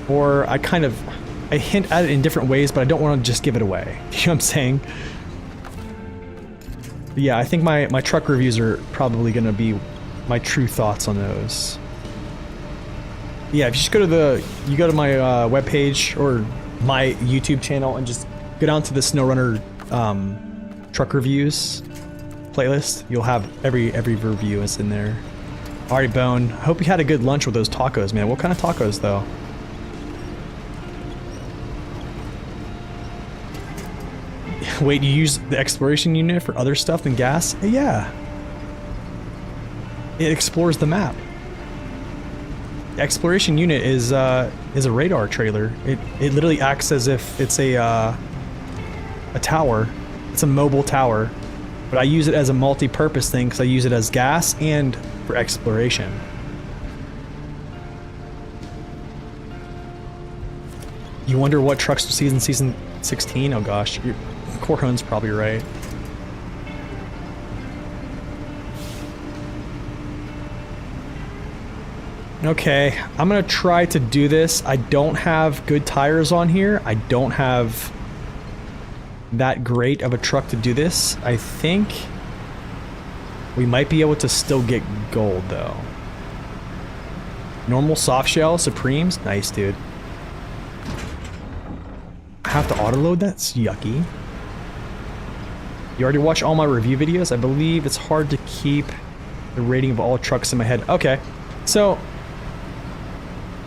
Or I hint at it in different ways, but I don't want to just give it away. You know what I'm saying? But yeah, I think my truck reviews are probably going to be my true thoughts on those. Yeah, if you just go to my webpage or my YouTube channel and just go down to the SnowRunner truck reviews playlist, you'll have every review is in there. Alright, Bone. I hope you had a good lunch with those tacos, man. What kind of tacos, though? Wait, you use the exploration unit for other stuff than gas? Yeah. It explores the map. The exploration unit is a radar trailer. It literally acts as if it's a tower. It's a mobile tower. But I use it as a multi-purpose thing because I use it as gas and for exploration. You wonder what trucks will see in season 16? Oh gosh, Corhone's probably right. Okay, I'm gonna try to do this. I don't have good tires on here. I don't have that great of a truck to do this. I think we might be able to still get gold though. Normal soft shell Supremes, nice dude. I have to auto load, that's yucky. You already watched all my review videos? I believe it's hard to keep the rating of all trucks in my head. Okay, so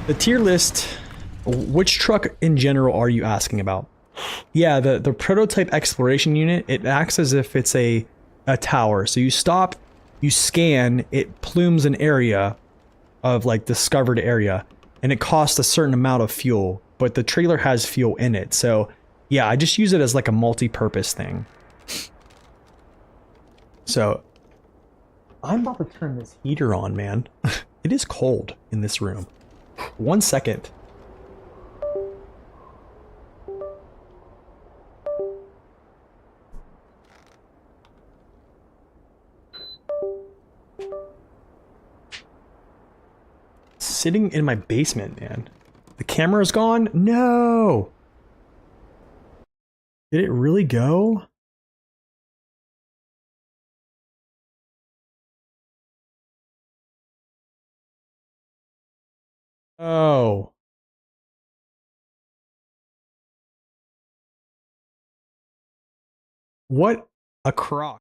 the tier list, which truck in general are you asking about? Yeah, the prototype exploration unit, it acts as if it's a tower. So you stop, you scan, it plumes an area of like discovered area, and it costs a certain amount of fuel, but the trailer has fuel in it. So yeah, I just use it as like a multi-purpose thing. So I'm about to turn this heater on, man. It is cold in this room. 1 second. Sitting in my basement, man. The camera's gone? No! Did it really go? Oh. What a crock.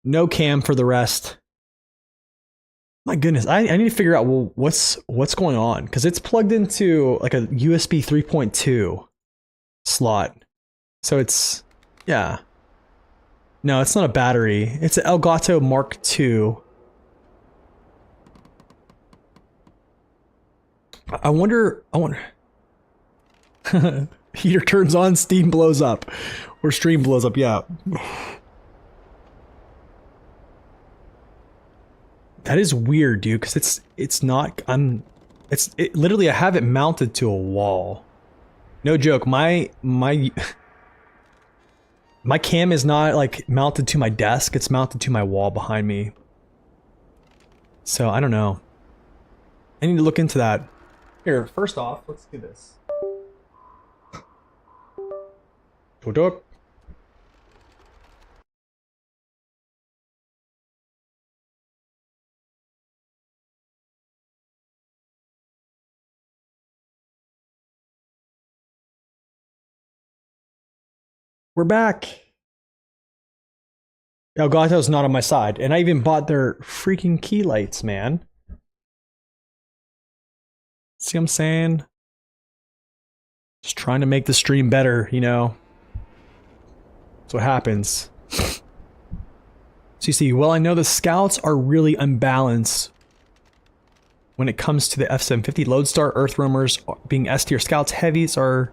No cam for the rest. My goodness, I need to figure out, well, what's going on, because it's plugged into like a USB 3.2 slot. So it's, yeah. No, it's not a battery. It's an Elgato Mark II. I wonder Heater turns on, steam blows up. Or stream blows up, yeah. That is weird, dude, because it's not, literally I have it mounted to a wall. No joke, my cam is not like mounted to my desk, it's mounted to my wall behind me. So I don't know. I need to look into that. Here, first off, let's do this. Tuk-tuk. We're back. Elgato's not on my side, and I even bought their freaking key lights, man. See what I'm saying? Just trying to make the stream better, you know? That's what happens. So you see, well, I know the scouts are really unbalanced when it comes to the F-750. Lodestar Earthroamers being S-tier scouts, heavies are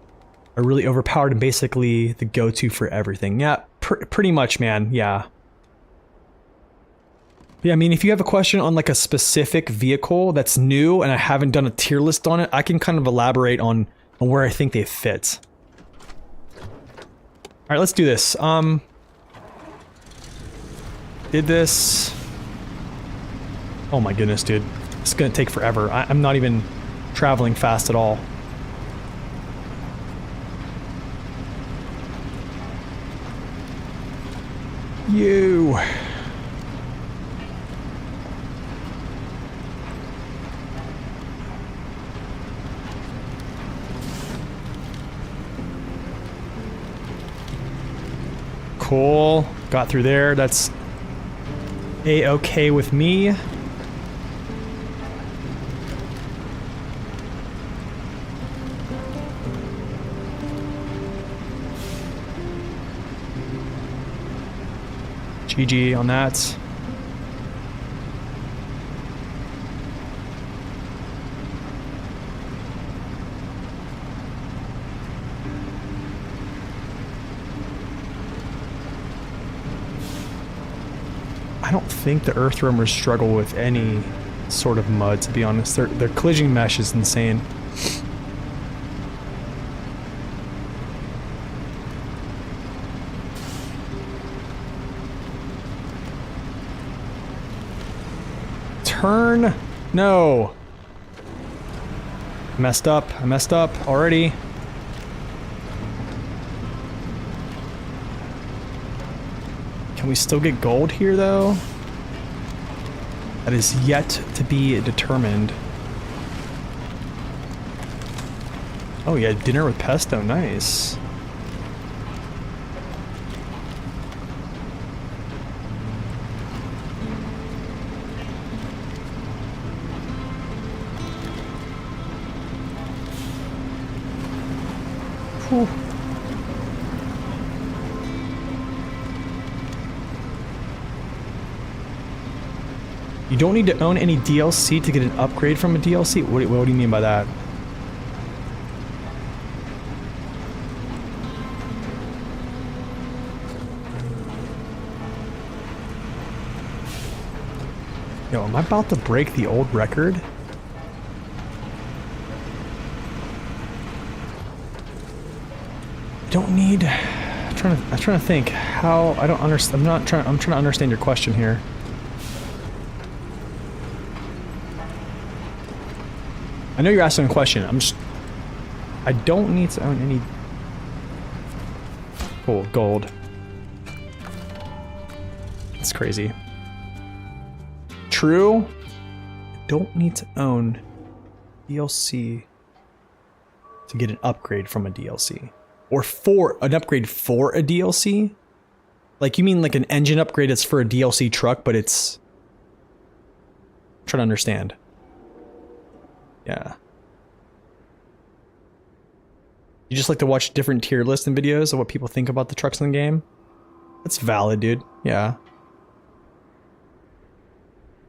really overpowered and basically the go-to for everything. Yeah, pretty much, man. Yeah. Yeah, I mean, if you have a question on like a specific vehicle that's new and I haven't done a tier list on it, I can kind of elaborate on where I think they fit. All right, let's do this. Did this. Oh my goodness, dude. It's gonna take forever. I'm not even traveling fast at all. You. Cool. Got through there. That's A-okay with me. GG on that. I don't think the Earthroamers struggle with any sort of mud, to be honest. Their collision mesh is insane. Turn? No. Messed up. I messed up already. Can we still get gold here, though? That is yet to be determined. Oh yeah, dinner with pesto. Nice. Whew. You don't need to own any DLC to get an upgrade from a DLC? What do you mean by that? Yo, am I about to break the old record? Don't need. I'm trying to think how. I don't understand. I'm trying to understand your question here. I know you're asking a question. I don't need to own any. Cool, gold. It's crazy. True. I don't need to own DLC to get an upgrade from a DLC. Or for an upgrade for a DLC? Like, you mean like an engine upgrade that's for a DLC truck, but it's... I'm trying to understand. Yeah. You just like to watch different tier lists and videos of what people think about the trucks in the game? That's valid, dude. Yeah.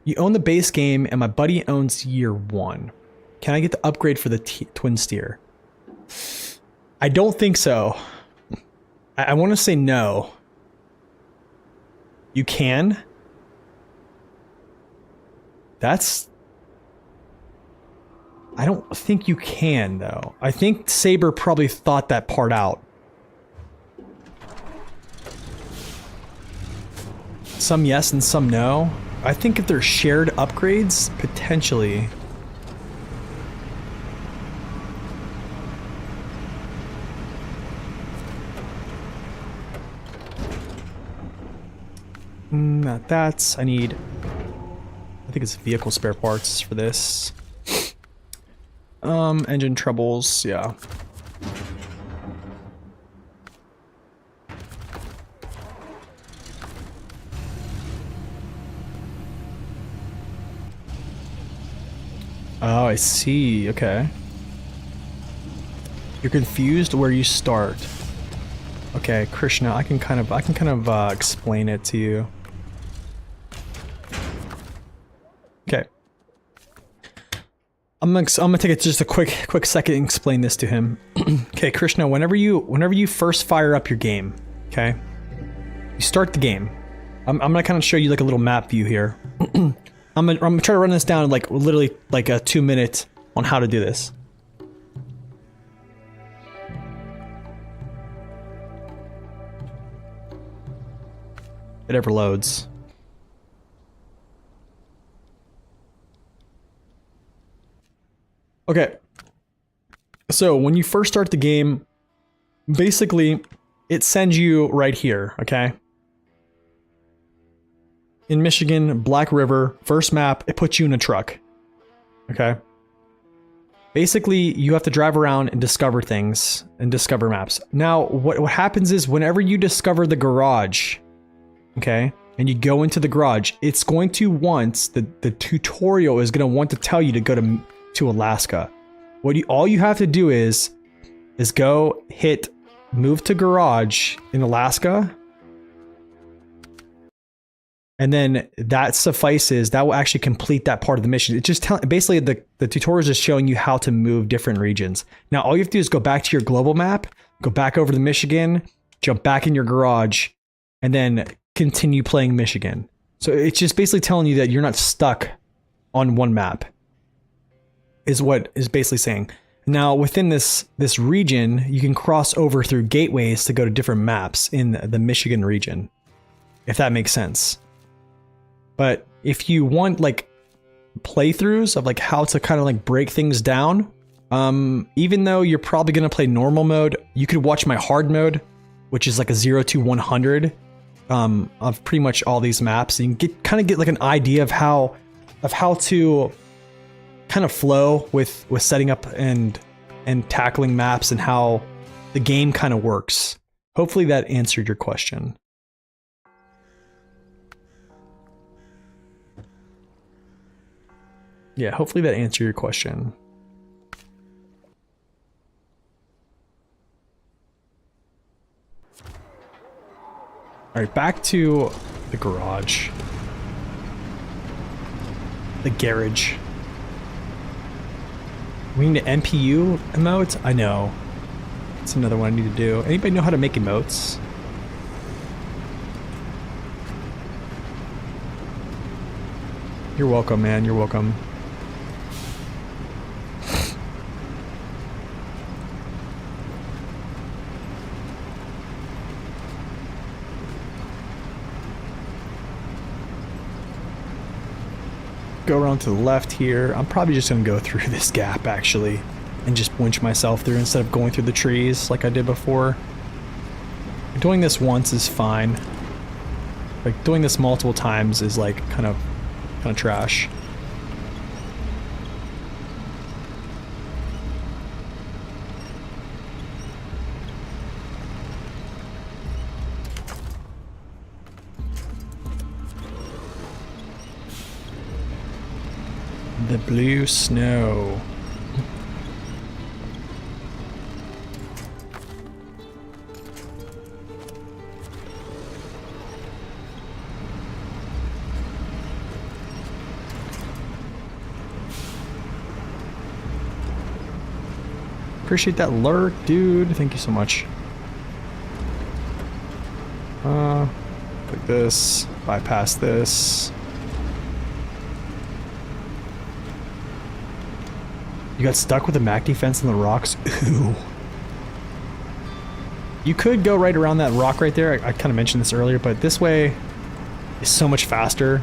You own the base game, and my buddy owns year 1. Can I get the upgrade for the twin steer? I don't think so. I want to say no. You can? That's... I don't think you can, though. I think Saber probably thought that part out. Some yes and some no. I think if they're shared upgrades, potentially. Not that. I need... I think it's vehicle spare parts for this. Engine troubles, yeah. Oh, I see. Okay. You're confused where you start. Okay, Krishna, I can kind of explain it to you. Okay. I'm gonna take just a quick second and explain this to him. Okay, Krishna, whenever you first fire up your game, okay? You start the game. I'm gonna kind of show you like a little map view here. I'm gonna try to run this down in like literally like a 2 minute on how to do this. It ever loads. Okay. So when you first start the game, basically it sends you right here, okay? In Michigan, Black River, first map, it puts you in a truck. Okay? Basically, you have to drive around and discover things and discover maps. Now, what happens is whenever you discover the garage, okay, and you go into the garage, it's going to want, the tutorial is going to want to tell you to go to Alaska. All you have to do is go hit move to garage in Alaska. And then that suffices. That will actually complete that part of the mission. It just basically the tutorial is just showing you how to move different regions. Now all you have to do is go back to your global map, go back over to Michigan, jump back in your garage, and then continue playing Michigan. So it's just basically telling you that you're not stuck on one map. Is what is basically saying. Now within this region, you can cross over through gateways to go to different maps in the Michigan region, if that makes sense. But if you want like playthroughs of like how to kind of like break things down, even though you're probably gonna play normal mode, you could watch my hard mode, which is like a 0 to 100 of pretty much all these maps. And you can kind of get like an idea of how to kind of flow with setting up and tackling maps and how the game kind of works. Hopefully that answered your question. Yeah, hopefully that answered your question. All right, back to the garage. The garage. We need an MPU emote? I know. That's another one I need to do. Anybody know how to make emotes? You're welcome, man. You're welcome. Go around to the left here. I'm probably just gonna go through this gap actually and just winch myself through instead of going through the trees like I did before. Doing this once is fine. Like doing this multiple times is like kind of trash. The blue snow. Appreciate that lurk, dude. Thank you so much. Like this. Bypass this. You got stuck with the MAC defense on the rocks? Ooh. You could go right around that rock right there. I kind of mentioned this earlier, but this way is so much faster.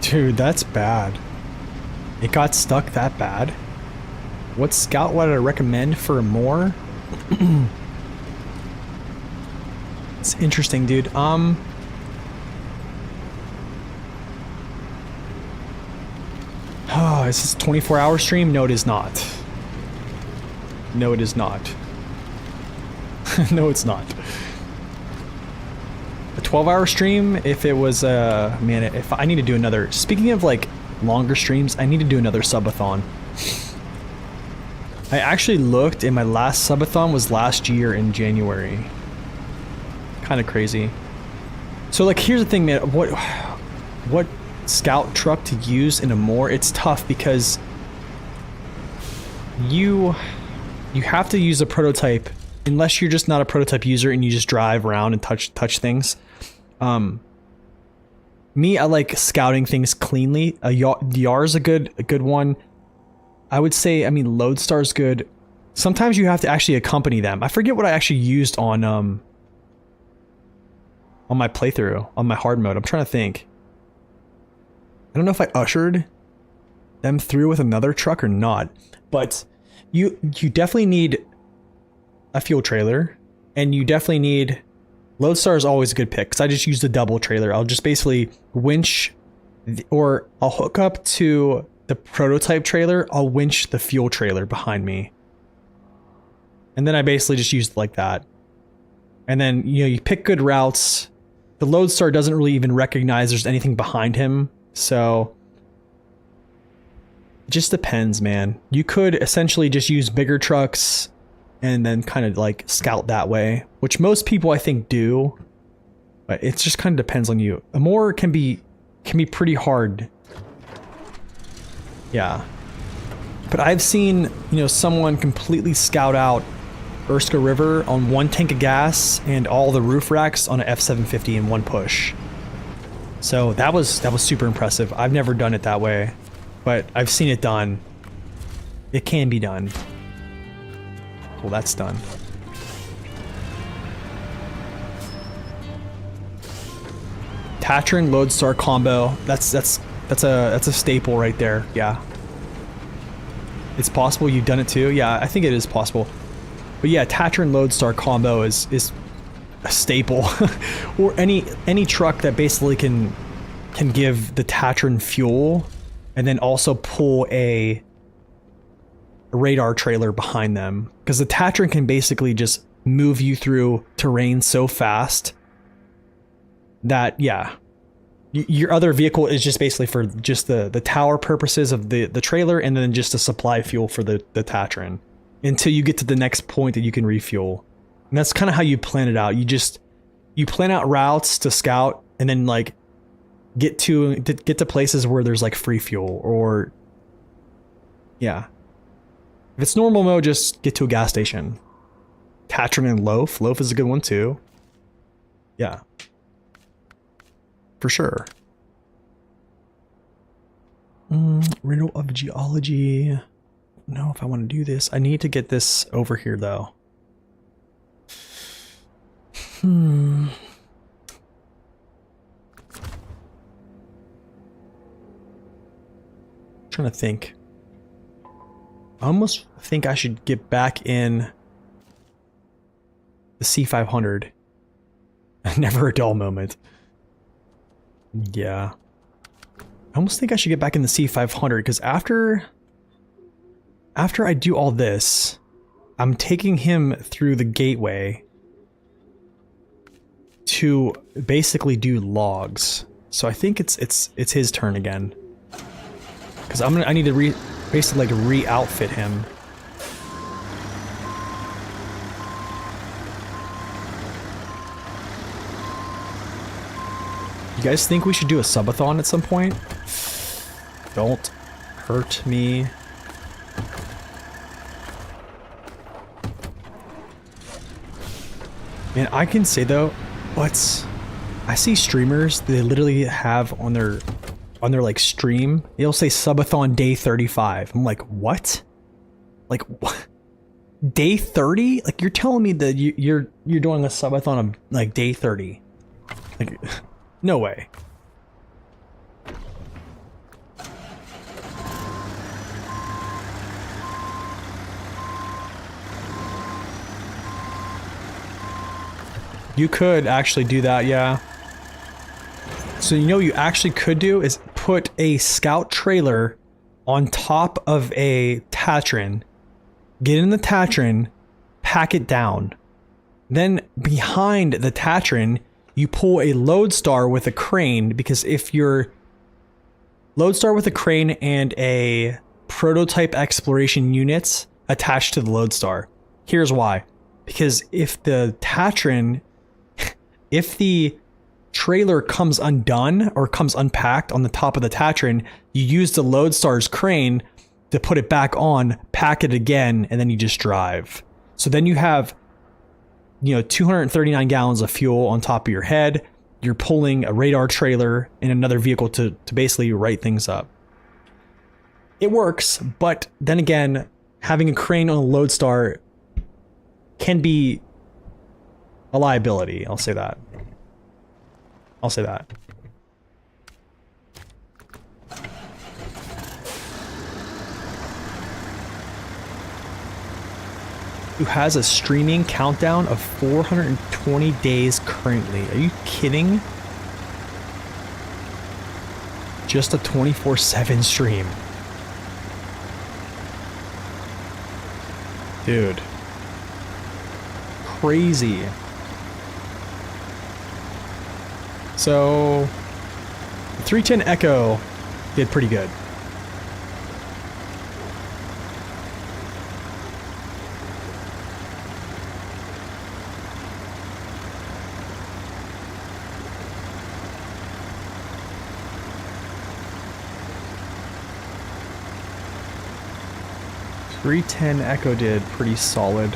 Dude, that's bad. It got stuck that bad? What scout would I recommend for more? It's interesting, dude. Oh, is this a 24-hour stream? No, it is not. No, it is not. No, it's not. A 12-hour stream, if it was, man, if I need to do another, speaking of like longer streams, I need to do another subathon. I actually looked, and my last subathon was last year in January. Kind of crazy. So like, here's the thing, man, what scout truck to use in a more, it's tough because you have to use a prototype unless you're just not a prototype user and you just drive around and touch things. Me, I like scouting things cleanly. Yar is a good one. I would say, I mean, Lodestar's good. Sometimes you have to actually accompany them. I forget what I actually used on my playthrough, on my hard mode. I'm trying to think. I don't know if I ushered them through with another truck or not, but you definitely need a fuel trailer, and you definitely need... Lodestar is always a good pick, because I just use the double trailer. I'll just basically winch, or I'll hook up to the prototype trailer, I'll winch the fuel trailer behind me. And then I basically just use it like that. And then, you know, you pick good routes. The Lodestar doesn't really even recognize there's anything behind him, so... It just depends, man. You could essentially just use bigger trucks and then kind of like scout that way, which most people I think do, but it just kind of depends on you. A more can be pretty hard. Yeah. But I've seen, you know, someone completely scout out Erska River on one tank of gas and all the roof racks on an F-750 in one push. So that was super impressive. I've never done it that way, but I've seen it done. It can be done. Cool, that's done. Tatron Lodestar combo. That's a staple right there. Yeah. It's possible you've done it too. Yeah, I think it is possible. But yeah, Tatron Lodestar combo is a staple. Or any truck that basically can give the Tatron fuel and then also pull a radar trailer behind them, because the Tatron can basically just move you through terrain so fast that, yeah, your other vehicle is just basically for just the tower purposes of the trailer, and then just to supply fuel for the Tatron until you get to the next point that you can refuel. And that's kind of how you plan it out. You plan out routes to scout, and then like get to places where there's like free fuel, or yeah. If it's normal mode, just get to a gas station. Tatron and Loaf. Loaf is a good one too. Yeah. For sure. Riddle of Geology. I don't know if I want to do this. I need to get this over here though. Trying to think. I almost think I should get back in the C500. Never a dull moment. Yeah. I almost think I should get back in the C500, because after after I do all this, I'm taking him through the gateway to basically do logs. So I think it's his turn again. Because I need to basically like re-outfit him. You guys think we should do a subathon at some point? Don't hurt me. Man, I can say though, I see streamers, they literally have on their like stream, it'll say subathon day 35. I'm like, what? Like what? Day 30? Like you're telling me that you're doing a subathon of like day 30? Like no way. You could actually do that, yeah. So you know what you actually could do is put a scout trailer on top of a Tatran, get in the Tatran, pack it down. Then behind the Tatran, you pull a Lodestar with a crane, because if your Lodestar with a crane and a prototype exploration units attached to the Lodestar. Here's why. Because if the Tatran, if the trailer comes undone or comes unpacked on the top of the Tatran, you use the Lodestar's crane to put it back on, pack it again, and then you just drive. So then you have, 239 gallons of fuel on top of your head. You're pulling a radar trailer in another vehicle to basically write things up. It works, but then again, having a crane on a Lodestar can be a liability. I'll say that. Who has a streaming countdown of 420 days currently. Are you kidding? Just a 24/7 stream. Dude. Crazy. So, 310 Echo did pretty good. .310 Echo did pretty solid.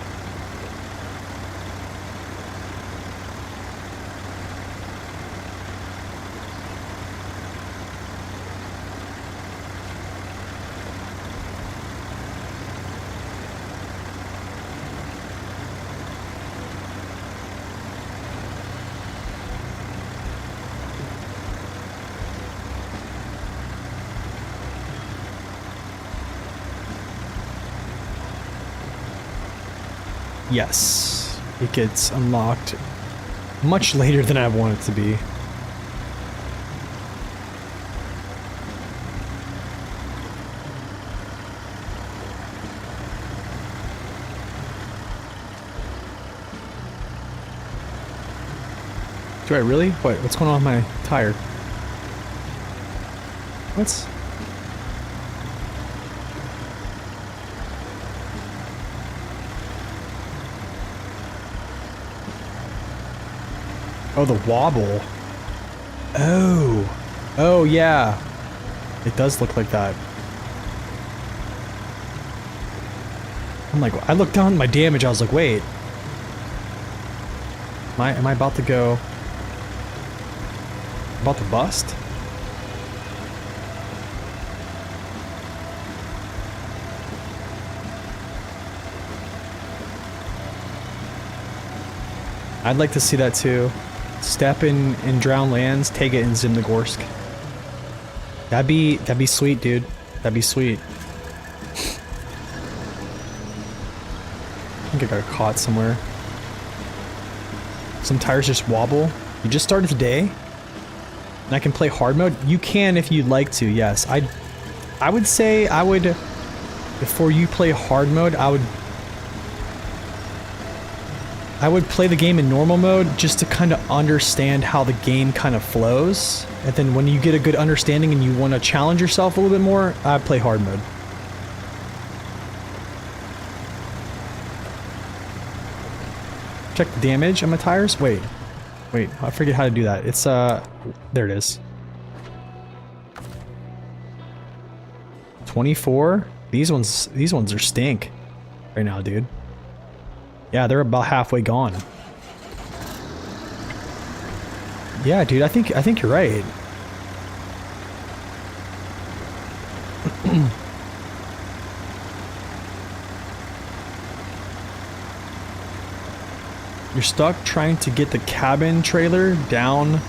Yes, it gets unlocked much later than I want it to be. Do I really? What's going on with my tire? What's... Oh, the wobble. Oh yeah. It does look like that. I'm like, I looked down at my damage, I was like, wait. Am I about to go... about to bust? I'd like to see that too. Step in Drown Lands, take it in Zimnogorsk. That'd be sweet, dude. That'd be sweet. I think I got caught somewhere. Some tires just wobble. You just started today? And I can play hard mode? You can if you'd like to, yes. I would say I would before you play hard mode, I would play the game in normal mode just to kind of understand how the game kind of flows. And then when you get a good understanding and you want to challenge yourself a little bit more, I'd play hard mode. Check the damage on my tires. Wait, I forget how to do that. It's there it is. 24. These ones are stink right now, dude. Yeah, they're about halfway gone. Yeah, dude, I think you're right. You're stuck trying to get the cabin trailer down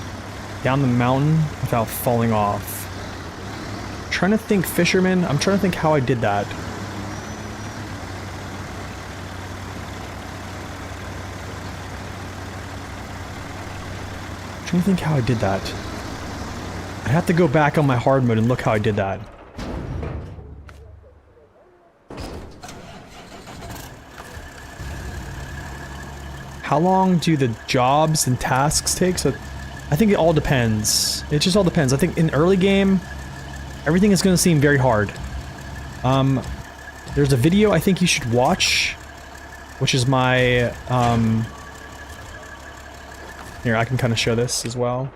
the mountain without falling off. Trying to think, fisherman. I'm trying to think how I did that. Trying to think how I did that. I have to go back on my hard mode and look how I did that. How long do the jobs and tasks take? So I think it all depends. It just all depends. I think in early game, everything is going to seem very hard. There's a video I think you should watch, which is my, here, I can kind of show this as well.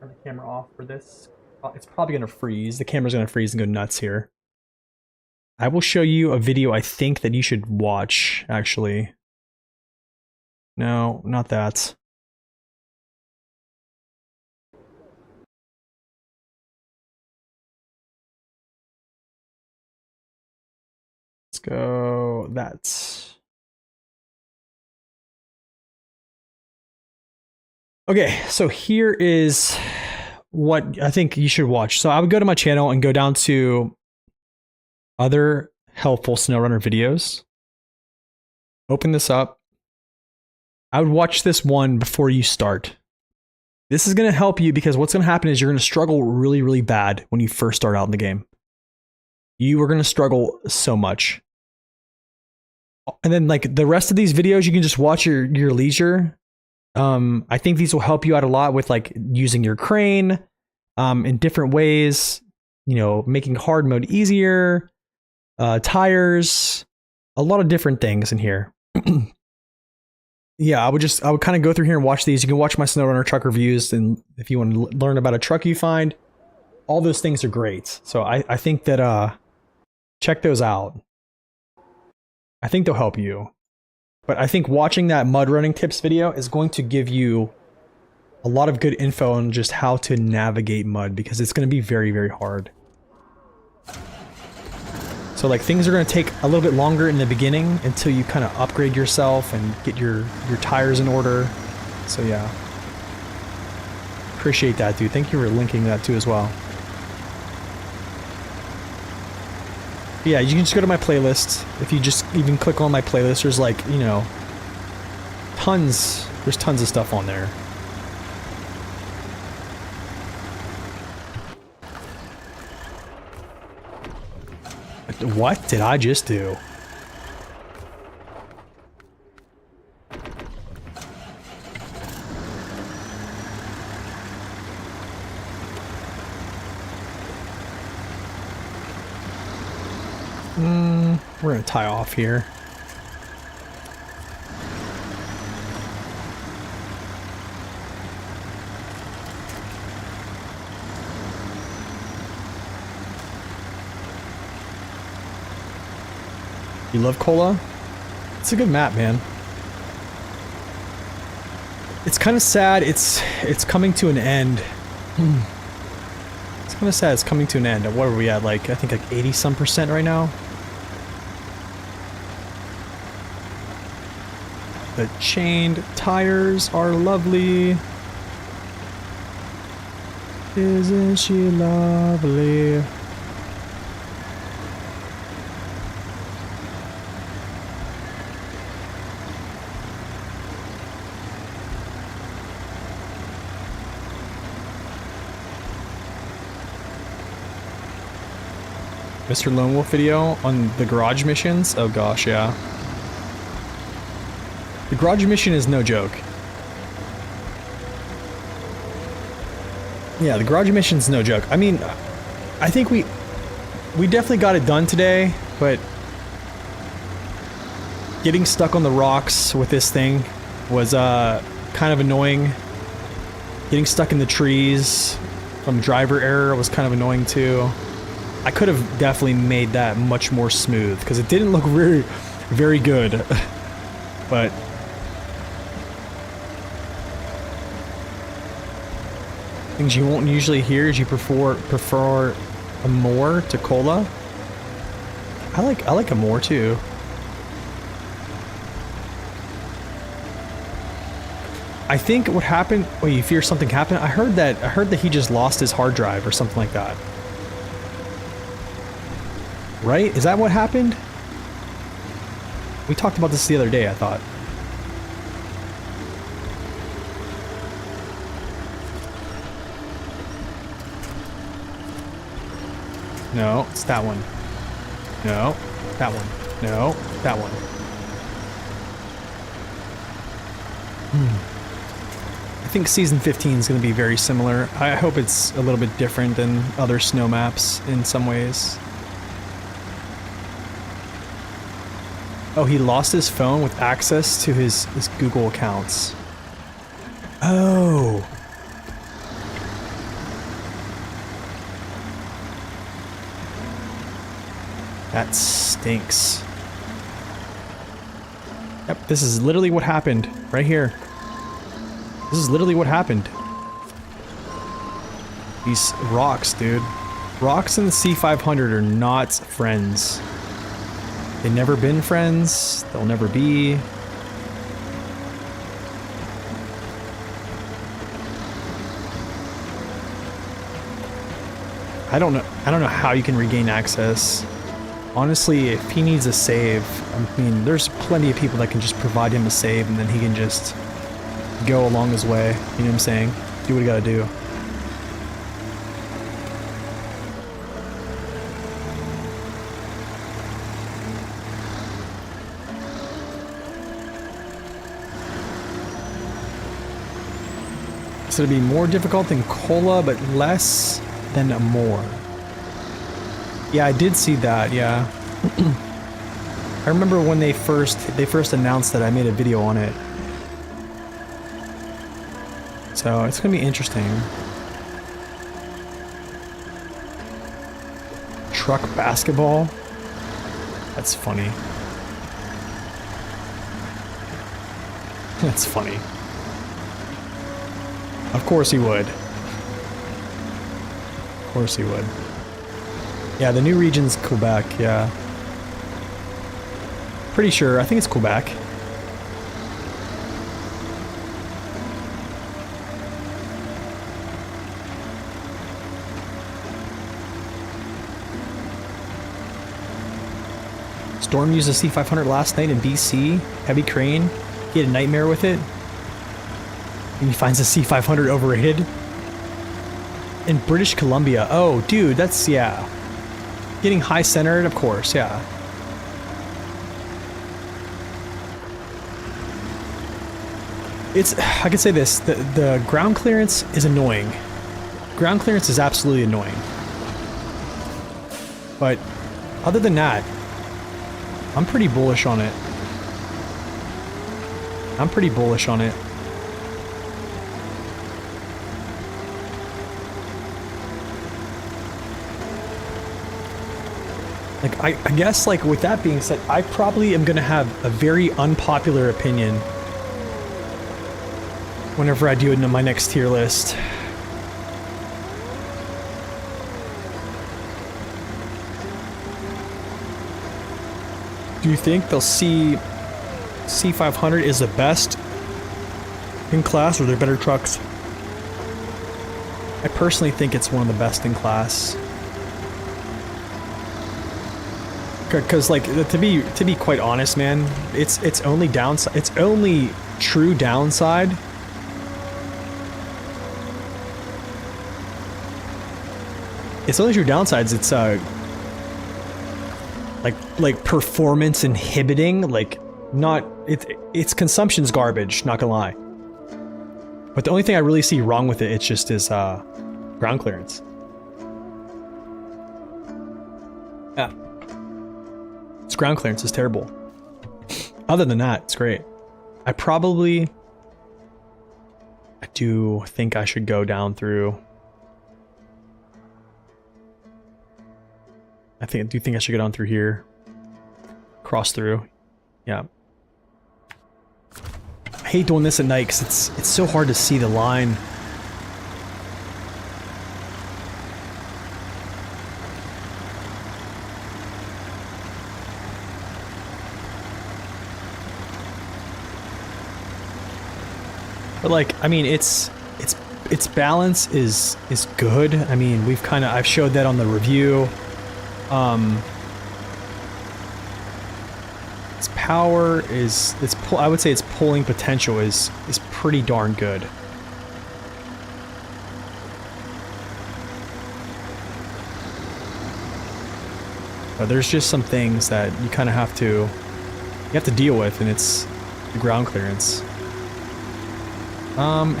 Turn the camera off for this. It's probably going to freeze. The camera's going to freeze and go nuts here. I will show you a video I think that you should watch, actually. No, not that. Let's go that. Okay, so here is what I think you should watch. So I would go to my channel and go down to other helpful SnowRunner videos. Open this up. I would watch this one before you start. This is going to help you because what's going to happen is you're going to struggle really, really bad when you first start out in the game. You are going to struggle so much. And then like the rest of these videos, you can just watch your leisure. I think these will help you out a lot with like using your crane in different ways, you know, making hard mode easier, tires, a lot of different things in here. Yeah, I would kind of go through here and watch these. You can watch my SnowRunner truck reviews, and if you want to learn about a truck you find, all those things are great. So I think that check those out. I think they'll help you. But I think watching that mud running tips video is going to give you a lot of good info on just how to navigate mud, because it's going to be very, very hard. So like things are going to take a little bit longer in the beginning until you kind of upgrade yourself and get your tires in order. So yeah. Appreciate that, dude. Thank you for linking that too as well. Yeah, you can just go to my playlist. If you just even click on my playlist, there's like, you know, there's tons of stuff on there. What did I just do? We're gonna tie off here. You love Cola? It's a good map, man. It's kind of sad. It's coming to an end. It's kind of sad. It's coming to an end. What are we at? Like I think like 80% right now. The chained tires are lovely. Isn't she lovely? Mr. Lone Wolf video on the garage missions. Oh gosh, yeah. The garage mission is no joke. Yeah, the garage mission's no joke. I mean, I think we definitely got it done today, but getting stuck on the rocks with this thing was kind of annoying. Getting stuck in the trees from driver error was kind of annoying too. I could have definitely made that much more smooth because it didn't look very, very good. But things you won't usually hear is you prefer a more to cola. I like a more too. I think what happened. Wait, you fear something happened? I heard that he just lost his hard drive or something like that. Right? Is that what happened? We talked about this the other day, I thought. No, it's that one. No, that one. No, that one. I think Season 15 is going to be very similar. I hope it's a little bit different than other snow maps in some ways. Oh, he lost his phone with access to his Google accounts. Oh. That stinks. Yep, this is literally what happened right here. This is literally what happened. These rocks, dude. Rocks and the C500 are not friends. They've never been friends. They'll never be. I don't know how you can regain access. Honestly, if he needs a save, I mean, there's plenty of people that can just provide him a save and then he can just go along his way. You know what I'm saying? Do what you gotta do. So it'd be more difficult than Cola, but less than more. Yeah, I did see that, yeah. I remember when they first announced that. I made a video on it. So it's gonna be interesting. Truck basketball? That's funny. That's funny. Of course he would. Of course he would. Yeah, the new region's Quebec, yeah. Pretty sure, I think it's Quebec. Storm used a C500 last night in BC. Heavy crane. He had a nightmare with it. And he finds the C500 overrated. In British Columbia. Oh, dude, that's, yeah. Getting high centered, of course, yeah. It's, I can say this, the ground clearance is annoying. Ground clearance is absolutely annoying. But other than that, I'm pretty bullish on it. I'm pretty bullish on it. Like, I guess, like, with that being said, I probably am gonna have a very unpopular opinion whenever I do it in my next tier list. Do you think they'll see C500 is the best in class, or they're better trucks? I personally think it's one of the best in class. Because, like, to be quite honest, man, its only downside, its only true downside is it's like performance inhibiting, like not its consumption's garbage, not gonna lie. But the only thing I really see wrong with it, it's just is ground clearance. Yeah. Its ground clearance is terrible. Other than that, it's great. I do think I should go down through. I do think I should go down through here. Cross through. Yeah. I hate doing this at night because it's so hard to see the line. But like, I mean, its balance is good. I mean, I've showed that on the review. Its power is, I would say its pulling potential is pretty darn good. But there's just some things that you kind of have to deal with, and it's the ground clearance.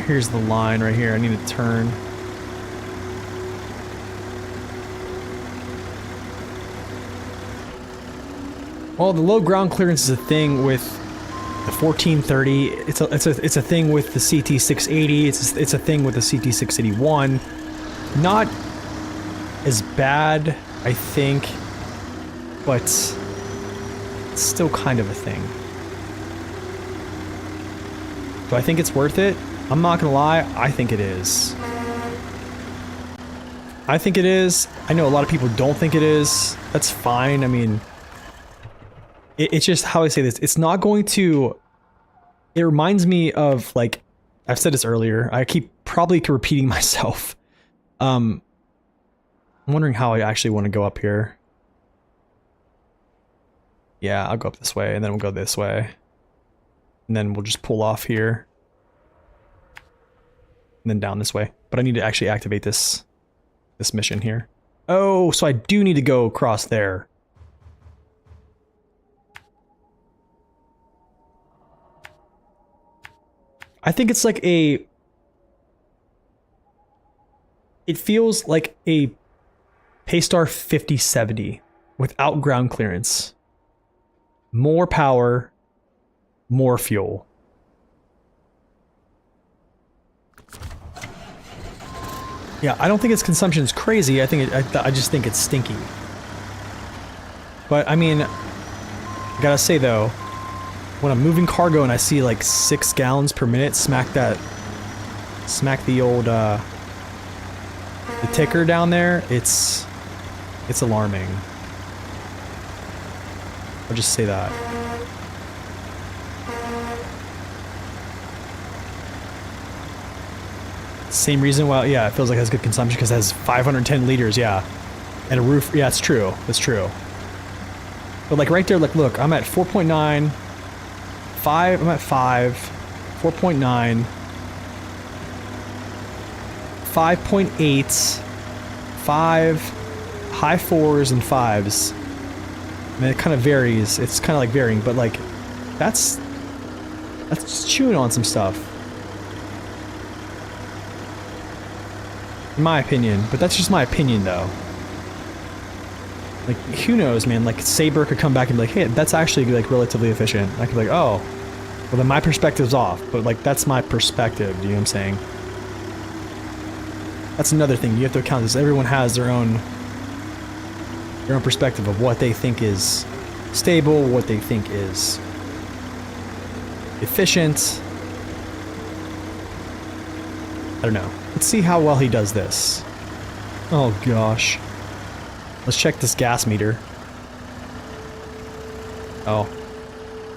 Here's the line right here. I need to turn. Well, the low ground clearance is a thing with the 1430. It's a thing with the CT680. It's a thing with the CT681. Not as bad, I think, but it's still kind of a thing. Do I think it's worth it? I'm not gonna lie, I think it is. I think it is. I know a lot of people don't think it is. That's fine. I mean, it's just how I say this. It's not going to... It reminds me of, like, I've said this earlier. I keep probably repeating myself. I'm wondering how I actually want to go up here. Yeah, I'll go up this way, and then we'll go this way. And then we'll just pull off here. And then down this way. But I need to actually activate this mission here. Oh, so I do need to go across there. I think it's like a... It feels like a Paystar 5070 without ground clearance. More power, more fuel. Yeah, I don't think its consumption is crazy. I think I just think it's stinky. But I mean, I gotta say though, when I'm moving cargo and I see like 6 gallons per minute, smack the old the ticker down there, it's alarming. I'll just say that. Same reason why, yeah, it feels like it has good consumption because it has 510 liters, yeah. And a roof, yeah, it's true. It's true. But like right there, like look, I'm at 4.9, 5, I'm at 5, 4.9, 5.8, 5, high 4s and 5s. I mean, it kind of varies. It's kind of like varying, but like, that's just chewing on some stuff. In my opinion, but that's just my opinion though. Like, who knows, man, like Saber could come back and be like, hey, that's actually like relatively efficient. I could be like, oh, well then my perspective's off, but like that's my perspective, do you know what I'm saying? That's another thing, you have to account this. Everyone has their own perspective of what they think is stable, what they think is efficient. I don't know. Let's see how well he does this. Oh gosh. Let's check this gas meter. Oh.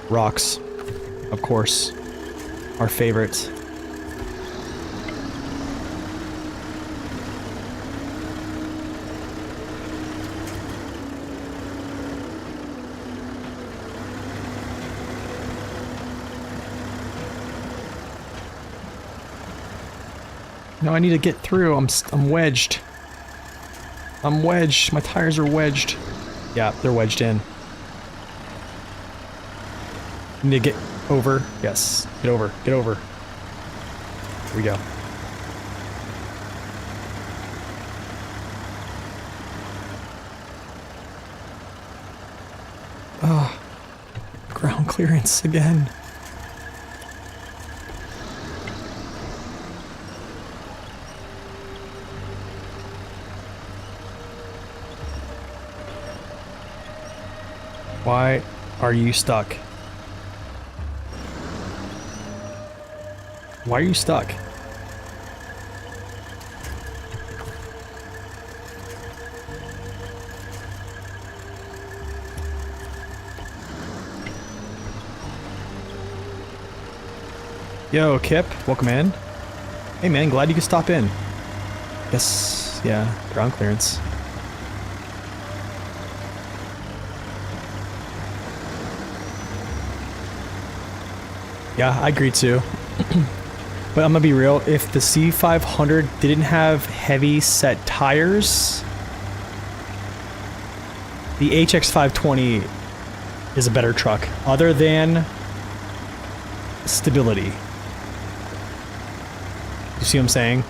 Rocks. Of course. Our favorite. No, I need to get through. I'm wedged. I'm wedged. My tires are wedged. Yeah, they're wedged in. Need to get over. Yes. Get over. Get over. Here we go. Oh. Ground clearance again. Why are you stuck? Why are you stuck? Yo, Kip, welcome in. Hey man, glad you could stop in. Guess, yeah, ground clearance. Yeah, I agree too. But I'm gonna be real, if the C500 didn't have heavy set tires, the HX520 is a better truck, other than stability. You see what I'm saying?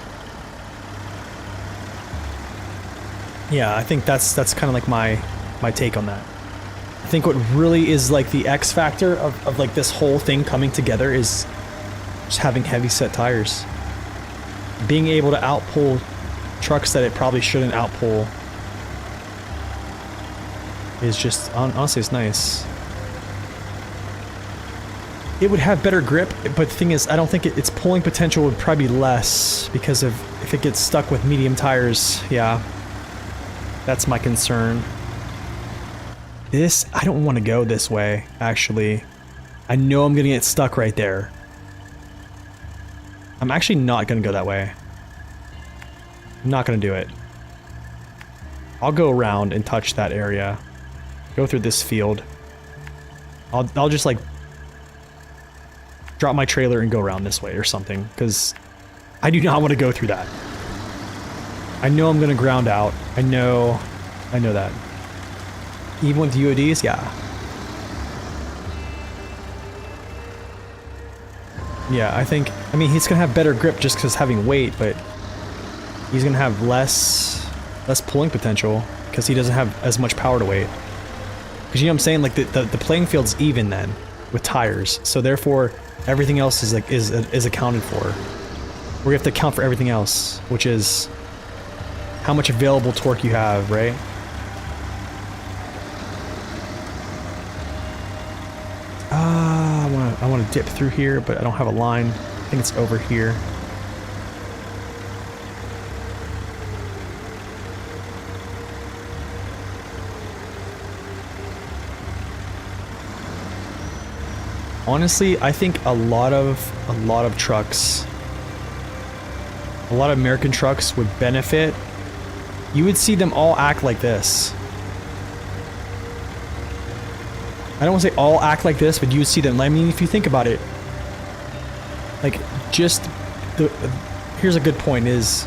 Yeah, I think that's kind of like my take on that. I think what really is like the X factor of like this whole thing coming together is just having heavy set tires. Being able to outpull trucks that it probably shouldn't outpull is just, honestly, it's nice. It would have better grip, but the thing is, I don't think its pulling potential would probably be less because of if it gets stuck with medium tires. Yeah, that's my concern. This, I don't want to go this way, actually. I know I'm gonna get stuck right there. I'm actually not gonna go that way. I'm not gonna do it. I'll go around and touch that area. Go through this field. I'll just like drop my trailer and go around this way or something, because I do not want to go through that. I know I'm gonna ground out. I know that. Even with UADs, yeah. Yeah, I mean, he's gonna have better grip just because having weight, but he's gonna have less pulling potential because he doesn't have as much power to weight. Because you know what I'm saying, like the playing field's even then with tires, so therefore everything else is like is accounted for. We have to account for everything else, which is how much available torque you have, right? I want to dip through here, but I don't have a line. I think it's over here. Honestly, I think a lot of trucks, a lot of American trucks would benefit. You would see them all act like this. I don't want to say all act like this, but you would see them. I mean, if you think about it, like, just here's a good point is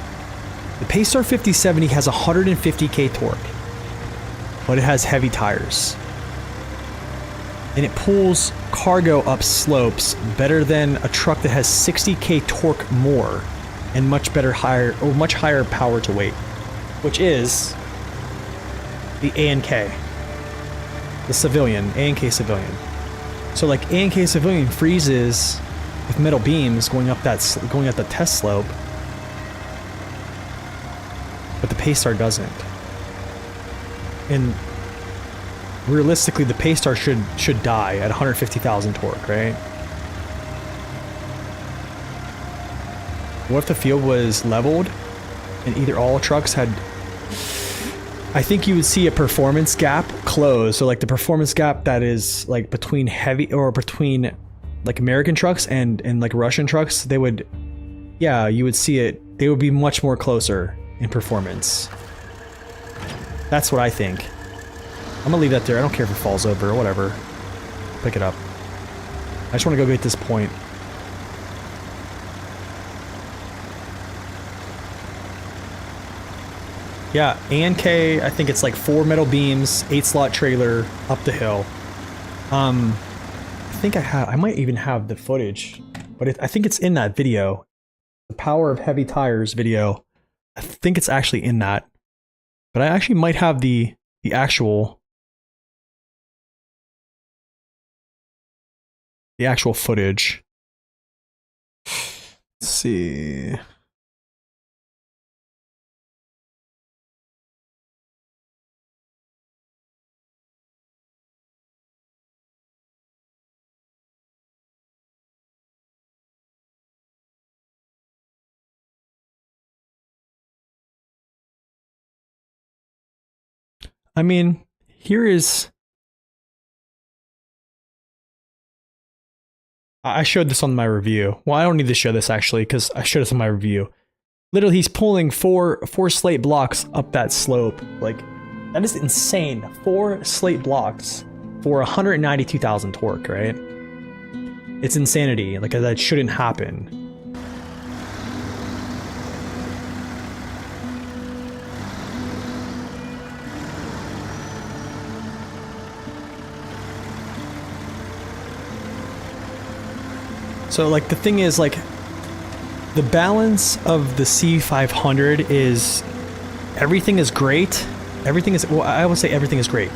the Paystar 5070 has 150k torque, but it has heavy tires. And it pulls cargo up slopes better than a truck that has 60k torque more and much higher power to weight, which is the A&K. The civilian, A&K civilian. So like A&K civilian freezes with metal beams going up the test slope, but the Paystar doesn't. And realistically, the Paystar should die at 150,000 torque, right? What if the field was leveled and either all trucks had... I think you would see a performance gap close. So like the performance gap that is like between heavy or between like American trucks and like Russian trucks, they would, yeah, you would see it. They would be much more closer in performance. That's what I think. I'm gonna leave that there. I don't care if it falls over or whatever. Pick it up. I just want to go get this point. Yeah, A&K, I think it's like 4 metal beams, 8-slot trailer up the hill. think I might even have the footage, but I think it's in that video. The Power of Heavy Tires video. I think it's actually in that. But I actually might have the actual footage. Let's see. I mean, here is... I showed this on my review. Well, I don't need to show this actually, because I showed this on my review. Literally, he's pulling four slate blocks up that slope. Like, that is insane. 4 slate blocks for 192,000 torque, right? It's insanity. Like, that shouldn't happen. So, like, the thing is, like, the balance of the C500 is, everything is great. Everything is, well, I would say everything is great.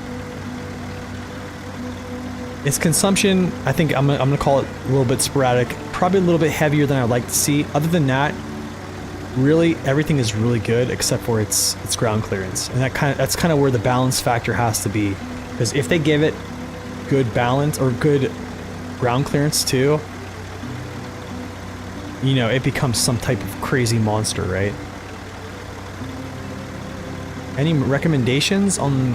Its consumption, I think I'm gonna call it a little bit sporadic, probably a little bit heavier than I'd like to see. Other than that, really, everything is really good except for its ground clearance. And that's kind of where the balance factor has to be. Because if they give it good balance, or good ground clearance too, you know, it becomes some type of crazy monster, right? Any recommendations on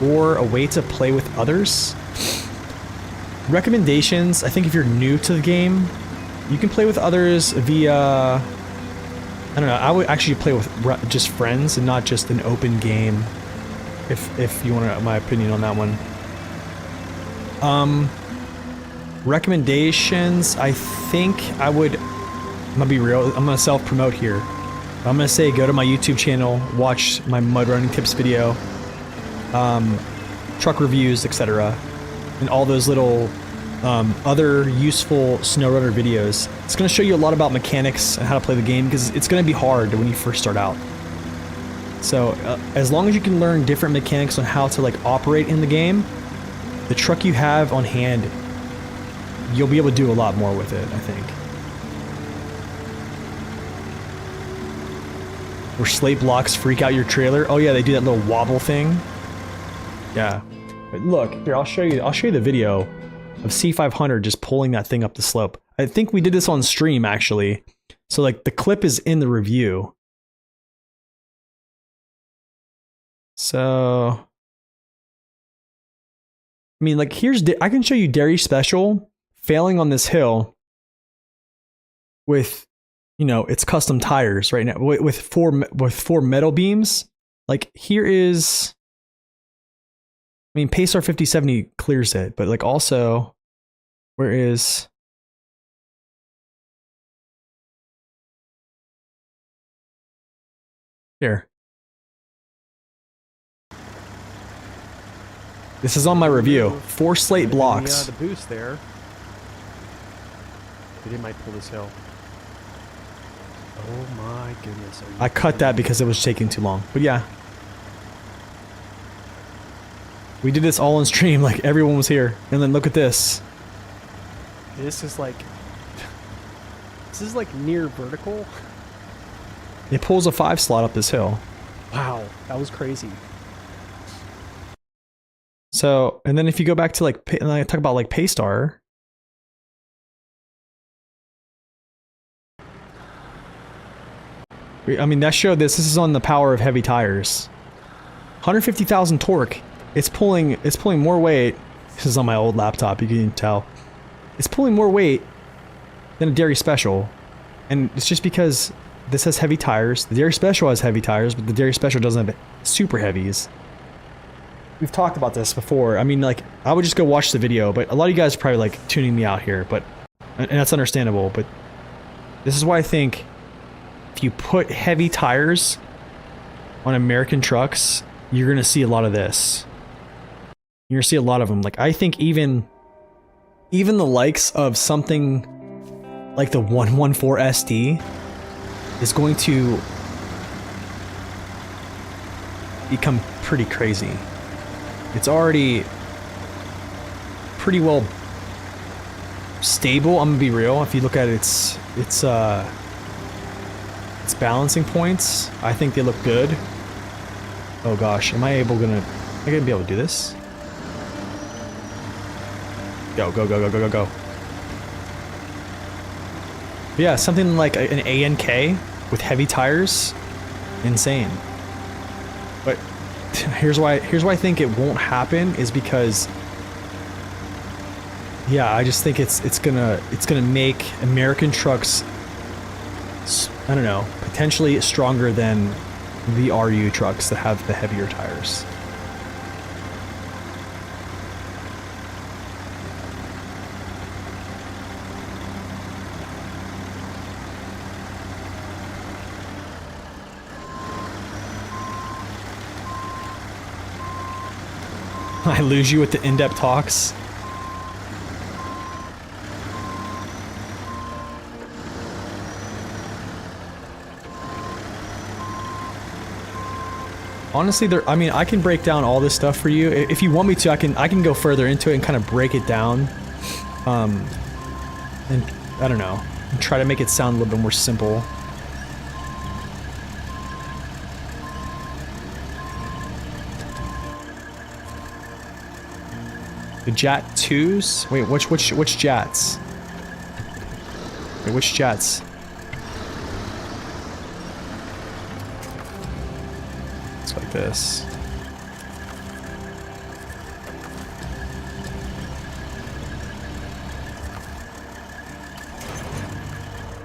or a way to play with others? Recommendations, I think if you're new to the game, you can play with others via... I don't know, I would actually play with just friends and not just an open game, if you want my opinion on that one. Recommendations, I think I would... I'm gonna be real, I'm gonna self-promote here. I'm gonna say go to my YouTube channel, watch my mud running tips video, truck reviews, etc. And all those little other useful SnowRunner videos. It's gonna show you a lot about mechanics and how to play the game, because it's gonna be hard when you first start out. So as long as you can learn different mechanics on how to like operate in the game, the truck you have on hand, you'll be able to do a lot more with it, I think. Where slate blocks freak out your trailer. Oh yeah, they do that little wobble thing. Yeah. But look, here, I'll show you the video of C500 just pulling that thing up the slope. I think we did this on stream actually. So like the clip is in the review. So I mean, like, I can show you Dairy Special failing on this hill with, you know, its custom tires right now with four metal beams. Like, here is, I mean, Pacer 5070 clears it, but like also, where is, here. This is on my review. 4 slate blocks.
The boost there. They might pull this hill. Oh my goodness.
I cut that because it was taking too long. But yeah. We did this all on stream, like everyone was here. And then look at this.
This is like near vertical.
It pulls a 5 slot up this hill.
Wow, that was crazy.
So, and then if you go back to like, and I talk about like Paystar. I mean, that showed this. This is on the power of heavy tires. 150,000 torque. It's pulling more weight. This is on my old laptop, you can tell. It's pulling more weight than a Dairy Special. And it's just because this has heavy tires. The Dairy Special has heavy tires, but the Dairy Special doesn't have super heavies. We've talked about this before. I mean, like, I would just go watch the video, but a lot of you guys are probably like tuning me out here, but, and that's understandable, but this is why I think if you put heavy tires on American trucks, you're going to see a lot of this. You're going to see a lot of them. Like, I think even even the likes of something like the 114 SD is going to become pretty crazy. It's already pretty well stable. I'm gonna be real. If you look at its balancing points, I think they look good. Oh gosh, am I gonna be able to do this? Go, go, go, go, go, go, go. Yeah, something like an ANK with heavy tires, insane. But here's why I think it won't happen is because, yeah, I just think it's gonna make American trucks, I don't know, potentially stronger than the RU trucks that have the heavier tires. I lose you with the in-depth talks. Honestly, I mean, I can break down all this stuff for you. If you want me to, I can go further into it and kind of break it down. And I don't know, and try to make it sound a little bit more simple. The Jat 2s? Wait, which Jats? Wait, which Jats? It's like this.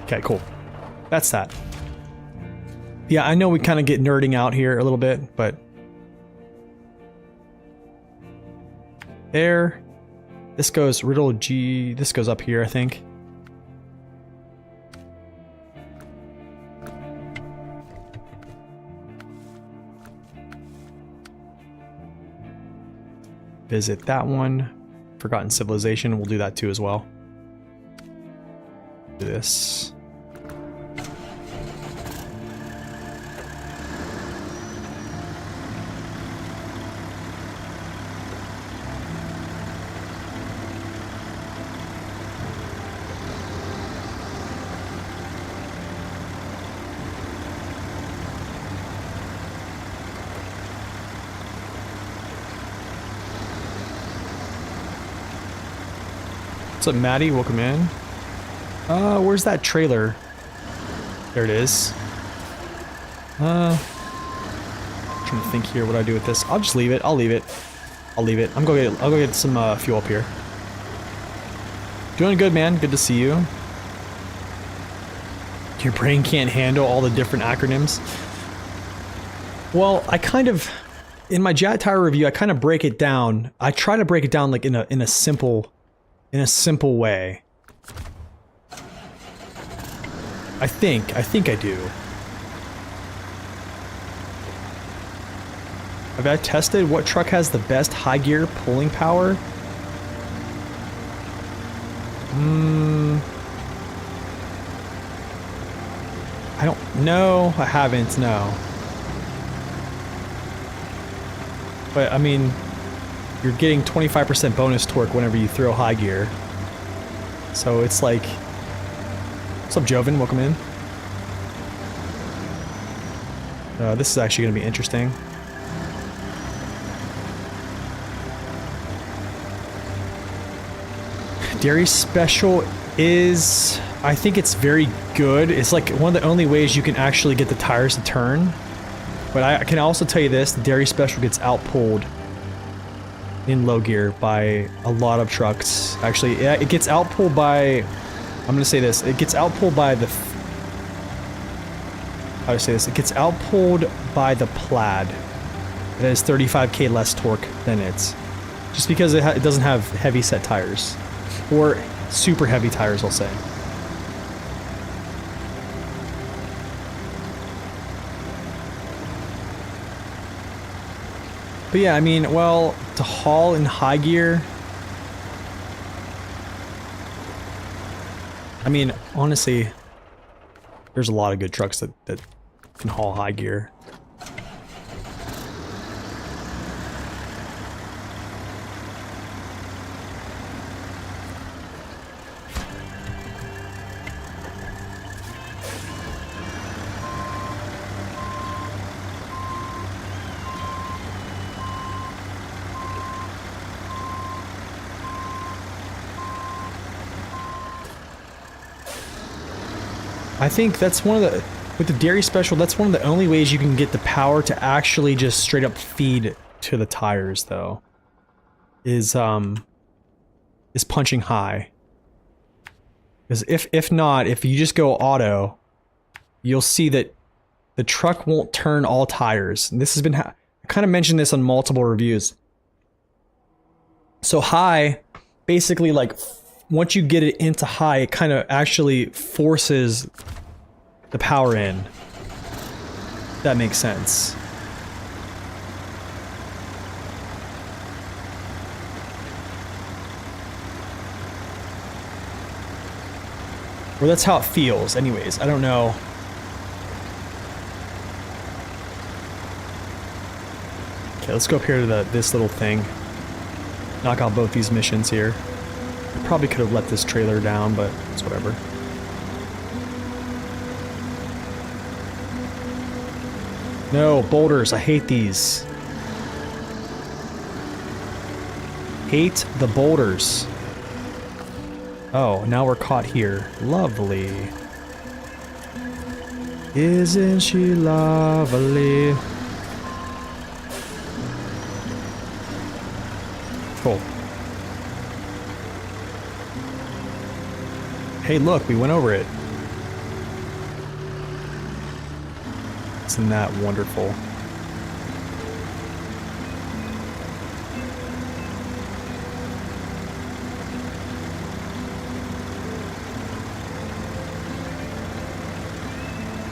Okay, cool. That's that. Yeah, I know we kind of get nerding out here a little bit, but there. This goes riddle G. This goes up here, I think. Visit that one. Forgotten Civilization. We'll do that too as well. Do this. What's up, Maddie? Welcome in. Where's that trailer? There it is. Trying to think here what I do with this. I'll just leave it. I'll leave it. I'll go get some fuel up here. Doing good, man. Good to see you. Your brain can't handle all the different acronyms. Well, I kind of, in my Jat Tire review, I kind of break it down. I try to break it down like in a simple way. I think I do. Have I tested what truck has the best high gear pulling power? I don't know. I haven't, no. But I mean, you're getting 25% bonus torque whenever you throw high gear. So it's like... What's up, Joven? Welcome in. This is actually going to be interesting. Dairy Special is... I think it's very good. It's like one of the only ways you can actually get the tires to turn. But I can also tell you this, the Dairy Special gets outpulled in low gear by a lot of trucks. Actually, yeah, it gets outpulled by... I'm gonna say this. It gets outpulled by the... How do I say this? It gets outpulled by the Plaid. It has 35k less torque than it. Just because it doesn't have heavy set tires. Or super heavy tires, I'll say. But yeah, I mean, well, to haul in high gear, I mean, honestly, there's a lot of good trucks that can haul high gear. I think that's one of the, with the dairy special, that's one of the only ways you can get the power to actually just straight up feed to the tires though. Is punching high. Because if not, if you just go auto, you'll see that the truck won't turn all tires. And this has been, I kind of mentioned this on multiple reviews. So high, basically like, once you get it into high, it kind of actually forces the power in. That makes sense. Or that's how it feels, anyways. I don't know. Okay, let's go up here to this little thing. Knock out both these missions here. Probably could have let this trailer down, but it's whatever. No, boulders. I hate these. Hate the boulders. Oh, now we're caught here. Lovely. Isn't she lovely? Cool. Hey, look, we went over it. Isn't that wonderful?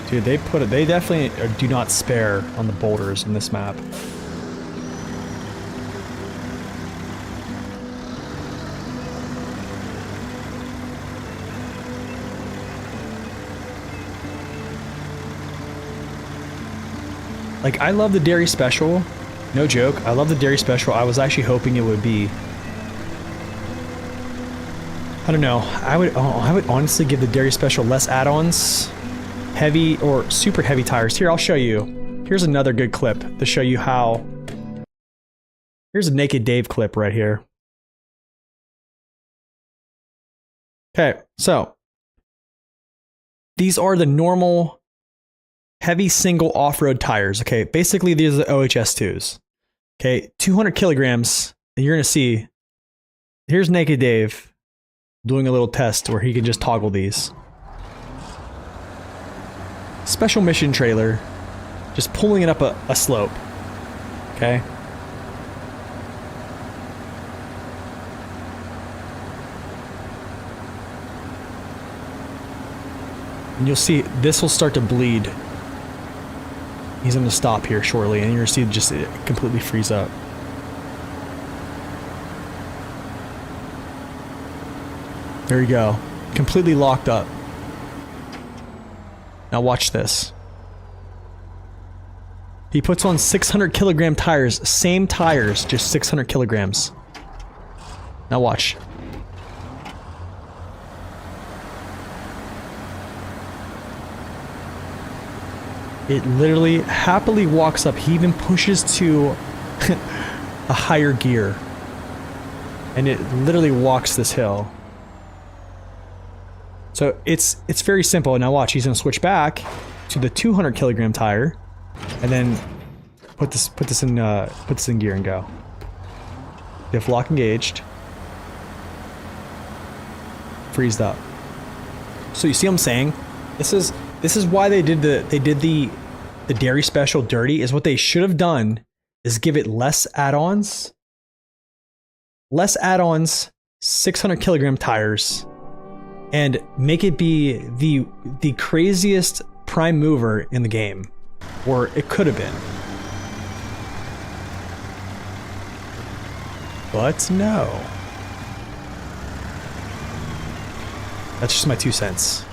Dude, they definitely do not spare on the boulders in this map. Like, I love the dairy special. No joke. I love the dairy special. I was actually hoping it would be... I don't know. I would honestly give the dairy special less add-ons. Heavy or super heavy tires. Here, I'll show you. Here's another good clip to show you how... Here's a Naked Dave clip right here. Okay, so... These are the normal... heavy single off-road tires. Okay, basically these are the OHS2s. Okay, 200 kilograms. And you're gonna see, here's Naked Dave doing a little test where he can just toggle these. Special mission trailer, just pulling it up a slope. Okay. And you'll see this will start to bleed. He's going to stop here shortly, and you're going to see just it completely freeze up. There you go. Completely locked up. Now watch this. He puts on 600 kilogram tires. Same tires, just 600 kilograms. Now watch. It literally happily walks up. He even pushes to a higher gear. And it literally walks this hill. So it's very simple. Now watch, he's gonna switch back to the 200 kilogram tire, and then put this in gear and go. Diff lock engaged. Freezed up. So you see what I'm saying? This is why they did the dairy special dirty. Is what they should have done is give it less add-ons. Less add-ons, 600 kilogram tires, and make it be the craziest prime mover in the game. Or it could have been. But no. That's just my 2 cents.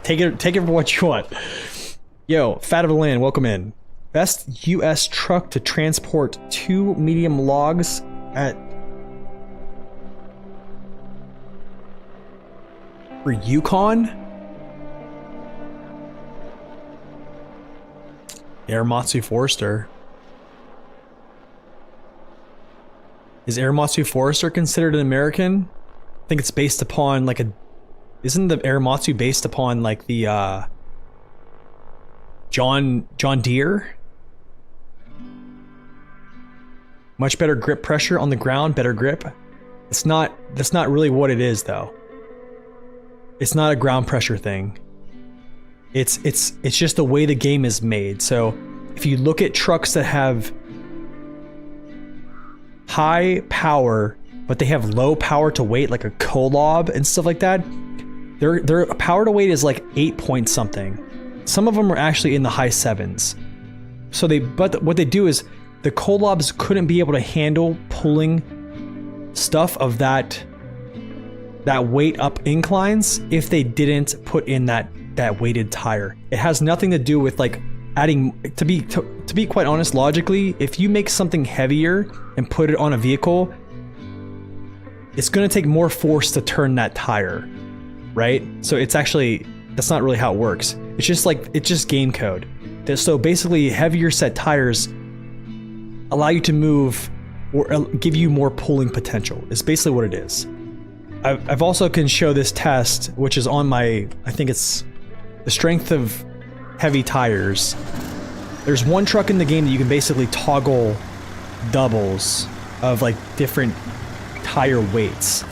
Take it for what you want. Yo, Fat of the Land, welcome in. Best US truck to transport 2 medium logs at... For Yukon? Aeromatsu Forester. Is Aeromatsu Forester considered an American? I think it's based upon like a... Isn't the Aeromatsu based upon like the John Deere? Much better grip pressure on the ground, better grip. That's not really what it is though. It's not a ground pressure thing. It's just the way the game is made. So if you look at trucks that have high power, but they have low power to weight, like a Kolob and stuff like that, their power to weight is like 8 point something. Some of them are actually in the high 7s. So but what they do is the Kolobs couldn't be able to handle pulling stuff of that weight up inclines if they didn't put in that weighted tire. It has nothing to do with like adding, to be quite honest, logically, if you make something heavier and put it on a vehicle, it's going to take more force to turn that tire, right? So it's actually, that's not really how it works. It's just game code. So basically heavier set tires allow you to move or give you more pulling potential. It's basically what it is. I've also can show this test, which is on my, I think it's the strength of heavy tires. There's one truck in the game that you can basically toggle doubles of like different tire weights.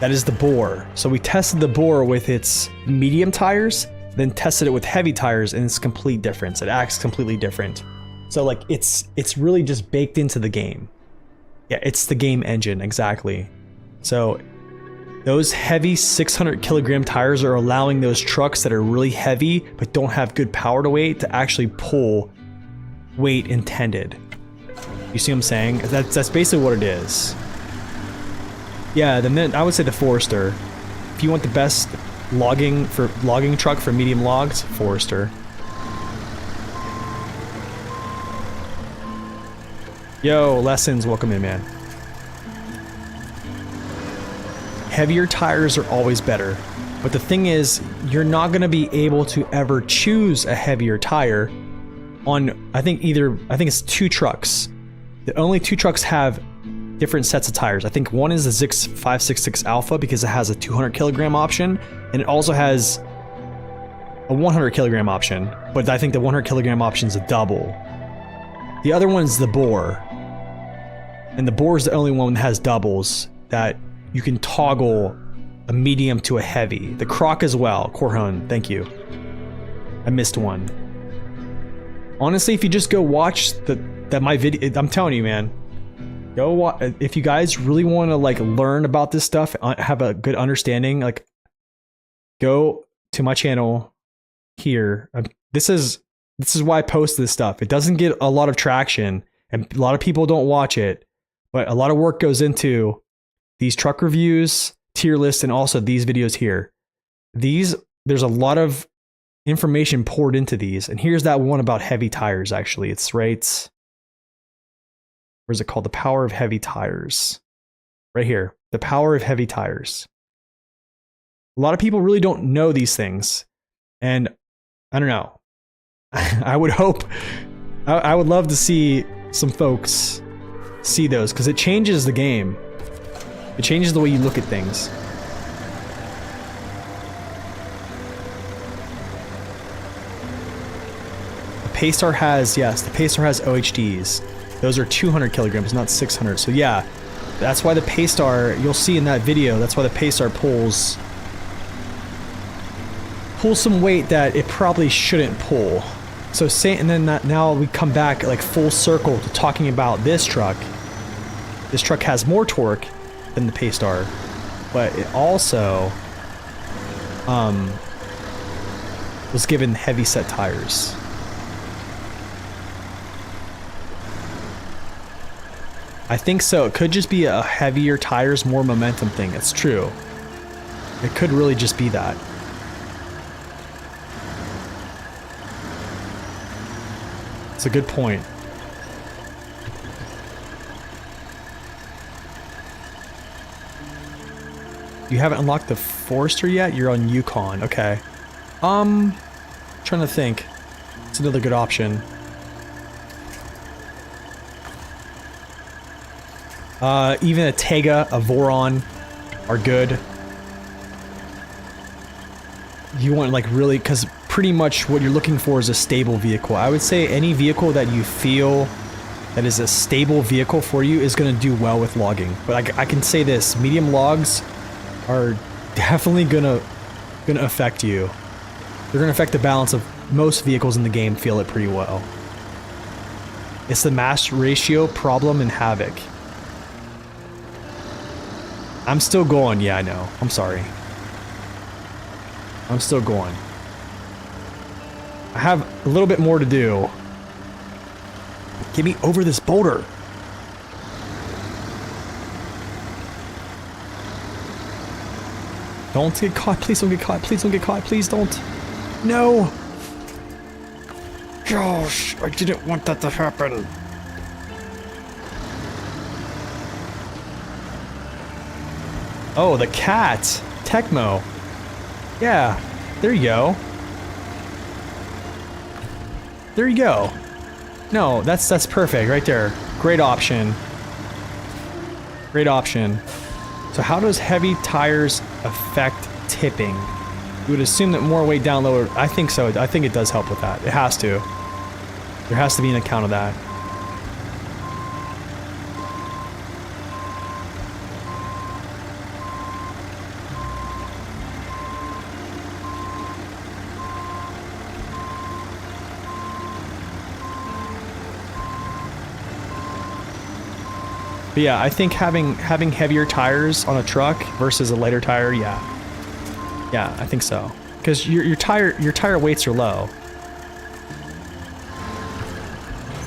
That is the bore. So we tested the bore with its medium tires, then tested it with heavy tires, and it's a complete difference. It acts completely different. So like it's really just baked into the game. Yeah, it's the game engine, exactly. So those heavy 600 kilogram tires are allowing those trucks that are really heavy but don't have good power to weight to actually pull weight intended. You see what I'm saying? That's basically what it is. Yeah, then I would say the Forester. If you want the best logging truck for medium logs, Forester. Yo, Lessons, welcome in, man. Heavier tires are always better, but the thing is, you're not going to be able to ever choose a heavier tire on, I think it's 2 trucks. The only 2 trucks have different sets of tires. I think one is the Zix 566 Alpha because it has a 200 kilogram option, and it also has a 100 kilogram option, but I think the 100 kilogram option is a double. The other one is the Bore, and the Bore is the only one that has doubles that you can toggle a medium to a heavy. The Croc as well. Korhun, thank you. I missed one. Honestly, if you just go watch my video, I'm telling you, man. Go watch. If you guys really want to like learn about this stuff, have a good understanding, like go to my channel here. This is why I post this stuff. It doesn't get a lot of traction, and a lot of people don't watch it, but a lot of work goes into these truck reviews, tier lists, and also these videos here. There's a lot of information poured into these, and here's that one about heavy tires, actually. It's right... Where's it called? The Power of Heavy Tires. Right here. The Power of Heavy Tires. A lot of people really don't know these things, and I don't know. I would hope... I would love to see some folks see those, because it changes the game. It changes the way you look at things. The Paystar has, yes, the Paystar has OHDs. Those are 200 kilograms, not 600. So yeah, that's why the Paystar, you'll see in that video, that's why the Paystar pulls some weight that it probably shouldn't pull. So and then now we come back like full circle to talking about this truck. This truck has more torque than the Paystar, but it also was given heavy set tires. I think so. It could just be a heavier tires, more momentum thing. It's true. It could really just be that. It's a good point. You haven't unlocked the Forester yet? You're on Yukon. Okay. Trying to think. It's another good option. Even a Tega, a Voron are good. You want like really, because pretty much what you're looking for is a stable vehicle. I would say any vehicle that you feel that is a stable vehicle for you is going to do well with logging. But I can say this, medium logs are definitely gonna affect you. They're gonna affect the balance of most vehicles in the game. Feel it pretty well. It's the mass ratio problem in Havoc. I'm still going. Yeah, I know. I'm sorry. I'm still going. I have a little bit more to do. Get me over this boulder. Don't get caught. Please don't get caught. Please don't get caught. Please don't. No. Gosh, I didn't want that to happen. Oh, the cat. Tecmo. Yeah, there you go. There you go. No, that's perfect right there. Great option. Great option. So how does heavy tires affect tipping? You would assume that more weight down lower. I think so. I think it does help with that. It has to. There has to be an account of that. But yeah, I think having heavier tires on a truck versus a lighter tire, yeah, I think so. Because your tire weights are low.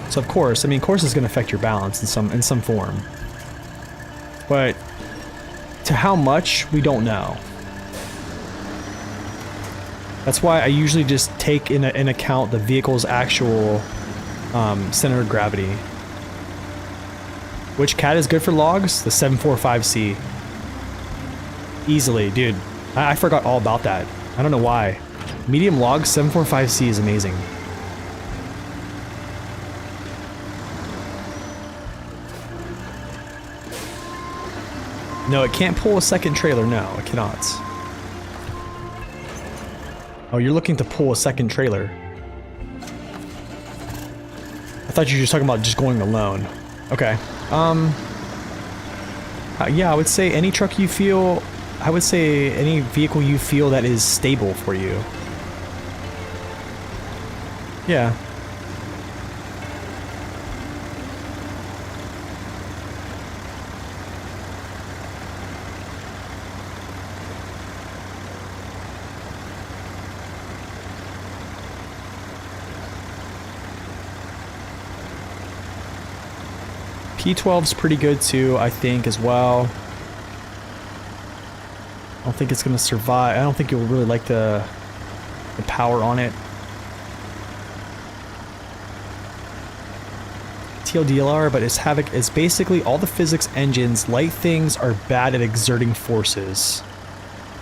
So of course, I mean, course is going to affect your balance in some form. But to how much, we don't know. That's why I usually just take in account the vehicle's actual center of gravity. Which cat is good for logs? The 745C. Easily, dude. I forgot all about that. I don't know why. Medium logs, 745C is amazing. No, it can't pull a second trailer. No, it cannot. Oh, you're looking to pull a second trailer. I thought you were just talking about just going alone. Okay. Yeah, I would say any truck you feel, I would say any vehicle you feel that is stable for you. Yeah. P12's pretty good too, I think, as well. I don't think it's gonna survive. I don't think you'll really like the power on it. TLDLR, but it's Havoc is basically all the physics engines. Light things are bad at exerting forces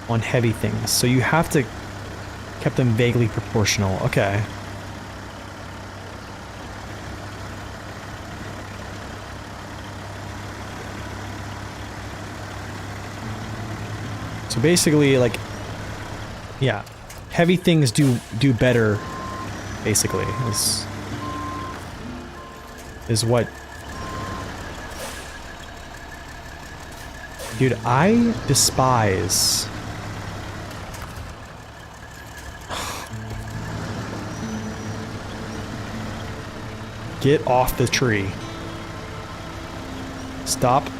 on heavy things, so you have to keep them vaguely proportional. Okay. So basically, like, yeah, heavy things do better. Basically, is what. Dude, I despise. Get off the tree. Stop.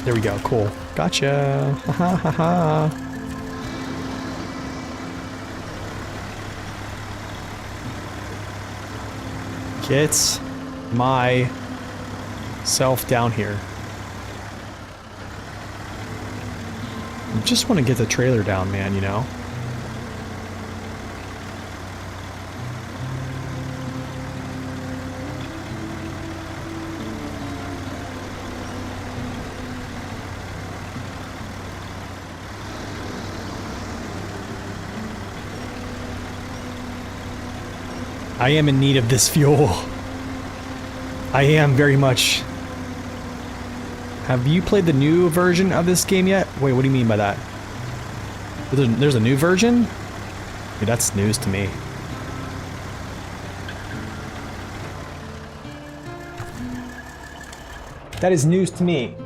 There we go. Cool. Gotcha. Ha ha ha. Get myself down here. Just want to get the trailer down, man, you know? I am in need of this fuel. I am very much. Have you played the new version of this game yet? Wait, what do you mean by that? There's a new version? Dude, that's news to me. That is news to me.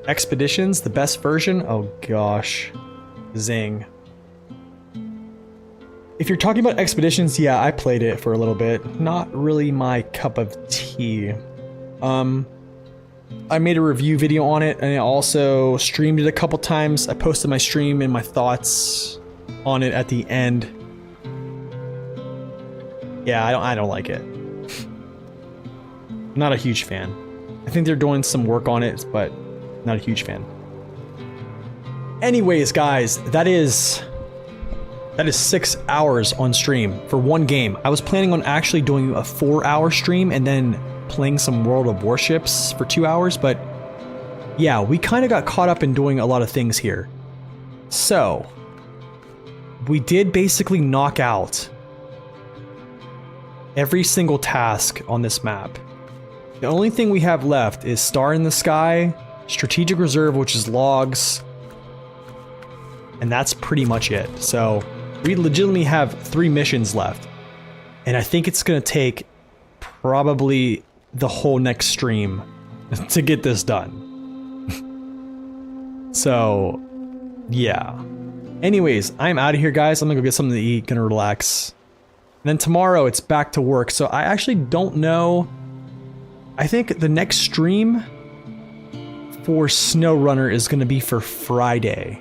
Expeditions, the best version? Oh gosh. Zing. If you're talking about Expeditions, yeah, I played it for a little bit. Not really my cup of tea. I made a review video on it, and I also streamed it a couple times. I posted my stream and my thoughts on it at the end. Yeah, I don't like it. Not a huge fan. I think they're doing some work on it, but not a huge fan. Anyways, guys, that is 6 hours on stream for one game. I was planning on actually doing a 4-hour stream and then playing some World of Warships for 2 hours, but yeah, we kind of got caught up in doing a lot of things here. So, we did basically knock out every single task on this map. The only thing we have left is Star in the Sky, Strategic Reserve, which is logs, and that's pretty much it. So, we legitimately have 3 missions left, and I think it's gonna take probably the whole next stream to get this done. So, yeah. Anyways, I'm out of here, guys. I'm gonna go get something to eat, gonna relax. And then tomorrow it's back to work, so I actually don't know. I think the next stream for SnowRunner is gonna be for Friday.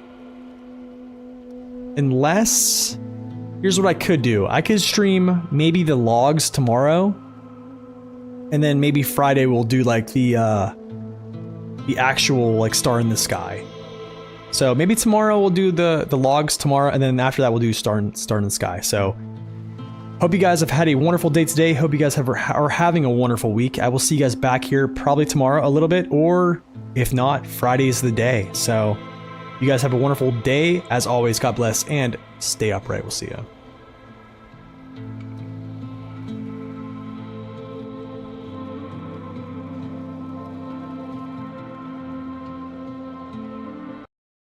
Unless, here's what I could do. I could stream maybe the logs tomorrow, and then maybe Friday we'll do like the actual like Star in the Sky. So maybe tomorrow we'll do the logs tomorrow, and then after that we'll do Star in the Sky. So hope you guys have had a wonderful day today. Hope you guys are having a wonderful week. I will see you guys back here probably tomorrow a little bit, or if not, Friday's the day. So you guys have a wonderful day. As always, God bless and stay upright. We'll see you.